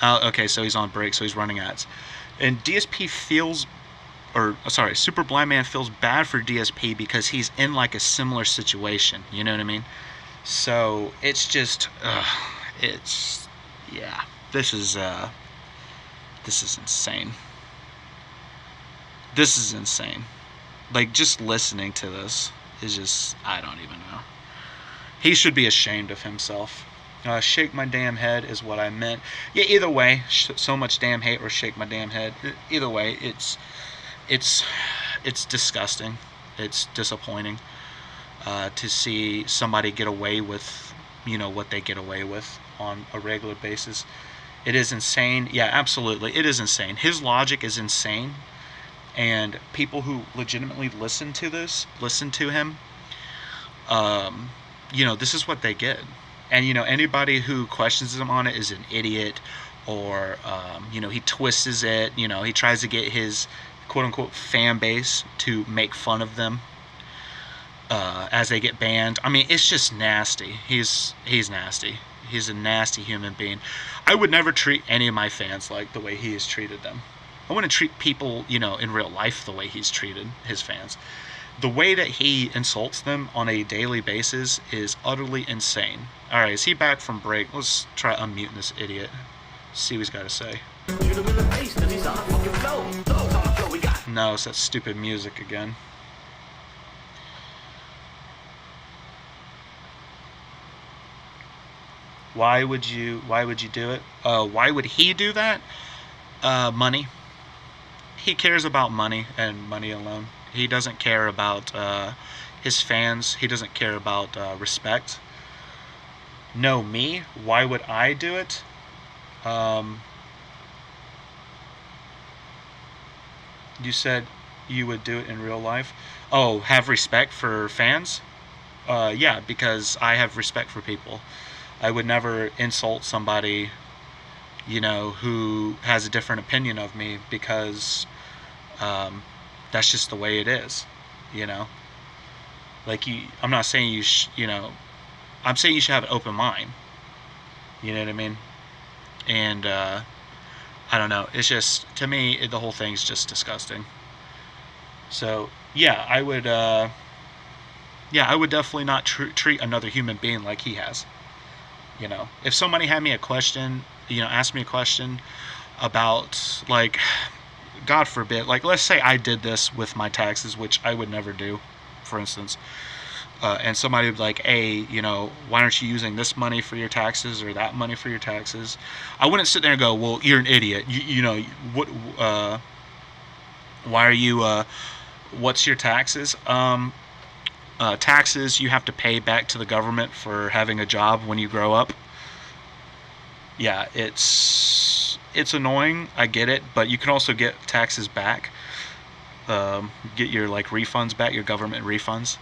Speaker 1: okay, so he's on break, so he's running ads. And DSP Super Blind Man feels bad for DSP because he's in like a similar situation. You know what I mean? So it's just, yeah. This is insane. This is insane. Like, just listening to this is just, I don't even know. He should be ashamed of himself. Shake my damn head is what I meant. Yeah, either way, so much damn hate or shake my damn head. Either way, it's disgusting. It's disappointing to see somebody get away with, you know, what they get away with on a regular basis. It is insane. Yeah, absolutely. It is insane. His logic is insane. And people who legitimately listen to him, you know, this is what they get. And, you know, anybody who questions him on it is an idiot, or, you know, he twists it. You know, he tries to get his quote-unquote fan base to make fun of them as they get banned. I mean, it's just nasty. He's nasty. He's a nasty human being. I would never treat any of my fans like the way he has treated them. I wouldn't treat people, you know, in real life the way he's treated his fans. The way that he insults them on a daily basis is utterly insane. Alright, is he back from break? Let's try unmuting this idiot. See what he's got to say. No, it's that stupid music again. Why would you do it? Why would he do that? Money. He cares about money and money alone. He doesn't care about his fans. He doesn't care about respect. No, me? Why would I do it? You said you would do it in real life. Oh, have respect for fans? Yeah, because I have respect for people. I would never insult somebody, you know, who has a different opinion of me, because that's just the way it is, you know. Like, I'm not saying you know, I'm saying you should have an open mind. You know what I mean? And I don't know. It's just, to me, the whole thing's just disgusting. So yeah, I would definitely not treat another human being like he has. You know, if somebody had me a question, you know, asked me a question about, like, God forbid, like, let's say I did this with my taxes, which I would never do, for instance, and somebody would be like, hey, you know, why aren't you using this money for your taxes or that money for your taxes? I wouldn't sit there and go, well, you're an idiot. You know, what? Why are you? What's your taxes? Taxes you have to pay back to the government for having a job when you grow up. Yeah, it's annoying. I get it, but you can also get taxes back. Get your, like, refunds back, your government refunds.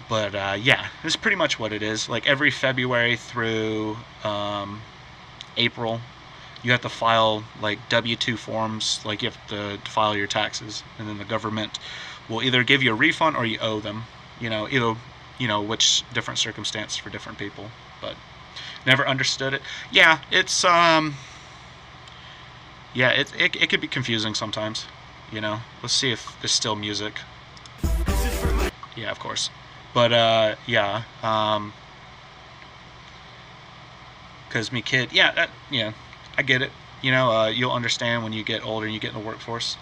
Speaker 1: But yeah, this is pretty much what it is. Like, every February through April, you have to file like W-2 forms, like you have to file your taxes, and then the government will either give you a refund or you owe them. Which different circumstance for different people, but never understood it. Yeah, it's it could be confusing sometimes. Let's see if there's still music. Yeah, of course. But because me kid, I get it. You'll understand when you get older and you get in the workforce.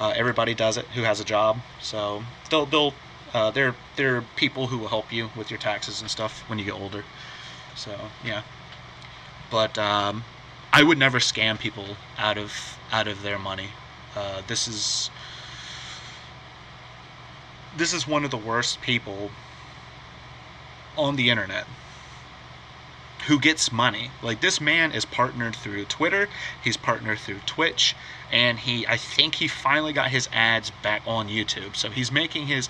Speaker 1: Everybody does it who has a job, so there are people who will help you with your taxes and stuff when you get older. So yeah, but I would never scam people out of their money. This is one of the worst people on the internet who gets money. Like, this man is partnered through Twitter, he's partnered through Twitch, and I think he finally got his ads back on YouTube. So he's making his,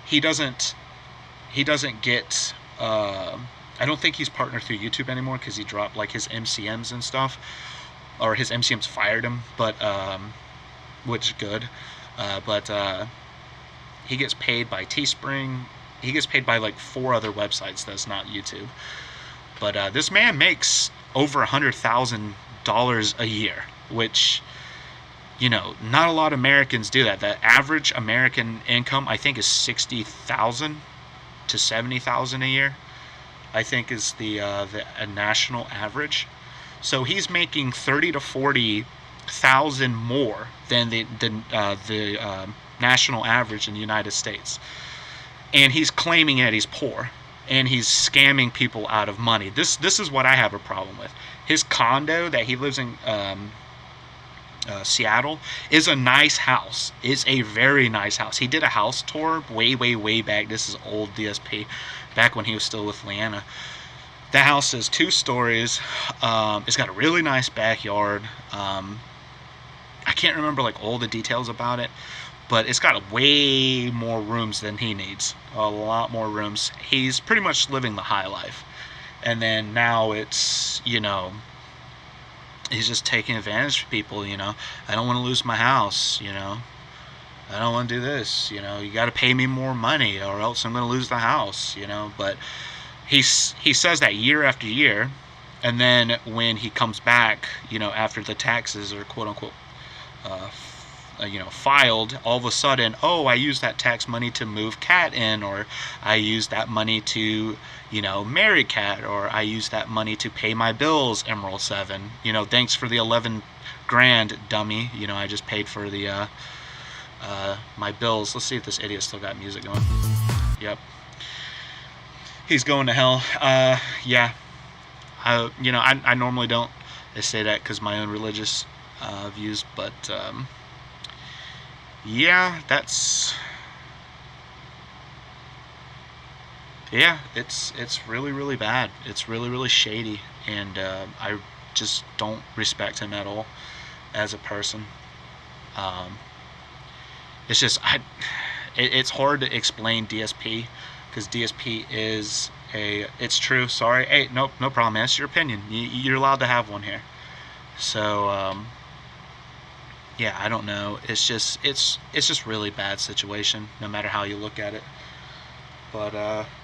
Speaker 1: he doesn't get, I don't think he's partnered through YouTube anymore because he dropped like his MCMs and stuff, or his MCMs fired him, but which is good. But he gets paid by Teespring. He gets paid by like 4 other websites that's not YouTube. But this man makes over $100,000 a year, which, not a lot of Americans do that. The average American income, I think, is $60,000 to $70,000 a year, I think, is the national average. So he's making $30,000 to $40,000 more than the national average in the United States, and he's claiming that he's poor, and he's scamming people out of money. This is what I have a problem with. His condo that he lives in Seattle is a nice house. It's a very nice house. He did a house tour way back. This is old DSP, back when he was still with Leanna. The house is 2 stories. It's got a really nice backyard. I can't remember like all the details about it, but it's got way more rooms than he needs. A lot more rooms. He's pretty much living the high life. And then now it's, he's just taking advantage of people, I don't want to lose my house, I don't want to do this, you got to pay me more money or else I'm going to lose the house, but he says that year after year, and then when he comes back, after the taxes are quote unquote filed, all of a sudden, I used that tax money to move Kat in, or I used that money to, marry Kat, or I used that money to pay my bills, Emerald 7. Thanks for the 11 grand, dummy. I just paid for the my bills. Let's see if this idiot still got music going. Yep. He's going to hell. Yeah. I normally don't say that because my own religious views, but yeah, it's really bad. It's really shady, and I just don't respect him at all as a person. It's just it's hard to explain DSP, because DSP is it's true. Sorry. Hey, no problem, man. It's your opinion. You're allowed to have one here. So yeah, I don't know. It's just really bad situation, no matter how you look at it. But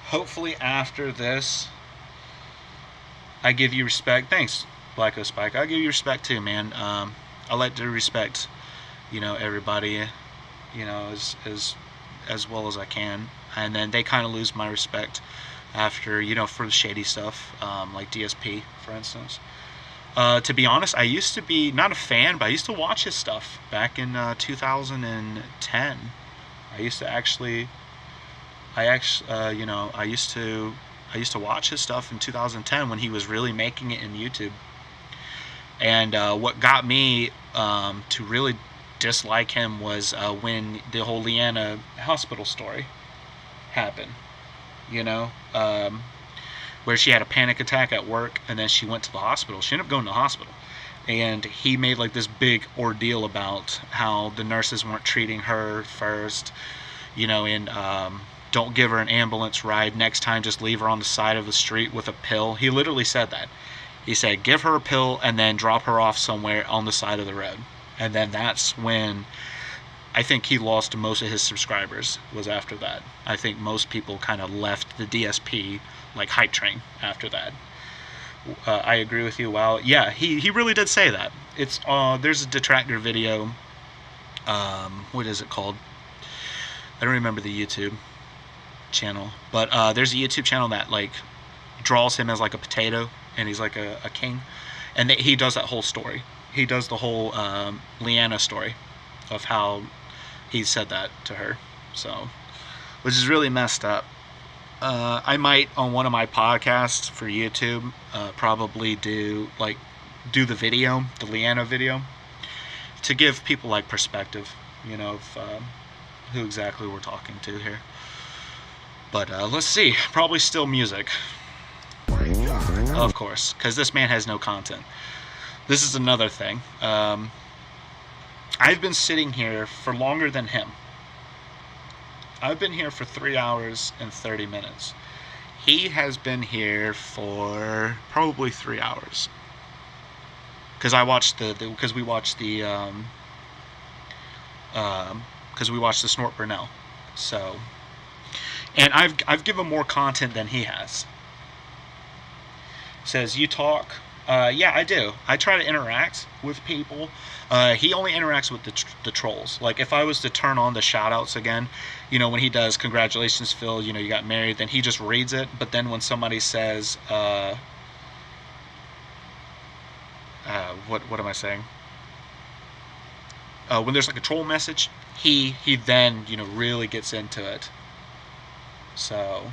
Speaker 1: hopefully after this, I give you respect. Thanks, Blacko Spike. I give you respect too, man. I like to respect, everybody, as well as I can. And then they kind of lose my respect after, for the shady stuff, like DSP, for instance. To be honest, I used to be not a fan, but I used to watch his stuff back in 2010. I used to watch his stuff in 2010 when he was really making it in YouTube. And what got me to really dislike him was when the whole Leanna hospital story happened. Where she had a panic attack at work, and then she went to the hospital. She ended up going to the hospital, and he made like this big ordeal about how the nurses weren't treating her first, and don't give her an ambulance ride. Next time, just leave her on the side of the street with a pill. He literally said that. He said, give her a pill and then drop her off somewhere on the side of the road. And then that's when I think he lost most of his subscribers, was after that. I think most people kind of left the DSP, like, hype train after that. I agree with you. Wow. Yeah, he really did say that. It's there's a detractor video. What is it called? I don't remember the YouTube channel, but there's a YouTube channel that, like, draws him as like a potato, and he's like a king, and he does that whole story. He does the whole Leanna story of how he said that to her, so, which is really messed up. I might, on one of my podcasts for YouTube, probably do the video, the Leanna video, to give people, like, perspective, you know, of who exactly we're talking to here. But let's see, probably still music, of course, because this man has no content. This is another thing. I've been sitting here for longer than him. I've been here for 3 hours and 30 minutes. He has been here for probably 3 hours. Because we watched the Snort Burnell. So, and I've given more content than he has. Says, you talk. Yeah, I do. I try to interact with people. He only interacts with the trolls. Like, if I was to turn on the shout-outs again, you know, when he does, congratulations, Phil, you know, you got married, then he just reads it. But then when somebody says, what am I saying? When there's, like, a troll message, he then, you know, really gets into it. So,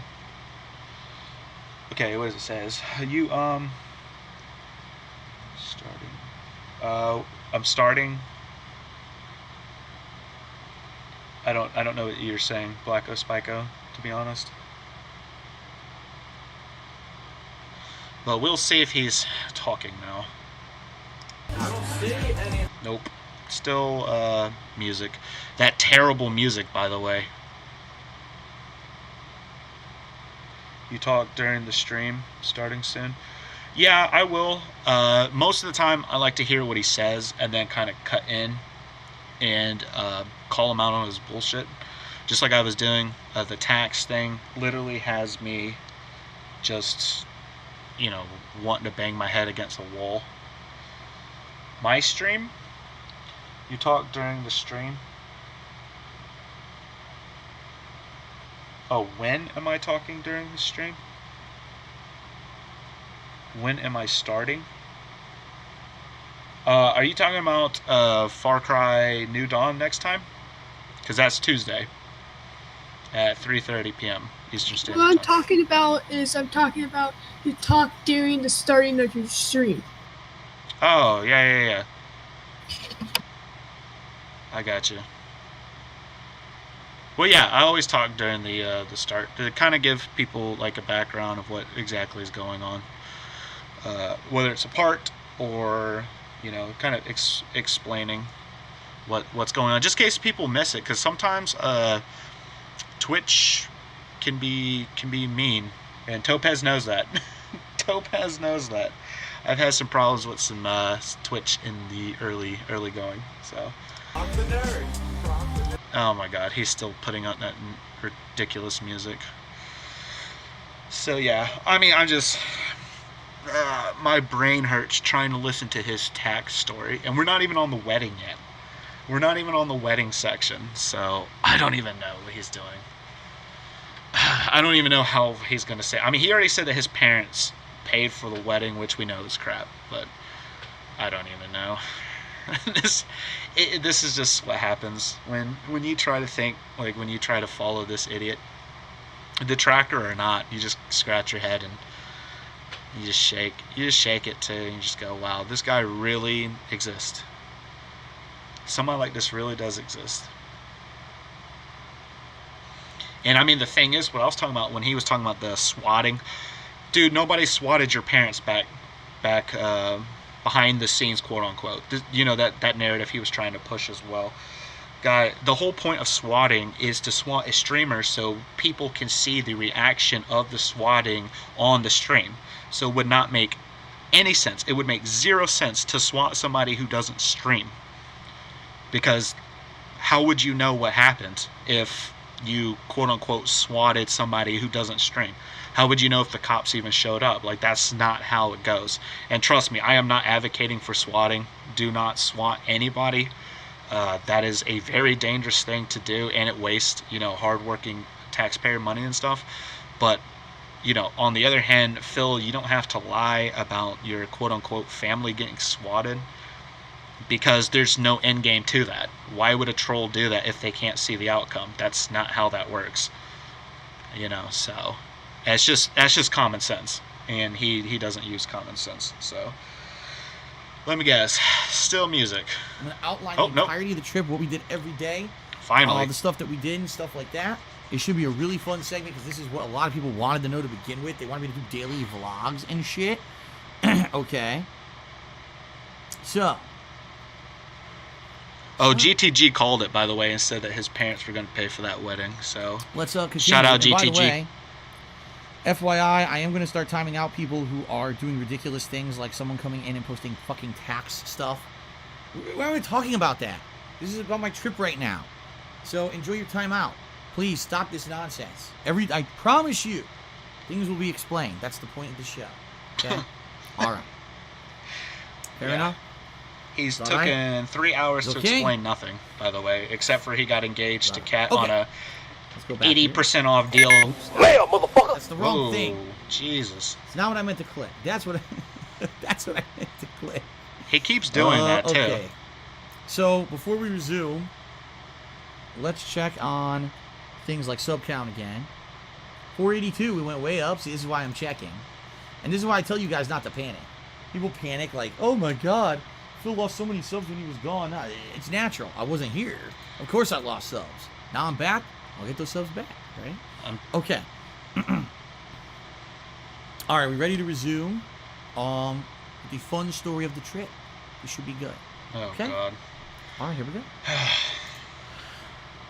Speaker 1: okay, what does it says? You, I'm starting. I don't know what you're saying, Blacko Spyco, to be honest. Well, we'll see if he's talking now. Nope. Still music. That terrible music, by the way. You talk during the stream starting soon. Yeah, I will. Most of the time, I like to hear what he says and then kind of cut in and call him out on his bullshit. Just like I was doing. The tax thing literally has me just, you know, wanting to bang my head against a wall. My stream? You talk during the stream? Oh, when am I talking during the stream? When am I starting? Are you talking about Far Cry New Dawn next time? Because that's Tuesday at 3:30 p.m. Eastern Standard Time.
Speaker 8: What I'm talking about you talk during the starting of your stream.
Speaker 1: Oh, yeah. I got you. Well, yeah, I always talk during the start to kind of give people, like, a background of what exactly is going on. Whether it's a part or, you know, kind of explaining what's going on, just in case people miss it, because sometimes Twitch can be mean, and Topaz knows that. Topaz knows that. I've had some problems with some Twitch in the early going, so. Oh my God, he's still putting out that ridiculous music. So yeah, I mean, I'm just. My brain hurts trying to listen to his tax story, and we're not even on the wedding yet. We're not even on the wedding section, so I don't even know what he's doing. I don't even know how he's going to say. I mean, he already said that his parents paid for the wedding, which we know is crap, but I don't even know. This is just what happens when you try to think, like, when you try to follow this idiot, detractor or not, you just scratch your head and you just shake it too, and you just go, wow, this guy really exists. Someone like this really does exist. And I mean, the thing is, what I was talking about when he was talking about the swatting, dude, nobody swatted your parents back behind the scenes, quote unquote. You know, that narrative he was trying to push as well. Guy, the whole point of swatting is to swat a streamer so people can see the reaction of the swatting on the stream. So it would not make any sense. It would make zero sense to SWAT somebody who doesn't stream. Because how would you know what happened if you quote-unquote swatted somebody who doesn't stream? How would you know if the cops even showed up? Like, that's not how it goes. And trust me, I am not advocating for swatting. Do not swat anybody. That is a very dangerous thing to do, and it wastes, hardworking taxpayer money and stuff. But, on the other hand, Phil, you don't have to lie about your quote-unquote family getting swatted, because there's no end game to that. Why would a troll do that if they can't see the outcome? That's not how that works. So that's just common sense, and he doesn't use common sense. So let me guess, still music.
Speaker 9: I'm gonna outline the entirety of the trip, what we did every day,
Speaker 1: finally,
Speaker 9: the stuff that we did and stuff like that. It should be a really fun segment because this is what a lot of people wanted to know to begin with. They wanted me to do daily vlogs and shit. Okay, so.
Speaker 1: Oh, GTG called it, by the way, and said that his parents were going to pay for that wedding. So
Speaker 9: let's continue.
Speaker 1: Shout out GTG.
Speaker 9: By the way, FYI, I am going to start timing out people who are doing ridiculous things, like someone coming in and posting fucking tax stuff. Why are we talking about that? This is about my trip right now. So enjoy your time out. Please stop this nonsense. I promise you, things will be explained. That's the point of the show. Okay? All right. Fair enough?
Speaker 1: He's taken 3 hours to explain nothing, by the way, except for he got engaged to Kat on a 80% off deal.
Speaker 9: Bam, motherfucker! That's the wrong thing.
Speaker 1: Jesus.
Speaker 9: It's not what I meant to click. That's what I meant to click.
Speaker 1: He keeps doing that, too.
Speaker 9: Okay. So, before we resume, let's check on things like sub count again. 482, we went way up. See, this is why I'm checking. And this is why I tell you guys not to panic. People panic like, oh my god, Phil lost so many subs when he was gone. No, it's natural. I wasn't here. Of course I lost subs. Now I'm back. I'll get those subs back, right? Okay. All right, we ready to resume? The fun story of the trip. This should be good.
Speaker 1: Oh, okay? God.
Speaker 9: All right, here we go.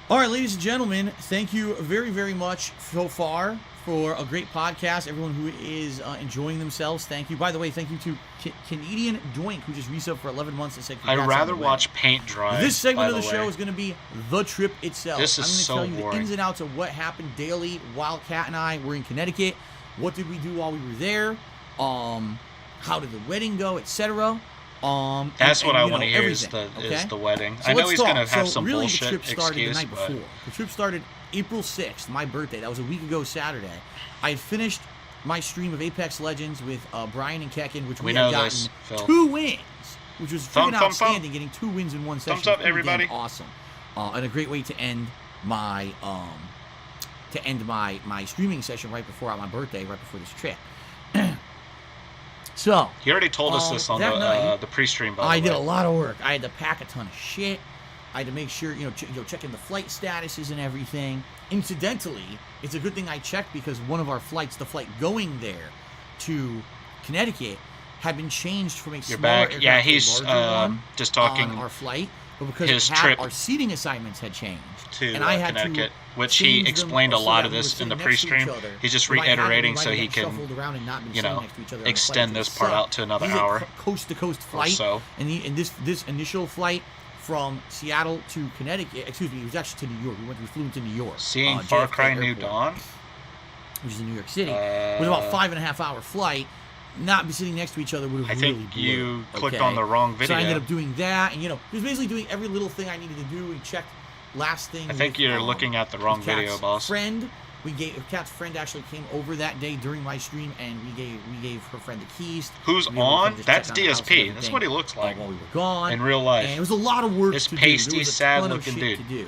Speaker 9: All right, ladies and gentlemen, thank you very, very much so far for a great podcast. Everyone who is enjoying themselves, thank you. By the way, thank you to Canadian Doink, who just resubbed for 11 months and said
Speaker 1: I'd rather watch paint dry.
Speaker 9: This segment of the show is going to be the trip itself.
Speaker 1: This is
Speaker 9: I'm going to
Speaker 1: so
Speaker 9: tell you
Speaker 1: boring.
Speaker 9: the ins and outs of what happened daily while Kat and I were in Connecticut. What did we do while we were there? How did the wedding go, etc.
Speaker 1: That's what I want to hear is the wedding.
Speaker 9: So
Speaker 1: I know he's going to have some
Speaker 9: really
Speaker 1: bullshit
Speaker 9: the trip started
Speaker 1: excuse,
Speaker 9: the night before. The trip started April 6th, my birthday. That was a week ago Saturday. I had finished my stream of Apex Legends with Brian and Kekin, which we had gotten 2 wins, which was freaking outstanding, getting 2 wins in one session.
Speaker 1: Thumbs up, everybody.
Speaker 9: Awesome. And a great way to end my my streaming session right before my birthday, right before this trip. So
Speaker 1: he already told us this on the pre-stream. By the way,
Speaker 9: I did a lot of work. I had to pack a ton of shit. I had to make sure, checking the flight statuses and everything. Incidentally, it's a good thing I checked because one of our flights, the flight going there to Connecticut, had been changed from a smaller aircraft
Speaker 1: yeah,
Speaker 9: to
Speaker 1: he's
Speaker 9: a larger one
Speaker 1: just talking
Speaker 9: on our flight, but because
Speaker 1: his trip
Speaker 9: our seating assignments had changed
Speaker 1: to
Speaker 9: and I had
Speaker 1: Connecticut,
Speaker 9: to
Speaker 1: which he explained a
Speaker 9: so
Speaker 1: lot of
Speaker 9: we were
Speaker 1: this in the
Speaker 9: sitting next to each
Speaker 1: pre-stream.
Speaker 9: other.
Speaker 1: He's just
Speaker 9: If I had
Speaker 1: reiterating
Speaker 9: them,
Speaker 1: so
Speaker 9: might
Speaker 1: he
Speaker 9: have
Speaker 1: can,
Speaker 9: shuffled around and not been sitting next to each other on the
Speaker 1: extend
Speaker 9: flight.
Speaker 1: this part out to another
Speaker 9: He's
Speaker 1: hour.
Speaker 9: a coast-to-coast flight,
Speaker 1: so.
Speaker 9: and this initial flight from Seattle to Connecticut, excuse me, it was actually to New York. We flew into New York.
Speaker 1: Seeing Far Cry New Dawn,
Speaker 9: which is in New York City, it was about a 5.5 hour flight. Not be sitting next to each other would have really blew.
Speaker 1: I think you clicked on the wrong video.
Speaker 9: So I ended up doing that, and it was basically doing every little thing I needed to do. We checked last thing.
Speaker 1: I think you're looking at the wrong video, boss.
Speaker 9: Kat's friend actually came over that day during my stream, and we gave her friend the keys.
Speaker 1: Who's on? That's DSP. That's what he looks like
Speaker 9: while we were gone
Speaker 1: in real life.
Speaker 9: And it was a lot of work
Speaker 1: this
Speaker 9: to
Speaker 1: pasty,
Speaker 9: do.
Speaker 1: sad-looking dude.
Speaker 9: To do.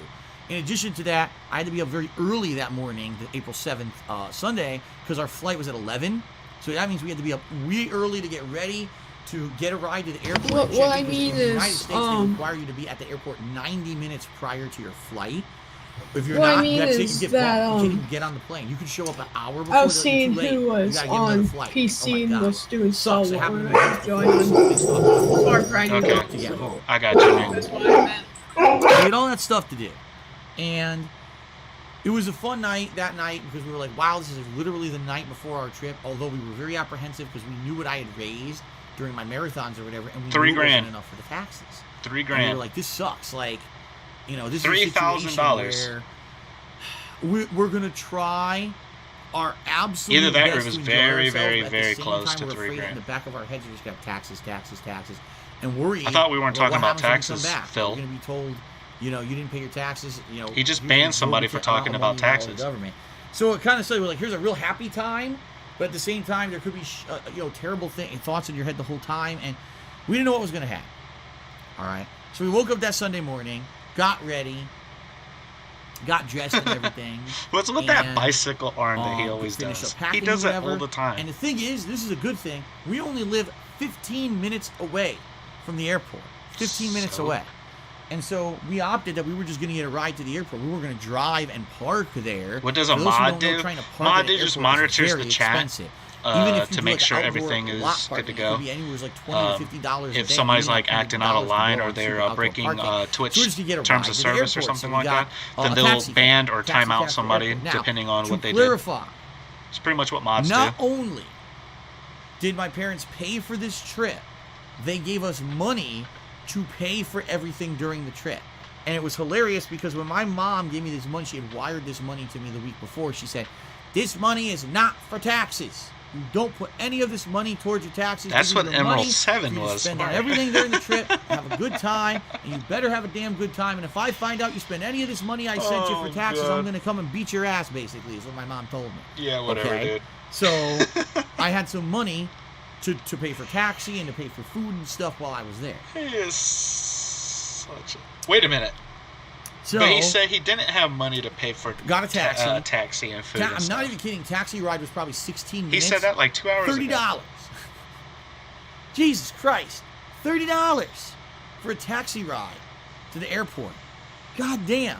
Speaker 9: In addition to that, I had to be up very early that morning, the April 7th, Sunday, because our flight was at 11. So that means we had to be up way early to get ready to get a ride to the airport.
Speaker 8: What I mean
Speaker 9: in the United
Speaker 8: is,
Speaker 9: States, they require you to be at the airport 90 minutes prior to your flight. If you're
Speaker 8: what
Speaker 9: not,
Speaker 8: I mean
Speaker 9: you have to
Speaker 8: is
Speaker 9: get
Speaker 8: that,
Speaker 9: you can't even get on the plane. You can show up an hour before.
Speaker 8: I was seeing who was on PC and was doing solo when I joined Far Cry New Dawn.
Speaker 1: I got you, man.
Speaker 8: That's what I meant.
Speaker 9: We had all that stuff to do, and it was a fun night that night because we were like, wow, this is literally the night before our trip, although we were very apprehensive because we knew what I had raised during my marathons or whatever, and we
Speaker 1: $3
Speaker 9: knew it
Speaker 1: grand.
Speaker 9: wasn't enough for the taxes.
Speaker 1: $3 grand.
Speaker 9: And we were like, this sucks. Like, you know, this is a
Speaker 1: $3,000
Speaker 9: situation where we're gonna try our absolute
Speaker 1: Either that or
Speaker 9: best
Speaker 1: it was
Speaker 9: to enjoy
Speaker 1: very,
Speaker 9: ourselves,
Speaker 1: very,
Speaker 9: but at
Speaker 1: very
Speaker 9: the same
Speaker 1: close
Speaker 9: time,
Speaker 1: to
Speaker 9: we're
Speaker 1: $3
Speaker 9: afraid
Speaker 1: grand.
Speaker 9: in the back of our heads, we just got taxes, and worry.
Speaker 1: I thought we weren't
Speaker 9: about
Speaker 1: talking
Speaker 9: what
Speaker 1: about
Speaker 9: happens when we
Speaker 1: taxes,
Speaker 9: come back.
Speaker 1: Phil.
Speaker 9: We're gonna be told, you know, you didn't pay your taxes. You know,
Speaker 1: He just
Speaker 9: here's
Speaker 1: banned
Speaker 9: the
Speaker 1: somebody for
Speaker 9: exorbitant
Speaker 1: talking
Speaker 9: amount of
Speaker 1: about
Speaker 9: money from all the
Speaker 1: taxes.
Speaker 9: Government. So it kind of said, like, here's a real happy time, but at the same time, there could be, you know, terrible thoughts in your head the whole time, and we didn't know what was going to happen. All right. So we woke up that Sunday morning, got ready, got dressed and everything.
Speaker 1: What's with that bicycle arm that he always
Speaker 9: finished
Speaker 1: does?
Speaker 9: up packing
Speaker 1: He does that
Speaker 9: whatever.
Speaker 1: all the time.
Speaker 9: And the thing is, this is a good thing. We only live 15 minutes away from the airport. 15 minutes away. And so we opted that we were just going to get a ride to the airport. We were going to drive and park there.
Speaker 1: What does a
Speaker 9: For those who
Speaker 1: mod
Speaker 9: don't know,
Speaker 1: do?
Speaker 9: trying to park
Speaker 1: Mod
Speaker 9: at an
Speaker 1: just
Speaker 9: airport is
Speaker 1: monitors
Speaker 9: very
Speaker 1: the chat,
Speaker 9: expensive. Even if you
Speaker 1: to
Speaker 9: do,
Speaker 1: make
Speaker 9: like,
Speaker 1: sure
Speaker 9: outdoor
Speaker 1: everything is
Speaker 9: lot
Speaker 1: good to
Speaker 9: parking,
Speaker 1: go.
Speaker 9: It could be anywhere like $20 to $50 a day.
Speaker 1: If somebody's
Speaker 9: Even
Speaker 1: like
Speaker 9: $100
Speaker 1: acting out of line
Speaker 9: more
Speaker 1: or
Speaker 9: cheap
Speaker 1: they're
Speaker 9: outdoor
Speaker 1: breaking
Speaker 9: parking.
Speaker 1: Twitch
Speaker 9: So we're just gonna get a
Speaker 1: terms
Speaker 9: ride
Speaker 1: of
Speaker 9: to the
Speaker 1: service or
Speaker 9: airport.
Speaker 1: something
Speaker 9: So we
Speaker 1: like that,
Speaker 9: got,
Speaker 1: then
Speaker 9: a
Speaker 1: they'll
Speaker 9: taxi
Speaker 1: ban
Speaker 9: cab.
Speaker 1: or
Speaker 9: Taxi
Speaker 1: time out
Speaker 9: cab to the
Speaker 1: somebody
Speaker 9: airport. Now,
Speaker 1: depending on what they
Speaker 9: to
Speaker 1: did.
Speaker 9: clarify,
Speaker 1: It's pretty much what mods
Speaker 9: not
Speaker 1: do.
Speaker 9: only did my parents pay for this trip, they gave us money to pay for everything during the trip. And it was hilarious because when my mom gave me this money, she had wired this money to me the week before. She said, "This money is not for taxes. You don't put any of this money towards your taxes.
Speaker 1: That's
Speaker 9: This is
Speaker 1: what
Speaker 9: your
Speaker 1: Emerald
Speaker 9: money
Speaker 1: 7
Speaker 9: for you to
Speaker 1: was
Speaker 9: spend
Speaker 1: for.
Speaker 9: on everything during the trip. Have a good time, and you better have a damn good time. And if I find out you spend any of this money I sent you for taxes,
Speaker 1: God.
Speaker 9: I'm going to come and beat your ass," basically, is what my mom told me.
Speaker 1: Yeah, whatever,
Speaker 9: Okay?
Speaker 1: dude.
Speaker 9: So I had some money to pay for taxi and to pay for food and stuff while I was there.
Speaker 1: He is such a... Wait a minute.
Speaker 9: So
Speaker 1: But he said he didn't have money to pay for
Speaker 9: got a taxi.
Speaker 1: taxi and food and
Speaker 9: I'm
Speaker 1: stuff.
Speaker 9: not even kidding. Taxi ride was probably 16
Speaker 1: He
Speaker 9: minutes.
Speaker 1: said that like 2 hours
Speaker 9: $30.
Speaker 1: ago.
Speaker 9: Jesus Christ. $30 for a taxi ride to the airport. God damn.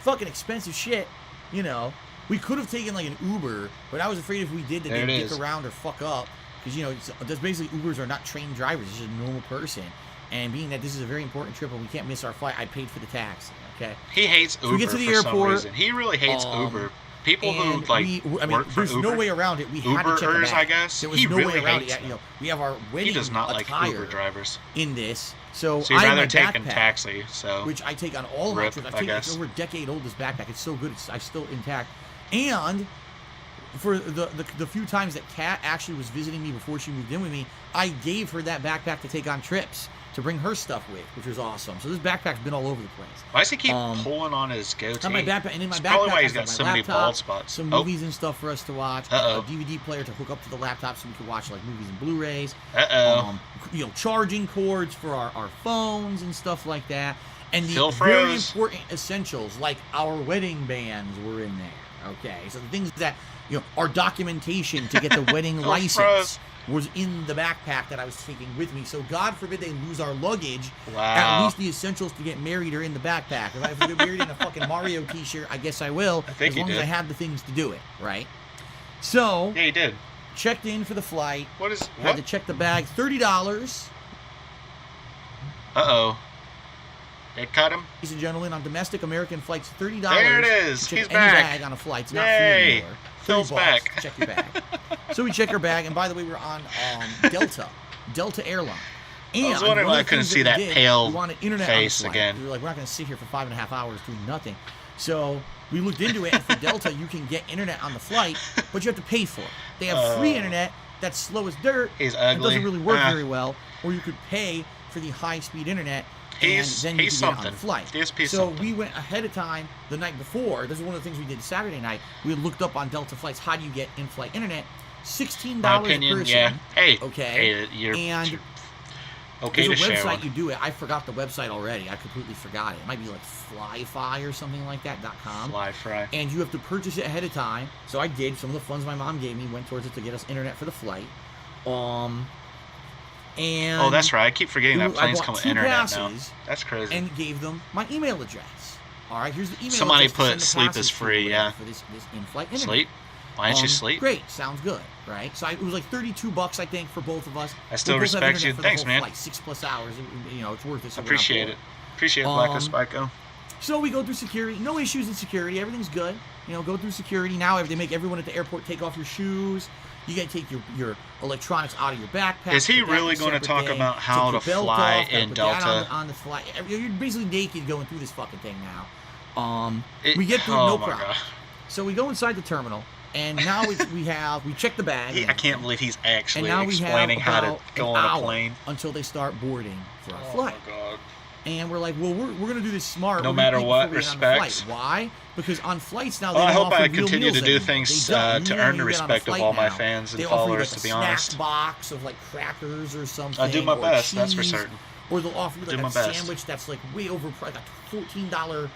Speaker 9: Fucking expensive shit. You know, we could have taken like an Uber, but I was afraid if we did that
Speaker 1: There
Speaker 9: they'd
Speaker 1: it
Speaker 9: dick
Speaker 1: is.
Speaker 9: around or fuck up. Because, you know, that's basically Ubers are not trained drivers. It's just a normal person. And being that this is a very important trip and we can't miss our flight, I paid for the taxi. Okay.
Speaker 1: He hates Uber
Speaker 9: So we get to the
Speaker 1: for some
Speaker 9: airport,
Speaker 1: reason. He really hates Uber. People who
Speaker 9: and
Speaker 1: like
Speaker 9: I mean,
Speaker 1: work for
Speaker 9: there's
Speaker 1: Uber.
Speaker 9: no way around it. We had to check the
Speaker 1: Uberers,
Speaker 9: bag.
Speaker 1: I guess.
Speaker 9: There was
Speaker 1: He
Speaker 9: no
Speaker 1: really
Speaker 9: way around
Speaker 1: hates
Speaker 9: it. You know, we have our wedding
Speaker 1: He does not like
Speaker 9: attire
Speaker 1: Uber drivers.
Speaker 9: in this. So
Speaker 1: So you'd
Speaker 9: I have
Speaker 1: rather
Speaker 9: my
Speaker 1: take a
Speaker 9: backpack,
Speaker 1: taxi. So
Speaker 9: which I take on all of my
Speaker 1: Rip,
Speaker 9: trips.
Speaker 1: I
Speaker 9: I've taken
Speaker 1: guess.
Speaker 9: it's over a decade old. This backpack, it's so good. I'm still intact. And for the few times that Kat actually was visiting me before she moved in with me, I gave her that backpack to take on trips, to bring her stuff with, which was awesome. So this backpack's been all over the place.
Speaker 1: why does he keep pulling on his goatee?
Speaker 9: On my backpack, and in my
Speaker 1: It's
Speaker 9: backpack,
Speaker 1: probably why he's
Speaker 9: I
Speaker 1: got
Speaker 9: have
Speaker 1: so
Speaker 9: my
Speaker 1: many
Speaker 9: laptop,
Speaker 1: bald spots.
Speaker 9: some
Speaker 1: Oh.
Speaker 9: movies and stuff for us to watch,
Speaker 1: Uh-oh.
Speaker 9: a DVD player to hook up to the laptop so we could watch like movies and Blu-rays.
Speaker 1: Uh-oh.
Speaker 9: You know, charging cords for our phones and stuff like that. And the
Speaker 1: Phil
Speaker 9: very
Speaker 1: froze.
Speaker 9: important essentials, like our wedding bands, were in there. Okay, so the things that, you know, our documentation to get the wedding
Speaker 1: Phil
Speaker 9: license
Speaker 1: froze.
Speaker 9: was in the backpack that I was taking with me. So God forbid they lose our luggage.
Speaker 1: Wow.
Speaker 9: At least the essentials to get married are in the backpack. If I get married in a fucking Mario t-shirt, I guess I will.
Speaker 1: I think
Speaker 9: as
Speaker 1: you
Speaker 9: long as
Speaker 1: did.
Speaker 9: I have the things to do it, right? So,
Speaker 1: Yeah, he did.
Speaker 9: checked in for the flight.
Speaker 1: What is
Speaker 9: Had to
Speaker 1: what?
Speaker 9: check the bag. $30.
Speaker 1: Uh-oh. They cut him?
Speaker 9: Ladies and gentlemen, on domestic American flights, $30.
Speaker 1: There it is.
Speaker 9: to check
Speaker 1: He's
Speaker 9: any
Speaker 1: back.
Speaker 9: bag on a flight. It's not free
Speaker 1: Yay.
Speaker 9: anymore.
Speaker 1: Phil's
Speaker 9: $30
Speaker 1: back.
Speaker 9: to check your bag. So we check our bag, and by the way, we're on Delta Airline. And
Speaker 1: I was wondering
Speaker 9: one
Speaker 1: why
Speaker 9: of
Speaker 1: I
Speaker 9: the
Speaker 1: couldn't
Speaker 9: things
Speaker 1: see
Speaker 9: we
Speaker 1: that
Speaker 9: did,
Speaker 1: pale
Speaker 9: we wanted internet
Speaker 1: face
Speaker 9: on the flight.
Speaker 1: again.
Speaker 9: We were like, we're not going to sit here for 5.5 hours doing nothing. So we looked into it, and for Delta, you can get internet on the flight, but you have to pay for it. They have free internet that's slow as dirt.
Speaker 1: He's
Speaker 9: It
Speaker 1: ugly.
Speaker 9: doesn't really work
Speaker 1: Ah.
Speaker 9: very well, or you could pay for the high-speed internet.
Speaker 1: He's-
Speaker 9: and then you
Speaker 1: he's
Speaker 9: can get it on
Speaker 1: something.
Speaker 9: the flight.
Speaker 1: DSP is
Speaker 9: so
Speaker 1: something.
Speaker 9: we went ahead of time the night before. This is one of the things we did Saturday night. We looked up on Delta flights, how do you get in-flight internet? $16
Speaker 1: My
Speaker 9: a
Speaker 1: opinion,
Speaker 9: person.
Speaker 1: yeah. Hey.
Speaker 9: Okay.
Speaker 1: Hey, you're
Speaker 9: And
Speaker 1: okay to
Speaker 9: there's a
Speaker 1: share
Speaker 9: website
Speaker 1: one.
Speaker 9: you do it. I forgot the website already. I completely forgot it. It might be like Flyfi or something like that, .com.
Speaker 1: Fly fry.
Speaker 9: And you have to purchase it ahead of time. So I did. Some of the funds my mom gave me went towards it to get us internet for the flight. And
Speaker 1: Oh, that's right. I keep forgetting that
Speaker 9: I
Speaker 1: planes
Speaker 9: bought
Speaker 1: come with
Speaker 9: 2
Speaker 1: internet now.
Speaker 9: passes
Speaker 1: That's crazy.
Speaker 9: and gave them my email address. All right, here's the email
Speaker 1: Somebody
Speaker 9: address to
Speaker 1: put
Speaker 9: send the
Speaker 1: sleep
Speaker 9: passes
Speaker 1: is
Speaker 9: to
Speaker 1: free,
Speaker 9: or
Speaker 1: yeah.
Speaker 9: whatever for this in-flight internet.
Speaker 1: Sleep? Why didn't you sleep?
Speaker 9: Great, sounds good, right? So it was like $32, I think, for both of us.
Speaker 1: I still
Speaker 9: We both have
Speaker 1: respect
Speaker 9: internet
Speaker 1: you.
Speaker 9: for the
Speaker 1: Thanks,
Speaker 9: whole
Speaker 1: man.
Speaker 9: Flight, 6+ hours. You know, it's worth it. So we're not
Speaker 1: Appreciate
Speaker 9: bored.
Speaker 1: it. Appreciate it, Blacklist Spyco.
Speaker 9: So we go through security. No issues in security. Everything's good. You know, go through security. Now they make everyone at the airport take off your shoes. You got to take your electronics out of your backpack.
Speaker 1: Is he really going to talk about how to fly in Delta?
Speaker 9: On the flight. You're basically naked going through this fucking thing now. We get through no problem. So we go inside the terminal, and now we check the bag.
Speaker 1: I can't believe he's actually explaining how to go on a plane
Speaker 9: until they start boarding for our flight.
Speaker 1: Oh my god.
Speaker 9: And we're like, well, we're going to do this smart.
Speaker 1: No matter what, respect.
Speaker 9: Why? Because on flights now,
Speaker 1: well, I hope I continue to do things to earn the respect of all my fans and followers, to be honest.
Speaker 9: Snack box of like crackers or something.
Speaker 1: I do my best,
Speaker 9: cheese,
Speaker 1: that's for certain.
Speaker 9: Or they'll offer you like a sandwich that's like way overpriced, like a $14,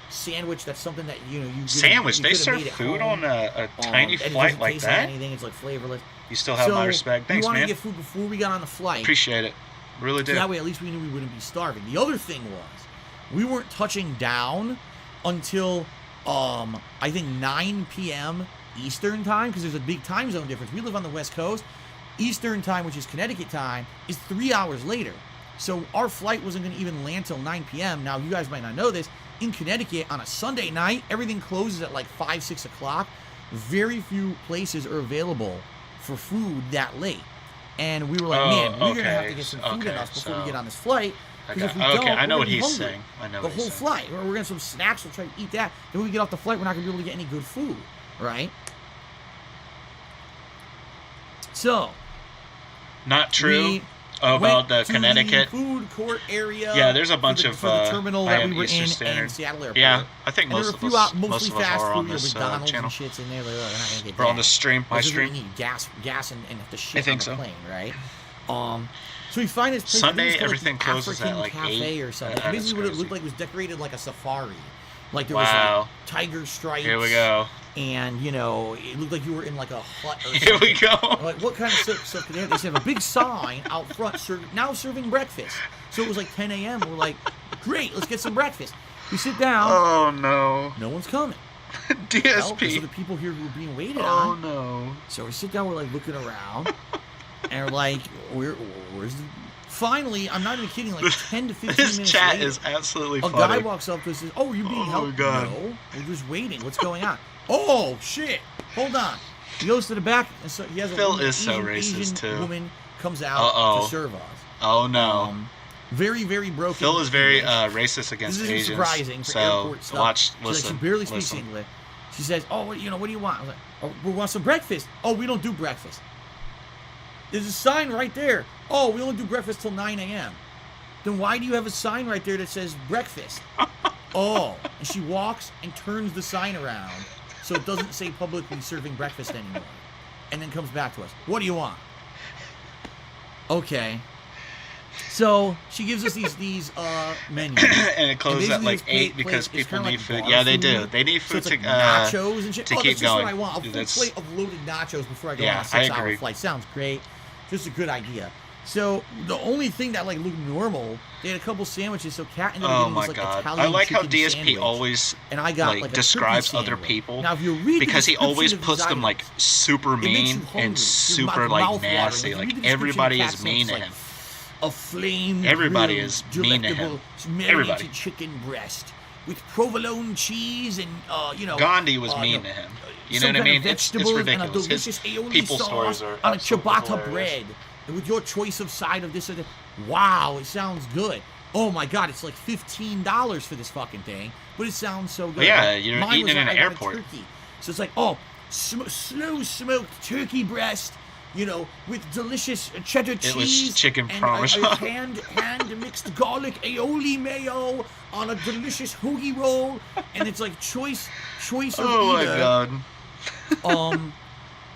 Speaker 9: sandwich. That's something that you
Speaker 1: sandwich. They serve food on a tiny flight like that.
Speaker 9: Anything, it's like flavorless.
Speaker 1: You still have my respect. Thanks, man.
Speaker 9: We wanted to get food before we got on the flight.
Speaker 1: Appreciate it. Really do.
Speaker 9: So that way, at least we knew we wouldn't be starving. The other thing was, we weren't touching down until, I think 9 p.m. Eastern time, because there's a big time zone difference. We live on the West Coast. Eastern time, which is Connecticut time, is 3 hours later. So our flight wasn't going to even land till 9 p.m. Now, you guys might not know this. In Connecticut, on a Sunday night, everything closes at like 5, 6 o'clock. Very few places are available for food that late. And we were like, man, we're going to have to get some food in us before we get on this flight. Because if we don't,
Speaker 1: I know
Speaker 9: we're
Speaker 1: what he's
Speaker 9: hungry
Speaker 1: saying. I know
Speaker 9: the whole flight. We're going to have some snacks. We'll try to eat that. Then when we get off the flight, we're not going to be able to get any good food. Right? So.
Speaker 1: Not true about the Connecticut
Speaker 9: food court area.
Speaker 1: Yeah, there's a bunch of
Speaker 9: the terminal that we were
Speaker 1: Eastern
Speaker 9: in
Speaker 1: Standard.
Speaker 9: And Seattle Airport.
Speaker 1: Yeah, I think most of us are on this
Speaker 9: McDonald's
Speaker 1: channel.
Speaker 9: And shits in there. Like, they're not gonna get
Speaker 1: we're on the stream. My stream.
Speaker 9: We need gas and have to shit
Speaker 1: I think
Speaker 9: on the
Speaker 1: so.
Speaker 9: plane, right? So we find this place.
Speaker 1: Sunday,
Speaker 9: everything
Speaker 1: closes
Speaker 9: African
Speaker 1: at like
Speaker 9: cafe
Speaker 1: 8.
Speaker 9: or something. Basically, what it looked like was decorated like a safari. Like there was like tiger stripes.
Speaker 1: Here we go.
Speaker 9: And it looked like you were in like a hut. Or
Speaker 1: Here we go.
Speaker 9: Like what kind of stuff can they have? They have a big sign out front, serving breakfast. So it was like 10 a.m. We're like, great, let's get some breakfast. We sit down.
Speaker 1: Oh no.
Speaker 9: No one's coming.
Speaker 1: DSP.
Speaker 9: Well, those are the people here who are being waited on.
Speaker 1: Oh no.
Speaker 9: So we sit down. We're like looking around, and we're like, where's the? Finally, I'm not even kidding, like 10 to 15 minutes
Speaker 1: This chat
Speaker 9: later,
Speaker 1: is absolutely funny.
Speaker 9: A guy walks up to us and says, oh, are you being helped?
Speaker 1: Oh, God.
Speaker 9: No, we're just waiting. What's going on? Oh, shit. Hold on. He goes to the back, and so he has
Speaker 1: Phil is
Speaker 9: Asian,
Speaker 1: so racist,
Speaker 9: Asian
Speaker 1: too.
Speaker 9: woman comes out to serve us.
Speaker 1: Oh, no.
Speaker 9: Very, very broken.
Speaker 1: Phil is very racist against Asians.
Speaker 9: This isn't surprising for
Speaker 1: so
Speaker 9: airport stuff.
Speaker 1: listen.
Speaker 9: She barely speaks English. She says, oh, what do you want? I was like, oh, we want some breakfast. Oh, we don't do breakfast. There's a sign right there. Oh, we only do breakfast till 9 a.m. Then why do you have a sign right there that says breakfast? Oh, and she walks and turns the sign around so it doesn't say publicly serving breakfast anymore. And then comes back to us. What do you want? Okay. So she gives us these menus.
Speaker 1: And it closes at like 8 because people need food. Yeah, they do. They need food
Speaker 9: so it's like nachos and shit.
Speaker 1: To keep
Speaker 9: that's
Speaker 1: going.
Speaker 9: What I want. A full plate of loaded nachos before I go on a 6-hour flight. Sounds great. Just a good idea. So the only thing that like looked normal, they had a couple sandwiches. So Kat ended up getting this like Italian
Speaker 1: I like how DSP
Speaker 9: sandwich,
Speaker 1: always
Speaker 9: and I got like
Speaker 1: describes other people
Speaker 9: now, if you read
Speaker 1: because he always
Speaker 9: of
Speaker 1: puts them like super mean and super like nasty. Like everybody is mean to him.
Speaker 9: A flame.
Speaker 1: Everybody is mean to him. Everybody.
Speaker 9: Chicken breast with provolone cheese and
Speaker 1: Gandhi was mean to him. You know what I mean? It's ridiculous.
Speaker 9: And a delicious
Speaker 1: His people stories are
Speaker 9: on a ciabatta
Speaker 1: hilarious.
Speaker 9: bread. With your choice of side of this or that. Wow, it sounds good. Oh my God, it's like $15 for this fucking thing, but it sounds so good.
Speaker 1: Yeah, you're eating it in an airport.
Speaker 9: Turkey. So it's like, slow smoked turkey breast, with delicious cheddar cheese.
Speaker 1: It was chicken
Speaker 9: and
Speaker 1: parmesan.
Speaker 9: hand mixed garlic aioli mayo on a delicious hoagie roll, and it's like choice of either.
Speaker 1: Oh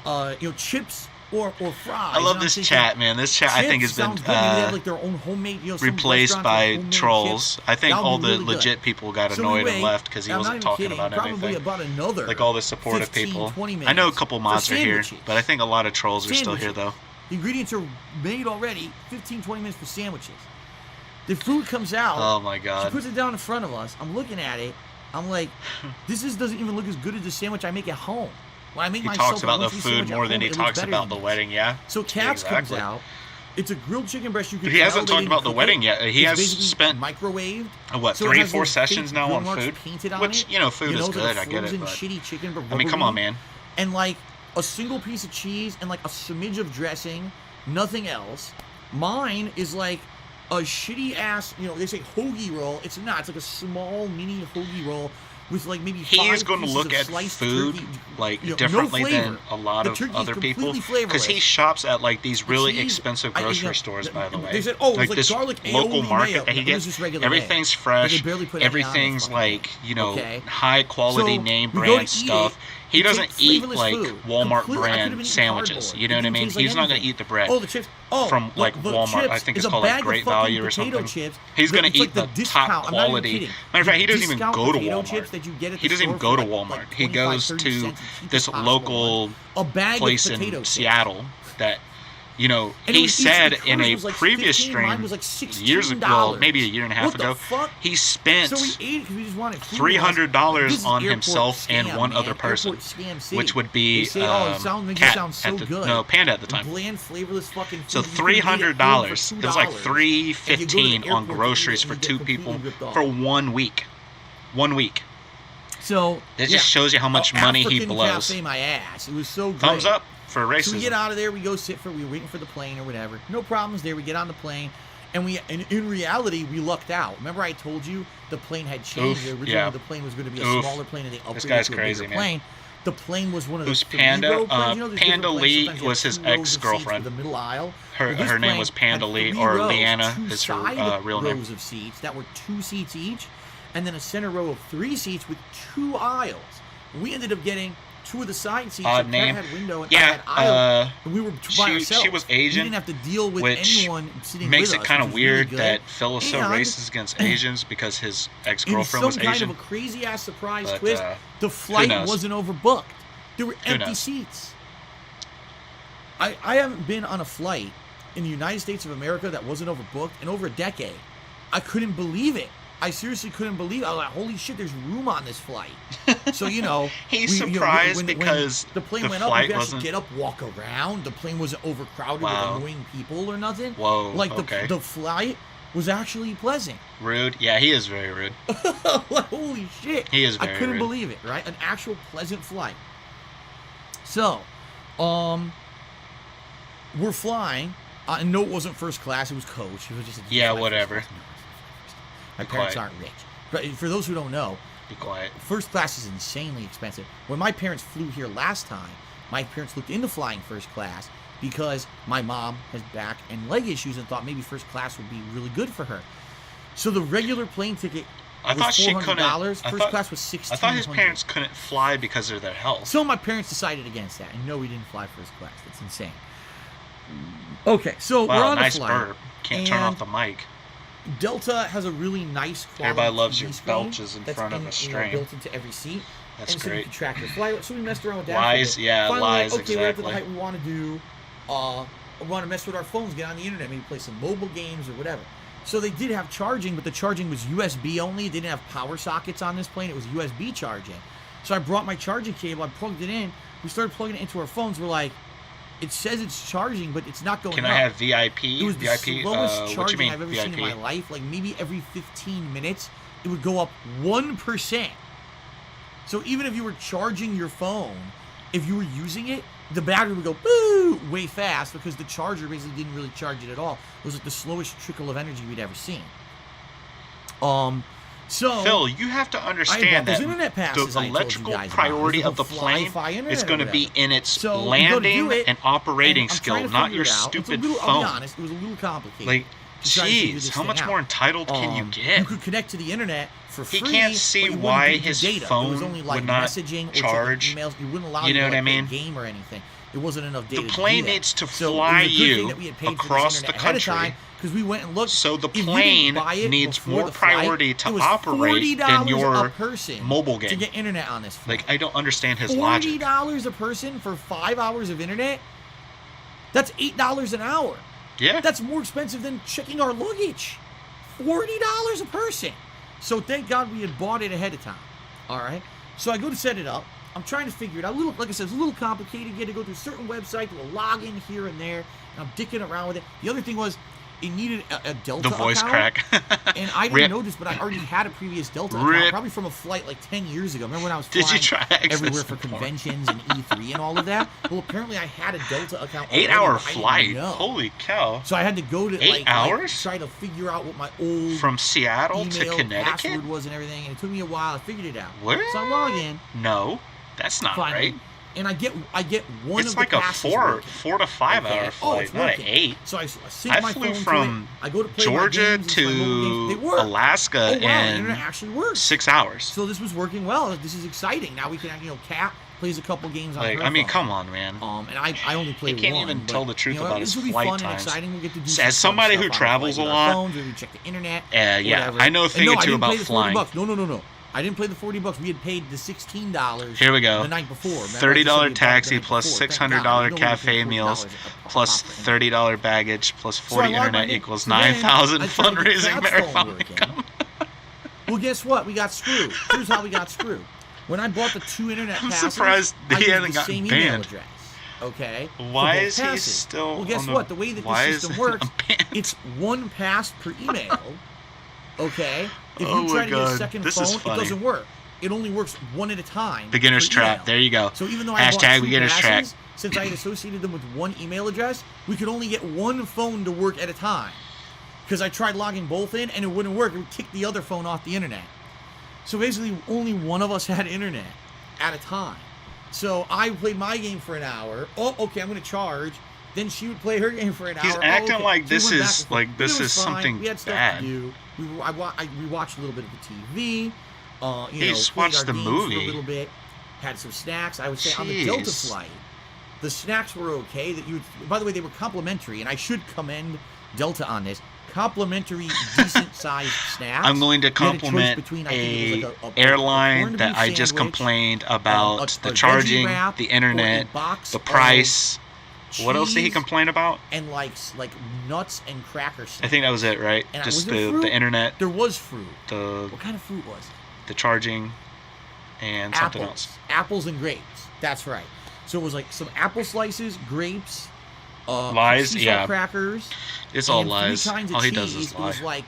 Speaker 1: my
Speaker 9: God. Chips. Or fries.
Speaker 1: I love this chat, man. This chat, I think, has been
Speaker 9: like their own homemade,
Speaker 1: replaced by trolls.
Speaker 9: Chips.
Speaker 1: I think all the
Speaker 9: really
Speaker 1: legit people got annoyed and left because he wasn't talking about anything.
Speaker 9: About another
Speaker 1: like all the supportive
Speaker 9: 15,
Speaker 1: people.
Speaker 9: 20 minutes
Speaker 1: I know a couple mods are here,
Speaker 9: sandwiches.
Speaker 1: but I think a lot of trolls are still here, though.
Speaker 9: The ingredients are made already. 15, 20 minutes for sandwiches. The food comes out.
Speaker 1: Oh my God.
Speaker 9: She puts it down in front of us. I'm looking at it. I'm like, this doesn't even look as good as the sandwich I make at home. When I make
Speaker 1: he talks about the food more than he talks about the wedding, yeah.
Speaker 9: So Katz comes out, It's a grilled chicken breast. You can.
Speaker 1: But he hasn't talked about the wedding yet. He has spent
Speaker 9: microwaved.
Speaker 1: What,
Speaker 9: so
Speaker 1: 3-4 sessions now on food? Which, food is good. I get it. But
Speaker 9: shitty chicken, but
Speaker 1: I mean, come on, man.
Speaker 9: And like a single piece of cheese and like a smidge of dressing, nothing else. Mine is like a shitty ass. They say hoagie roll. It's not. It's like a small mini hoagie roll. With like maybe
Speaker 1: he's going to look at food
Speaker 9: turkey,
Speaker 1: like differently
Speaker 9: no
Speaker 1: than a lot of other people because he shops at like these really expensive grocery stores. By the way,
Speaker 9: they said,
Speaker 1: like this local market that he gets. Everything's fresh. Everything's like high quality name brand stuff. He doesn't eat like Walmart brand sandwiches. You know what I mean? He's not going to eat the bread from like Walmart. I think it's called like Great Value or something. He's going to eat the top quality. Matter of fact, he doesn't even go to Walmart. He doesn't even go to Walmart. He goes to this local place in Seattle that, he said in a previous stream years ago, maybe a year and a half ago, he spent $300 on himself and one other person, which would be Panda at the time. So $300. It was like $315 on groceries for 2 people for 1 week. 1 week.
Speaker 9: So
Speaker 1: it just shows you how much money he blows.
Speaker 9: Cafe my ass. It was so great.
Speaker 1: Thumbs up for racism.
Speaker 9: So we get out of there. We go we were waiting for the plane or whatever. No problems there. We get on the plane, and in reality we lucked out. Remember I told you the plane had changed. Originally the plane was going to be a smaller plane, and they upgraded to a bigger plane. The plane was one of those
Speaker 1: Panda. Panda Lee was his ex-girlfriend.
Speaker 9: The middle aisle.
Speaker 1: Her name was Panda Lee, or Leanna is her real name.
Speaker 9: Rows of seats that were 2 seats each. And then a center row of 3 seats with 2 aisles. We ended up getting 2 of the side seats.
Speaker 1: Odd name.
Speaker 9: Had window and I had aisle. And we were by ourselves.
Speaker 1: She was Asian.
Speaker 9: We didn't have to deal with anyone sitting
Speaker 1: makes
Speaker 9: with
Speaker 1: it kind of weird
Speaker 9: really
Speaker 1: that Phil is so racist against Asians because his ex-girlfriend was Asian.
Speaker 9: In some kind of a crazy ass surprise twist, the flight wasn't overbooked. There were empty seats. I haven't been on a flight in the United States of America that wasn't overbooked in over a decade. I couldn't believe it. I seriously couldn't believe it. I was like, holy shit, there's room on this flight. So,
Speaker 1: he's surprised because
Speaker 9: the plane went up, you could actually get up, walk around. The plane wasn't overcrowded with annoying people or nothing.
Speaker 1: Whoa,
Speaker 9: like, the flight was actually pleasant.
Speaker 1: Rude? Yeah, he is very rude.
Speaker 9: Holy shit.
Speaker 1: He is very rude.
Speaker 9: I couldn't believe it, right? An actual pleasant flight. So, we're flying. And no, it wasn't first class. It was coach. It was just
Speaker 1: whatever.
Speaker 9: My parents aren't rich. But for those who don't know,
Speaker 1: be quiet.
Speaker 9: First class is insanely expensive. When my parents flew here last time, my parents looked into flying first class because my mom has back and leg issues and thought maybe first class would be really good for her. So the regular plane ticket was $400. First class was $1,600.
Speaker 1: I thought his parents couldn't fly because of their health.
Speaker 9: So my parents decided against that. And no, we didn't fly first class. That's insane. Okay, so we're on the flight.
Speaker 1: Burp. Can't turn off the mic.
Speaker 9: Delta has a really nice quality.
Speaker 1: Everybody loves your belches in front of a string.
Speaker 9: Built into every seat.
Speaker 1: That's
Speaker 9: and
Speaker 1: great.
Speaker 9: So you can track your flight. So we messed around with that.
Speaker 1: Lies,
Speaker 9: Finally,
Speaker 1: lies,
Speaker 9: okay,
Speaker 1: exactly.
Speaker 9: we're at the height we want to do. We want to mess with our phones, get on the internet, maybe play some mobile games or whatever. So they did have charging, but the charging was USB only. It didn't have power sockets on this plane. It was USB charging. So I brought my charging cable. I plugged it in. We started plugging it into our phones. We're like, it says it's charging, but it's not going up.
Speaker 1: Can I have VIP?
Speaker 9: It was the
Speaker 1: VIP?
Speaker 9: slowest
Speaker 1: What you
Speaker 9: charging
Speaker 1: mean,
Speaker 9: I've ever
Speaker 1: VIP?
Speaker 9: seen in my life. Like maybe every 15 minutes, it would go up 1%. So even if you were charging your phone, if you were using it, the battery would go boo way fast because the charger basically didn't really charge it at all. It was like the slowest trickle of energy we'd ever seen. So
Speaker 1: Phil, you have to understand that
Speaker 9: the
Speaker 1: electrical priority of the plane is going to be in its landing and operating skill, not your stupid phone.
Speaker 9: I'll be honest, it was a little complicated.
Speaker 1: Like, jeez, how much more entitled can you get?
Speaker 9: You could connect to the internet for free.
Speaker 1: He can't see why his phone would not charge.
Speaker 9: Emails. You wouldn't allow
Speaker 1: you know what I mean?
Speaker 9: Game or anything. It wasn't enough data.
Speaker 1: The plane needs to fly you across the country.
Speaker 9: Because we went and looked.
Speaker 1: So the plane needs more priority to operate than your mobile game.
Speaker 9: To get internet on this flight.
Speaker 1: Like, I don't understand his logic.
Speaker 9: $40 a person for 5 hours of internet? That's $8 an hour.
Speaker 1: Yeah.
Speaker 9: That's more expensive than checking our luggage. $40 a person. So thank God we had bought it ahead of time. All right. So I go to set it up. I'm trying to figure it out. Like I said, it's a little complicated. You had to go through certain websites, do a login here and there. And I'm dicking around with it. The other thing was, it needed a Delta
Speaker 1: The voice
Speaker 9: account,
Speaker 1: crack.
Speaker 9: and I didn't know this, but I already had a previous Delta account, probably from a flight like 10 years ago. Remember when I was flying everywhere for conventions and E3 and all of that? Well, apparently I had a Delta account.
Speaker 1: 8-hour flight. Holy cow.
Speaker 9: So I had to go to
Speaker 1: 8 hours?
Speaker 9: Try to figure out what my old
Speaker 1: from Seattle to Connecticut
Speaker 9: password was and everything, and it took me a while. I figured it out.
Speaker 1: What?
Speaker 9: So I log in.
Speaker 1: No, that's not right.
Speaker 9: And I get one
Speaker 1: it's
Speaker 9: of
Speaker 1: like
Speaker 9: the
Speaker 1: passes. It's
Speaker 9: like
Speaker 1: a 4 to 5 hour flight, not an 8.
Speaker 9: So I sync my
Speaker 1: flew
Speaker 9: phone
Speaker 1: from
Speaker 9: to it. I go to play
Speaker 1: Georgia
Speaker 9: my games
Speaker 1: to Alaska
Speaker 9: in internet actually works.
Speaker 1: 6 hours.
Speaker 9: So this was working well. This is exciting. Now we can, Kat plays a couple games on her
Speaker 1: I mean,
Speaker 9: phone.
Speaker 1: come on, man.
Speaker 9: And I only play one.
Speaker 1: He can't even tell the truth about his
Speaker 9: flight
Speaker 1: flight
Speaker 9: times.
Speaker 1: times.
Speaker 9: Exciting. We'll get to do
Speaker 1: As somebody who travels a lot,
Speaker 9: phones, we check the internet.
Speaker 1: Yeah, I know a thing or two about flying.
Speaker 9: No. I didn't play the $40. We had paid the $16.
Speaker 1: Here we go.
Speaker 9: The night before.
Speaker 1: $30 taxi plus $600 cafe meals plus $30 baggage plus 40 internet equals 9,000 fundraising marathon income.
Speaker 9: Well, guess what? We got screwed. Here's how we got screwed. When I bought the 2 internet passes,
Speaker 1: I'm surprised he hasn't gotten banned.
Speaker 9: Okay.
Speaker 1: Why is he still?
Speaker 9: Well, guess what? The way that the system works, it's 1 pass per email. Okay. If you try to get a second phone, it doesn't work. It only works one at a time.
Speaker 1: Beginner's trap. There you go.
Speaker 9: So even though I bought
Speaker 1: beginner's trap,
Speaker 9: since I had associated them with one email address, we could only get one phone to work at a time. Because I tried logging both in and it wouldn't work. It would kick the other phone off the internet. So basically, only one of us had internet at a time. So I played my game for an hour. Oh, okay, I'm going to charge. Then she would play her game for an hour.
Speaker 1: He's acting like
Speaker 9: so
Speaker 1: this is something
Speaker 9: we had stuff
Speaker 1: bad.
Speaker 9: To do. We watched a little bit of the TV.
Speaker 1: He just watched the movie.
Speaker 9: For a little bit. Had some snacks. I would say on the Delta flight, the snacks were okay. By the way, they were complimentary, and I should commend Delta on this. Complimentary, decent-sized snacks.
Speaker 1: I'm going to compliment a airline that I just complained about the charging, the internet, the price. What else did he complain about?
Speaker 9: And like nuts and crackers.
Speaker 1: I think that was it, right?
Speaker 9: And
Speaker 1: just the internet.
Speaker 9: There was fruit.
Speaker 1: What
Speaker 9: kind of fruit was it?
Speaker 1: The charging and something else.
Speaker 9: Apples and grapes. That's right. So it was like some apple slices, grapes,
Speaker 1: lies, yeah,
Speaker 9: crackers.
Speaker 1: It's all lies.
Speaker 9: 3 kinds of
Speaker 1: all he
Speaker 9: cheese.
Speaker 1: does is lie.
Speaker 9: It was like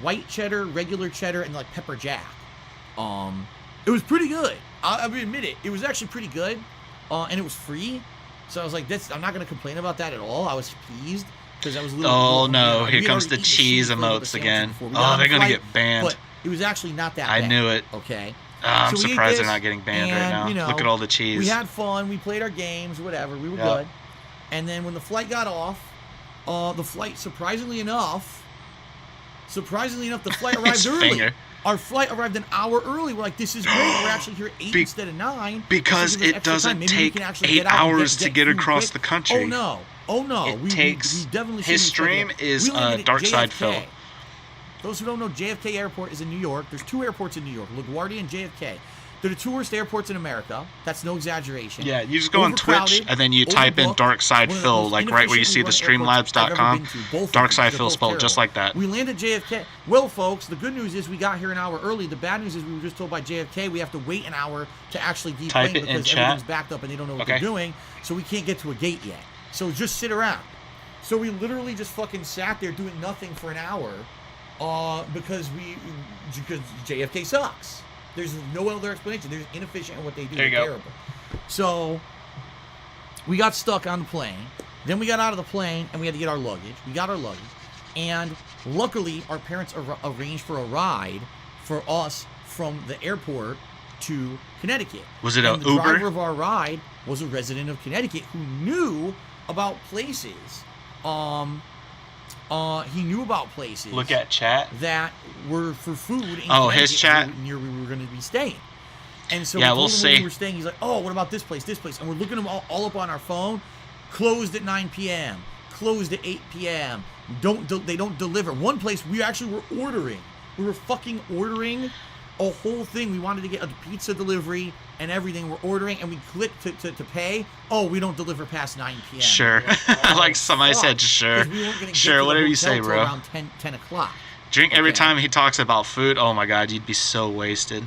Speaker 9: white cheddar, regular cheddar, and like pepper jack. It was pretty good. I'll admit it. It was actually pretty good, and it was free. So I was like, I'm not going to complain about that at all. I was pleased because I was a little...
Speaker 1: Oh, no. Here comes the cheese emotes again. Oh, they're going to get banned.
Speaker 9: But it was actually not that bad.
Speaker 1: I knew it.
Speaker 9: Okay.
Speaker 1: I'm surprised they're not getting banned right now. Look at all the cheese.
Speaker 9: We had fun. We played our games, whatever. We were good. And then when the flight got off, the flight, surprisingly enough, the flight arrived early. Our flight arrived an hour early. We're like, this is great. We're actually here at 8 instead of 9.
Speaker 1: Because it doesn't take 8 hours to get across the country.
Speaker 9: Oh, no.
Speaker 1: It takes...
Speaker 9: definitely
Speaker 1: his stream is Dark Side Phil.
Speaker 9: Those who don't know, JFK Airport is in New York. There's 2 airports in New York, LaGuardia and JFK. They're the 2 worst airports in America. That's no exaggeration.
Speaker 1: Yeah, you just go on Twitch and then you type in Dark Side Phil, like right where you see the streamlabs.com. Dark Side Phil spelled just like that.
Speaker 9: We landed JFK. Well, folks, the good news is we got here an hour early. The bad news is we were just told by JFK we have to wait an hour to actually deplane because everything's backed up and they don't know what they're doing. So we can't get to a gate yet. So just sit around. So we literally just fucking sat there doing nothing for an hour because JFK sucks. There's no other explanation. They're inefficient in what they do. They're terrible. So we got stuck on the plane. Then we got out of the plane and we had to get our luggage. We got our luggage. And luckily, our parents arranged for a ride for us from the airport to Connecticut.
Speaker 1: Was it an Uber?
Speaker 9: The driver of our ride was a resident of Connecticut who knew about places. He knew about places.
Speaker 1: Look at chat.
Speaker 9: That were for food.
Speaker 1: In his chat.
Speaker 9: Near we were going to be staying. And so
Speaker 1: we'll see.
Speaker 9: When we were staying, he's like, oh, what about this place, this place? And we're looking them all up on our phone. Closed at 9 p.m. Closed at 8 p.m. They don't deliver. One place we actually were ordering. We were fucking ordering a whole thing. We wanted to get a pizza delivery and everything. We're ordering and we clicked to pay. Oh, we don't deliver past 9 p.m.
Speaker 1: Sure. Like somebody said, sure. Sure, whatever you say, bro.
Speaker 9: Around 10 o'clock.
Speaker 1: Drink every time he talks about food. Oh my god, you'd be so wasted.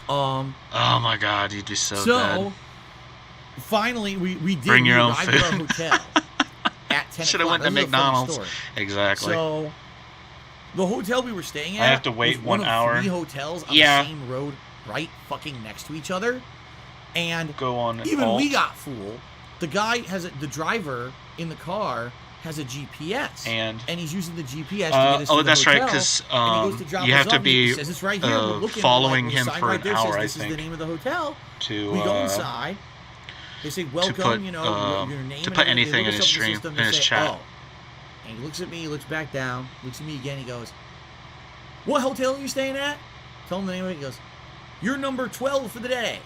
Speaker 9: Oh
Speaker 1: my God, you'd be so dead.
Speaker 9: Finally, we did
Speaker 1: bring your own
Speaker 9: arrive
Speaker 1: food.
Speaker 9: at our hotel at 10
Speaker 1: Should have
Speaker 9: o'clock.
Speaker 1: went to
Speaker 9: This is a funny
Speaker 1: McDonald's.
Speaker 9: story.
Speaker 1: Exactly.
Speaker 9: So, the hotel we were staying at
Speaker 1: I have to wait
Speaker 9: was
Speaker 1: 1
Speaker 9: one
Speaker 1: hour.
Speaker 9: of 3 hotels on
Speaker 1: Yeah.
Speaker 9: the same road, right fucking next to each other. And
Speaker 1: Go on.
Speaker 9: even
Speaker 1: alt.
Speaker 9: we got fooled. The guy the driver in the car has a GPS,
Speaker 1: And
Speaker 9: he's using the GPS to get us to the
Speaker 1: that's right,
Speaker 9: hotel,
Speaker 1: because
Speaker 9: and he goes to drop
Speaker 1: you
Speaker 9: us
Speaker 1: have to
Speaker 9: off,
Speaker 1: be
Speaker 9: he says, it's right here. We're looking,
Speaker 1: following
Speaker 9: like,
Speaker 1: him
Speaker 9: the sign
Speaker 1: for
Speaker 9: right
Speaker 1: an
Speaker 9: there says,
Speaker 1: hour, I
Speaker 9: this
Speaker 1: think.
Speaker 9: is the name of the hotel.
Speaker 1: to
Speaker 9: We go inside. They say, welcome,
Speaker 1: put,
Speaker 9: your name.
Speaker 1: to
Speaker 9: and
Speaker 1: put
Speaker 9: everything. They
Speaker 1: anything
Speaker 9: look
Speaker 1: in
Speaker 9: us
Speaker 1: his
Speaker 9: up the
Speaker 1: stream,
Speaker 9: system,
Speaker 1: in
Speaker 9: they
Speaker 1: his
Speaker 9: say,
Speaker 1: chat.
Speaker 9: Oh. And he looks at me, he looks back down, looks at me again, he goes, what hotel are you staying at? Tell him the name of it. He goes, you're number 12 for the day.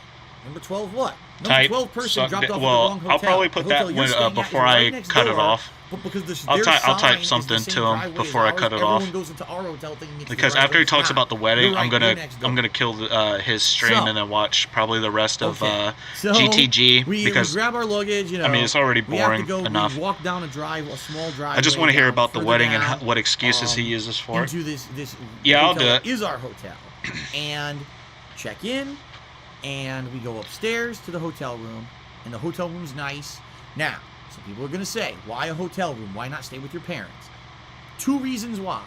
Speaker 9: Number 12 what? Number
Speaker 1: Type
Speaker 9: 12 person dropped off at the
Speaker 1: well,
Speaker 9: wrong hotel.
Speaker 1: I'll probably put
Speaker 9: The
Speaker 1: that
Speaker 9: hotel you're
Speaker 1: when,
Speaker 9: staying at is
Speaker 1: before
Speaker 9: right
Speaker 1: I
Speaker 9: next
Speaker 1: cut it
Speaker 9: door,
Speaker 1: off.
Speaker 9: But because
Speaker 1: I'll
Speaker 9: their
Speaker 1: type
Speaker 9: sign is
Speaker 1: something
Speaker 9: the same
Speaker 1: to him
Speaker 9: driveway as
Speaker 1: before I
Speaker 9: ours,
Speaker 1: cut it
Speaker 9: everyone
Speaker 1: off.
Speaker 9: goes into our hotel thinking it's the
Speaker 1: Because
Speaker 9: right
Speaker 1: after he
Speaker 9: way.
Speaker 1: talks
Speaker 9: Nah,
Speaker 1: about the wedding,
Speaker 9: you're right,
Speaker 1: I'm
Speaker 9: you're next door.
Speaker 1: gonna kill his stream
Speaker 9: So-
Speaker 1: and then watch probably the rest of
Speaker 9: So,
Speaker 1: GTG
Speaker 9: we
Speaker 1: because
Speaker 9: grab our luggage,
Speaker 1: I mean it's already
Speaker 9: we have
Speaker 1: boring
Speaker 9: to go,
Speaker 1: enough.
Speaker 9: We walk down a small driveway.
Speaker 1: I just want to hear
Speaker 9: down,
Speaker 1: about the
Speaker 9: further
Speaker 1: wedding
Speaker 9: down,
Speaker 1: and what excuses he uses for it.
Speaker 9: into this
Speaker 1: Yeah, I'll
Speaker 9: hotel
Speaker 1: do
Speaker 9: that
Speaker 1: it.
Speaker 9: is our hotel, and check in, and we go upstairs to the hotel room, and the hotel room's nice. Now, some people are gonna say, why a hotel room? Why not stay with your parents? 2 reasons why.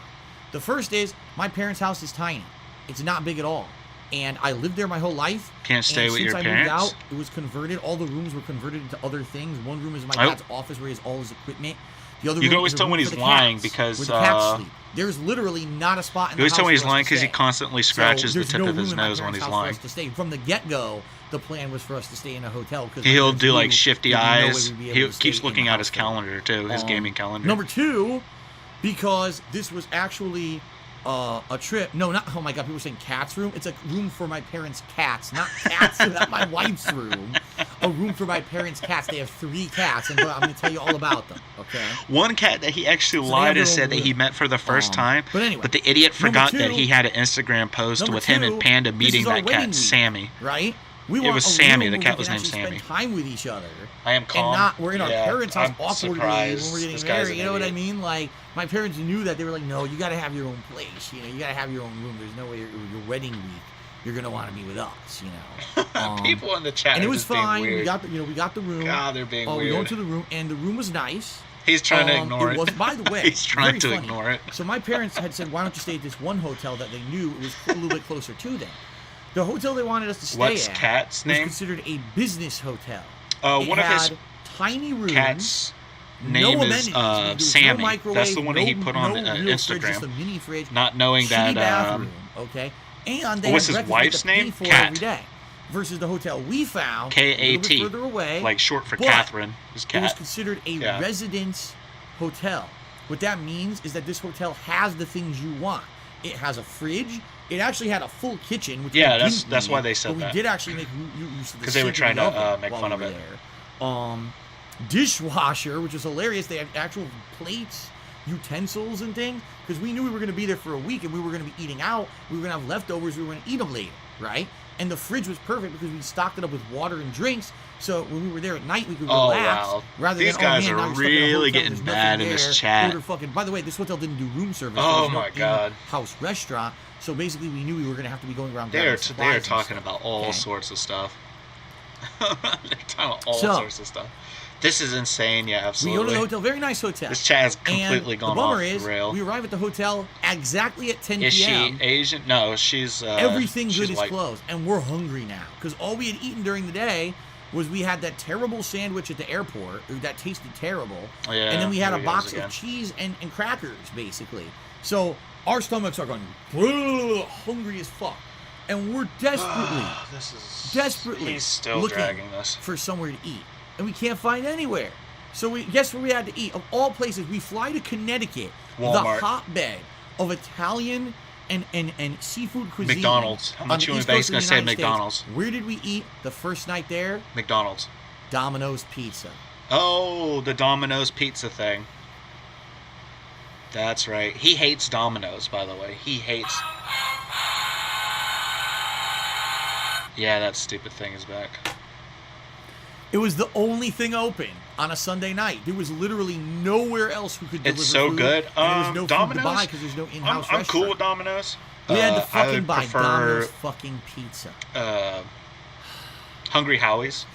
Speaker 9: The first is my parents' house is tiny. It's not big at all. And I lived there my whole life.
Speaker 1: Can't stay
Speaker 9: and
Speaker 1: with
Speaker 9: since
Speaker 1: your
Speaker 9: I
Speaker 1: parents?
Speaker 9: moved out, it was converted. All the rooms were converted into other things. One room is my
Speaker 1: Oh.
Speaker 9: dad's office where he has all his equipment. The other
Speaker 1: You
Speaker 9: room
Speaker 1: can always
Speaker 9: is a
Speaker 1: tell
Speaker 9: room
Speaker 1: when
Speaker 9: for
Speaker 1: he's
Speaker 9: the
Speaker 1: lying
Speaker 9: cats,
Speaker 1: because,
Speaker 9: where the cats sleep. There's literally not a spot in
Speaker 1: You always
Speaker 9: the
Speaker 1: tell
Speaker 9: house
Speaker 1: me he's
Speaker 9: for us
Speaker 1: lying
Speaker 9: to
Speaker 1: because he
Speaker 9: stay.
Speaker 1: constantly scratches
Speaker 9: So
Speaker 1: the
Speaker 9: there's
Speaker 1: tip
Speaker 9: no
Speaker 1: of his
Speaker 9: room in my
Speaker 1: nose when
Speaker 9: parents'
Speaker 1: he's
Speaker 9: house for
Speaker 1: lying.
Speaker 9: us to stay. From the get-go, the plan was for us to stay in a hotel.
Speaker 1: He'll do like shifty eyes.
Speaker 9: He
Speaker 1: He keeps looking at his calendar too, his gaming calendar.
Speaker 9: Number 2, because this was actually a trip. No, not. Oh my God, people were saying cat's room. It's a room for my parents' cats, not cats. Not my wife's room. A room for my parents' cats. They have 3 cats, and I'm going to tell you all about them. Okay.
Speaker 1: One cat that he actually
Speaker 9: So they have
Speaker 1: lied
Speaker 9: their
Speaker 1: and
Speaker 9: own
Speaker 1: said that he
Speaker 9: room.
Speaker 1: met for the first time.
Speaker 9: But anyway,
Speaker 1: the idiot forgot that
Speaker 9: 2,
Speaker 1: he had an Instagram post with him and Panda
Speaker 9: this
Speaker 1: meeting
Speaker 9: is our
Speaker 1: that
Speaker 9: wedding
Speaker 1: cat,
Speaker 9: week,
Speaker 1: Sammy.
Speaker 9: Right? We
Speaker 1: It
Speaker 9: want
Speaker 1: was
Speaker 9: a
Speaker 1: Sammy,
Speaker 9: room
Speaker 1: the
Speaker 9: where
Speaker 1: cat
Speaker 9: we
Speaker 1: was
Speaker 9: can
Speaker 1: named
Speaker 9: actually
Speaker 1: Sammy.
Speaker 9: Spend time with each other.
Speaker 1: I am calm.
Speaker 9: And not, we're in our
Speaker 1: Yeah,
Speaker 9: parents' house
Speaker 1: I'm
Speaker 9: awkwardly
Speaker 1: surprised.
Speaker 9: when we're
Speaker 1: This
Speaker 9: getting
Speaker 1: guy's
Speaker 9: married.
Speaker 1: an
Speaker 9: You know what I
Speaker 1: idiot.
Speaker 9: mean? Like, my parents knew that. They were like, no, you got to have your own place. You know, you got to have your own room. There's no way your wedding week, you're going to want to be with us, you know.
Speaker 1: People in the chat
Speaker 9: And it
Speaker 1: are
Speaker 9: was
Speaker 1: just being
Speaker 9: fine.
Speaker 1: weird.
Speaker 9: We got the room.
Speaker 1: God, they're being
Speaker 9: We
Speaker 1: weird.
Speaker 9: go into the room, and the room was nice.
Speaker 1: He's trying to ignore it.
Speaker 9: Was, by the way,
Speaker 1: He's trying
Speaker 9: very
Speaker 1: to
Speaker 9: funny.
Speaker 1: ignore it.
Speaker 9: So my parents had said, why don't you stay at this one hotel that they knew was a little bit closer to them. The hotel they wanted us to stay
Speaker 1: What's
Speaker 9: at
Speaker 1: cat's
Speaker 9: was
Speaker 1: name?
Speaker 9: considered a business hotel.
Speaker 1: One of his
Speaker 9: tiny rooms.
Speaker 1: cat's
Speaker 9: no
Speaker 1: name
Speaker 9: amenities.
Speaker 1: is
Speaker 9: There was
Speaker 1: Sammy.
Speaker 9: No microwave,
Speaker 1: That's the one he put on
Speaker 9: no real
Speaker 1: Instagram.
Speaker 9: Fridge, just a mini fridge.
Speaker 1: Not knowing
Speaker 9: shitty
Speaker 1: that.
Speaker 9: bathroom, okay. And they
Speaker 1: What's
Speaker 9: had
Speaker 1: his
Speaker 9: breakfast
Speaker 1: wife's
Speaker 9: we had to
Speaker 1: name?
Speaker 9: pay for
Speaker 1: Kat.
Speaker 9: every day. Versus the hotel we found,
Speaker 1: K-A-T.
Speaker 9: a little bit further away,
Speaker 1: like short for
Speaker 9: but
Speaker 1: Catherine. His
Speaker 9: it was
Speaker 1: cat.
Speaker 9: considered a
Speaker 1: Yeah.
Speaker 9: residence hotel. What that means is that this hotel has the things you want. It has a fridge. It actually had a full kitchen, which
Speaker 1: Yeah,
Speaker 9: we
Speaker 1: that's
Speaker 9: didn't
Speaker 1: why
Speaker 9: need,
Speaker 1: they said
Speaker 9: but
Speaker 1: that.
Speaker 9: we did actually make use of the
Speaker 1: 'Cause they were
Speaker 9: sink and
Speaker 1: trying
Speaker 9: the
Speaker 1: to,
Speaker 9: oven
Speaker 1: make
Speaker 9: while
Speaker 1: fun
Speaker 9: we
Speaker 1: of
Speaker 9: were
Speaker 1: it.
Speaker 9: there. Dishwasher, which was hilarious. They had actual plates, utensils, and things, because we knew we were going to be there for a week and we were going to be eating out. We were going to have leftovers. We were going to eat them later, right? And the fridge was perfect because we stocked it up with water and drinks. So when we were there at night, we could
Speaker 1: Oh,
Speaker 9: relax.
Speaker 1: wow.
Speaker 9: Rather
Speaker 1: These
Speaker 9: than,
Speaker 1: guys
Speaker 9: man,
Speaker 1: are
Speaker 9: now you're stuck in a
Speaker 1: really
Speaker 9: hotel,
Speaker 1: getting
Speaker 9: there's
Speaker 1: bad
Speaker 9: nothing
Speaker 1: in this
Speaker 9: there.
Speaker 1: chat.
Speaker 9: Order fucking. By the way, this hotel didn't do room service.
Speaker 1: Oh,
Speaker 9: There was no
Speaker 1: my God.
Speaker 9: in-house restaurant. So basically, we knew we were going to have to be going around.
Speaker 1: They are
Speaker 9: grabbing supplies and
Speaker 1: talking
Speaker 9: stuff,
Speaker 1: about all
Speaker 9: okay?
Speaker 1: sorts of stuff. They're talking about all
Speaker 9: So-
Speaker 1: sorts of stuff. This is insane. Yeah,
Speaker 9: We
Speaker 1: absolutely.
Speaker 9: go to the hotel, very nice hotel.
Speaker 1: This chat has completely
Speaker 9: and
Speaker 1: gone
Speaker 9: the bummer
Speaker 1: off
Speaker 9: is,
Speaker 1: the rail.
Speaker 9: we arrive at the hotel exactly at 10
Speaker 1: Is
Speaker 9: p.m.
Speaker 1: she Asian? No, she's.
Speaker 9: Everything
Speaker 1: she's
Speaker 9: good is
Speaker 1: white.
Speaker 9: closed, and we're hungry now because all we had eaten during the day was we had that terrible sandwich at the airport that tasted terrible,
Speaker 1: Oh, yeah,
Speaker 9: and then we had
Speaker 1: here
Speaker 9: a
Speaker 1: he
Speaker 9: box
Speaker 1: goes
Speaker 9: of
Speaker 1: again.
Speaker 9: cheese and crackers, basically. So our stomachs are going hungry as fuck, and we're desperately,
Speaker 1: This is.
Speaker 9: desperately
Speaker 1: He's still
Speaker 9: looking
Speaker 1: dragging this.
Speaker 9: for somewhere to eat, and we can't find anywhere. So we guess where we had to eat. Of all places, we fly to Connecticut,
Speaker 1: Walmart.
Speaker 9: the hotbed of Italian and seafood cuisine.
Speaker 1: McDonald's. How
Speaker 9: on
Speaker 1: much
Speaker 9: the
Speaker 1: you
Speaker 9: East
Speaker 1: and
Speaker 9: Coast
Speaker 1: Banks
Speaker 9: of
Speaker 1: gonna
Speaker 9: the
Speaker 1: say
Speaker 9: United States.
Speaker 1: McDonald's?
Speaker 9: Where did we eat the first night there?
Speaker 1: McDonald's.
Speaker 9: Domino's Pizza.
Speaker 1: Oh, the Domino's pizza thing. That's right. He hates Domino's, by the way. He hates. Yeah, that stupid thing is back.
Speaker 9: It was the only thing open on a Sunday night. There was literally nowhere else who could deliver
Speaker 1: It's so
Speaker 9: food,
Speaker 1: good.
Speaker 9: And there was no food
Speaker 1: Domino's.
Speaker 9: to buy because there's no in-house
Speaker 1: I'm
Speaker 9: restaurant.
Speaker 1: cool with Domino's.
Speaker 9: We had to
Speaker 1: I
Speaker 9: fucking
Speaker 1: would
Speaker 9: buy
Speaker 1: prefer,
Speaker 9: Domino's fucking pizza.
Speaker 1: Hungry Howie's,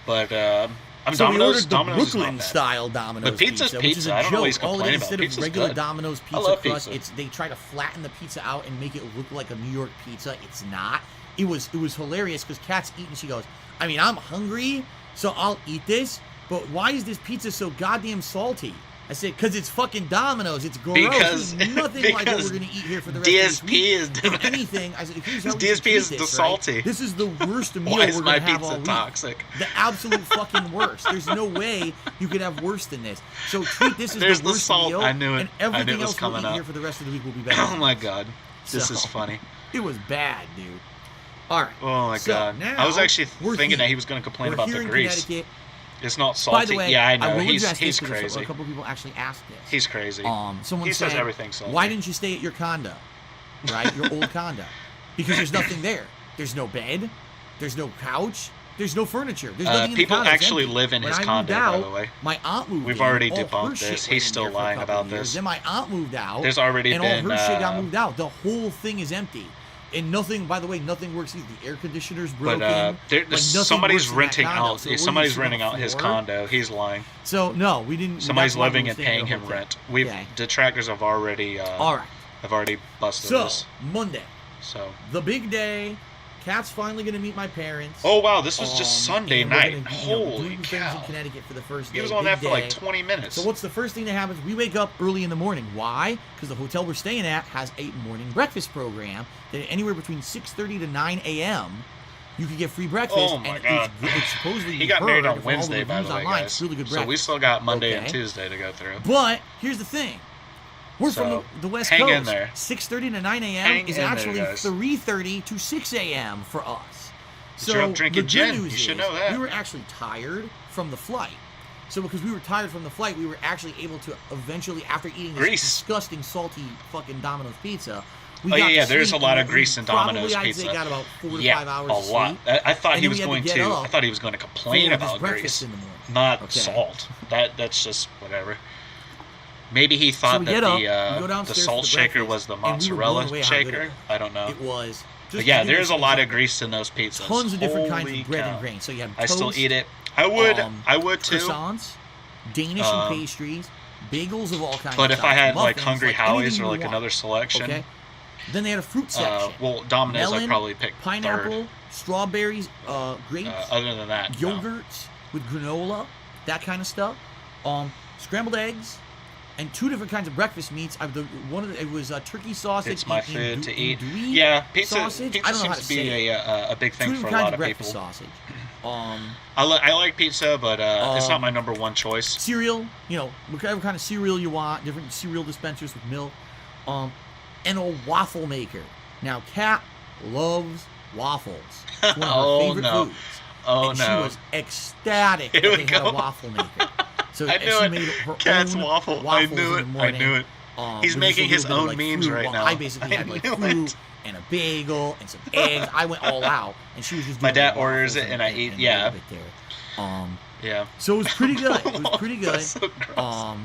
Speaker 1: but
Speaker 9: So we
Speaker 1: Domino's.
Speaker 9: ordered the
Speaker 1: Domino's is not
Speaker 9: Brooklyn
Speaker 1: bad.
Speaker 9: style Domino's
Speaker 1: But pizza's
Speaker 9: pizza, which is
Speaker 1: pizza.
Speaker 9: a
Speaker 1: I don't know what
Speaker 9: joke.
Speaker 1: he's
Speaker 9: All it
Speaker 1: complaining
Speaker 9: is,
Speaker 1: about.
Speaker 9: instead of
Speaker 1: Pizza's
Speaker 9: regular
Speaker 1: good.
Speaker 9: Domino's
Speaker 1: I
Speaker 9: pizza
Speaker 1: love
Speaker 9: crust,
Speaker 1: pizza.
Speaker 9: they try to flatten the pizza out and make it look like a New York pizza. It's not. It was hilarious because Kat's eating. She goes, I mean, I'm hungry, so I'll eat this. But why is this pizza so goddamn salty? I said, because it's fucking Domino's. It's gross.
Speaker 1: Because-
Speaker 9: It's nothing like what
Speaker 1: because
Speaker 9: we're going to eat here for the rest of this
Speaker 1: DSP
Speaker 9: week.
Speaker 1: is
Speaker 9: If anything, I said, here's how we
Speaker 1: DSP
Speaker 9: should
Speaker 1: is
Speaker 9: treat
Speaker 1: the
Speaker 9: this, right?
Speaker 1: salty.
Speaker 9: This is the worst meal
Speaker 1: Why is
Speaker 9: we're
Speaker 1: my
Speaker 9: going to have
Speaker 1: pizza
Speaker 9: all week.
Speaker 1: toxic?
Speaker 9: The absolute fucking worst. There's no way you could have worse than this. So treat this as
Speaker 1: There's
Speaker 9: the
Speaker 1: the
Speaker 9: worst
Speaker 1: salt.
Speaker 9: meal.
Speaker 1: I knew it.
Speaker 9: And
Speaker 1: I knew
Speaker 9: everything
Speaker 1: it was
Speaker 9: else we'll
Speaker 1: coming
Speaker 9: eat
Speaker 1: up.
Speaker 9: here for the rest of the week will be better.
Speaker 1: Oh my god, this
Speaker 9: So,
Speaker 1: is funny.
Speaker 9: It was bad, dude. All right.
Speaker 1: Oh my
Speaker 9: So,
Speaker 1: god.
Speaker 9: now
Speaker 1: I was actually
Speaker 9: we're
Speaker 1: thinking
Speaker 9: here.
Speaker 1: that he was going to complain
Speaker 9: We're
Speaker 1: about
Speaker 9: here
Speaker 1: the
Speaker 9: in
Speaker 1: grease.
Speaker 9: Connecticut.
Speaker 1: It's not salty.
Speaker 9: By the way,
Speaker 1: yeah, I know.
Speaker 9: will
Speaker 1: He's
Speaker 9: address this because
Speaker 1: crazy.
Speaker 9: A couple people actually asked this.
Speaker 1: He's crazy.
Speaker 9: Someone
Speaker 1: he
Speaker 9: said,
Speaker 1: says everything's salty.
Speaker 9: why didn't you stay at your condo, right? Your old condo, because there's nothing there. There's no bed. There's no couch. There's no furniture. There's nothing in the
Speaker 1: people
Speaker 9: condo. It's
Speaker 1: actually
Speaker 9: empty.
Speaker 1: live in
Speaker 9: When
Speaker 1: his
Speaker 9: I
Speaker 1: condo,
Speaker 9: moved out,
Speaker 1: by the way.
Speaker 9: My aunt moved
Speaker 1: We've
Speaker 9: in.
Speaker 1: already
Speaker 9: All her
Speaker 1: debunked
Speaker 9: shit
Speaker 1: this.
Speaker 9: went
Speaker 1: He's
Speaker 9: in
Speaker 1: still
Speaker 9: there for a
Speaker 1: lying
Speaker 9: couple
Speaker 1: about
Speaker 9: of years.
Speaker 1: this.
Speaker 9: Then my aunt moved out.
Speaker 1: There's already
Speaker 9: and
Speaker 1: been,
Speaker 9: all her shit got moved out. The whole thing is empty. And nothing, by the way, nothing works either. The air conditioner's broken.
Speaker 1: But
Speaker 9: nothing
Speaker 1: somebody's
Speaker 9: works in that
Speaker 1: renting
Speaker 9: condo.
Speaker 1: out.
Speaker 9: So what,
Speaker 1: Somebody's
Speaker 9: you sleep
Speaker 1: renting
Speaker 9: on
Speaker 1: out
Speaker 9: the
Speaker 1: his
Speaker 9: floor?
Speaker 1: condo. He's lying.
Speaker 9: So no, we didn't.
Speaker 1: Somebody's
Speaker 9: that's why we
Speaker 1: living
Speaker 9: were
Speaker 1: and
Speaker 9: staying
Speaker 1: paying
Speaker 9: at a
Speaker 1: him
Speaker 9: hotel.
Speaker 1: rent. We've
Speaker 9: Yeah.
Speaker 1: detractors have already
Speaker 9: All right.
Speaker 1: have already busted
Speaker 9: So
Speaker 1: this.
Speaker 9: Monday,
Speaker 1: So
Speaker 9: the big day. Kat's finally gonna meet my parents.
Speaker 1: oh wow, this was just Sunday
Speaker 9: and we're
Speaker 1: night.
Speaker 9: gonna,
Speaker 1: Holy
Speaker 9: do things
Speaker 1: cow!
Speaker 9: in Connecticut for the first day.
Speaker 1: He was on
Speaker 9: big
Speaker 1: that for like
Speaker 9: day.
Speaker 1: 20 minutes.
Speaker 9: So what's the first thing that happens? We wake up early in the morning. Why? Because the hotel we're staying at has a morning breakfast program that anywhere between 6:30 to 9 a.m. you can get free breakfast.
Speaker 1: Oh my
Speaker 9: and
Speaker 1: god!
Speaker 9: It's supposedly
Speaker 1: He got
Speaker 9: heard
Speaker 1: married on
Speaker 9: from all the
Speaker 1: Wednesday, by
Speaker 9: reviews
Speaker 1: the way,
Speaker 9: online,
Speaker 1: guys.
Speaker 9: it's really good
Speaker 1: So we
Speaker 9: breakfast.
Speaker 1: still got Monday and
Speaker 9: Okay.
Speaker 1: Tuesday to go through.
Speaker 9: But here's the thing. We're
Speaker 1: So,
Speaker 9: from the West
Speaker 1: hang
Speaker 9: Coast.
Speaker 1: in there.
Speaker 9: 6:30 to 9 a.m.
Speaker 1: Hang
Speaker 9: is
Speaker 1: in there,
Speaker 9: actually
Speaker 1: guys.
Speaker 9: 3:30 to 6 a.m. for us.
Speaker 1: But you're up drinking
Speaker 9: the
Speaker 1: gin.
Speaker 9: good news
Speaker 1: You should
Speaker 9: is
Speaker 1: know that.
Speaker 9: we were actually tired from the flight. So because we were tired from the flight, we were actually able to eventually, after eating this
Speaker 1: Grease.
Speaker 9: disgusting, salty fucking Domino's pizza, we
Speaker 1: Oh
Speaker 9: got
Speaker 1: yeah,
Speaker 9: to
Speaker 1: there's a
Speaker 9: sleep,
Speaker 1: lot
Speaker 9: and
Speaker 1: of grease in Domino's
Speaker 9: probably,
Speaker 1: pizza.
Speaker 9: I'd say got about 4 to
Speaker 1: yeah,
Speaker 9: 5 hours
Speaker 1: a
Speaker 9: of
Speaker 1: lot.
Speaker 9: sleep.
Speaker 1: I thought
Speaker 9: And
Speaker 1: he
Speaker 9: then
Speaker 1: was
Speaker 9: we had
Speaker 1: going
Speaker 9: to
Speaker 1: to.
Speaker 9: get
Speaker 1: I
Speaker 9: up
Speaker 1: thought he was going to complain
Speaker 9: for this
Speaker 1: about
Speaker 9: breakfast
Speaker 1: grease,
Speaker 9: in the morning.
Speaker 1: not
Speaker 9: Okay.
Speaker 1: salt. That's just whatever. Maybe he
Speaker 9: So
Speaker 1: thought
Speaker 9: we
Speaker 1: that
Speaker 9: get up, we go
Speaker 1: the
Speaker 9: downstairs
Speaker 1: salt
Speaker 9: for the
Speaker 1: shaker
Speaker 9: breakfast,
Speaker 1: was the
Speaker 9: and we were
Speaker 1: mozzarella
Speaker 9: blown away how good it
Speaker 1: shaker.
Speaker 9: was.
Speaker 1: I don't know.
Speaker 9: It was.
Speaker 1: But
Speaker 9: Just
Speaker 1: yeah,
Speaker 9: to give you
Speaker 1: there's a
Speaker 9: some
Speaker 1: lot of
Speaker 9: example,
Speaker 1: grease in those pizzas.
Speaker 9: tons of different kinds
Speaker 1: Holy
Speaker 9: of bread
Speaker 1: cow.
Speaker 9: and grain. So you have
Speaker 1: I still
Speaker 9: toast,
Speaker 1: eat it. I would too.
Speaker 9: croissants, Danish and pastries, bagels of all kinds.
Speaker 1: But
Speaker 9: of
Speaker 1: if I
Speaker 9: types,
Speaker 1: had like
Speaker 9: muffins,
Speaker 1: Hungry
Speaker 9: like
Speaker 1: Howie's
Speaker 9: anything
Speaker 1: or
Speaker 9: you
Speaker 1: like
Speaker 9: want.
Speaker 1: another selection,
Speaker 9: Okay. Then they had a fruit section.
Speaker 1: well, Domino's
Speaker 9: Melon,
Speaker 1: I'd probably pick
Speaker 9: pineapple,
Speaker 1: third.
Speaker 9: strawberries, grapes,
Speaker 1: Other than that, no.
Speaker 9: yogurts with granola, that kind of stuff. Scrambled eggs, and 2 different kinds of breakfast meats. It was turkey sausage.
Speaker 1: It's my
Speaker 9: and
Speaker 1: food to eat.
Speaker 9: andouille
Speaker 1: Yeah, pizza.
Speaker 9: sausage.
Speaker 1: Pizza
Speaker 9: I don't know how
Speaker 1: seems
Speaker 9: to
Speaker 1: to be
Speaker 9: say it.
Speaker 1: a big
Speaker 9: 2
Speaker 1: thing for
Speaker 9: different
Speaker 1: a
Speaker 9: kinds
Speaker 1: lot
Speaker 9: of
Speaker 1: of
Speaker 9: breakfast
Speaker 1: people.
Speaker 9: sausage.
Speaker 1: I like pizza, but it's not my number one choice.
Speaker 9: Cereal, whatever kind of cereal you want, different cereal dispensers with milk, and a waffle maker. Now, Kat loves waffles. It's one of her
Speaker 1: Oh,
Speaker 9: favorite
Speaker 1: no.
Speaker 9: foods.
Speaker 1: Oh
Speaker 9: and
Speaker 1: no!
Speaker 9: she was ecstatic that
Speaker 1: Here we
Speaker 9: they had
Speaker 1: go.
Speaker 9: a waffle maker. So
Speaker 1: I
Speaker 9: and
Speaker 1: knew
Speaker 9: she
Speaker 1: it.
Speaker 9: made her
Speaker 1: Kat's
Speaker 9: own
Speaker 1: waffle. I
Speaker 9: waffles
Speaker 1: knew
Speaker 9: in
Speaker 1: it.
Speaker 9: the
Speaker 1: I
Speaker 9: morning.
Speaker 1: knew it. He's
Speaker 9: with
Speaker 1: making
Speaker 9: just a
Speaker 1: his
Speaker 9: little
Speaker 1: own
Speaker 9: bit of, like,
Speaker 1: memes
Speaker 9: fruit.
Speaker 1: right
Speaker 9: Well,
Speaker 1: now.
Speaker 9: I basically had like
Speaker 1: knew
Speaker 9: fruit
Speaker 1: it.
Speaker 9: and a bagel and some eggs. I went all out, and she was just
Speaker 1: My
Speaker 9: doing
Speaker 1: dad
Speaker 9: the waffles
Speaker 1: orders it and I eat-
Speaker 9: a
Speaker 1: yeah.
Speaker 9: little bit there.
Speaker 1: Yeah.
Speaker 9: So it was pretty good. It was pretty good.
Speaker 1: That's so gross.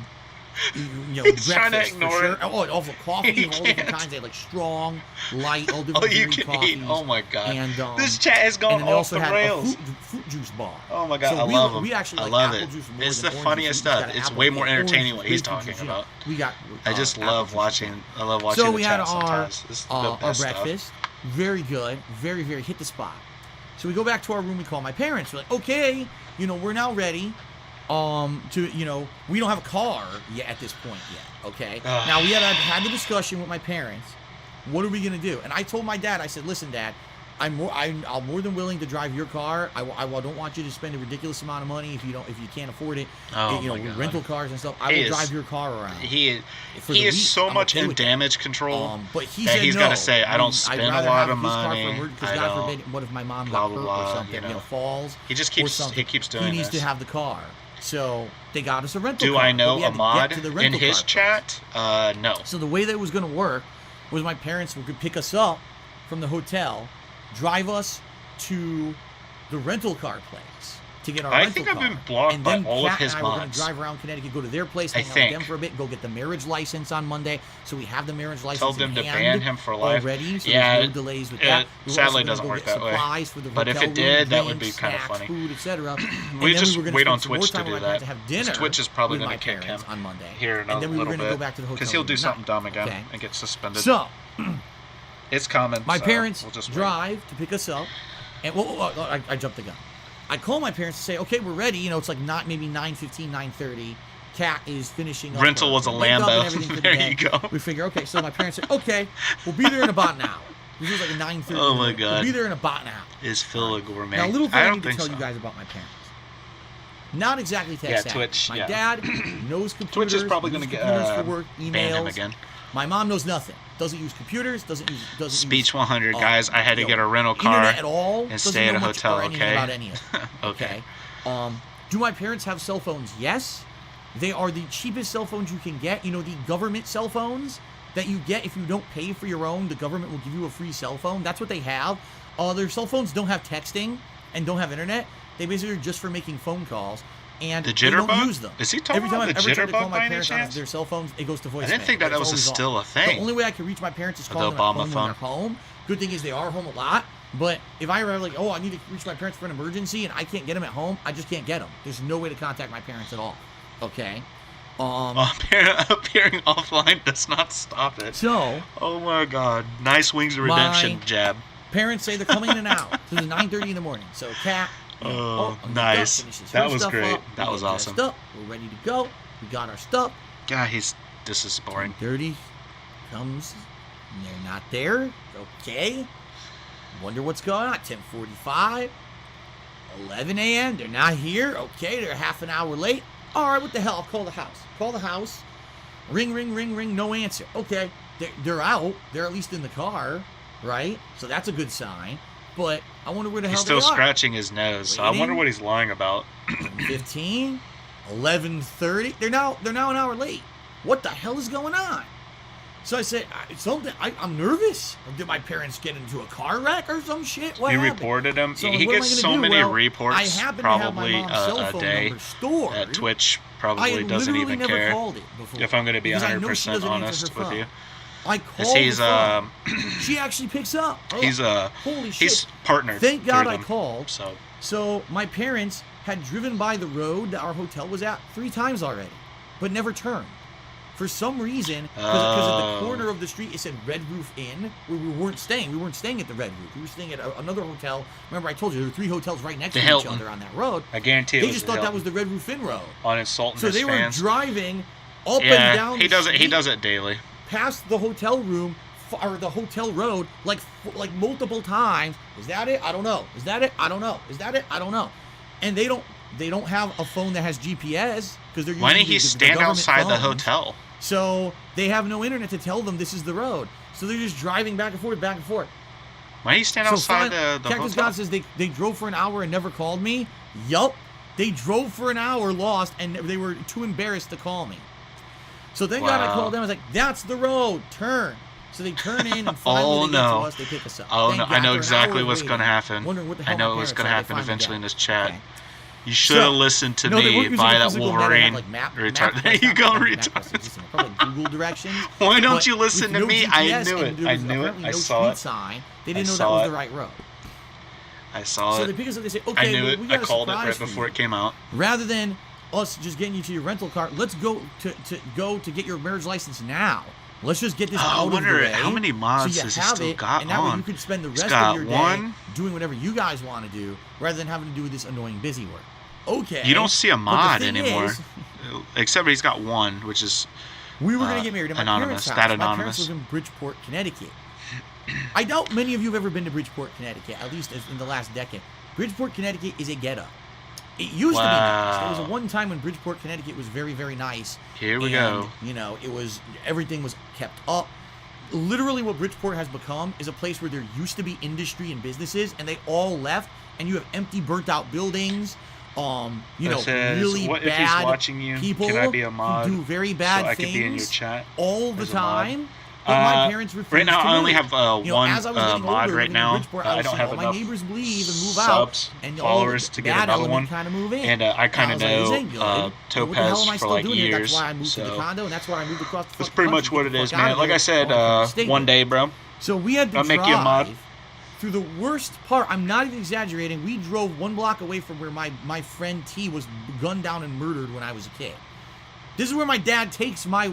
Speaker 9: Breakfast
Speaker 1: trying to
Speaker 9: for
Speaker 1: ignore
Speaker 9: sure.
Speaker 1: it.
Speaker 9: Oh, and also coffee,
Speaker 1: He
Speaker 9: all different
Speaker 1: can't.
Speaker 9: kinds. They had like strong, light, all different
Speaker 1: Oh, you
Speaker 9: brewed
Speaker 1: can
Speaker 9: coffees.
Speaker 1: eat. Oh my god.
Speaker 9: And
Speaker 1: this chat has
Speaker 9: and
Speaker 1: gone
Speaker 9: then they
Speaker 1: off
Speaker 9: also
Speaker 1: the
Speaker 9: had
Speaker 1: rails.
Speaker 9: a fruit juice bar.
Speaker 1: Oh my god,
Speaker 9: So
Speaker 1: I love them.
Speaker 9: We actually
Speaker 1: I
Speaker 9: like
Speaker 1: love
Speaker 9: apple
Speaker 1: it.
Speaker 9: juice more
Speaker 1: It's
Speaker 9: than
Speaker 1: the
Speaker 9: orange
Speaker 1: funniest
Speaker 9: juice. We
Speaker 1: stuff.
Speaker 9: got
Speaker 1: It's
Speaker 9: apple
Speaker 1: way
Speaker 9: juice,
Speaker 1: more
Speaker 9: orange
Speaker 1: entertaining what he's
Speaker 9: grapefruit
Speaker 1: talking
Speaker 9: juice,
Speaker 1: about.
Speaker 9: We got.
Speaker 1: I just
Speaker 9: apple
Speaker 1: love
Speaker 9: juice
Speaker 1: watching.
Speaker 9: as
Speaker 1: I love watching
Speaker 9: So
Speaker 1: the
Speaker 9: we had
Speaker 1: chat
Speaker 9: our
Speaker 1: sometimes. This is the
Speaker 9: our
Speaker 1: best
Speaker 9: breakfast.
Speaker 1: stuff.
Speaker 9: Very good. Very, very hit the spot. So we go back to our room. We call my parents. We're like, okay, we're now ready. We don't have a car yet at this point yet. Okay. Now we had the discussion with my parents. What are we gonna do? And I told my dad. I said, listen, Dad. I'm more than willing to drive your car. I don't want you to spend a ridiculous amount of money if you can't afford it.
Speaker 1: Oh my God.
Speaker 9: Rental cars and stuff. I will drive your car around.
Speaker 1: He
Speaker 9: For the
Speaker 1: is
Speaker 9: week.
Speaker 1: so
Speaker 9: I'm
Speaker 1: much
Speaker 9: okay
Speaker 1: in
Speaker 9: with that.
Speaker 1: damage control
Speaker 9: But he
Speaker 1: that
Speaker 9: said
Speaker 1: he's
Speaker 9: no.
Speaker 1: got to say, I don't
Speaker 9: I'd
Speaker 1: spend a
Speaker 9: rather
Speaker 1: lot
Speaker 9: have
Speaker 1: of
Speaker 9: his car for
Speaker 1: money.
Speaker 9: emergency, because
Speaker 1: I
Speaker 9: God
Speaker 1: don't.
Speaker 9: forbid, what if my mom
Speaker 1: Blah,
Speaker 9: got
Speaker 1: blah,
Speaker 9: hurt
Speaker 1: blah,
Speaker 9: or something, falls.
Speaker 1: He just
Speaker 9: or
Speaker 1: keeps
Speaker 9: something.
Speaker 1: he keeps doing
Speaker 9: He needs
Speaker 1: this.
Speaker 9: to have the car. So they got us a rental
Speaker 1: Do
Speaker 9: car.
Speaker 1: I
Speaker 9: but
Speaker 1: know
Speaker 9: we
Speaker 1: a
Speaker 9: had to
Speaker 1: mod
Speaker 9: get to the
Speaker 1: in
Speaker 9: rental
Speaker 1: his
Speaker 9: car
Speaker 1: chat? No.
Speaker 9: So the way that it was going to work was my parents could pick us up from the hotel, drive us to the rental car place, to get our
Speaker 1: I
Speaker 9: rental
Speaker 1: think
Speaker 9: car.
Speaker 1: I've been blocked
Speaker 9: and
Speaker 1: by
Speaker 9: then
Speaker 1: all of
Speaker 9: Kat
Speaker 1: his
Speaker 9: and I were going
Speaker 1: mods.
Speaker 9: to drive around Connecticut, go to their place, hang out with them for a bit, go get the marriage license on Monday. So we have the marriage license
Speaker 1: Told them
Speaker 9: in
Speaker 1: to
Speaker 9: hand
Speaker 1: ban him for life.
Speaker 9: already, so
Speaker 1: Yeah,
Speaker 9: there's no delays with
Speaker 1: it
Speaker 9: that. We were
Speaker 1: sadly
Speaker 9: also
Speaker 1: doesn't
Speaker 9: gonna
Speaker 1: work
Speaker 9: go get
Speaker 1: that way.
Speaker 9: supplies for the
Speaker 1: But if
Speaker 9: hotel
Speaker 1: it did,
Speaker 9: room,
Speaker 1: that would be
Speaker 9: drinks,
Speaker 1: kind of
Speaker 9: snacks,
Speaker 1: funny.
Speaker 9: food, etc.
Speaker 1: We just
Speaker 9: were gonna
Speaker 1: wait
Speaker 9: spend
Speaker 1: on
Speaker 9: some more
Speaker 1: Twitch
Speaker 9: time
Speaker 1: to do
Speaker 9: with my parents
Speaker 1: that.
Speaker 9: to have dinner
Speaker 1: Twitch is probably
Speaker 9: with
Speaker 1: going
Speaker 9: my
Speaker 1: to kick
Speaker 9: parents
Speaker 1: him
Speaker 9: on Monday.
Speaker 1: here in a
Speaker 9: and then we were
Speaker 1: little
Speaker 9: going to
Speaker 1: bit
Speaker 9: go back to the hotel
Speaker 1: because he'll do
Speaker 9: room
Speaker 1: something dumb again
Speaker 9: Okay.
Speaker 1: and get suspended.
Speaker 9: So,
Speaker 1: it's common.
Speaker 9: my
Speaker 1: so
Speaker 9: parents
Speaker 1: we'll just wait.
Speaker 9: drive to pick us up, and I jumped the gun. I call my parents to say, okay, we're ready. You know, it's like not maybe 9:15, 9:30. Kat is finishing up
Speaker 1: Rental
Speaker 9: her
Speaker 1: was a
Speaker 9: makeup and
Speaker 1: Lambo.
Speaker 9: everything for the
Speaker 1: There
Speaker 9: day.
Speaker 1: you go.
Speaker 9: We figure, okay, so my parents said, okay, we'll be there in about an hour. This was like a 9:30.
Speaker 1: Oh my
Speaker 9: We'll
Speaker 1: God.
Speaker 9: be there in about an hour.
Speaker 1: Is Phil a gourmet?
Speaker 9: Now, a little thing
Speaker 1: I
Speaker 9: I
Speaker 1: don't
Speaker 9: need to
Speaker 1: think
Speaker 9: tell
Speaker 1: so.
Speaker 9: you guys about my parents. Not exactly tech
Speaker 1: Yeah,
Speaker 9: savvy.
Speaker 1: Twitch,
Speaker 9: My
Speaker 1: yeah.
Speaker 9: dad knows computers.
Speaker 1: Twitch is probably going to
Speaker 9: uses
Speaker 1: get
Speaker 9: computers for work,
Speaker 1: ban him
Speaker 9: emails.
Speaker 1: again.
Speaker 9: My mom knows nothing. Doesn't use computers. Doesn't
Speaker 1: Speech
Speaker 9: use
Speaker 1: 100, guys. I had to
Speaker 9: you
Speaker 1: get
Speaker 9: know,
Speaker 1: a rental car
Speaker 9: internet at all.
Speaker 1: and
Speaker 9: Doesn't
Speaker 1: stay at
Speaker 9: know
Speaker 1: a
Speaker 9: much
Speaker 1: hotel,
Speaker 9: or anything
Speaker 1: okay?
Speaker 9: About any of it.
Speaker 1: Okay.
Speaker 9: Do my parents have cell phones? Yes. They are the cheapest cell phones you can get. You know, the government cell phones that you get if you don't pay for your own. The government will give you a free cell phone. That's what they have. Their cell phones don't have texting and don't have internet. They basically are just for making phone calls. And
Speaker 1: The
Speaker 9: they don't
Speaker 1: jitterbug?
Speaker 9: use them.
Speaker 1: Is he talking
Speaker 9: Every time
Speaker 1: about
Speaker 9: I've
Speaker 1: the
Speaker 9: ever tried to call
Speaker 1: jitterbug
Speaker 9: my
Speaker 1: by any
Speaker 9: parents on
Speaker 1: chance?
Speaker 9: their cell phones, it goes to voicemail.
Speaker 1: I didn't think that
Speaker 9: It's
Speaker 1: was
Speaker 9: always
Speaker 1: still
Speaker 9: on.
Speaker 1: a thing.
Speaker 9: The only way I can reach my parents is
Speaker 1: The
Speaker 9: calling them at
Speaker 1: Obama
Speaker 9: home when
Speaker 1: phone.
Speaker 9: they're home. Good thing is they are home a lot. But if I ever like, oh, I need to reach my parents for an emergency and I can't get them at home, I just can't get them. There's no way to contact my parents at all. Okay.
Speaker 1: Appearing offline does not stop it.
Speaker 9: So.
Speaker 1: Oh my God! Nice Wings of Redemption jab.
Speaker 9: Parents say they're coming in an hour. So it's 9:30 in the morning. So Kat.
Speaker 1: Nice. That was great. That was awesome.
Speaker 9: We're ready to go. We got our stuff.
Speaker 1: God, this is boring.
Speaker 9: 9:30 comes. And they're not there. Okay. Wonder what's going on. 10:45. 11 a.m. They're not here. Okay, they're half an hour late. All right, what the hell? I'll call the house. Call the house. Ring, ring, ring, ring. No answer. Okay, they're out. They're at least in the car, right? So that's a good sign. But I wonder where the hell
Speaker 1: He's
Speaker 9: they are.
Speaker 1: still scratching his nose. So I wonder what he's lying about.
Speaker 9: 15, 11:30. They're now an hour late. What the hell is going on? So I said, I'm nervous. Did my parents get into a car wreck or some shit? What
Speaker 1: You
Speaker 9: happened?
Speaker 1: reported him.
Speaker 9: So
Speaker 1: he
Speaker 9: what am I
Speaker 1: gets
Speaker 9: gonna
Speaker 1: so
Speaker 9: do?
Speaker 1: many
Speaker 9: Well, I
Speaker 1: reports,
Speaker 9: happen to have my
Speaker 1: probably
Speaker 9: mom's cell
Speaker 1: a
Speaker 9: phone
Speaker 1: day.
Speaker 9: number stored.
Speaker 1: That Twitch
Speaker 9: I
Speaker 1: probably
Speaker 9: had
Speaker 1: doesn't
Speaker 9: literally
Speaker 1: even
Speaker 9: never
Speaker 1: care.
Speaker 9: called it before.
Speaker 1: If I'm going to be
Speaker 9: because I know she
Speaker 1: 100%
Speaker 9: doesn't answer
Speaker 1: honest
Speaker 9: her
Speaker 1: with
Speaker 9: phone.
Speaker 1: you.
Speaker 9: I called
Speaker 1: He's
Speaker 9: the phone. She actually picks up. Oh,
Speaker 1: he's
Speaker 9: holy shit.
Speaker 1: he's partnered.
Speaker 9: Thank God
Speaker 1: through
Speaker 9: I
Speaker 1: them,
Speaker 9: called. So my parents had driven by the road that our hotel was at 3 times already, but never turned. For some reason, because at the corner of the street it said Red Roof Inn, where we weren't staying. We weren't staying at the Red Roof. We were staying at another hotel. Remember, I told you there were 3 hotels right next to each other on that road.
Speaker 1: I guarantee it
Speaker 9: they
Speaker 1: was
Speaker 9: just
Speaker 1: the
Speaker 9: thought that
Speaker 1: Hilton.
Speaker 9: was the Red Roof Inn road.
Speaker 1: On insulting
Speaker 9: So
Speaker 1: his
Speaker 9: they
Speaker 1: fans.
Speaker 9: were driving up
Speaker 1: Yeah,
Speaker 9: and down.
Speaker 1: he does it. He does it daily.
Speaker 9: Past the hotel room or the hotel road like multiple times. Is that it? I don't know. Is that it? I don't know. Is that it? I don't know. And they don't have a phone that has GPS because they're using
Speaker 1: Why didn't he
Speaker 9: the
Speaker 1: stand
Speaker 9: government
Speaker 1: outside the
Speaker 9: phones.
Speaker 1: hotel?
Speaker 9: So they have no internet to tell them this is the road. So they're just driving back and forth, back and forth.
Speaker 1: Why didn't he stand outside the
Speaker 9: Cactus
Speaker 1: hotel?
Speaker 9: God says they drove for an hour and never called me. Yup. They drove for an hour, lost, and they were too embarrassed to call me. So thank God I called them. I was like, that's the road. Turn. So they turn in and finally they get to us. They pick us up.
Speaker 1: Oh
Speaker 9: Thank
Speaker 1: no!
Speaker 9: God,
Speaker 1: I know
Speaker 9: for an
Speaker 1: exactly
Speaker 9: hour
Speaker 1: what's going to
Speaker 9: waiting,
Speaker 1: happen.
Speaker 9: wondering what the
Speaker 1: I
Speaker 9: hell
Speaker 1: know
Speaker 9: my
Speaker 1: what's
Speaker 9: parents
Speaker 1: going to
Speaker 9: are. They
Speaker 1: happen
Speaker 9: finally
Speaker 1: eventually
Speaker 9: get
Speaker 1: in
Speaker 9: it.
Speaker 1: this chat.
Speaker 9: Okay.
Speaker 1: You should have listened to
Speaker 9: No, they weren't
Speaker 1: me
Speaker 9: using
Speaker 1: buy
Speaker 9: the
Speaker 1: that
Speaker 9: physical map. They had,
Speaker 1: Wolverine
Speaker 9: like, map
Speaker 1: retard. There
Speaker 9: like,
Speaker 1: you
Speaker 9: not
Speaker 1: go,
Speaker 9: map
Speaker 1: retard.
Speaker 9: questions, probably Google directions.
Speaker 1: Why don't
Speaker 9: But
Speaker 1: you listen
Speaker 9: with
Speaker 1: to
Speaker 9: no
Speaker 1: me? I
Speaker 9: GPS
Speaker 1: knew
Speaker 9: and
Speaker 1: it.
Speaker 9: there
Speaker 1: I
Speaker 9: was
Speaker 1: knew it.
Speaker 9: apparently
Speaker 1: I
Speaker 9: no
Speaker 1: saw
Speaker 9: speed
Speaker 1: it.
Speaker 9: sign. They didn't
Speaker 1: I
Speaker 9: know that
Speaker 1: saw
Speaker 9: was
Speaker 1: it.
Speaker 9: the right road.
Speaker 1: I saw
Speaker 9: So
Speaker 1: it.
Speaker 9: they pick us up. They say,
Speaker 1: I
Speaker 9: okay,
Speaker 1: knew
Speaker 9: well,
Speaker 1: it.
Speaker 9: we
Speaker 1: I
Speaker 9: got a
Speaker 1: called it
Speaker 9: surprise
Speaker 1: right
Speaker 9: for
Speaker 1: before
Speaker 9: you.
Speaker 1: it came out.
Speaker 9: Rather than us just getting you to your rental car, let's go to get your marriage license now. Let's just get this out
Speaker 1: I
Speaker 9: of the
Speaker 1: wonder
Speaker 9: way.
Speaker 1: how many mods
Speaker 9: so you
Speaker 1: has he
Speaker 9: have
Speaker 1: still
Speaker 9: it,
Speaker 1: got
Speaker 9: and that way
Speaker 1: on.
Speaker 9: you could spend the
Speaker 1: He's
Speaker 9: rest
Speaker 1: got
Speaker 9: of your day
Speaker 1: one.
Speaker 9: doing whatever you guys want to do, rather than having to do this annoying busy work. Okay.
Speaker 1: You don't see a
Speaker 9: but the
Speaker 1: mod
Speaker 9: thing
Speaker 1: anymore,
Speaker 9: is,
Speaker 1: except he's got one, which is
Speaker 9: we were gonna get married at my
Speaker 1: anonymous.
Speaker 9: parents' house.
Speaker 1: That
Speaker 9: My parents
Speaker 1: anonymous.
Speaker 9: live in Bridgeport, Connecticut. I doubt many of you have ever been to Bridgeport, Connecticut, at least in the last decade. Bridgeport, Connecticut is a ghetto. It used to be nice. There was a one time when Bridgeport, Connecticut was very, very nice.
Speaker 1: Here we
Speaker 9: and,
Speaker 1: go.
Speaker 9: You know, everything was kept up. Literally what Bridgeport has become is a place where there used to be industry and businesses, and they all left, and you have empty, burnt-out buildings.
Speaker 1: It says,
Speaker 9: really
Speaker 1: what if he's
Speaker 9: bad
Speaker 1: watching you?
Speaker 9: people
Speaker 1: Can I be a mod
Speaker 9: who do very bad
Speaker 1: so I
Speaker 9: things
Speaker 1: could be in your chat
Speaker 9: all the
Speaker 1: as a mod?
Speaker 9: time. But my parents refused
Speaker 1: right now
Speaker 9: to
Speaker 1: I only
Speaker 9: move.
Speaker 1: have
Speaker 9: You know,
Speaker 1: one
Speaker 9: as I was getting
Speaker 1: mod
Speaker 9: older,
Speaker 1: right
Speaker 9: living in
Speaker 1: now.
Speaker 9: Bridgeport,
Speaker 1: I
Speaker 9: was
Speaker 1: don't
Speaker 9: seeing
Speaker 1: have
Speaker 9: all
Speaker 1: enough
Speaker 9: my neighbors leave and move
Speaker 1: subs,
Speaker 9: out, and
Speaker 1: followers to get
Speaker 9: that
Speaker 1: another one.
Speaker 9: element kind of move in.
Speaker 1: And I kind of
Speaker 9: was like, this ain't
Speaker 1: know
Speaker 9: good. What the hell
Speaker 1: Topaz
Speaker 9: am I
Speaker 1: for
Speaker 9: still
Speaker 1: like
Speaker 9: doing here? That's
Speaker 1: years.
Speaker 9: why I moved to the
Speaker 1: So
Speaker 9: condo, and that's why I moved across the
Speaker 1: that's
Speaker 9: fucking
Speaker 1: pretty
Speaker 9: country
Speaker 1: much
Speaker 9: to
Speaker 1: what
Speaker 9: get
Speaker 1: it
Speaker 9: the
Speaker 1: is,
Speaker 9: fuck out
Speaker 1: man.
Speaker 9: of
Speaker 1: Like
Speaker 9: here.
Speaker 1: I said,
Speaker 9: Oh, stay
Speaker 1: one
Speaker 9: there.
Speaker 1: day, bro.
Speaker 9: So we had to
Speaker 1: I'll make you a mod.
Speaker 9: drive through the worst part. I'm not even exaggerating. We drove 1 block away from where my friend T was gunned down and murdered when I was a kid. This is where my dad takes my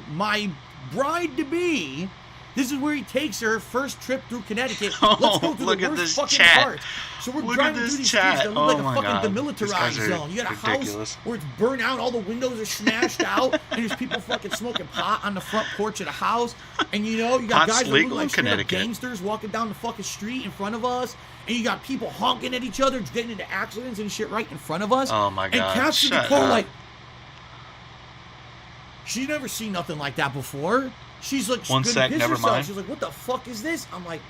Speaker 9: bride-to-be. This is where he takes her first trip through Connecticut. Let's go through
Speaker 1: Look
Speaker 9: the
Speaker 1: at
Speaker 9: worst
Speaker 1: this
Speaker 9: fucking
Speaker 1: chat.
Speaker 9: parts. So we're
Speaker 1: Look
Speaker 9: driving
Speaker 1: at
Speaker 9: through
Speaker 1: this
Speaker 9: these
Speaker 1: chat.
Speaker 9: streets that look like
Speaker 1: Oh
Speaker 9: a
Speaker 1: my
Speaker 9: fucking
Speaker 1: God. These
Speaker 9: demilitarized
Speaker 1: guys are
Speaker 9: zone. You got a
Speaker 1: ridiculous.
Speaker 9: house where it's burnt out, all the windows are smashed out, and there's people fucking smoking pot on the front porch of the house. And you know, you got
Speaker 1: Pot's
Speaker 9: guys that look
Speaker 1: legal
Speaker 9: like
Speaker 1: in
Speaker 9: straight up
Speaker 1: Connecticut.
Speaker 9: gangsters walking down the fucking street in front of us. And you got people honking at each other, getting into accidents and shit right in front of us.
Speaker 1: Oh my God.
Speaker 9: And Kat's in the
Speaker 1: Shut
Speaker 9: car
Speaker 1: up.
Speaker 9: like, she never seen nothing like that before. She's like, she's
Speaker 1: One
Speaker 9: gonna
Speaker 1: sec,
Speaker 9: piss
Speaker 1: never
Speaker 9: herself.
Speaker 1: mind.
Speaker 9: She's like, what the fuck is this? I'm like,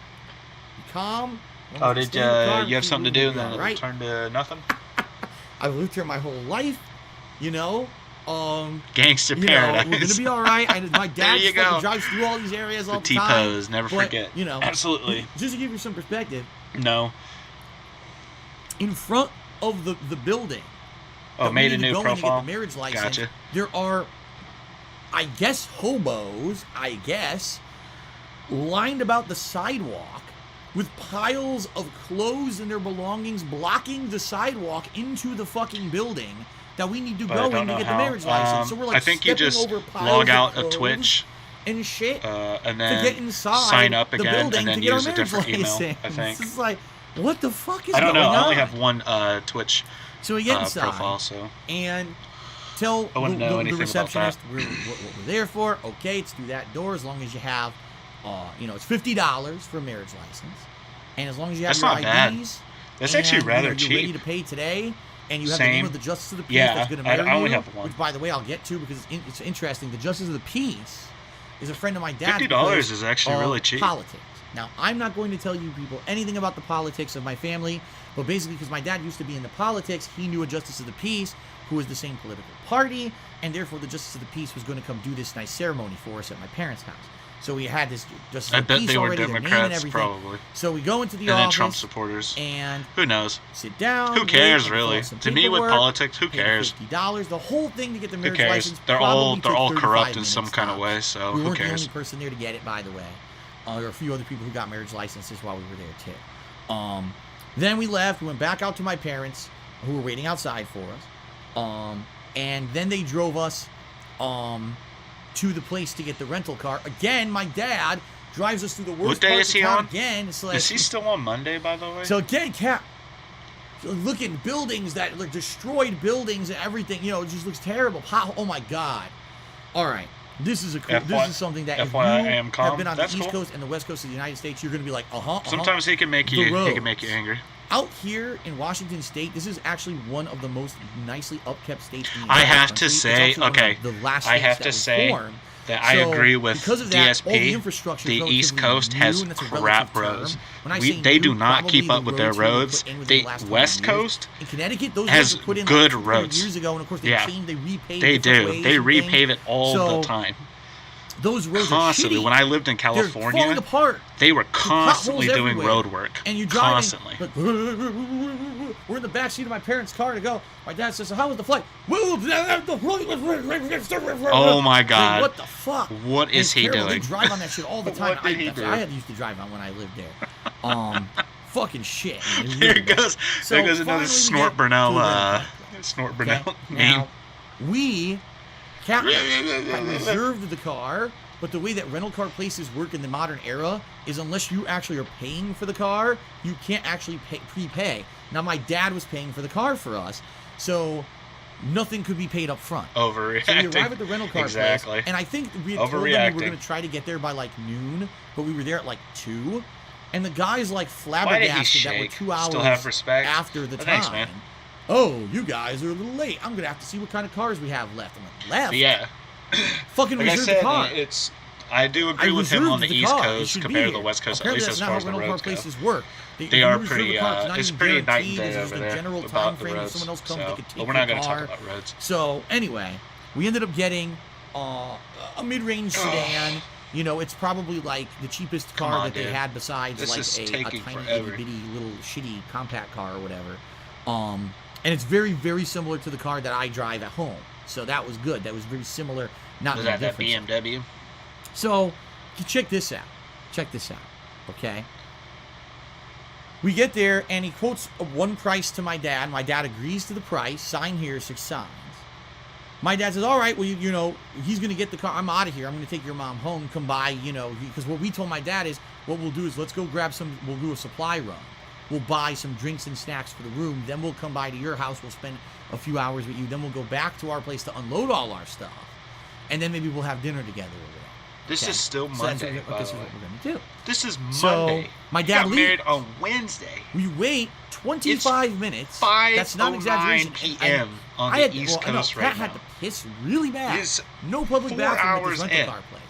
Speaker 9: calm.
Speaker 1: Oh, did
Speaker 9: Stay in the car,
Speaker 1: you have
Speaker 9: keep
Speaker 1: something to do
Speaker 9: moving,
Speaker 1: and then
Speaker 9: right?
Speaker 1: it turned to nothing?
Speaker 9: I've lived here my whole life, you know.
Speaker 1: Gangster
Speaker 9: You know,
Speaker 1: paradise.
Speaker 9: we're gonna be all right. My dad
Speaker 1: you
Speaker 9: fucking
Speaker 1: go.
Speaker 9: drives through all these areas all
Speaker 1: The
Speaker 9: the time.
Speaker 1: T-pose, never
Speaker 9: but,
Speaker 1: forget.
Speaker 9: You know,
Speaker 1: Absolutely.
Speaker 9: Just to give you some perspective,
Speaker 1: No.
Speaker 9: in front of the building.
Speaker 1: Oh,
Speaker 9: that we
Speaker 1: made
Speaker 9: need
Speaker 1: a
Speaker 9: to
Speaker 1: new
Speaker 9: go in to get
Speaker 1: profile.
Speaker 9: the marriage license.
Speaker 1: Gotcha.
Speaker 9: There are, I guess, hobos. Lined about the sidewalk with piles of clothes and their belongings blocking the sidewalk into the fucking building that we need to
Speaker 1: But I
Speaker 9: go
Speaker 1: don't
Speaker 9: in to
Speaker 1: know
Speaker 9: get
Speaker 1: how.
Speaker 9: the marriage license. So we're like
Speaker 1: I think you
Speaker 9: stepping
Speaker 1: just
Speaker 9: over piles
Speaker 1: log out
Speaker 9: of
Speaker 1: of Twitch
Speaker 9: and shit
Speaker 1: and
Speaker 9: to
Speaker 1: then
Speaker 9: get inside
Speaker 1: sign up
Speaker 9: the
Speaker 1: again
Speaker 9: building
Speaker 1: and then
Speaker 9: to get our
Speaker 1: use a
Speaker 9: marriage
Speaker 1: different email,
Speaker 9: license.
Speaker 1: I think.
Speaker 9: It's like, what the fuck is
Speaker 1: I don't know.
Speaker 9: going
Speaker 1: I only
Speaker 9: on?
Speaker 1: have one Twitch
Speaker 9: So we get inside
Speaker 1: profile, so
Speaker 9: and tell
Speaker 1: I wouldn't know
Speaker 9: the
Speaker 1: anything about
Speaker 9: receptionist
Speaker 1: that.
Speaker 9: what we're there for. Okay, it's through that door as long as you have, it's $50 for a marriage license, and as long as you have
Speaker 1: That's
Speaker 9: your
Speaker 1: not bad.
Speaker 9: IDs.
Speaker 1: That's
Speaker 9: and,
Speaker 1: actually rather
Speaker 9: you're
Speaker 1: cheap.
Speaker 9: ready to pay today, and you have the
Speaker 1: Same.
Speaker 9: name of the Justice of the Peace
Speaker 1: Yeah,
Speaker 9: that's going to
Speaker 1: I
Speaker 9: marry
Speaker 1: only
Speaker 9: you,
Speaker 1: have one.
Speaker 9: which, by the way, I'll get to because it's interesting. The Justice of the Peace is a friend of my dad's.
Speaker 1: $50
Speaker 9: because
Speaker 1: is actually
Speaker 9: of
Speaker 1: really cheap.
Speaker 9: Politics. Now, I'm not going to tell you people anything about the politics of my family, but basically because my dad used to be in the politics, he knew a Justice of the Peace who was the same political party, and therefore the Justice of the Peace was going to come do this nice ceremony for us at my parents' house. So we had this Justice
Speaker 1: I
Speaker 9: of the
Speaker 1: bet
Speaker 9: Peace
Speaker 1: they were
Speaker 9: already, their name and
Speaker 1: Democrats,
Speaker 9: everything.
Speaker 1: probably.
Speaker 9: So we go into the
Speaker 1: And then
Speaker 9: office,
Speaker 1: Trump supporters.
Speaker 9: and
Speaker 1: Who knows?
Speaker 9: sit down.
Speaker 1: Who
Speaker 9: wait,
Speaker 1: cares,
Speaker 9: fill out
Speaker 1: really?
Speaker 9: some
Speaker 1: To me, with
Speaker 9: paperwork,
Speaker 1: politics, who
Speaker 9: pay the
Speaker 1: cares?
Speaker 9: $50. The whole thing to get the
Speaker 1: Who
Speaker 9: marriage
Speaker 1: cares?
Speaker 9: license.
Speaker 1: They're
Speaker 9: probably
Speaker 1: all
Speaker 9: took 35
Speaker 1: corrupt in
Speaker 9: minutes
Speaker 1: some kind of
Speaker 9: tops.
Speaker 1: way, so
Speaker 9: We
Speaker 1: who
Speaker 9: weren't the
Speaker 1: cares?
Speaker 9: only person there to get it, by the way. There were a few other people who got marriage licenses while we were there too. Then we left. We went back out to my parents, who were waiting outside for us. And then they drove us to the place to get the rental car. Again, my dad drives us through the worst
Speaker 1: What day
Speaker 9: parts
Speaker 1: is
Speaker 9: of
Speaker 1: he
Speaker 9: town
Speaker 1: on?
Speaker 9: again. It's like,
Speaker 1: Is he still on Monday, by the way?
Speaker 9: so again, look at buildings that like destroyed buildings and everything. You know, it just looks terrible. Oh my god! All right, this is this is something that if you
Speaker 1: FYI, I am
Speaker 9: have
Speaker 1: calm.
Speaker 9: been on the
Speaker 1: That's
Speaker 9: East
Speaker 1: cool.
Speaker 9: Coast and the West Coast of the United States, you're going to be like,
Speaker 1: Sometimes he can make
Speaker 9: The
Speaker 1: you
Speaker 9: roads.
Speaker 1: angry.
Speaker 9: Out here in Washington State, this is actually one of the most nicely upkept states in the
Speaker 1: I
Speaker 9: entire
Speaker 1: have
Speaker 9: country.
Speaker 1: to
Speaker 9: It's
Speaker 1: say,
Speaker 9: actually one of
Speaker 1: okay,
Speaker 9: the last
Speaker 1: I
Speaker 9: states
Speaker 1: have
Speaker 9: that
Speaker 1: to
Speaker 9: was
Speaker 1: say
Speaker 9: formed.
Speaker 1: that I
Speaker 9: So,
Speaker 1: agree with
Speaker 9: because of that, all the
Speaker 1: DSP.
Speaker 9: infrastructure
Speaker 1: The
Speaker 9: is
Speaker 1: East
Speaker 9: relatively
Speaker 1: Coast
Speaker 9: new,
Speaker 1: has
Speaker 9: and that's a
Speaker 1: crap
Speaker 9: relative
Speaker 1: roads.
Speaker 9: term. When I say
Speaker 1: They
Speaker 9: new,
Speaker 1: do not
Speaker 9: probably
Speaker 1: keep
Speaker 9: the
Speaker 1: up with their
Speaker 9: roads were
Speaker 1: roads.
Speaker 9: put in within
Speaker 1: The
Speaker 9: the last 100
Speaker 1: West
Speaker 9: years.
Speaker 1: Coast
Speaker 9: In Connecticut, those
Speaker 1: has
Speaker 9: roads were put in
Speaker 1: good
Speaker 9: like 200
Speaker 1: roads.
Speaker 9: years ago, and of course they
Speaker 1: Yeah.
Speaker 9: changed, they repaved
Speaker 1: They
Speaker 9: different
Speaker 1: do.
Speaker 9: ways
Speaker 1: They
Speaker 9: and
Speaker 1: repave
Speaker 9: things.
Speaker 1: it all
Speaker 9: So,
Speaker 1: the time.
Speaker 9: Those roads
Speaker 1: Constantly.
Speaker 9: are shitty.
Speaker 1: When I lived in
Speaker 9: They're falling
Speaker 1: California,
Speaker 9: apart.
Speaker 1: they were
Speaker 9: Potholes
Speaker 1: constantly doing
Speaker 9: everywhere.
Speaker 1: road work.
Speaker 9: And you're driving.
Speaker 1: Constantly.
Speaker 9: Like, we're in the back seat of my parents' car to go. My dad says, "So how was the flight?"
Speaker 1: Oh
Speaker 9: Oh
Speaker 1: my God.
Speaker 9: what the fuck?
Speaker 1: What is he
Speaker 9: terrible. They
Speaker 1: doing?
Speaker 9: drive on that shit all the time.
Speaker 1: What did he do?
Speaker 9: I had used to drive on when I lived there. Fucking shit. Man. It was
Speaker 1: There
Speaker 9: really bad.
Speaker 1: goes.
Speaker 9: So
Speaker 1: There goes
Speaker 9: finally
Speaker 1: another
Speaker 9: we
Speaker 1: Snort
Speaker 9: get
Speaker 1: Burnell.
Speaker 9: to the rental car.
Speaker 1: Snort
Speaker 9: Okay?
Speaker 1: Burnell meme.
Speaker 9: Now, we had reserved the car, but the way that rental car places work in the modern era is unless you actually are paying for the car, you can't actually prepay. Now, my dad was paying for the car for us, so nothing could be paid up front.
Speaker 1: Overreacting.
Speaker 9: So we arrive at the rental car
Speaker 1: Exactly.
Speaker 9: place, and I think we had told them we were
Speaker 1: Overreacting.
Speaker 9: going to try to get there by like noon, but we were there at like 2, and the guy's like
Speaker 1: Why did he
Speaker 9: flabbergasted that we're
Speaker 1: shake?
Speaker 9: 2 hours
Speaker 1: Still have respect.
Speaker 9: after the
Speaker 1: Oh,
Speaker 9: time.
Speaker 1: thanks, man.
Speaker 9: Oh, you guys are a little late. I'm gonna have to see what kind of cars we have left. I'm like, left?
Speaker 1: Yeah.
Speaker 9: Fucking
Speaker 1: Like I
Speaker 9: reserve
Speaker 1: said,
Speaker 9: the car.
Speaker 1: I do agree
Speaker 9: I
Speaker 1: with him on
Speaker 9: reserved
Speaker 1: the
Speaker 9: the
Speaker 1: East
Speaker 9: car. It
Speaker 1: Coast
Speaker 9: should be
Speaker 1: compared to the
Speaker 9: here.
Speaker 1: West Coast,
Speaker 9: Apparently
Speaker 1: at least
Speaker 9: that's
Speaker 1: as
Speaker 9: not
Speaker 1: far
Speaker 9: how
Speaker 1: as the
Speaker 9: rental car
Speaker 1: roads go.
Speaker 9: places work.
Speaker 1: They
Speaker 9: if you
Speaker 1: are
Speaker 9: reserve
Speaker 1: pretty,
Speaker 9: a car, it's not
Speaker 1: it's
Speaker 9: even
Speaker 1: pretty night and
Speaker 9: guaranteed.
Speaker 1: day
Speaker 9: There's
Speaker 1: over
Speaker 9: the
Speaker 1: there
Speaker 9: general
Speaker 1: about
Speaker 9: time
Speaker 1: the
Speaker 9: frame when
Speaker 1: roads.
Speaker 9: someone else comes,
Speaker 1: So,
Speaker 9: they could take
Speaker 1: but we're not
Speaker 9: your
Speaker 1: going to talk
Speaker 9: car.
Speaker 1: about roads.
Speaker 9: So anyway, we ended up getting a mid-range sedan. You know, it's probably like the cheapest car that they had besides
Speaker 1: this
Speaker 9: like a tiny
Speaker 1: forever.
Speaker 9: itty bitty little shitty compact car or whatever. And it's very, very similar to the car that I drive at home. So that was good. That was very similar. Not
Speaker 1: Was
Speaker 9: many
Speaker 1: that
Speaker 9: differences.
Speaker 1: BMW?
Speaker 9: So, check this out. Check this out, okay? We get there, and he quotes one price to my dad. My dad agrees to the price. Sign here, 6 signs. My dad says, all right, well, you know, he's going to get the car. I'm out of here. I'm going to take your mom home. Come by, you know, because what we told my dad is, what we'll do is let's go grab some, we'll do a supply run. We'll buy some drinks and snacks for the room. Then we'll come by to your house. We'll spend a few hours with you. Then we'll go back to our place to unload all our stuff. And then maybe we'll have dinner together or whatever.
Speaker 1: This is still Monday, by
Speaker 9: this
Speaker 1: the
Speaker 9: is
Speaker 1: way.
Speaker 9: what we're going to do.
Speaker 1: This is
Speaker 9: So,
Speaker 1: Monday.
Speaker 9: my
Speaker 1: You
Speaker 9: dad
Speaker 1: got
Speaker 9: leaves.
Speaker 1: married on Wednesday.
Speaker 9: We wait 25 minutes.
Speaker 1: 5:09
Speaker 9: That's not an exaggeration.
Speaker 1: p.m. on
Speaker 9: I
Speaker 1: the
Speaker 9: had,
Speaker 1: East
Speaker 9: well,
Speaker 1: Coast
Speaker 9: no,
Speaker 1: right
Speaker 9: Pat had
Speaker 1: now.
Speaker 9: to piss really bad.
Speaker 1: He's
Speaker 9: No public
Speaker 1: 4
Speaker 9: bathroom at
Speaker 1: hours
Speaker 9: this rental
Speaker 1: in.
Speaker 9: car place.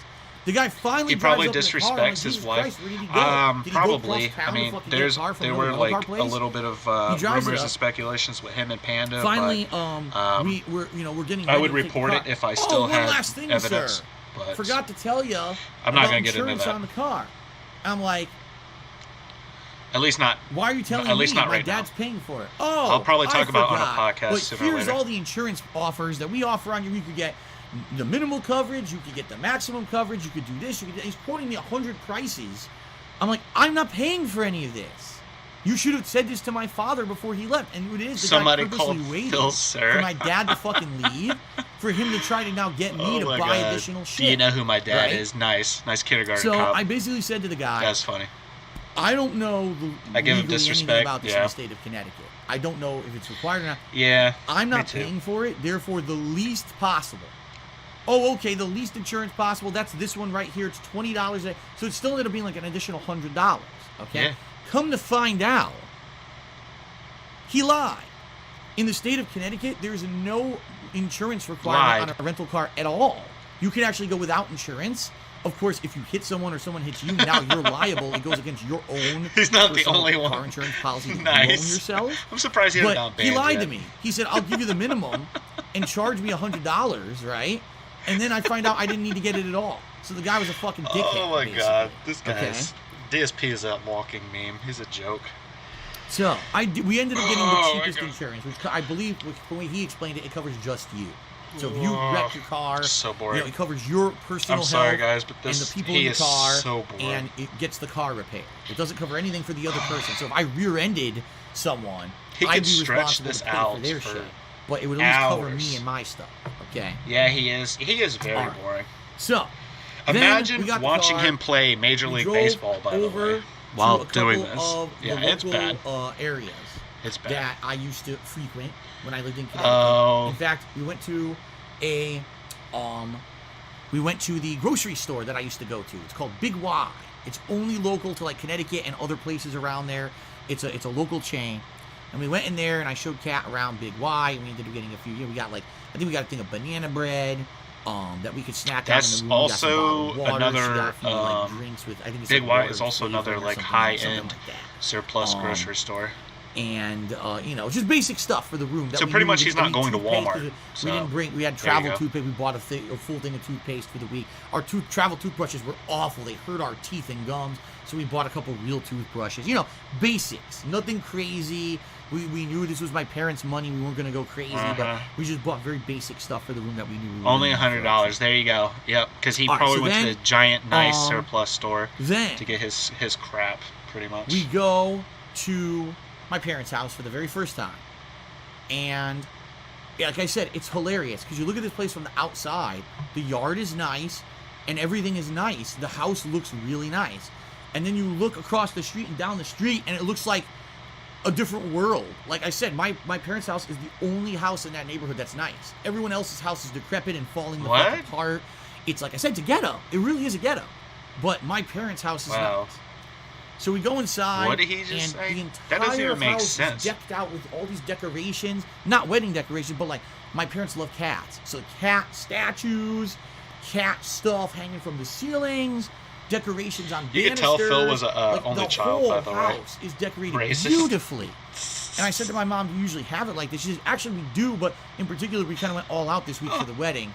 Speaker 9: The guy finally
Speaker 1: He probably
Speaker 9: drives up in the car. I'm like,
Speaker 1: disrespects his
Speaker 9: Jesus
Speaker 1: wife.
Speaker 9: Christ, where did he go? Did he go
Speaker 1: Probably.
Speaker 9: across town
Speaker 1: I
Speaker 9: to
Speaker 1: mean,
Speaker 9: fucking get a car from
Speaker 1: there
Speaker 9: another
Speaker 1: were
Speaker 9: rental car
Speaker 1: like a
Speaker 9: place?
Speaker 1: little bit of
Speaker 9: He drives it
Speaker 1: rumors
Speaker 9: up.
Speaker 1: and speculations with him and Panda.
Speaker 9: Finally,
Speaker 1: but,
Speaker 9: we're getting.
Speaker 1: I
Speaker 9: ready
Speaker 1: would
Speaker 9: to take the
Speaker 1: report
Speaker 9: car.
Speaker 1: it if I still
Speaker 9: one
Speaker 1: had
Speaker 9: last thing,
Speaker 1: evidence.
Speaker 9: Sir.
Speaker 1: But
Speaker 9: Forgot to tell you.
Speaker 1: I'm not gonna get into
Speaker 9: insurance
Speaker 1: that.
Speaker 9: on the car. I'm like,
Speaker 1: At least not.
Speaker 9: why are you telling
Speaker 1: At least
Speaker 9: me?
Speaker 1: not
Speaker 9: My
Speaker 1: right now.
Speaker 9: dad's paying for it. Oh,
Speaker 1: I'll probably
Speaker 9: I
Speaker 1: talk about it on a
Speaker 9: forgot.
Speaker 1: podcast
Speaker 9: But
Speaker 1: sooner or
Speaker 9: here's
Speaker 1: later.
Speaker 9: all the insurance offers that we offer on you. You could get the minimal coverage. You could get the maximum coverage. You could do this. You could. He's quoting me 100 prices. I'm like, I'm not paying for any of this. You should have said this to my father before he left. And it is the
Speaker 1: Somebody
Speaker 9: guy purposely
Speaker 1: called
Speaker 9: waited
Speaker 1: Phil, sir.
Speaker 9: for my dad to fucking leave, for him to try to now get me
Speaker 1: Oh
Speaker 9: to
Speaker 1: my
Speaker 9: buy
Speaker 1: God.
Speaker 9: additional
Speaker 1: Do
Speaker 9: shit.
Speaker 1: you know who my dad
Speaker 9: right?
Speaker 1: is? Nice kindergarten
Speaker 9: So
Speaker 1: cop.
Speaker 9: I basically said to the guy,
Speaker 1: That's funny.
Speaker 9: I don't know
Speaker 1: I give him
Speaker 9: legally
Speaker 1: disrespect,
Speaker 9: anything about this in
Speaker 1: yeah.
Speaker 9: the state of Connecticut. I don't know if it's required or not.
Speaker 1: Yeah.
Speaker 9: I'm
Speaker 1: me
Speaker 9: not
Speaker 1: too.
Speaker 9: paying for it, therefore the least possible. Oh, okay, the least insurance possible, that's this one right here. It's $20 a day. So it's still ended up being like an additional $100. Okay?
Speaker 1: Yeah.
Speaker 9: Come to find out, he lied. In the state of Connecticut, there's no insurance requirement on a rental car at all. You can actually go without insurance. Of course, if you hit someone or someone hits you, now you're liable. It goes against your own
Speaker 1: He's not the
Speaker 9: personal
Speaker 1: only one.
Speaker 9: car insurance policy that
Speaker 1: Nice.
Speaker 9: you own yourself.
Speaker 1: I'm surprised he hasn't
Speaker 9: But
Speaker 1: gone
Speaker 9: he
Speaker 1: banned
Speaker 9: lied
Speaker 1: yet.
Speaker 9: to me. He said, I'll give you the minimum and charge me $100, right? And then I find out I didn't need to get it at all. So the guy was a fucking dickhead.
Speaker 1: Oh my
Speaker 9: basically.
Speaker 1: God, this
Speaker 9: Okay?
Speaker 1: guy's DSP is that walking meme. He's a joke.
Speaker 9: So we ended up getting
Speaker 1: Oh,
Speaker 9: the
Speaker 1: my
Speaker 9: cheapest
Speaker 1: God.
Speaker 9: insurance, which I believe, the way he explained it, it covers just you. So if you wreck your car,
Speaker 1: So boring.
Speaker 9: you know, it covers your personal
Speaker 1: I'm sorry,
Speaker 9: health
Speaker 1: guys, but
Speaker 9: and
Speaker 1: this
Speaker 9: the people
Speaker 1: he
Speaker 9: in the
Speaker 1: is
Speaker 9: car,
Speaker 1: so boring.
Speaker 9: and it gets the car repaired. It doesn't cover anything for the other person. So if I rear-ended someone,
Speaker 1: He
Speaker 9: I'd
Speaker 1: could
Speaker 9: be
Speaker 1: stretch
Speaker 9: responsible
Speaker 1: this
Speaker 9: to pay
Speaker 1: out
Speaker 9: for their
Speaker 1: for
Speaker 9: shit. But it would at least cover
Speaker 1: hours.
Speaker 9: me and my stuff. Okay.
Speaker 1: Yeah, he is. He is very
Speaker 9: All right.
Speaker 1: boring.
Speaker 9: So then
Speaker 1: Imagine
Speaker 9: we got the
Speaker 1: watching
Speaker 9: car.
Speaker 1: him play Major
Speaker 9: We
Speaker 1: League
Speaker 9: drove
Speaker 1: Baseball, by the
Speaker 9: over
Speaker 1: way,
Speaker 9: to
Speaker 1: while
Speaker 9: a
Speaker 1: doing
Speaker 9: couple
Speaker 1: this.
Speaker 9: of
Speaker 1: Yeah,
Speaker 9: the
Speaker 1: it's
Speaker 9: local,
Speaker 1: bad.
Speaker 9: areas
Speaker 1: It's bad.
Speaker 9: that I used to frequent when I lived in Connecticut.
Speaker 1: Oh.
Speaker 9: In fact, we went to the grocery store that I used to go to. It's called Big Y. It's only local to like Connecticut and other places around there. It's a local chain. And we went in there and I showed Kat around Big Y, and we ended up getting a few. We got I think we got a thing of banana bread that we could snack
Speaker 1: That's
Speaker 9: on in the room. We got some
Speaker 1: also
Speaker 9: bottled water. She got
Speaker 1: another,
Speaker 9: a few, like, drinks with, I think it's
Speaker 1: Big
Speaker 9: like
Speaker 1: Y
Speaker 9: water
Speaker 1: is also
Speaker 9: flavor
Speaker 1: another
Speaker 9: or
Speaker 1: like
Speaker 9: something
Speaker 1: high-end
Speaker 9: like that.
Speaker 1: surplus grocery store.
Speaker 9: And just basic stuff for the room. That
Speaker 1: So
Speaker 9: we
Speaker 1: pretty
Speaker 9: knew
Speaker 1: much
Speaker 9: we
Speaker 1: he's
Speaker 9: didn't
Speaker 1: not going to
Speaker 9: need toothpaste,
Speaker 1: Walmart,
Speaker 9: 'cause
Speaker 1: so
Speaker 9: we didn't bring. We had
Speaker 1: there you
Speaker 9: travel
Speaker 1: go.
Speaker 9: toothpaste. We bought a full thing of toothpaste for the week. Our travel toothbrushes were awful. They hurt our teeth and gums. So we bought a couple real toothbrushes. Basics. Nothing crazy. We knew this was my parents' money. We weren't gonna go crazy, but we just bought very basic stuff for the room that we knew. We were
Speaker 1: Only
Speaker 9: gonna need for us.
Speaker 1: $100. There you go. Yep, because he
Speaker 9: All right,
Speaker 1: probably
Speaker 9: so
Speaker 1: went
Speaker 9: then,
Speaker 1: to the giant, nice surplus store
Speaker 9: Then
Speaker 1: to get his crap, pretty much.
Speaker 9: we go to my parents' house for the very first time. And yeah, like I said, it's hilarious because you look at this place from the outside, the yard is nice and everything is nice. The house looks really nice. And then you look across the street and down the street and it looks like a different world. Like I said, my parents' house is the only house in that neighborhood that's nice. Everyone else's house is decrepit and falling the fuck apart. It's like I said, it's a ghetto. It really is a ghetto. But my parents' house is nice. So we go inside,
Speaker 1: What did he just
Speaker 9: and
Speaker 1: say?
Speaker 9: the
Speaker 1: That doesn't
Speaker 9: entire
Speaker 1: even make
Speaker 9: house
Speaker 1: sense.
Speaker 9: is decked out with all these decorations. Not wedding decorations, but like my parents love cats. So cat statues, cat stuff hanging from the ceilings, decorations on
Speaker 1: You could
Speaker 9: banisters.
Speaker 1: tell Phil was a
Speaker 9: like
Speaker 1: only
Speaker 9: the
Speaker 1: child, by the
Speaker 9: whole
Speaker 1: way.
Speaker 9: house is decorated
Speaker 1: Racist.
Speaker 9: beautifully. And I said to my mom, "Do you usually have it like this?" She says, "Actually, we do, but in particular, we kind of went all out this week for the wedding.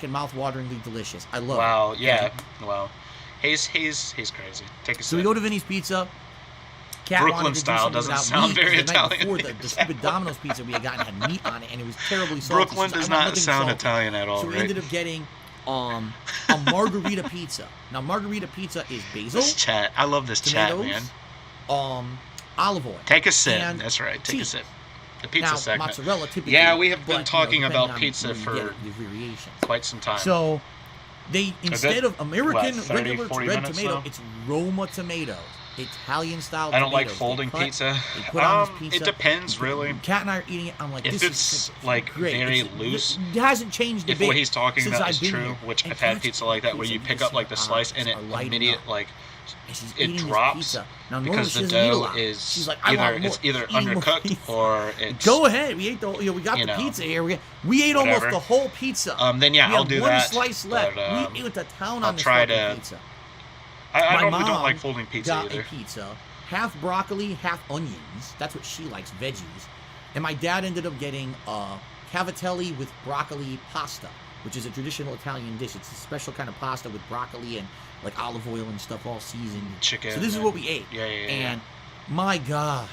Speaker 9: fucking mouth-wateringly delicious. I love it.
Speaker 1: Wow, yeah. Wow. He's crazy. Take a
Speaker 9: So we
Speaker 1: sip.
Speaker 9: go to Vinny's Pizza. Cat
Speaker 1: Brooklyn
Speaker 9: wanted to do
Speaker 1: style
Speaker 9: something
Speaker 1: doesn't
Speaker 9: without
Speaker 1: sound
Speaker 9: meat,
Speaker 1: very
Speaker 9: 'cause the night
Speaker 1: Italian.
Speaker 9: before, the stupid Domino's pizza we had gotten had meat on it, and it was terribly salty.
Speaker 1: Brooklyn
Speaker 9: So
Speaker 1: does
Speaker 9: I want
Speaker 1: not
Speaker 9: nothing
Speaker 1: sound
Speaker 9: salty.
Speaker 1: Italian at all,
Speaker 9: So we
Speaker 1: right?
Speaker 9: ended up getting a margarita pizza. Now, margarita pizza is basil,
Speaker 1: This chat. I love this chat,
Speaker 9: tomatoes,
Speaker 1: man.
Speaker 9: olive oil.
Speaker 1: Take a sip.
Speaker 9: and
Speaker 1: That's right. Take
Speaker 9: tea.
Speaker 1: a sip. The pizza
Speaker 9: now,
Speaker 1: segment.
Speaker 9: mozzarella typically.
Speaker 1: Yeah, we have been
Speaker 9: but,
Speaker 1: talking
Speaker 9: depending
Speaker 1: about
Speaker 9: on
Speaker 1: pizza
Speaker 9: where you
Speaker 1: for
Speaker 9: get it, there's variations.
Speaker 1: quite some time.
Speaker 9: So, they instead of American
Speaker 1: 30,
Speaker 9: regular
Speaker 1: 40
Speaker 9: red
Speaker 1: minutes
Speaker 9: tomato,
Speaker 1: now?
Speaker 9: it's Roma tomatoes, Italian style.
Speaker 1: I don't like
Speaker 9: tomatoes.
Speaker 1: folding
Speaker 9: They cut,
Speaker 1: pizza.
Speaker 9: They put on this pizza.
Speaker 1: It depends, really.
Speaker 9: Kat and I are eating it. I'm like,
Speaker 1: If
Speaker 9: this
Speaker 1: it's
Speaker 9: is
Speaker 1: like
Speaker 9: great.
Speaker 1: very
Speaker 9: It's-
Speaker 1: loose,
Speaker 9: it hasn't changed a
Speaker 1: if
Speaker 9: bit
Speaker 1: what he's talking
Speaker 9: since
Speaker 1: about
Speaker 9: I've
Speaker 1: is
Speaker 9: been
Speaker 1: true,
Speaker 9: here.
Speaker 1: which
Speaker 9: And
Speaker 1: I've had
Speaker 9: Kat's
Speaker 1: pizza like that, where
Speaker 9: pizza,
Speaker 1: you pick
Speaker 9: can
Speaker 1: up like the
Speaker 9: see her
Speaker 1: slice and
Speaker 9: eyes
Speaker 1: it
Speaker 9: are lighting
Speaker 1: immediate
Speaker 9: up.
Speaker 1: like
Speaker 9: And she's
Speaker 1: it
Speaker 9: eating this
Speaker 1: drops
Speaker 9: pizza. Now, normally
Speaker 1: because
Speaker 9: she
Speaker 1: the
Speaker 9: doesn't eat a
Speaker 1: dough
Speaker 9: lot.
Speaker 1: is
Speaker 9: She's like, I want more.
Speaker 1: either
Speaker 9: She's eating more
Speaker 1: undercooked
Speaker 9: pizza.
Speaker 1: or it's
Speaker 9: Go ahead. We ate the. We got
Speaker 1: you
Speaker 9: the
Speaker 1: know,
Speaker 9: pizza here. We ate almost
Speaker 1: whatever.
Speaker 9: the whole pizza.
Speaker 1: Then yeah,
Speaker 9: we
Speaker 1: I'll
Speaker 9: have
Speaker 1: do
Speaker 9: one
Speaker 1: that.
Speaker 9: slice left.
Speaker 1: But,
Speaker 9: we ate the town
Speaker 1: I'll
Speaker 9: on this
Speaker 1: try
Speaker 9: fucking
Speaker 1: to.
Speaker 9: pizza.
Speaker 1: I
Speaker 9: My
Speaker 1: normally don't
Speaker 9: mom
Speaker 1: like folding pizza
Speaker 9: got
Speaker 1: either.
Speaker 9: a pizza, half broccoli, half onions. That's what she likes, veggies. And my dad ended up getting cavatelli with broccoli pasta, which is a traditional Italian dish. It's a special kind of pasta with broccoli and like olive oil and stuff all seasoned.
Speaker 1: Chicken.
Speaker 9: So this is what we ate.
Speaker 1: Yeah.
Speaker 9: And my God,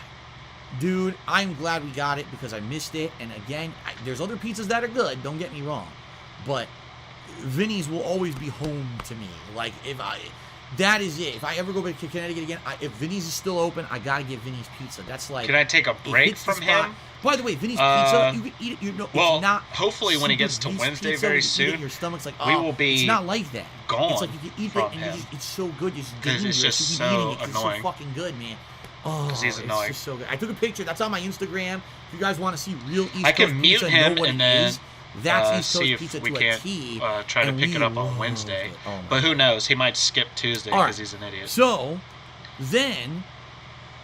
Speaker 9: dude, I'm glad we got it because I missed it. And again, there's other pizzas that are good. Don't get me wrong, but Vinny's will always be home to me. Like that is it. If I ever go back to Connecticut again, if Vinny's is still open, I gotta get Vinny's pizza. That's like.
Speaker 1: Can I take a break from him?
Speaker 9: By the way, Vinny's pizza, you can eat it. You know,
Speaker 1: well,
Speaker 9: it's not.
Speaker 1: hopefully when he gets to
Speaker 9: Vinny's
Speaker 1: Wednesday
Speaker 9: pizza,
Speaker 1: very
Speaker 9: you eat it
Speaker 1: soon,
Speaker 9: and your stomach's like,
Speaker 1: we will be
Speaker 9: It's not like that.
Speaker 1: gone
Speaker 9: It's like you can eat
Speaker 1: from
Speaker 9: it and
Speaker 1: him.
Speaker 9: it's so good. It's
Speaker 1: 'Cause
Speaker 9: dangerous.
Speaker 1: it's just
Speaker 9: you keep
Speaker 1: so
Speaker 9: eating it 'cause
Speaker 1: annoying.
Speaker 9: It's so fucking good, man. Oh,
Speaker 1: 'Cause he's annoying.
Speaker 9: It's just so good. I took a picture. That's on my Instagram. If you guys want to see real East
Speaker 1: I
Speaker 9: Coast
Speaker 1: can mute
Speaker 9: pizza,
Speaker 1: him
Speaker 9: know what
Speaker 1: and
Speaker 9: it
Speaker 1: then
Speaker 9: is, that's East
Speaker 1: see
Speaker 9: Coast
Speaker 1: if
Speaker 9: pizza
Speaker 1: we
Speaker 9: to a
Speaker 1: can't
Speaker 9: T.
Speaker 1: try to
Speaker 9: and
Speaker 1: pick
Speaker 9: we
Speaker 1: it up on
Speaker 9: love
Speaker 1: Wednesday.
Speaker 9: it. Oh my
Speaker 1: But who knows? He might skip Tuesday
Speaker 9: All
Speaker 1: because
Speaker 9: right.
Speaker 1: he's an idiot.
Speaker 9: So, then,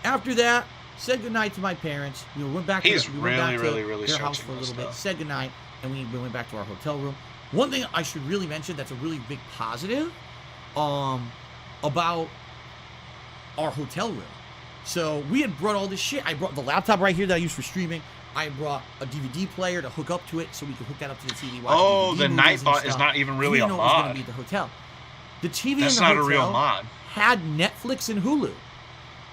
Speaker 9: after that, said goodnight to my parents. We went back
Speaker 1: He's
Speaker 9: to, we went back
Speaker 1: really,
Speaker 9: to
Speaker 1: really
Speaker 9: their house
Speaker 1: stretching
Speaker 9: for a
Speaker 1: this
Speaker 9: little bit,
Speaker 1: stuff.
Speaker 9: said goodnight, and we went back to our hotel room. One thing I should really mention that's a really big positive about our hotel room. So, we had brought all this shit. I brought the laptop right here that I use for streaming. I brought a DVD player to hook up to it so we could hook that up to the TV. Watch
Speaker 1: Oh,
Speaker 9: DVD
Speaker 1: the
Speaker 9: movies and
Speaker 1: Nightbot is
Speaker 9: stuff.
Speaker 1: not even really
Speaker 9: We
Speaker 1: a
Speaker 9: didn't know it was gonna
Speaker 1: mod.
Speaker 9: be at the hotel. The TV
Speaker 1: That's
Speaker 9: in the
Speaker 1: not a
Speaker 9: hotel
Speaker 1: real mod.
Speaker 9: had Netflix and Hulu.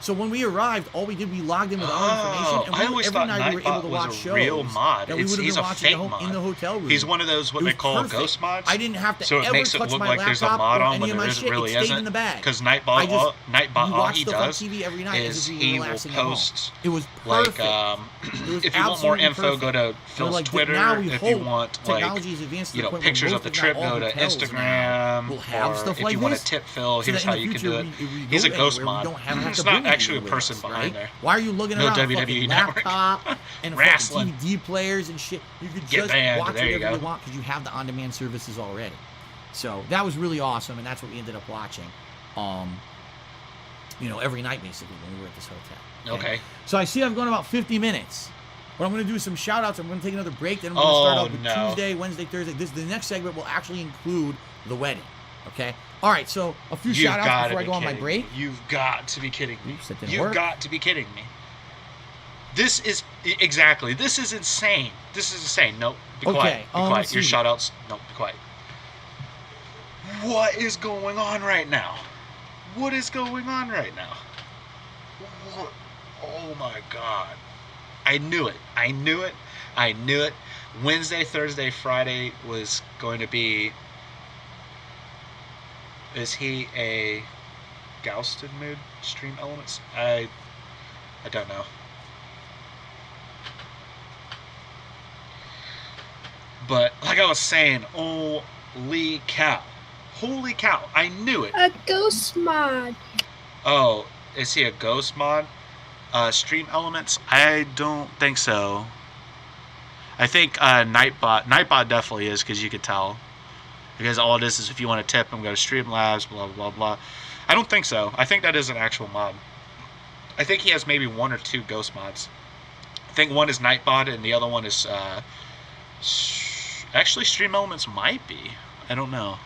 Speaker 9: So when we arrived, all we did, we logged in with our information, and
Speaker 1: I always
Speaker 9: every
Speaker 1: thought
Speaker 9: night we were able
Speaker 1: Nightbot
Speaker 9: to
Speaker 1: was
Speaker 9: watch
Speaker 1: a
Speaker 9: shows
Speaker 1: real mod.
Speaker 9: that we would have
Speaker 1: He's
Speaker 9: been
Speaker 1: a
Speaker 9: watching
Speaker 1: fake
Speaker 9: at home
Speaker 1: mod.
Speaker 9: in the hotel room.
Speaker 1: He's one of those what
Speaker 9: It
Speaker 1: they
Speaker 9: was
Speaker 1: call
Speaker 9: perfect.
Speaker 1: ghost mods.
Speaker 9: I didn't have to
Speaker 1: so it
Speaker 9: ever
Speaker 1: makes it
Speaker 9: touch
Speaker 1: look
Speaker 9: my
Speaker 1: like there's a
Speaker 9: laptop
Speaker 1: mod
Speaker 9: or
Speaker 1: on
Speaker 9: any
Speaker 1: when
Speaker 9: of
Speaker 1: there
Speaker 9: my shit.
Speaker 1: really
Speaker 9: It stayed
Speaker 1: isn't.
Speaker 9: in the bag.
Speaker 1: Because
Speaker 9: I
Speaker 1: Nightbot,
Speaker 9: just-
Speaker 1: Nightbot
Speaker 9: you
Speaker 1: all
Speaker 9: watch
Speaker 1: he
Speaker 9: stuff on
Speaker 1: does
Speaker 9: TV every night as
Speaker 1: is
Speaker 9: if you were
Speaker 1: he will
Speaker 9: relaxing at home.
Speaker 1: post
Speaker 9: It was
Speaker 1: like
Speaker 9: perfect. It was
Speaker 1: if you want more
Speaker 9: absolutely
Speaker 1: info,
Speaker 9: perfect.
Speaker 1: go to
Speaker 9: We're
Speaker 1: Phil's
Speaker 9: like,
Speaker 1: Twitter.
Speaker 9: now we
Speaker 1: If you
Speaker 9: hope
Speaker 1: want like
Speaker 9: technology is advanced to
Speaker 1: you
Speaker 9: the
Speaker 1: know
Speaker 9: point where
Speaker 1: pictures of
Speaker 9: most,
Speaker 1: the
Speaker 9: if
Speaker 1: trip,
Speaker 9: not all
Speaker 1: go to
Speaker 9: hotels now
Speaker 1: Instagram.
Speaker 9: will have
Speaker 1: Or
Speaker 9: stuff
Speaker 1: if
Speaker 9: like
Speaker 1: you want
Speaker 9: this.
Speaker 1: to tip Phil,
Speaker 9: So
Speaker 1: here's
Speaker 9: that
Speaker 1: how
Speaker 9: in the
Speaker 1: you can
Speaker 9: future,
Speaker 1: do it.
Speaker 9: we
Speaker 1: He's a
Speaker 9: go
Speaker 1: ghost
Speaker 9: anywhere, we
Speaker 1: mod.
Speaker 9: don't have
Speaker 1: It's
Speaker 9: to
Speaker 1: not
Speaker 9: bring
Speaker 1: actually a
Speaker 9: anything with
Speaker 1: person
Speaker 9: us,
Speaker 1: behind
Speaker 9: right?
Speaker 1: there.
Speaker 9: Why are you looking
Speaker 1: No
Speaker 9: around a
Speaker 1: WWE
Speaker 9: fucking
Speaker 1: network.
Speaker 9: laptop and a
Speaker 1: Wrestling.
Speaker 9: fucking DVD players and shit? You could
Speaker 1: Get
Speaker 9: just
Speaker 1: banned.
Speaker 9: watch
Speaker 1: There you
Speaker 9: whatever you
Speaker 1: go.
Speaker 9: want because you have the on-demand services already. So that was really awesome, and that's what we ended up watching. Every night basically when we were at this hotel.
Speaker 1: Okay.
Speaker 9: So I see I've gone about 50 minutes. But I'm going to do some shout outs. I'm going to take another break. Then I'm going to start off with Tuesday, Wednesday, Thursday. The next segment will actually include the wedding. Okay? All right, so a few shout outs before I go on my break.
Speaker 1: You've got to be kidding me.
Speaker 9: Oops, that didn't
Speaker 1: You've
Speaker 9: work.
Speaker 1: got to be kidding me. This is exactly. This is insane. This is insane. No, be quiet. Be quiet.
Speaker 9: let's
Speaker 1: Your
Speaker 9: see.
Speaker 1: shout outs. No, be quiet. What is going on right now? What is going on right now? What? Oh my God. I knew it. I knew it. I knew it. Wednesday, Thursday, Friday was going to be. Is he a Gousted mood stream elements? I don't know. But like I was saying, holy cow. Holy cow. I knew it.
Speaker 8: A ghost mod.
Speaker 1: Oh, is he a ghost mod? Stream elements? I don't think so. I think Nightbot definitely is, because you could tell. Because all it is if you want to tip him, go to Streamlabs, blah, blah, blah. I don't think so. I think that is an actual mod. I think he has maybe one or two ghost mods. I think one is Nightbot and the other one is... actually, Stream Elements might be. I don't know.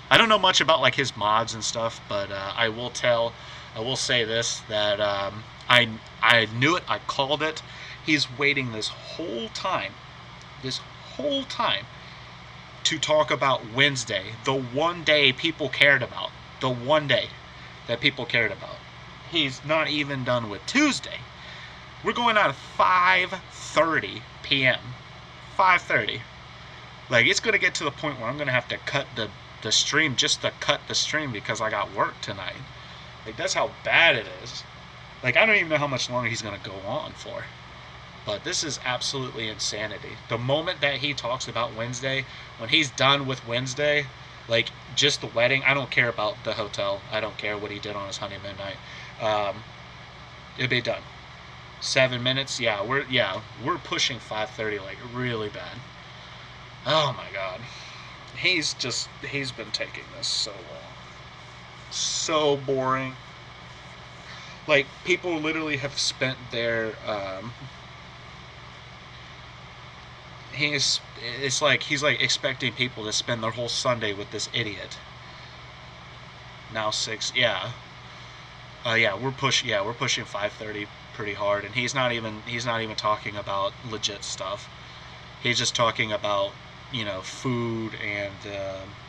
Speaker 1: I don't know much about like his mods and stuff, but I will say this, that I knew it, I called it. He's waiting this whole time to talk about Wednesday, the one day people cared about, the one day that people cared about. He's not even done with Tuesday. We're going on at 5:30 p.m. 5:30. Like, it's going to get to the point where I'm going to have to cut the stream just to cut the stream because I got work tonight. Like, that's how bad it is. Like, I don't even know how much longer he's going to go on for. But this is absolutely insanity. The moment that he talks about Wednesday, when he's done with Wednesday, like just the wedding, I don't care about the hotel. I don't care what he did on his honeymoon night. It'd be done. 7 minutes, we're pushing 5:30 like really bad. Oh my God, he's been taking this so long, so boring. Like people literally have spent their it's like he's like expecting people to spend their whole Sunday with this idiot. Now 6, we're pushing 5:30 pretty hard, and he's not even talking about legit stuff. He's just talking about, food and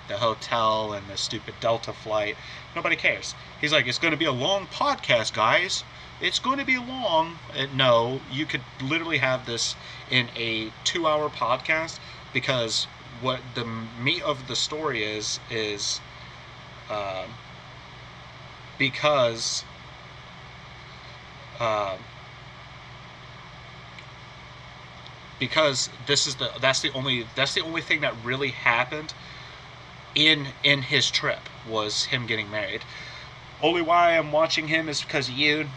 Speaker 1: the hotel and the stupid Delta flight. Nobody cares. He's like, it's going to be a long podcast, guys. It's going to be long. No, you could literally have this in a 2-hour podcast, because what the meat of the story is because that's the only thing that really happened in his trip, was him getting married. Only why I'm watching him is because of you.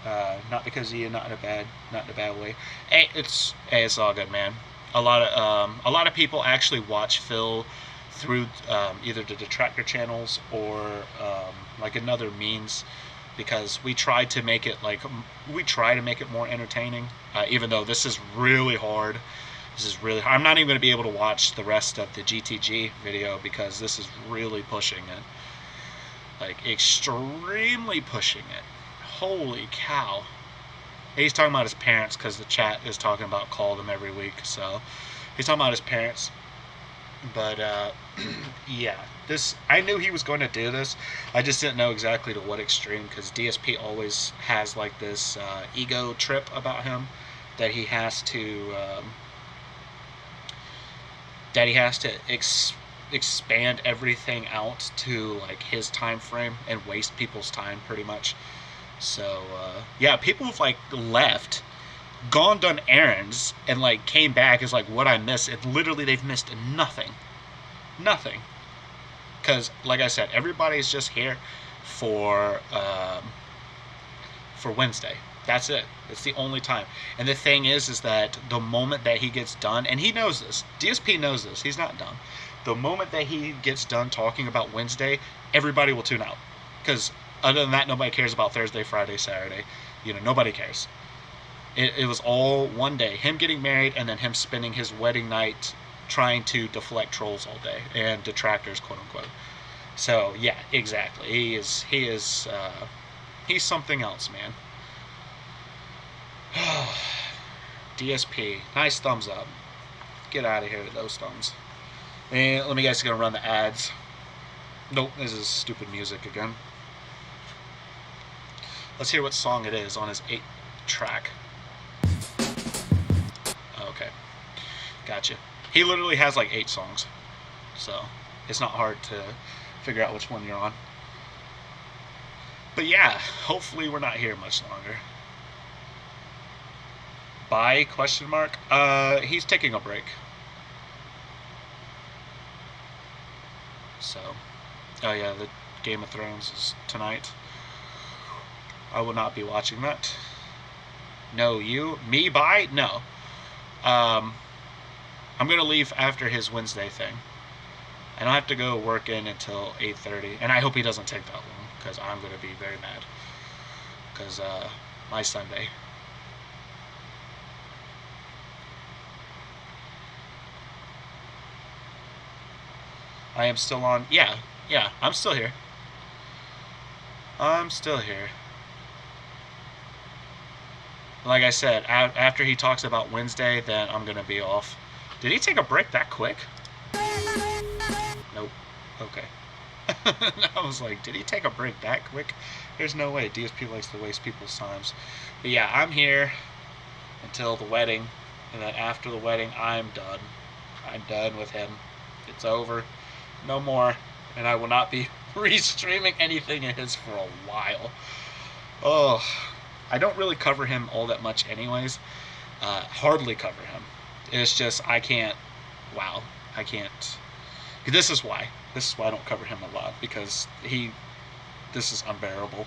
Speaker 1: Not because of you, not in a bad way. Hey, it's all good, man. A lot of people actually watch Phil through either the detractor channels or like another means, because we try to make it more entertaining. Even though this is really hard. I'm not even going to be able to watch the rest of the GTG video, because this is really pushing it. Like, extremely pushing it. Holy cow. He's talking about his parents, because the chat is talking about call them every week. So, he's talking about his parents. But, yeah. I knew he was going to do this. I just didn't know exactly to what extreme, because DSP always has, like, this ego trip about him that he has to... expand everything out to like his time frame and waste people's time pretty much. So people have like left, gone, done errands, and like came back is like, what I missed. And literally they've missed nothing. Because like I said, everybody's just here for Wednesday. That's it. It's the only time. And the thing is that the moment that he gets done, and he knows this, DSP knows this, he's not dumb. The moment that he gets done talking about Wednesday, everybody will tune out. Because other than that, nobody cares about Thursday, Friday, Saturday. Nobody cares. It was all one day. Him getting married, and then him spending his wedding night trying to deflect trolls all day. And detractors, quote unquote. So, yeah, exactly. He's something else, man. DSP, nice thumbs up. Get out of here with those thumbs. And let me guess, gonna run the ads. Nope, this is stupid music again. Let's hear what song it is on his 8-track. Okay, gotcha. He literally has like 8 songs, so it's not hard to figure out which one you're on. But yeah, hopefully we're not here much longer. Bye? ? He's taking a break. So, oh yeah, the Game of Thrones is tonight. I will not be watching that. No, you? Me? Bye? No. I'm gonna leave after his Wednesday thing. I don't have to go work in until 8:30, and I hope he doesn't take that long, because I'm gonna be very mad. Because my Sunday. I am still on. Yeah, I'm still here. Like I said, after he talks about Wednesday, then I'm going to be off. Did he take a break that quick? Nope. Okay. I was like, did he take a break that quick? There's no way. DSP likes to waste people's times. But yeah, I'm here until the wedding. And then after the wedding, I'm done. I'm done with him. It's over. No more, and I will not be restreaming anything of his for a while. Oh, I don't really cover him all that much anyways. hardly cover him. It's just I can't. Wow, I can't. This is why. This is why I don't cover him a lot, because this is unbearable.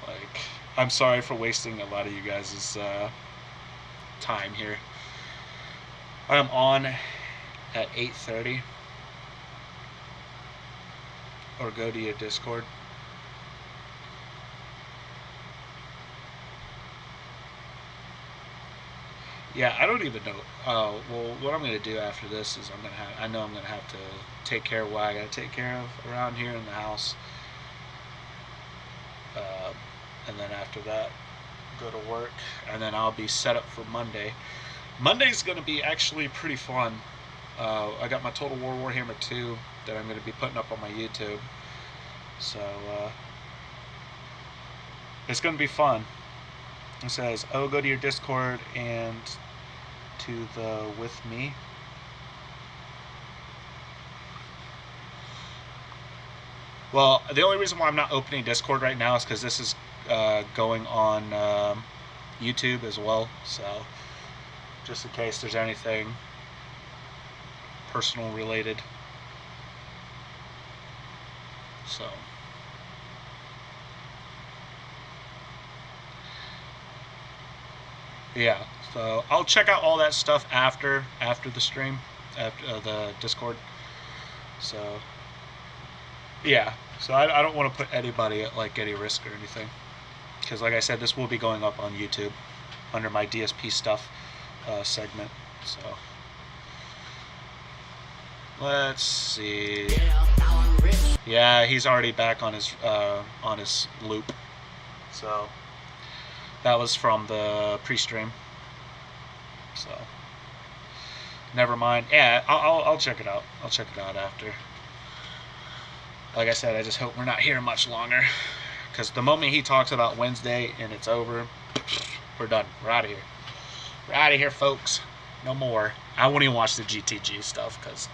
Speaker 1: Like, I'm sorry for wasting a lot of you guys' time here. I'm on at 8:30, or go to your Discord. Yeah, I don't even know. Well, what I'm gonna do after this is I know I'm gonna have to take care of what I gotta take care of around here in the house, and then after that, go to work, and then I'll be set up for Monday. Monday's gonna be actually pretty fun. I got my Total War Warhammer 2 that I'm gonna be putting up on my YouTube, so it's gonna be fun. It says, "Oh, go to your Discord and to the with me." Well, the only reason why I'm not opening Discord right now is because this is going on YouTube as well. So, just in case there's anything personal related. So. Yeah, so I'll check out all that stuff after the stream, after the Discord. So yeah, so I don't want to put anybody at like any risk or anything, because like I said, this will be going up on YouTube under my DSP stuff segment. So let's see. Yeah, he's already back on his loop. So that was from the pre-stream. So never mind. Yeah, I'll check it out. I'll check it out after. Like I said, I just hope we're not here much longer, because the moment he talks about Wednesday and it's over, we're done. We're out of here. We're out of here, folks. No more. I won't even watch the GTG stuff, because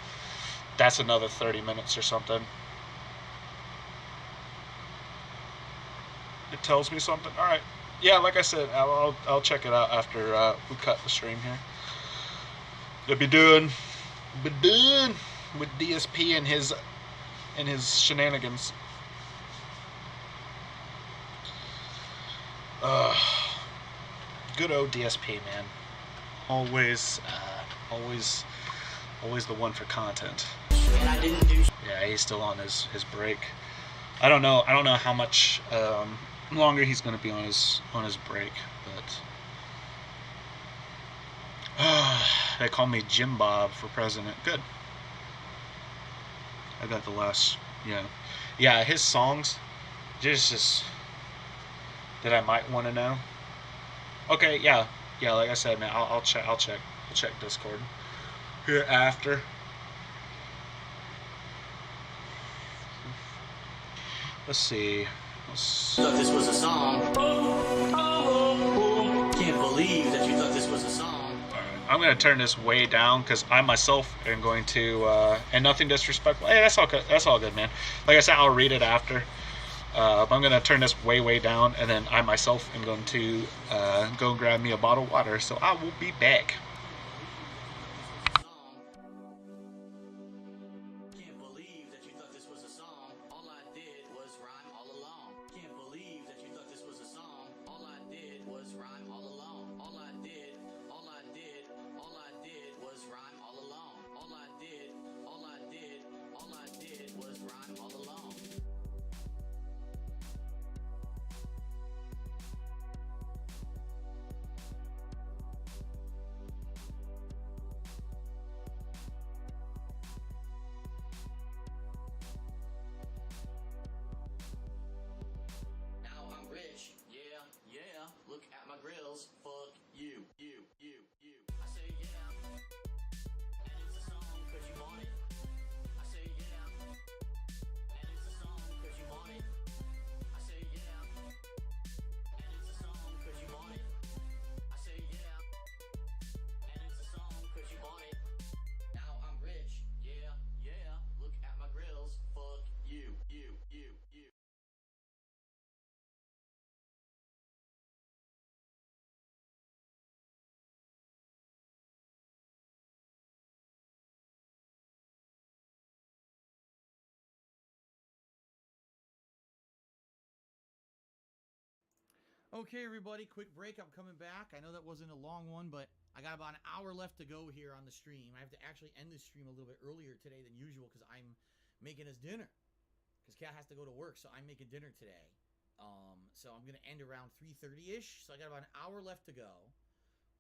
Speaker 1: that's another 30 minutes or something. It tells me something. All right. Yeah, like I said, I'll check it out after we cut the stream here. We'll be done with DSP and his shenanigans. Good old DSP, man. Always the one for content. Yeah, he's still on his break. I don't know how much longer he's going to be on his break, but they call me Jim Bob for president. Good. I got the last, yeah. His songs, just that I might want to know. Okay, yeah. Like I said, man, I'll check Discord here after. Let's see.
Speaker 7: Thought this was a song. Can't believe that you thought this was a song.
Speaker 1: I'm going to turn this way down, because I myself am going to, and nothing disrespectful. Hey, that's all good, man. Like I said, I'll read it after. But I'm going to turn this way down, and then I myself am going to go grab me a bottle of water. So I will be back.
Speaker 9: Okay, everybody, quick break. I'm coming back. I know that wasn't a long one, but I got about an hour left to go here on the stream. I have to actually end this stream a little bit earlier today than usual because I'm making us dinner. Because Kat has to go to work, so I'm making dinner today. So I'm going to end around 3:30-ish. So I got about an hour left to go.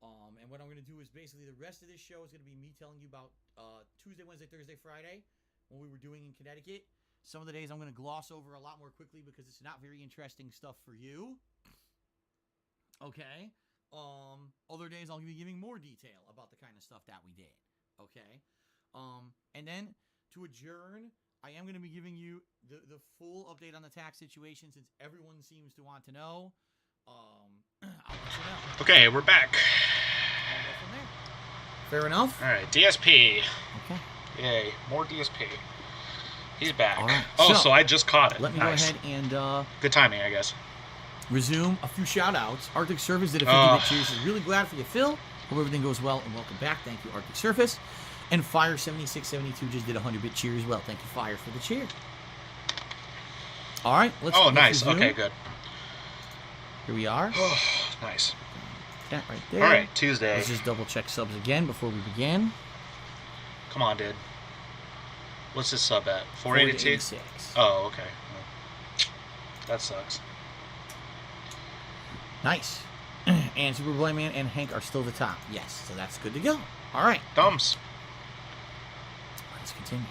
Speaker 9: And what I'm going to do is basically the rest of this show is going to be me telling you about Tuesday, Wednesday, Thursday, Friday, what we were doing in Connecticut. Some of the days I'm going to gloss over a lot more quickly because it's not very interesting stuff for you. Okay. Other days I'll be giving more detail about the kind of stuff that we did. Okay. And then to adjourn, I am going to be giving you the full update on the tax situation since everyone seems to want to know. I'll let you know.
Speaker 1: Okay, we're back.
Speaker 9: I'll go from there. Fair enough?
Speaker 1: All right, DSP.
Speaker 9: Okay.
Speaker 1: Yay, more DSP. He's back.
Speaker 9: All right.
Speaker 1: Oh, so I just caught it.
Speaker 9: Let me
Speaker 1: nice.
Speaker 9: go ahead and
Speaker 1: good timing, I guess.
Speaker 9: Resume a few shout-outs. Arctic Surface did a 50-bit cheers. Really glad for you, Phil. Hope everything goes well, and welcome back. Thank you, Arctic Surface. And Fire7672 just did a 100-bit cheer as well. Thank you, Fire, for the cheer. All right, let's
Speaker 1: Oh, nice. Okay, good.
Speaker 9: Here we are.
Speaker 1: Nice.
Speaker 9: That right there.
Speaker 1: All right, Tuesday.
Speaker 9: Let's just double-check subs again before we begin.
Speaker 1: Come on, dude. What's his sub at? 482? Oh, okay. That sucks.
Speaker 9: Nice. And Superboy Man and Hank are still the top. Yes, so that's good to go. All right.
Speaker 1: Thumbs.
Speaker 9: Let's continue.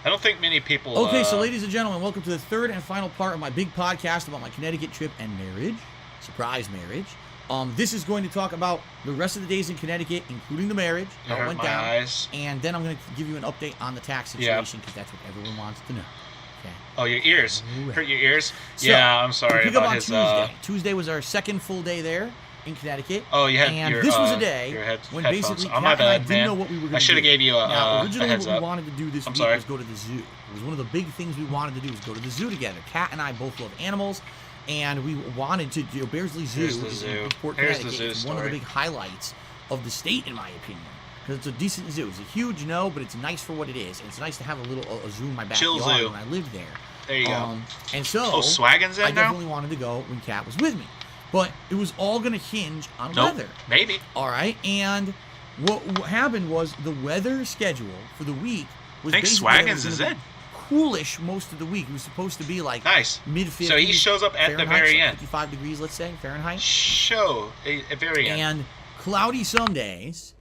Speaker 1: I don't think many people...
Speaker 9: Okay, so ladies and gentlemen, welcome to the third and final part of my big podcast about my Connecticut trip and marriage. Surprise marriage. This is going to talk about the rest of the days in Connecticut, including the marriage, how it went down.
Speaker 1: Eyes.
Speaker 9: And then I'm going to give you an update on the tax situation because that's what everyone wants to know. Okay.
Speaker 1: Oh, your ears. Hurt your ears?
Speaker 9: So,
Speaker 1: yeah, I'm sorry
Speaker 9: pick
Speaker 1: about
Speaker 9: up on
Speaker 1: his...
Speaker 9: Tuesday. Tuesday was our second full day there in Connecticut.
Speaker 1: Oh, you had
Speaker 9: and
Speaker 1: your,
Speaker 9: this was a day when
Speaker 1: headphones.
Speaker 9: basically
Speaker 1: Oh,
Speaker 9: Kat
Speaker 1: my
Speaker 9: and I
Speaker 1: bad,
Speaker 9: didn't
Speaker 1: man.
Speaker 9: know what we were going to do.
Speaker 1: I should have gave you a
Speaker 9: originally
Speaker 1: heads
Speaker 9: what we
Speaker 1: up.
Speaker 9: wanted to do this week was go to the zoo. It was one of the big things we wanted to do was go to the zoo together. Kat and I both love animals, and we wanted to do Beardsley Zoo.
Speaker 1: Here's the zoo. Here's the zoo
Speaker 9: It's one of the big highlights of the state, in my opinion. Because it's a decent zoo. It's a huge no, but it's nice for what it is. And it's nice to have a zoo in my backyard when I lived there.
Speaker 1: There you go.
Speaker 9: And so,
Speaker 1: Swaggin's in
Speaker 9: I
Speaker 1: now?
Speaker 9: definitely wanted to go when Kat was with me. But it was all going to hinge on weather.
Speaker 1: Maybe.
Speaker 9: All right. And what happened was the weather schedule for the week was basically
Speaker 1: Swaggin's is in.
Speaker 9: Coolish most of the week. It was supposed to be like mid-50s.
Speaker 1: So he shows up at the very end.
Speaker 9: 55 degrees, let's say, Fahrenheit.
Speaker 1: At very end.
Speaker 9: And cloudy some days,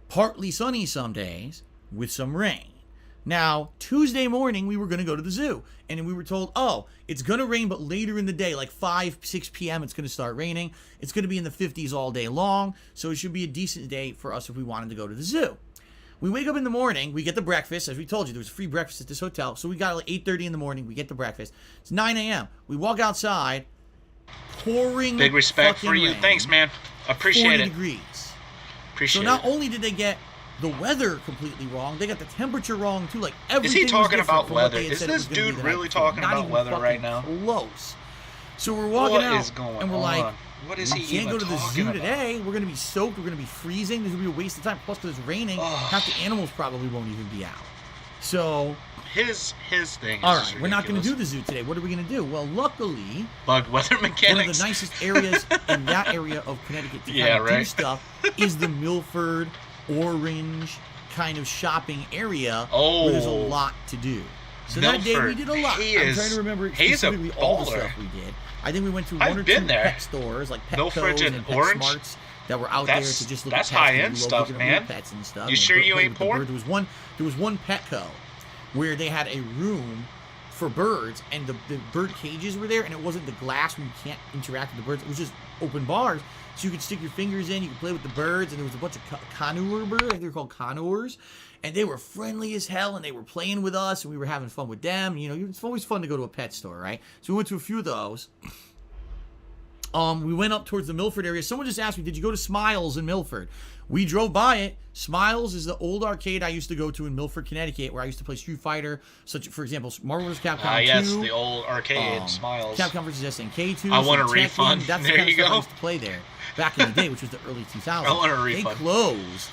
Speaker 9: partly sunny some days, with some rain. Now, Tuesday morning, we were going to go to the zoo. And we were told, oh, it's going to rain, but later in the day, like 5, 6 p.m., it's going to start raining. It's going to be in the 50s all day long. So it should be a decent day for us if we wanted to go to the zoo. We wake up in the morning. We get the breakfast. As we told you, there was free breakfast at this hotel. So we got like 8:30 in the morning. We get the breakfast. It's 9 a.m. We walk outside. Pouring
Speaker 1: big respect for you.
Speaker 9: Rain,
Speaker 1: Thanks, man. Appreciate
Speaker 9: 40
Speaker 1: it.
Speaker 9: Degrees.
Speaker 1: Appreciate
Speaker 9: it. So not only did they get the weather completely wrong, they got the temperature wrong too. Like everything.
Speaker 1: Is he talking about weather?
Speaker 9: Is
Speaker 1: this dude really talking about weather right now?
Speaker 9: Close. So we're walking out, and we're like,
Speaker 1: what is he even
Speaker 9: can't go to the zoo
Speaker 1: about?
Speaker 9: today. We're gonna be soaked. We're gonna be freezing. There's gonna be a waste of time. Plus, because it's raining, half the animals probably won't even be out. So
Speaker 1: his thing.
Speaker 9: All right, we're not gonna do the zoo today. What are we gonna do? Well, luckily,
Speaker 1: bug weather mechanics.
Speaker 9: One of the nicest areas in that area of Connecticut to kind of do stuff is the Milford, Orange kind of shopping area where there's a lot to do. So
Speaker 1: Milford,
Speaker 9: that day we did a lot. I'm trying to remember specifically all the stuff we did. I think we went to one or two pet stores like Petco's and PetSmarts that were out there to just look at pets. That's
Speaker 1: high-end stuff, man.
Speaker 9: Pets and stuff.
Speaker 1: You sure you ain't poor?
Speaker 9: There was one Petco where they had a room for birds, and the bird cages were there, and it wasn't the glass where you can't interact with the birds. It was just open bars, so you could stick your fingers in, you could play with the birds, and there was a bunch of conure birds, I think they're called conures, and they were friendly as hell, and they were playing with us, and we were having fun with them. You know, it's always fun to go to a pet store, right? So we went to a few of those. We went up towards the Milford area. Someone just asked me, did you go to Smiles in Milford? We drove by it. Smiles is the old arcade I used to go to in Milford, Connecticut, where I used to play Street Fighter, such, for example, Marvel vs. Capcom 2.
Speaker 1: Yes, the old arcade, Smiles.
Speaker 9: Capcom vs. SNK 2.
Speaker 1: I want a refund.
Speaker 9: That's
Speaker 1: there
Speaker 9: the kind
Speaker 1: you
Speaker 9: of stuff
Speaker 1: go.
Speaker 9: I used to play there back in the day, which was the early 2000s.
Speaker 1: I want a refund.
Speaker 9: They closed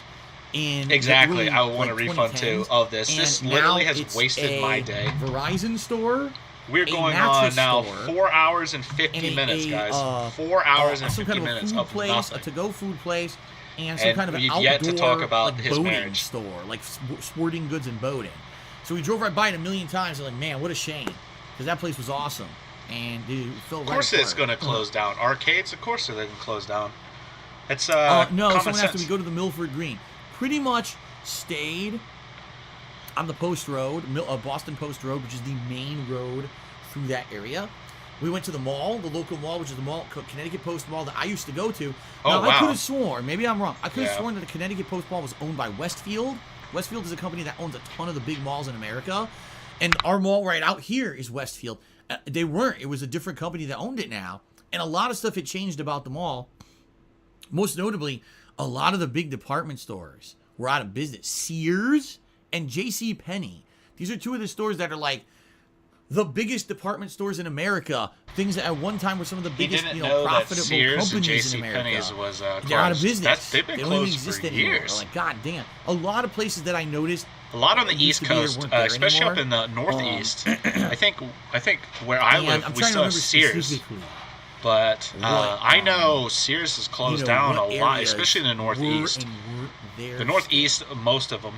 Speaker 9: in
Speaker 1: exactly.
Speaker 9: early,
Speaker 1: I want a refund too of this. This literally has wasted my day.
Speaker 9: Verizon store
Speaker 1: We're going on now 4 hours and 50 minutes, guys. 4 hours and 50 minutes of
Speaker 9: place,
Speaker 1: nothing.
Speaker 9: a to-go food place, and some kind of an
Speaker 1: we've
Speaker 9: outdoor
Speaker 1: yet to talk about
Speaker 9: like,
Speaker 1: his
Speaker 9: boating
Speaker 1: marriage.
Speaker 9: store, like sporting goods and boating. So we drove right by it a million times. And like, man, what a shame, because that place was awesome. And it fell right
Speaker 1: Of course,
Speaker 9: apart.
Speaker 1: it's going to close down. Arcades, of course, they're going to close down. It's
Speaker 9: no,
Speaker 1: common
Speaker 9: someone
Speaker 1: sense.
Speaker 9: after we go to the Milford Green. Pretty much stayed on the Post Road, Boston Post Road, which is the main road through that area. We went to the mall, the local mall, which is the mall, Connecticut Post Mall that I used to go to.
Speaker 1: Oh,
Speaker 9: now,
Speaker 1: wow.
Speaker 9: I could have sworn, maybe I'm wrong, I could have
Speaker 1: Yeah.
Speaker 9: sworn that the Connecticut Post Mall was owned by Westfield. Westfield is a company that owns a ton of the big malls in America. And our mall right out here is Westfield. They weren't. It was a different company that owned it now. And a lot of stuff had changed about the mall. Most notably, a lot of the big department stores were out of business. Sears and J.C. Penney. These are two of the stores that are like the biggest department stores in America. Things that at one time were some of the biggest, profitable
Speaker 1: Sears and
Speaker 9: companies in
Speaker 1: J.C.
Speaker 9: America.
Speaker 1: Penney's was
Speaker 9: They're out of
Speaker 1: closed.
Speaker 9: business.
Speaker 1: They've been
Speaker 9: they don't even
Speaker 1: closed
Speaker 9: exist
Speaker 1: for
Speaker 9: anymore.
Speaker 1: years.
Speaker 9: Like, god damn. A lot of places that I noticed.
Speaker 1: A lot on the East
Speaker 9: used to be there
Speaker 1: Coast,
Speaker 9: weren't there
Speaker 1: especially up
Speaker 9: anymore.
Speaker 1: in the Northeast. I think where I
Speaker 9: And
Speaker 1: live,
Speaker 9: I'm
Speaker 1: we
Speaker 9: trying to
Speaker 1: still have
Speaker 9: remember
Speaker 1: Sears.
Speaker 9: specifically
Speaker 1: But
Speaker 9: what,
Speaker 1: I know Sears has closed down a lot, especially in the Northeast. The Northeast, most of them.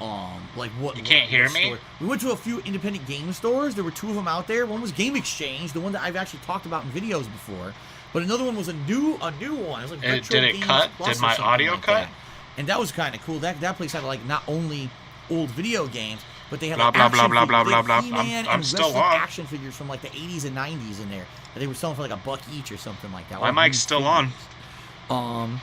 Speaker 9: Like what?
Speaker 1: You can't hear me?
Speaker 9: Store. We went to a few independent game stores. There were two of them out there. One was Game Exchange, the one that I've actually talked about in videos before. But another one was a new one. It was like Retro
Speaker 1: Did it
Speaker 9: Games
Speaker 1: cut?
Speaker 9: Plus
Speaker 1: Did
Speaker 9: or
Speaker 1: my
Speaker 9: something
Speaker 1: audio
Speaker 9: like
Speaker 1: cut?
Speaker 9: that. And that was kind of cool. That place had like not only old video games, but they had
Speaker 1: Blah,
Speaker 9: like
Speaker 1: blah,
Speaker 9: action
Speaker 1: blah, blah,
Speaker 9: figures.
Speaker 1: blah,
Speaker 9: They
Speaker 1: blah,
Speaker 9: had
Speaker 1: blah.
Speaker 9: He-Man
Speaker 1: I'm
Speaker 9: and
Speaker 1: still
Speaker 9: wrestling
Speaker 1: on.
Speaker 9: action figures from like the 80s and 90s in there that they were selling for like $1 each or something like that.
Speaker 1: My
Speaker 9: Like
Speaker 1: mic's
Speaker 9: new
Speaker 1: still on.
Speaker 9: figures.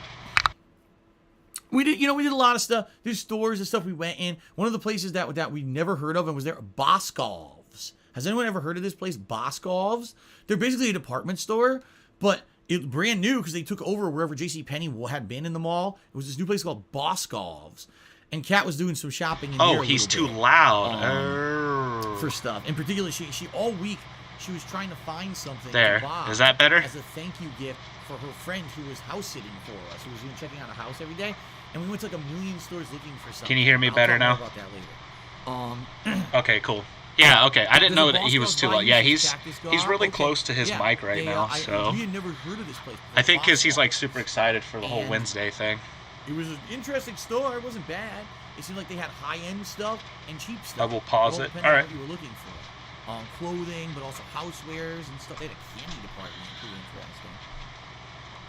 Speaker 9: We did a lot of stuff. There's stores and stuff we went in. One of the places that we never heard of and was there, Boscov's. Has anyone ever heard of this place, Boscov's? They're basically a department store, but it's brand new because they took over wherever JCPenney had been in the mall. It was this new place called Boscov's. And Kat was doing some shopping in there.
Speaker 1: Oh, he's too loud.
Speaker 9: For stuff. In particular, she all week, she was trying to find something
Speaker 1: There.
Speaker 9: to buy
Speaker 1: Is that better?
Speaker 9: as a thank you gift for her friend who was house sitting for us, who was doing checking out a house every day. And we went to like a million stores looking for something.
Speaker 1: Can you hear me
Speaker 9: I'll
Speaker 1: better
Speaker 9: talk
Speaker 1: now?
Speaker 9: more about that later.
Speaker 1: Okay, cool. Yeah, okay. I didn't know
Speaker 9: There's a
Speaker 1: that he was
Speaker 9: Boscov's
Speaker 1: too
Speaker 9: by
Speaker 1: loud. Yeah,
Speaker 9: Mrs.
Speaker 1: he's
Speaker 9: Cactus
Speaker 1: really
Speaker 9: Okay.
Speaker 1: close to his
Speaker 9: Yeah,
Speaker 1: mic right
Speaker 9: they,
Speaker 1: now.
Speaker 9: we had never heard of this place.
Speaker 1: I think because he's like
Speaker 9: Boscov's.
Speaker 1: super excited for the whole
Speaker 9: And-
Speaker 1: Wednesday thing.
Speaker 9: It was an interesting store. It wasn't bad. It seemed like they had high-end stuff and cheap stuff.
Speaker 1: I will pause
Speaker 9: all
Speaker 1: it.
Speaker 9: depending
Speaker 1: All
Speaker 9: on
Speaker 1: right.
Speaker 9: what you were looking for. Clothing, but also housewares and stuff. They had a candy department. Pretty interesting.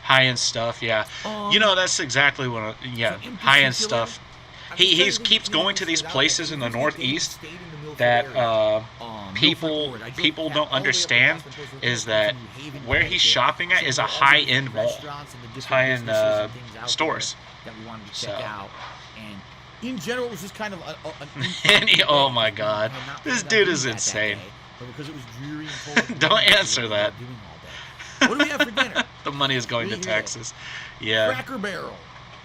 Speaker 1: High-end stuff, yeah. That's exactly what.
Speaker 9: in
Speaker 1: High-end
Speaker 9: particular,
Speaker 1: stuff.
Speaker 9: I'm
Speaker 1: He
Speaker 9: just trying
Speaker 1: keeps
Speaker 9: to
Speaker 1: going to
Speaker 9: figure
Speaker 1: these
Speaker 9: it out.
Speaker 1: places in the
Speaker 9: Like, if they
Speaker 1: Northeast
Speaker 9: stayed in the Milford
Speaker 1: that
Speaker 9: area,
Speaker 1: people
Speaker 9: Milford Forward. I drove
Speaker 1: people
Speaker 9: Kat
Speaker 1: don't
Speaker 9: all the way up to
Speaker 1: understand
Speaker 9: Boston Post Road
Speaker 1: is
Speaker 9: to
Speaker 1: that
Speaker 9: New Haven,
Speaker 1: where he's
Speaker 9: Connecticut.
Speaker 1: shopping at
Speaker 9: So
Speaker 1: is
Speaker 9: there
Speaker 1: a
Speaker 9: were all the
Speaker 1: high-end
Speaker 9: different
Speaker 1: mall.
Speaker 9: restaurants and the different
Speaker 1: High-end
Speaker 9: businesses and things out
Speaker 1: stores.
Speaker 9: there that we wanted to check
Speaker 1: So.
Speaker 9: out. And in general, it was just kind of an
Speaker 1: And he- oh my
Speaker 9: day.
Speaker 1: God.
Speaker 9: I had not
Speaker 1: This
Speaker 9: planned on
Speaker 1: dude
Speaker 9: doing
Speaker 1: is
Speaker 9: that
Speaker 1: insane.
Speaker 9: day, but because it was dreary and cold.
Speaker 1: Don't
Speaker 9: we
Speaker 1: answer
Speaker 9: ended
Speaker 1: that.
Speaker 9: up doing all day. What do we have for dinner?
Speaker 1: The money is going to
Speaker 9: What do you hear?
Speaker 1: Texas. Yeah.
Speaker 9: Cracker Barrel.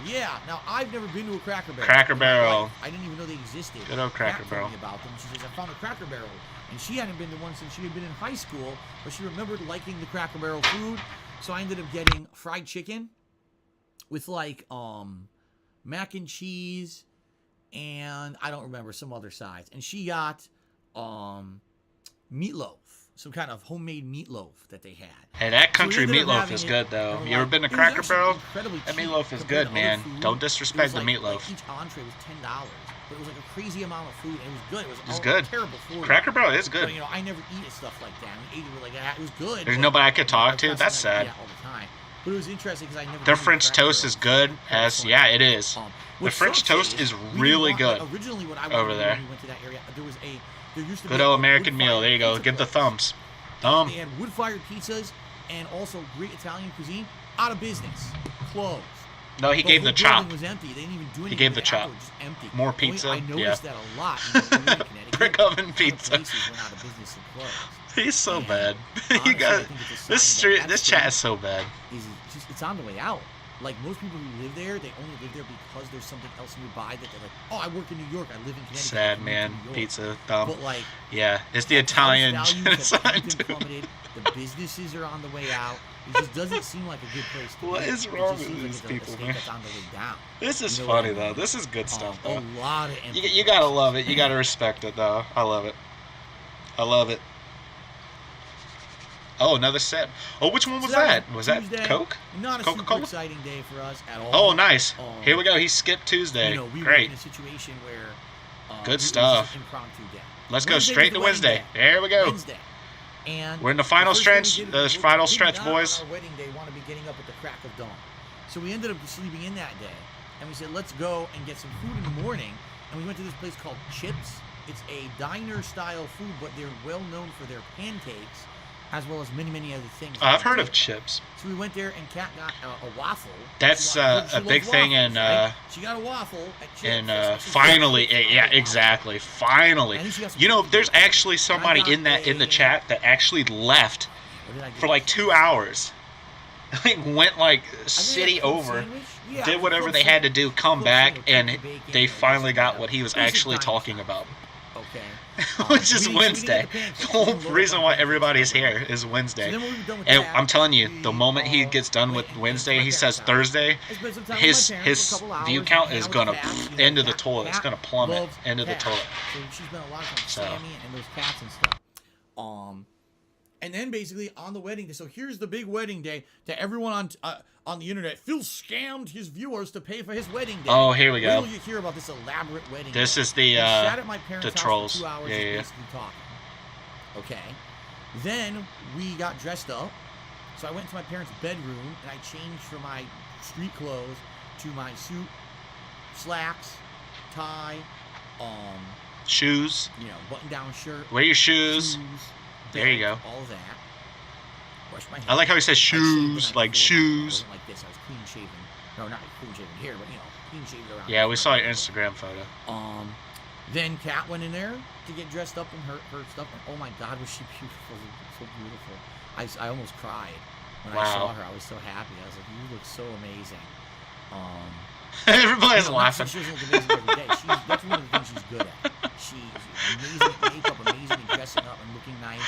Speaker 9: Yeah. Now I've never been to a Cracker Barrel.
Speaker 1: Cracker
Speaker 9: in my
Speaker 1: Barrel.
Speaker 9: life. I didn't even know they existed.
Speaker 1: Good old Cracker
Speaker 9: Kat
Speaker 1: Barrel.
Speaker 9: told me about them. She says I found a Cracker Barrel, and she hadn't been to one since she had been in high school, but she remembered liking the Cracker Barrel food. So I ended up getting fried chicken with like mac and cheese, and I don't remember some other sides. And she got meatloaf. Some kind of homemade meatloaf that they had.
Speaker 1: Hey, that
Speaker 9: So we
Speaker 1: country
Speaker 9: ended up
Speaker 1: meatloaf
Speaker 9: having
Speaker 1: is
Speaker 9: it,
Speaker 1: good though.
Speaker 9: and
Speaker 1: You ever been to
Speaker 9: it was
Speaker 1: Cracker
Speaker 9: actually
Speaker 1: Barrel?
Speaker 9: incredibly
Speaker 1: That
Speaker 9: cheap
Speaker 1: meatloaf is
Speaker 9: compared
Speaker 1: good,
Speaker 9: to
Speaker 1: man.
Speaker 9: other food.
Speaker 1: Don't
Speaker 9: It was
Speaker 1: disrespect the
Speaker 9: like
Speaker 1: meatloaf.
Speaker 9: each entree was $10, but it was like a crazy amount of food. And it was good. It was,
Speaker 1: It's
Speaker 9: all
Speaker 1: good.
Speaker 9: terrible for
Speaker 1: Cracker Barrel is good.
Speaker 9: But, I never eat stuff like that. We ate it like that. It was good.
Speaker 1: There's
Speaker 9: but,
Speaker 1: nobody I could talk
Speaker 9: I
Speaker 1: to.
Speaker 9: was
Speaker 1: That's
Speaker 9: constantly,
Speaker 1: sad.
Speaker 9: all the time. But it was interesting because I never.
Speaker 1: Their
Speaker 9: been to
Speaker 1: French
Speaker 9: Cracker
Speaker 1: toast
Speaker 9: Barrel
Speaker 1: is good
Speaker 9: before.
Speaker 1: as yeah, it is. The
Speaker 9: What
Speaker 1: French
Speaker 9: sucks
Speaker 1: toast is
Speaker 9: we didn't
Speaker 1: really
Speaker 9: want-
Speaker 1: good
Speaker 9: like, originally, what I
Speaker 1: over
Speaker 9: wanted
Speaker 1: there.
Speaker 9: when we went to that area, there used to
Speaker 1: Good
Speaker 9: be
Speaker 1: old
Speaker 9: a
Speaker 1: American meal.
Speaker 9: wood-fired
Speaker 1: There you go.
Speaker 9: pizza
Speaker 1: Give the
Speaker 9: place.
Speaker 1: thumbs.
Speaker 9: They had wood-fired pizzas and also great Italian cuisine. Out of business, closed.
Speaker 1: No, he gave
Speaker 9: whole
Speaker 1: the chop.
Speaker 9: building was empty. They didn't even do anything.
Speaker 1: gave the
Speaker 9: with it
Speaker 1: chop.
Speaker 9: afterwards, just empty.
Speaker 1: More
Speaker 9: And
Speaker 1: pizza?
Speaker 9: I noticed
Speaker 1: Yeah.
Speaker 9: that a lot. In Connecticut.
Speaker 1: Brick oven
Speaker 9: A lot of
Speaker 1: pizza.
Speaker 9: places went out of business and closed.
Speaker 1: He's so
Speaker 9: And
Speaker 1: bad.
Speaker 9: honestly,
Speaker 1: You got
Speaker 9: I think it's a
Speaker 1: this
Speaker 9: sign that
Speaker 1: street. This
Speaker 9: that's
Speaker 1: chat
Speaker 9: the-
Speaker 1: is so bad.
Speaker 9: It's on the way out. Like most people who live there, they only live there because there's something else nearby that they're like, oh, I work in New York, I live in Connecticut. I
Speaker 1: Sad
Speaker 9: can move to
Speaker 1: man.
Speaker 9: New York."
Speaker 1: Pizza thumb.
Speaker 9: But like,
Speaker 1: Yeah, it's the
Speaker 9: house
Speaker 1: Italian
Speaker 9: values have
Speaker 1: genocide.
Speaker 9: been
Speaker 1: dude.
Speaker 9: plummeted. The businesses are on the way out. It just doesn't seem like a good place to
Speaker 1: What
Speaker 9: be.
Speaker 1: is
Speaker 9: It
Speaker 1: wrong
Speaker 9: just
Speaker 1: with
Speaker 9: seems
Speaker 1: these
Speaker 9: like it's
Speaker 1: people,
Speaker 9: a state
Speaker 1: man?
Speaker 9: that's on the way down.
Speaker 1: This is
Speaker 9: You know what I
Speaker 1: funny though.
Speaker 9: mean?
Speaker 1: This is good stuff though.
Speaker 9: A lot of empty
Speaker 1: You gotta
Speaker 9: places.
Speaker 1: love it. You gotta respect it though. I love it. I love it. Oh, another sip. Oh, which one was that? Was that
Speaker 9: Tuesday.
Speaker 1: Coke?
Speaker 9: Not a
Speaker 1: Coca-Cola?
Speaker 9: super exciting day for us at all.
Speaker 1: Oh, nice. Here we go. He skipped Tuesday.
Speaker 9: You know, we were
Speaker 1: Great.
Speaker 9: in a situation where
Speaker 1: Good stuff.
Speaker 9: Impromptu day.
Speaker 1: Let's go
Speaker 9: Wednesday
Speaker 1: straight
Speaker 9: was
Speaker 1: to
Speaker 9: the
Speaker 1: Wednesday.
Speaker 9: wedding day.
Speaker 1: There we go.
Speaker 9: Wednesday. And
Speaker 1: We're in the final
Speaker 9: first thing we
Speaker 1: stretch.
Speaker 9: did is
Speaker 1: The
Speaker 9: we
Speaker 1: final
Speaker 9: did
Speaker 1: stretch,
Speaker 9: not
Speaker 1: boys.
Speaker 9: On our wedding day, want to be getting up at the crack of dawn. So we ended up sleeping in that day, and we said, let's go and get some food in the morning. And we went to this place called Chips. It's a diner-style food, but they're well known for their pancakes, as well as many, many other things.
Speaker 1: I've heard of Chips.
Speaker 9: So we went there, and Kat got a waffle.
Speaker 1: That's
Speaker 9: She
Speaker 1: a big
Speaker 9: loves
Speaker 1: thing
Speaker 9: waffles,
Speaker 1: in
Speaker 9: right? She got a waffle at Chips.
Speaker 1: and finally, yeah, exactly. Finally, you know, there's actually somebody in the chat that actually left for like 2 hours. Like went like city over, did whatever they had to do, come back, and they finally got what he was actually talking about.
Speaker 9: Okay.
Speaker 1: Which is Wednesday. The whole reason why everybody's here is Wednesday. And I'm telling you, the moment he gets done with Wednesday, he says Thursday, his view count is gonna into the toilet. It's gonna plummet into the toilet.
Speaker 9: So she spent a lot of time with Sammy and those cats and stuff. And then basically on the wedding day. So here's the big wedding day that everyone on the internet. Phil scammed his viewers to pay for his wedding day.
Speaker 1: Oh, here we go.
Speaker 9: Wait till you hear about this elaborate wedding
Speaker 1: This
Speaker 9: day.
Speaker 1: is the
Speaker 9: sat at my parents' house
Speaker 1: trolls.
Speaker 9: for 2 hours
Speaker 1: Yeah.
Speaker 9: basically talking. Okay. Then we got dressed up. So I went to my parents' bedroom and I changed from my street clothes to my suit, slacks, tie,
Speaker 1: shoes.
Speaker 9: you know, button-down shirt.
Speaker 1: Wear your shoes. There you go.
Speaker 9: All of that. Wash my hair.
Speaker 1: I like how he says shoes, like shoes.
Speaker 9: I wasn't like this. I was clean shaven. No, not clean shaven here, but you know, clean shaven around.
Speaker 1: Yeah, we saw your Instagram photo.
Speaker 9: Then Kat went in there to get dressed up in her stuff. And oh my God, was she beautiful? So beautiful. I almost cried when I saw her. I was so happy. I was like, you look so amazing.
Speaker 1: Everybody's laughing.
Speaker 9: She doesn't look amazing every day. That's one of the things she's good at. She's amazing at makeup, amazing at dressing up and looking nice.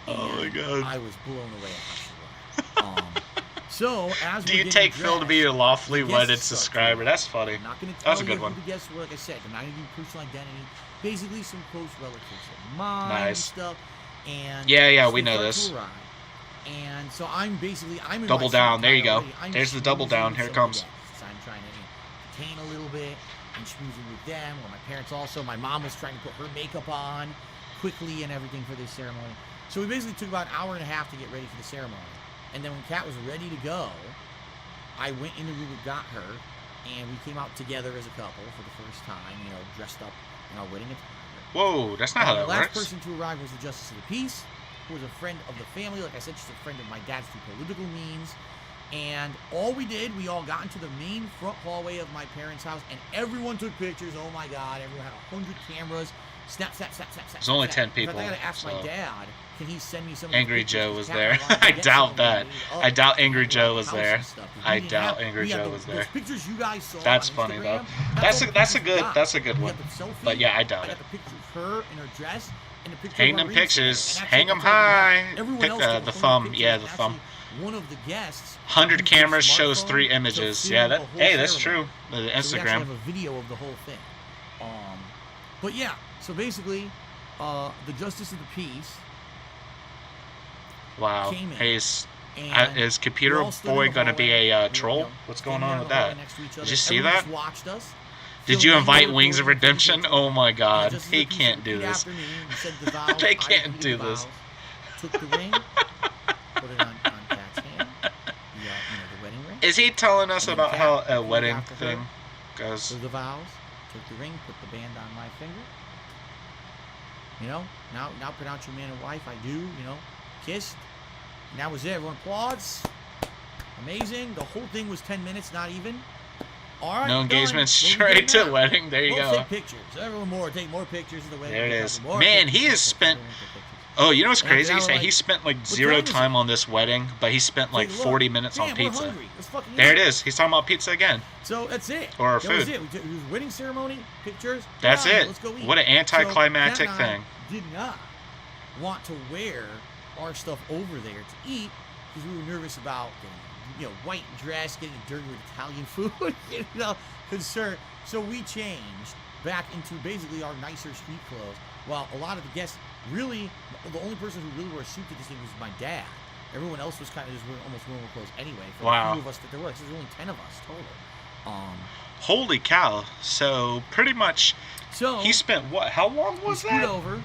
Speaker 1: Oh my God.
Speaker 9: I was blown away at how she looked. So as
Speaker 1: do you take Phil to be your lawfully wedded subscriber? That's funny.
Speaker 9: I'm not going to
Speaker 1: That was
Speaker 9: tell
Speaker 1: a
Speaker 9: you
Speaker 1: good one.
Speaker 9: who the guests were. Like I said, I'm not going to do personal identity. Basically, some close relatives of mine and
Speaker 1: Nice.
Speaker 9: stuff. And
Speaker 1: yeah,
Speaker 9: so
Speaker 1: we
Speaker 9: they
Speaker 1: know
Speaker 9: start
Speaker 1: this.
Speaker 9: to arrive. And so I'm in
Speaker 1: Double
Speaker 9: my
Speaker 1: down.
Speaker 9: suit
Speaker 1: There you go.
Speaker 9: already. I'm
Speaker 1: There's the double
Speaker 9: schmoozing
Speaker 1: down.
Speaker 9: with
Speaker 1: Here it
Speaker 9: some of the
Speaker 1: comes.
Speaker 9: guests. I'm trying to contain a little bit and schmoozing with them. Or my parents also. My mom was trying to put her makeup on quickly and everything for this ceremony. So we basically took about an hour and a half to get ready for the ceremony. And then when Kat was ready to go, I went in the room and got her, and we came out together as a couple for the first time, you know, dressed up in our wedding attire.
Speaker 1: Whoa, that's not how that
Speaker 9: The last
Speaker 1: works.
Speaker 9: person to arrive was the Justice of the Peace, who was a friend of the family. Like I said, she's a friend of my dad's through political means. And all we did, we all got into the main front hallway of my parents' house, and everyone took pictures. Oh my God, everyone had 100 cameras. Snap.
Speaker 1: There's only 10 people.
Speaker 9: I gotta ask
Speaker 1: so.
Speaker 9: my dad, can he send me some
Speaker 1: Angry
Speaker 9: of the
Speaker 1: Joe
Speaker 9: pictures?
Speaker 1: was there. I doubt that. I doubt Angry Joe was there. I doubt Angry Joe was there.
Speaker 9: Pictures you guys saw
Speaker 1: That's
Speaker 9: on
Speaker 1: funny though.
Speaker 9: Instagram,
Speaker 1: That's a good
Speaker 9: we
Speaker 1: one.
Speaker 9: got the selfie,
Speaker 1: But yeah, I doubt
Speaker 9: I
Speaker 1: it.
Speaker 9: got the picture of her in her dress and the picture
Speaker 1: Hang
Speaker 9: of her
Speaker 1: them
Speaker 9: ring
Speaker 1: pictures.
Speaker 9: finger. And
Speaker 1: Hang them
Speaker 9: actually,
Speaker 1: high.
Speaker 9: everyone
Speaker 1: Pick
Speaker 9: else took
Speaker 1: the
Speaker 9: 100
Speaker 1: thumb.
Speaker 9: pictures,
Speaker 1: Yeah,
Speaker 9: and
Speaker 1: the thumb.
Speaker 9: actually, one of the guests
Speaker 1: 100
Speaker 9: used her
Speaker 1: cameras shows
Speaker 9: smartphone
Speaker 1: 3
Speaker 9: to
Speaker 1: images.
Speaker 9: film
Speaker 1: Yeah,
Speaker 9: the
Speaker 1: that.
Speaker 9: whole
Speaker 1: Hey, that's
Speaker 9: ceremony.
Speaker 1: true. The
Speaker 9: So we actually
Speaker 1: Instagram.
Speaker 9: have a video of the whole thing. But yeah, so basically, the Justice of the Peace
Speaker 1: Wow.
Speaker 9: came in.
Speaker 1: Hey,
Speaker 9: and
Speaker 1: is Computer
Speaker 9: we all stood in
Speaker 1: Boy
Speaker 9: the
Speaker 1: gonna be
Speaker 9: hallway.
Speaker 1: a
Speaker 9: We,
Speaker 1: troll?
Speaker 9: you know,
Speaker 1: What's going
Speaker 9: standing
Speaker 1: on
Speaker 9: down
Speaker 1: with
Speaker 9: the hallway
Speaker 1: that?
Speaker 9: next to each
Speaker 1: Did
Speaker 9: other.
Speaker 1: you see
Speaker 9: Everyone
Speaker 1: that?
Speaker 9: just watched us.
Speaker 1: Did
Speaker 9: Phil
Speaker 1: you
Speaker 9: Lane
Speaker 1: invite
Speaker 9: was
Speaker 1: Wings of
Speaker 9: recording
Speaker 1: Redemption?
Speaker 9: pictures.
Speaker 1: Oh my
Speaker 9: And
Speaker 1: God,
Speaker 9: Justice of
Speaker 1: he
Speaker 9: the Peace
Speaker 1: can't do
Speaker 9: repeated
Speaker 1: this.
Speaker 9: after me. He said the vows.
Speaker 1: They
Speaker 9: I
Speaker 1: can't
Speaker 9: repeated
Speaker 1: do
Speaker 9: the
Speaker 1: this.
Speaker 9: vows, took the ring, put it on Kat's hand. The wedding ring.
Speaker 1: Is he telling us
Speaker 9: And then
Speaker 1: about
Speaker 9: Kat
Speaker 1: how a
Speaker 9: repeated
Speaker 1: wedding
Speaker 9: after her.
Speaker 1: thing goes?
Speaker 9: So the vows, took the ring, put the band on my finger. You know, now pronounce your man and wife. I do. You know, kissed. And that was it. Everyone applauds. Amazing. The whole thing was 10 minutes, not even. All right.
Speaker 1: No
Speaker 9: done.
Speaker 1: engagement,
Speaker 9: What are we
Speaker 1: straight
Speaker 9: doing
Speaker 1: to
Speaker 9: now?
Speaker 1: wedding. There you
Speaker 9: We'll
Speaker 1: go.
Speaker 9: take pictures. Everyone take more pictures of the wedding.
Speaker 1: There it
Speaker 9: We'll
Speaker 1: is.
Speaker 9: take more
Speaker 1: Man,
Speaker 9: pictures,
Speaker 1: he
Speaker 9: more
Speaker 1: has
Speaker 9: pictures,
Speaker 1: spent.
Speaker 9: everyone take pictures.
Speaker 1: Oh, you know what's
Speaker 9: And after
Speaker 1: crazy?
Speaker 9: that,
Speaker 1: He
Speaker 9: we're
Speaker 1: said
Speaker 9: like,
Speaker 1: he spent like
Speaker 9: "What
Speaker 1: 0
Speaker 9: time is
Speaker 1: time
Speaker 9: it?"
Speaker 1: on this wedding, but he spent like
Speaker 9: Take a look.
Speaker 1: 40 minutes on
Speaker 9: Damn,
Speaker 1: pizza.
Speaker 9: We're hungry. Let's fucking
Speaker 1: There it
Speaker 9: eat.
Speaker 1: is. He's talking about pizza again.
Speaker 9: So that's it.
Speaker 1: Or
Speaker 9: that was
Speaker 1: food.
Speaker 9: it. It was wedding ceremony, pictures.
Speaker 1: That's
Speaker 9: done.
Speaker 1: it.
Speaker 9: Let's go eat.
Speaker 1: What an anticlimactic
Speaker 9: so, Kat and
Speaker 1: thing.
Speaker 9: I did not want to wear our stuff over there to eat because we were nervous about getting, white dress, getting dirty with Italian food, concern. So we changed back into basically our nicer street clothes. While a lot of the guests really, the only person who really wore a suit to this thing was my dad. Everyone else was kind of just almost normal clothes anyway. For
Speaker 1: Wow.
Speaker 9: the few of us that there were, 'cause there's only 10 of us total.
Speaker 1: Holy cow! So pretty much, he spent what? How long was
Speaker 9: he
Speaker 1: that?
Speaker 9: over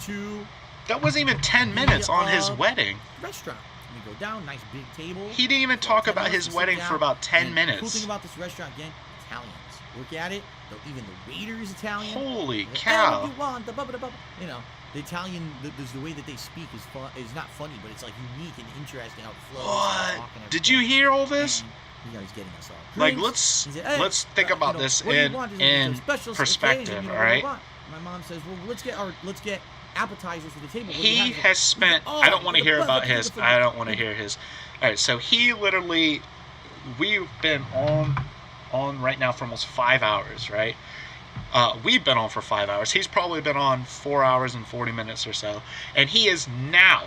Speaker 9: to
Speaker 1: That wasn't even 10 minutes on his wedding.
Speaker 9: restaurant. We go down, nice big table.
Speaker 1: He didn't even talk about his wedding for about 10
Speaker 9: And the cool
Speaker 1: minutes.
Speaker 9: thing about this restaurant, again, Italians. Look at it. Even the waiter is Italian.
Speaker 1: Holy
Speaker 9: They're like,
Speaker 1: cow.
Speaker 9: "What do you want? The blah, blah, blah." You know, the Italian, the way that they speak is fun. Is not funny, but it's like unique and interesting how it flows.
Speaker 1: What? Did you hear all this?
Speaker 9: You know, he's getting us all.
Speaker 1: Like,
Speaker 9: drinks. He said, "Hey,
Speaker 1: let's think about
Speaker 9: you know,
Speaker 1: this
Speaker 9: what do you
Speaker 1: in
Speaker 9: want? Is it a special
Speaker 1: perspective,
Speaker 9: occasion? You know,
Speaker 1: all
Speaker 9: what do you
Speaker 1: right?
Speaker 9: want?" My mom says, "Well, let's get appetizers for the table." What do you
Speaker 1: He
Speaker 9: have?
Speaker 1: has spent.
Speaker 9: Oh,
Speaker 1: I don't want to hear about
Speaker 9: look at
Speaker 1: his.
Speaker 9: the-
Speaker 1: I don't want to hear his. All right, so he literally, we've been on right now for almost 5 hours, right? We've been on for 5 hours. He's probably been on 4 hours and 40 minutes or so, and he is now.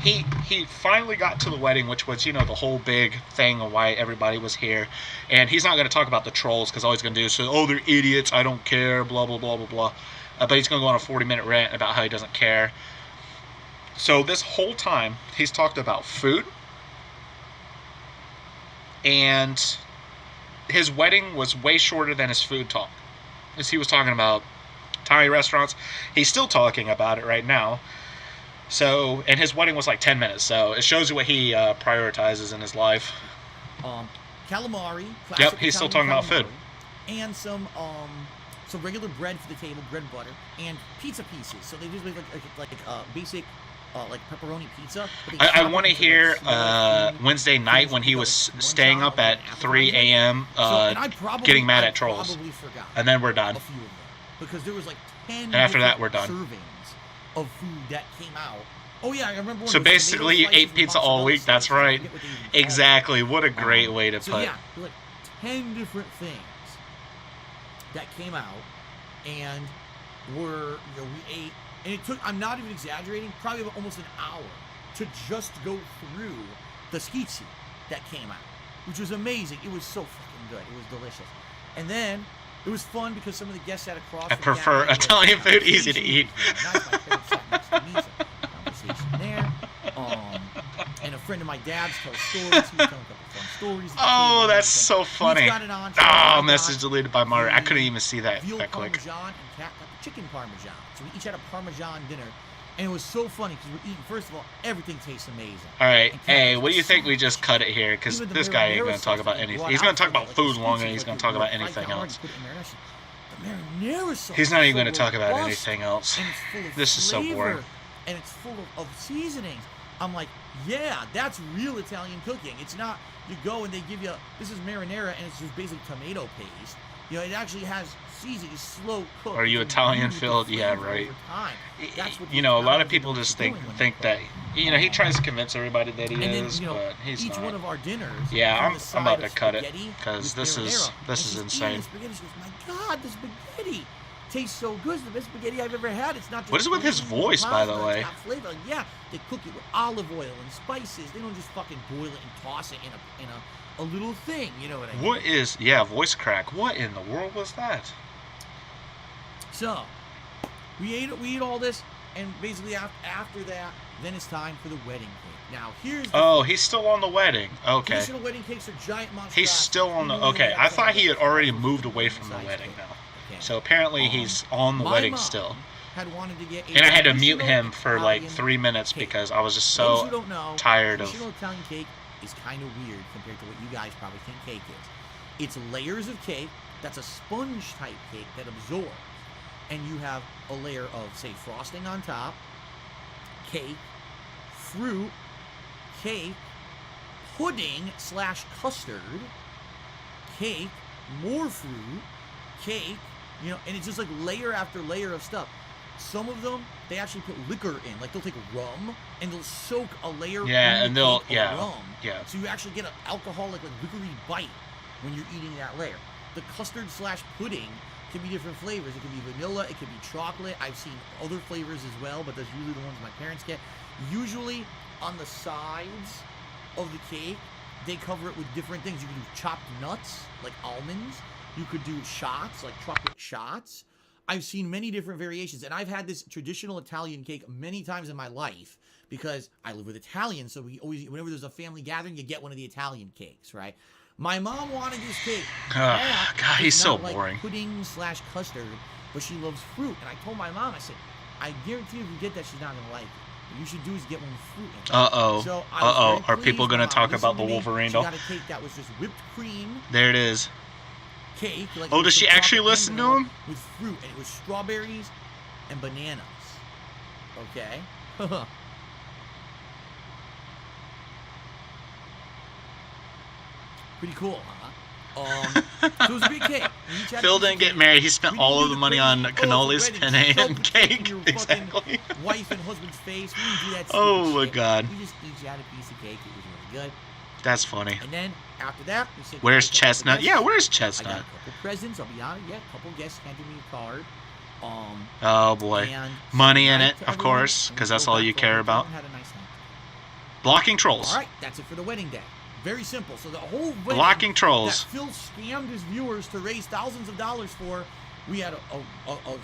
Speaker 1: He finally got to the wedding, which was, you know, the whole big thing of why everybody was here. And he's not going to talk about the trolls, because all he's going to do is say, oh, they're idiots, I don't care, blah, blah, blah, blah, blah. But he's going to go on a 40-minute rant about how he doesn't care. So this whole time, he's talked about food. And his wedding was way shorter than his food talk. As he was talking about Thai restaurants, he's still talking about it right now. So, and his wedding was like 10 minutes, so it shows you what he prioritizes in his life.
Speaker 9: Calamari.
Speaker 1: Yep, he's still talking about food.
Speaker 9: And some regular bread for the table, bread and butter, and pizza pieces. So they just make like basic like pepperoni pizza.
Speaker 1: I want to hear Wednesday night when he was staying up at 3 a.m. Getting mad at trolls. And then we're done.
Speaker 9: A few of them, because there was like 10
Speaker 1: and after that, we're done.
Speaker 9: servings of food that came out. Oh yeah, I remember.
Speaker 1: So basically, you ate pizza all week. That's right. Exactly. What a great way to
Speaker 9: so
Speaker 1: put.
Speaker 9: Yeah, like 10 different things that came out, and were, you know, we ate, and it took, I'm not even exaggerating, probably about almost an hour to just go through the schizzi that came out, which was amazing. It was so fucking good. It was delicious. And then it was fun because some of the guests sat across.
Speaker 1: I prefer Italian food, easy to eat.
Speaker 9: Conversation there. And a friend of my dad's tells stories. He was telling a couple fun stories.
Speaker 1: Oh, that's so funny. Oh, message deleted by Mario. I couldn't even see that
Speaker 9: veal
Speaker 1: that quick.
Speaker 9: Parmesan and Cat got the chicken Parmesan. So we each had a Parmesan dinner. And it was so funny because we're eating, first of all, everything tastes amazing.
Speaker 1: All right, hey, what do you think we just cut it here? Because this guy ain't going to talk about anything. He's going to talk about food longer than he's going to talk about anything else. He's not even going to talk about anything else. This is so boring.
Speaker 9: And it's full of seasonings. I'm like, yeah, that's real Italian cooking. It's not, you go and they give you, this is marinara and it's just basically tomato paste. You know, it actually has seasoning, it's slow cooked.
Speaker 1: Are you Italian filled? Yeah, right. You know, a lot of people just think that, you know, he tries to convince everybody that he is, but he's not.
Speaker 9: Each one of our dinners.
Speaker 1: Yeah, I'm about to cut it because this is insane.
Speaker 9: Spaghetti, she goes, my God, the spaghetti tastes so good. It's the best spaghetti I've ever had. It's not just
Speaker 1: what is with his voice, by the way?
Speaker 9: It's got flavor. Yeah, they cook it with olive oil and spices. They don't just fucking boil it and toss it in a little thing. You know what I mean?
Speaker 1: What is, yeah, voice crack. What in the world was that?
Speaker 9: So, we ate all this, and basically after that, then it's time for the wedding cake. Now, here's the
Speaker 1: he's still on the wedding. Okay.
Speaker 9: Traditional wedding cakes are giant monstrosities.
Speaker 1: He's still on the, okay, I thought he had already moved away from the wedding now. So apparently he's on the wedding still.
Speaker 9: Had wanted to get
Speaker 1: and I had to mute him for like 3 minutes because I was just so tired of.
Speaker 9: Traditional Italian cake is kind of weird compared to what you guys probably think cake is. It's layers of cake. That's a sponge type cake that absorbs. And you have a layer of, say, frosting on top, cake, fruit, cake, pudding / custard, cake, more fruit, cake, you know, and it's just like layer after layer of stuff. Some of them, they actually put liquor in. Like, they'll take rum and they'll soak a layer of rum.
Speaker 1: Yeah.
Speaker 9: So you actually get an alcoholic, like, liquor-y bite when you're eating that layer. The custard / pudding can be different flavors. It can be vanilla, it can be chocolate. I've seen other flavors as well, but that's usually the ones my parents get. Usually, on the sides of the cake, they cover it with different things. You can do chopped nuts, like almonds. You could do shots, like chocolate shots. I've seen many different variations, and I've had this traditional Italian cake many times in my life because I live with Italians, so we always, whenever there's a family gathering, you get one of the Italian cakes, right? My mom wanted this cake.
Speaker 1: God, he's so
Speaker 9: like
Speaker 1: boring.
Speaker 9: pudding/custard, but she loves fruit. And I told my mom, I said, I guarantee if you get that, she's not gonna like it. What you should do is get one with fruit in it. So
Speaker 1: Are people gonna talk about the Wolverine doll?
Speaker 9: She got a cake that was just whipped cream.
Speaker 1: There it is.
Speaker 9: Cake. Like
Speaker 1: does she actually listen to him?
Speaker 9: With fruit, and it was strawberries and bananas. Okay. Pretty cool, huh? So it was a big cake.
Speaker 1: Phil didn't get married. He spent all of the money on cannolis, penne, and cake. Exactly.
Speaker 9: Wife and husband's face. We didn't do that.
Speaker 1: Oh my God.
Speaker 9: We just each had a piece of cake. It was really good.
Speaker 1: That's funny.
Speaker 9: And then after that, we said,
Speaker 1: where's Chestnut? Yeah, where's
Speaker 9: I
Speaker 1: Chestnut?
Speaker 9: got a couple presents. I'll be honest. Yeah, a couple guests handed me a card.
Speaker 1: Oh boy.
Speaker 9: And
Speaker 1: Money in it, of course, because that's all you care about.
Speaker 9: Had a nice night.
Speaker 1: Blocking trolls.
Speaker 9: All right, that's it for the wedding day. Very simple. So the whole wedding
Speaker 1: Blocking trolls.
Speaker 9: that Phil scammed his viewers to raise thousands of dollars for, we had a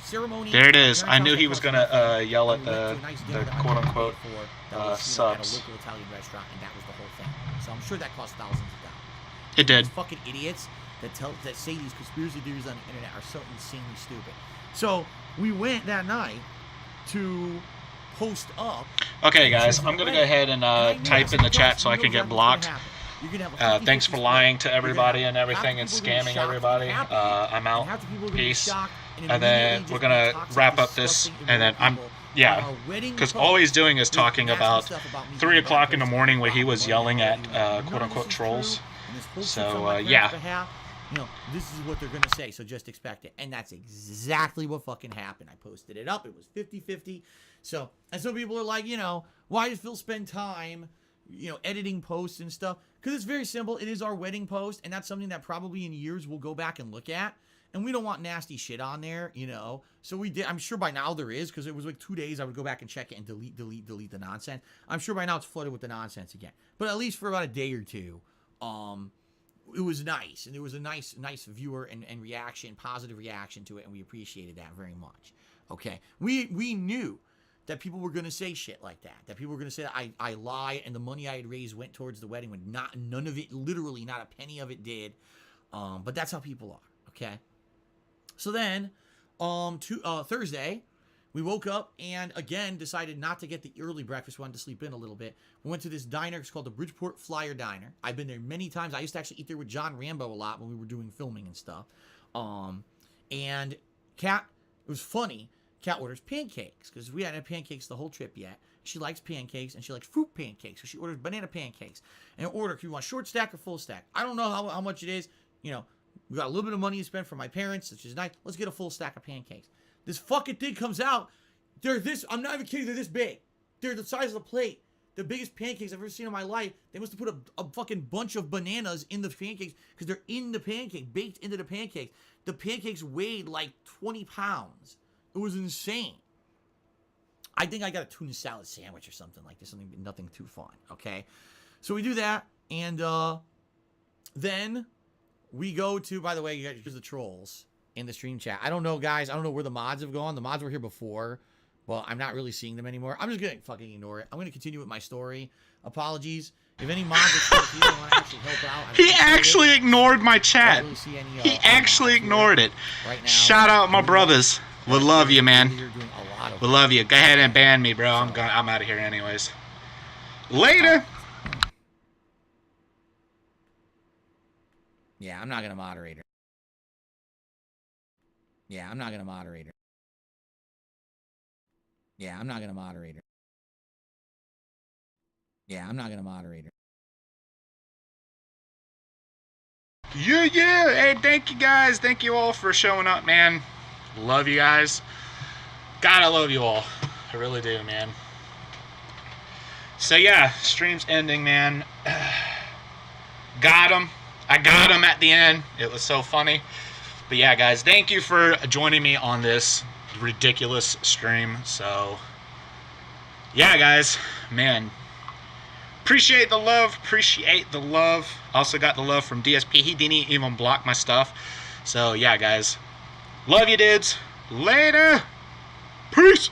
Speaker 9: ceremony.
Speaker 1: There it is. I knew he was going to yell at the quote-unquote subs.
Speaker 9: At a local Italian restaurant, and that was the whole thing. So I'm sure that cost thousands of dollars.
Speaker 1: It did.
Speaker 9: These fucking idiots that say these conspiracy theories on the internet are so insanely stupid. So we went that night to post up.
Speaker 1: Okay, guys, I'm going to go ahead and type in the chat so I can get blocked. Thanks for lying to everybody and everything and scamming everybody. I'm out. Peace. And then we're going to wrap up this, and then because all he's doing is talking about 3 o'clock in the morning where he was yelling at quote-unquote trolls. So, yeah.
Speaker 9: You know, this is what they're going to say, so just expect it. And that's exactly what fucking happened. I posted it up. It was 50-50. So, and some people are like, you know, why does Phil spend time, you know, editing posts and stuff? Because it's very simple. It is our wedding post, and that's something that probably in years we'll go back and look at. And we don't want nasty shit on there, you know. So we did. I'm sure by now there is, because it was like 2 days I would go back and check it and delete the nonsense. I'm sure by now it's flooded with the nonsense again. But at least for about a day or two, it was nice, and there was a nice viewer and reaction, positive reaction to it, and we appreciated that very much. Okay, we knew that people were going to say shit like that people were going to say that I lie, and the money I had raised went towards the wedding when none of it, literally not a penny of it did. But that's how people are. Okay, so then Thursday, we woke up and again decided not to get the early breakfast. We wanted to sleep in a little bit. We went to this diner. It's called the Bridgeport Flyer Diner. I've been there many times. I used to actually eat there with John Rambo a lot when we were doing filming and stuff. And Kat, it was funny. Kat orders pancakes because we hadn't had pancakes the whole trip yet. She likes pancakes and she likes fruit pancakes. So she orders banana pancakes. And order if you want short stack or full stack. I don't know how much it is. You know, we got a little bit of money to spend for my parents, which is nice. Let's get a full stack of pancakes. This fucking thing comes out. They're this, I'm not even kidding, they're this big. They're the size of the plate. The biggest pancakes I've ever seen in my life. They must have put a fucking bunch of bananas in the pancakes because they're in the pancake, baked into the pancakes. The pancakes weighed like 20 pounds. It was insane. I think I got a tuna salad sandwich or something like this. Nothing too fun, okay? So we do that, and then we go to, by the way, here's the trolls in the stream chat. I don't know, guys. I don't know where the mods have gone. The mods were here before, but I'm not really seeing them anymore. I'm just going to fucking ignore it. I'm going to continue with my story. Apologies. If any mods are still here and want to actually help out.
Speaker 1: He actually ignored my chat. Really see any, he actually ignored it. Right now, shout out my brothers. We love you, man. We love you. Go ahead and ban me, bro. I'm out of here anyways. Later.
Speaker 9: Yeah, I'm not going to moderate her. Yeah, I'm not going to moderate her. Yeah, I'm not going to moderate her. Yeah, I'm not going to moderate her.
Speaker 1: Yeah. Hey, thank you guys. Thank you all for showing up, man. Love you guys. God, I love you all. I really do, man. So, yeah, stream's ending, man. Got him. I got him at the end. It was so funny. But yeah, guys, thank you for joining me on this ridiculous stream. So, yeah, guys, man, appreciate the love. Also got the love from DSP. He didn't even block my stuff. So, yeah, guys, love you, dudes. Later. Peace.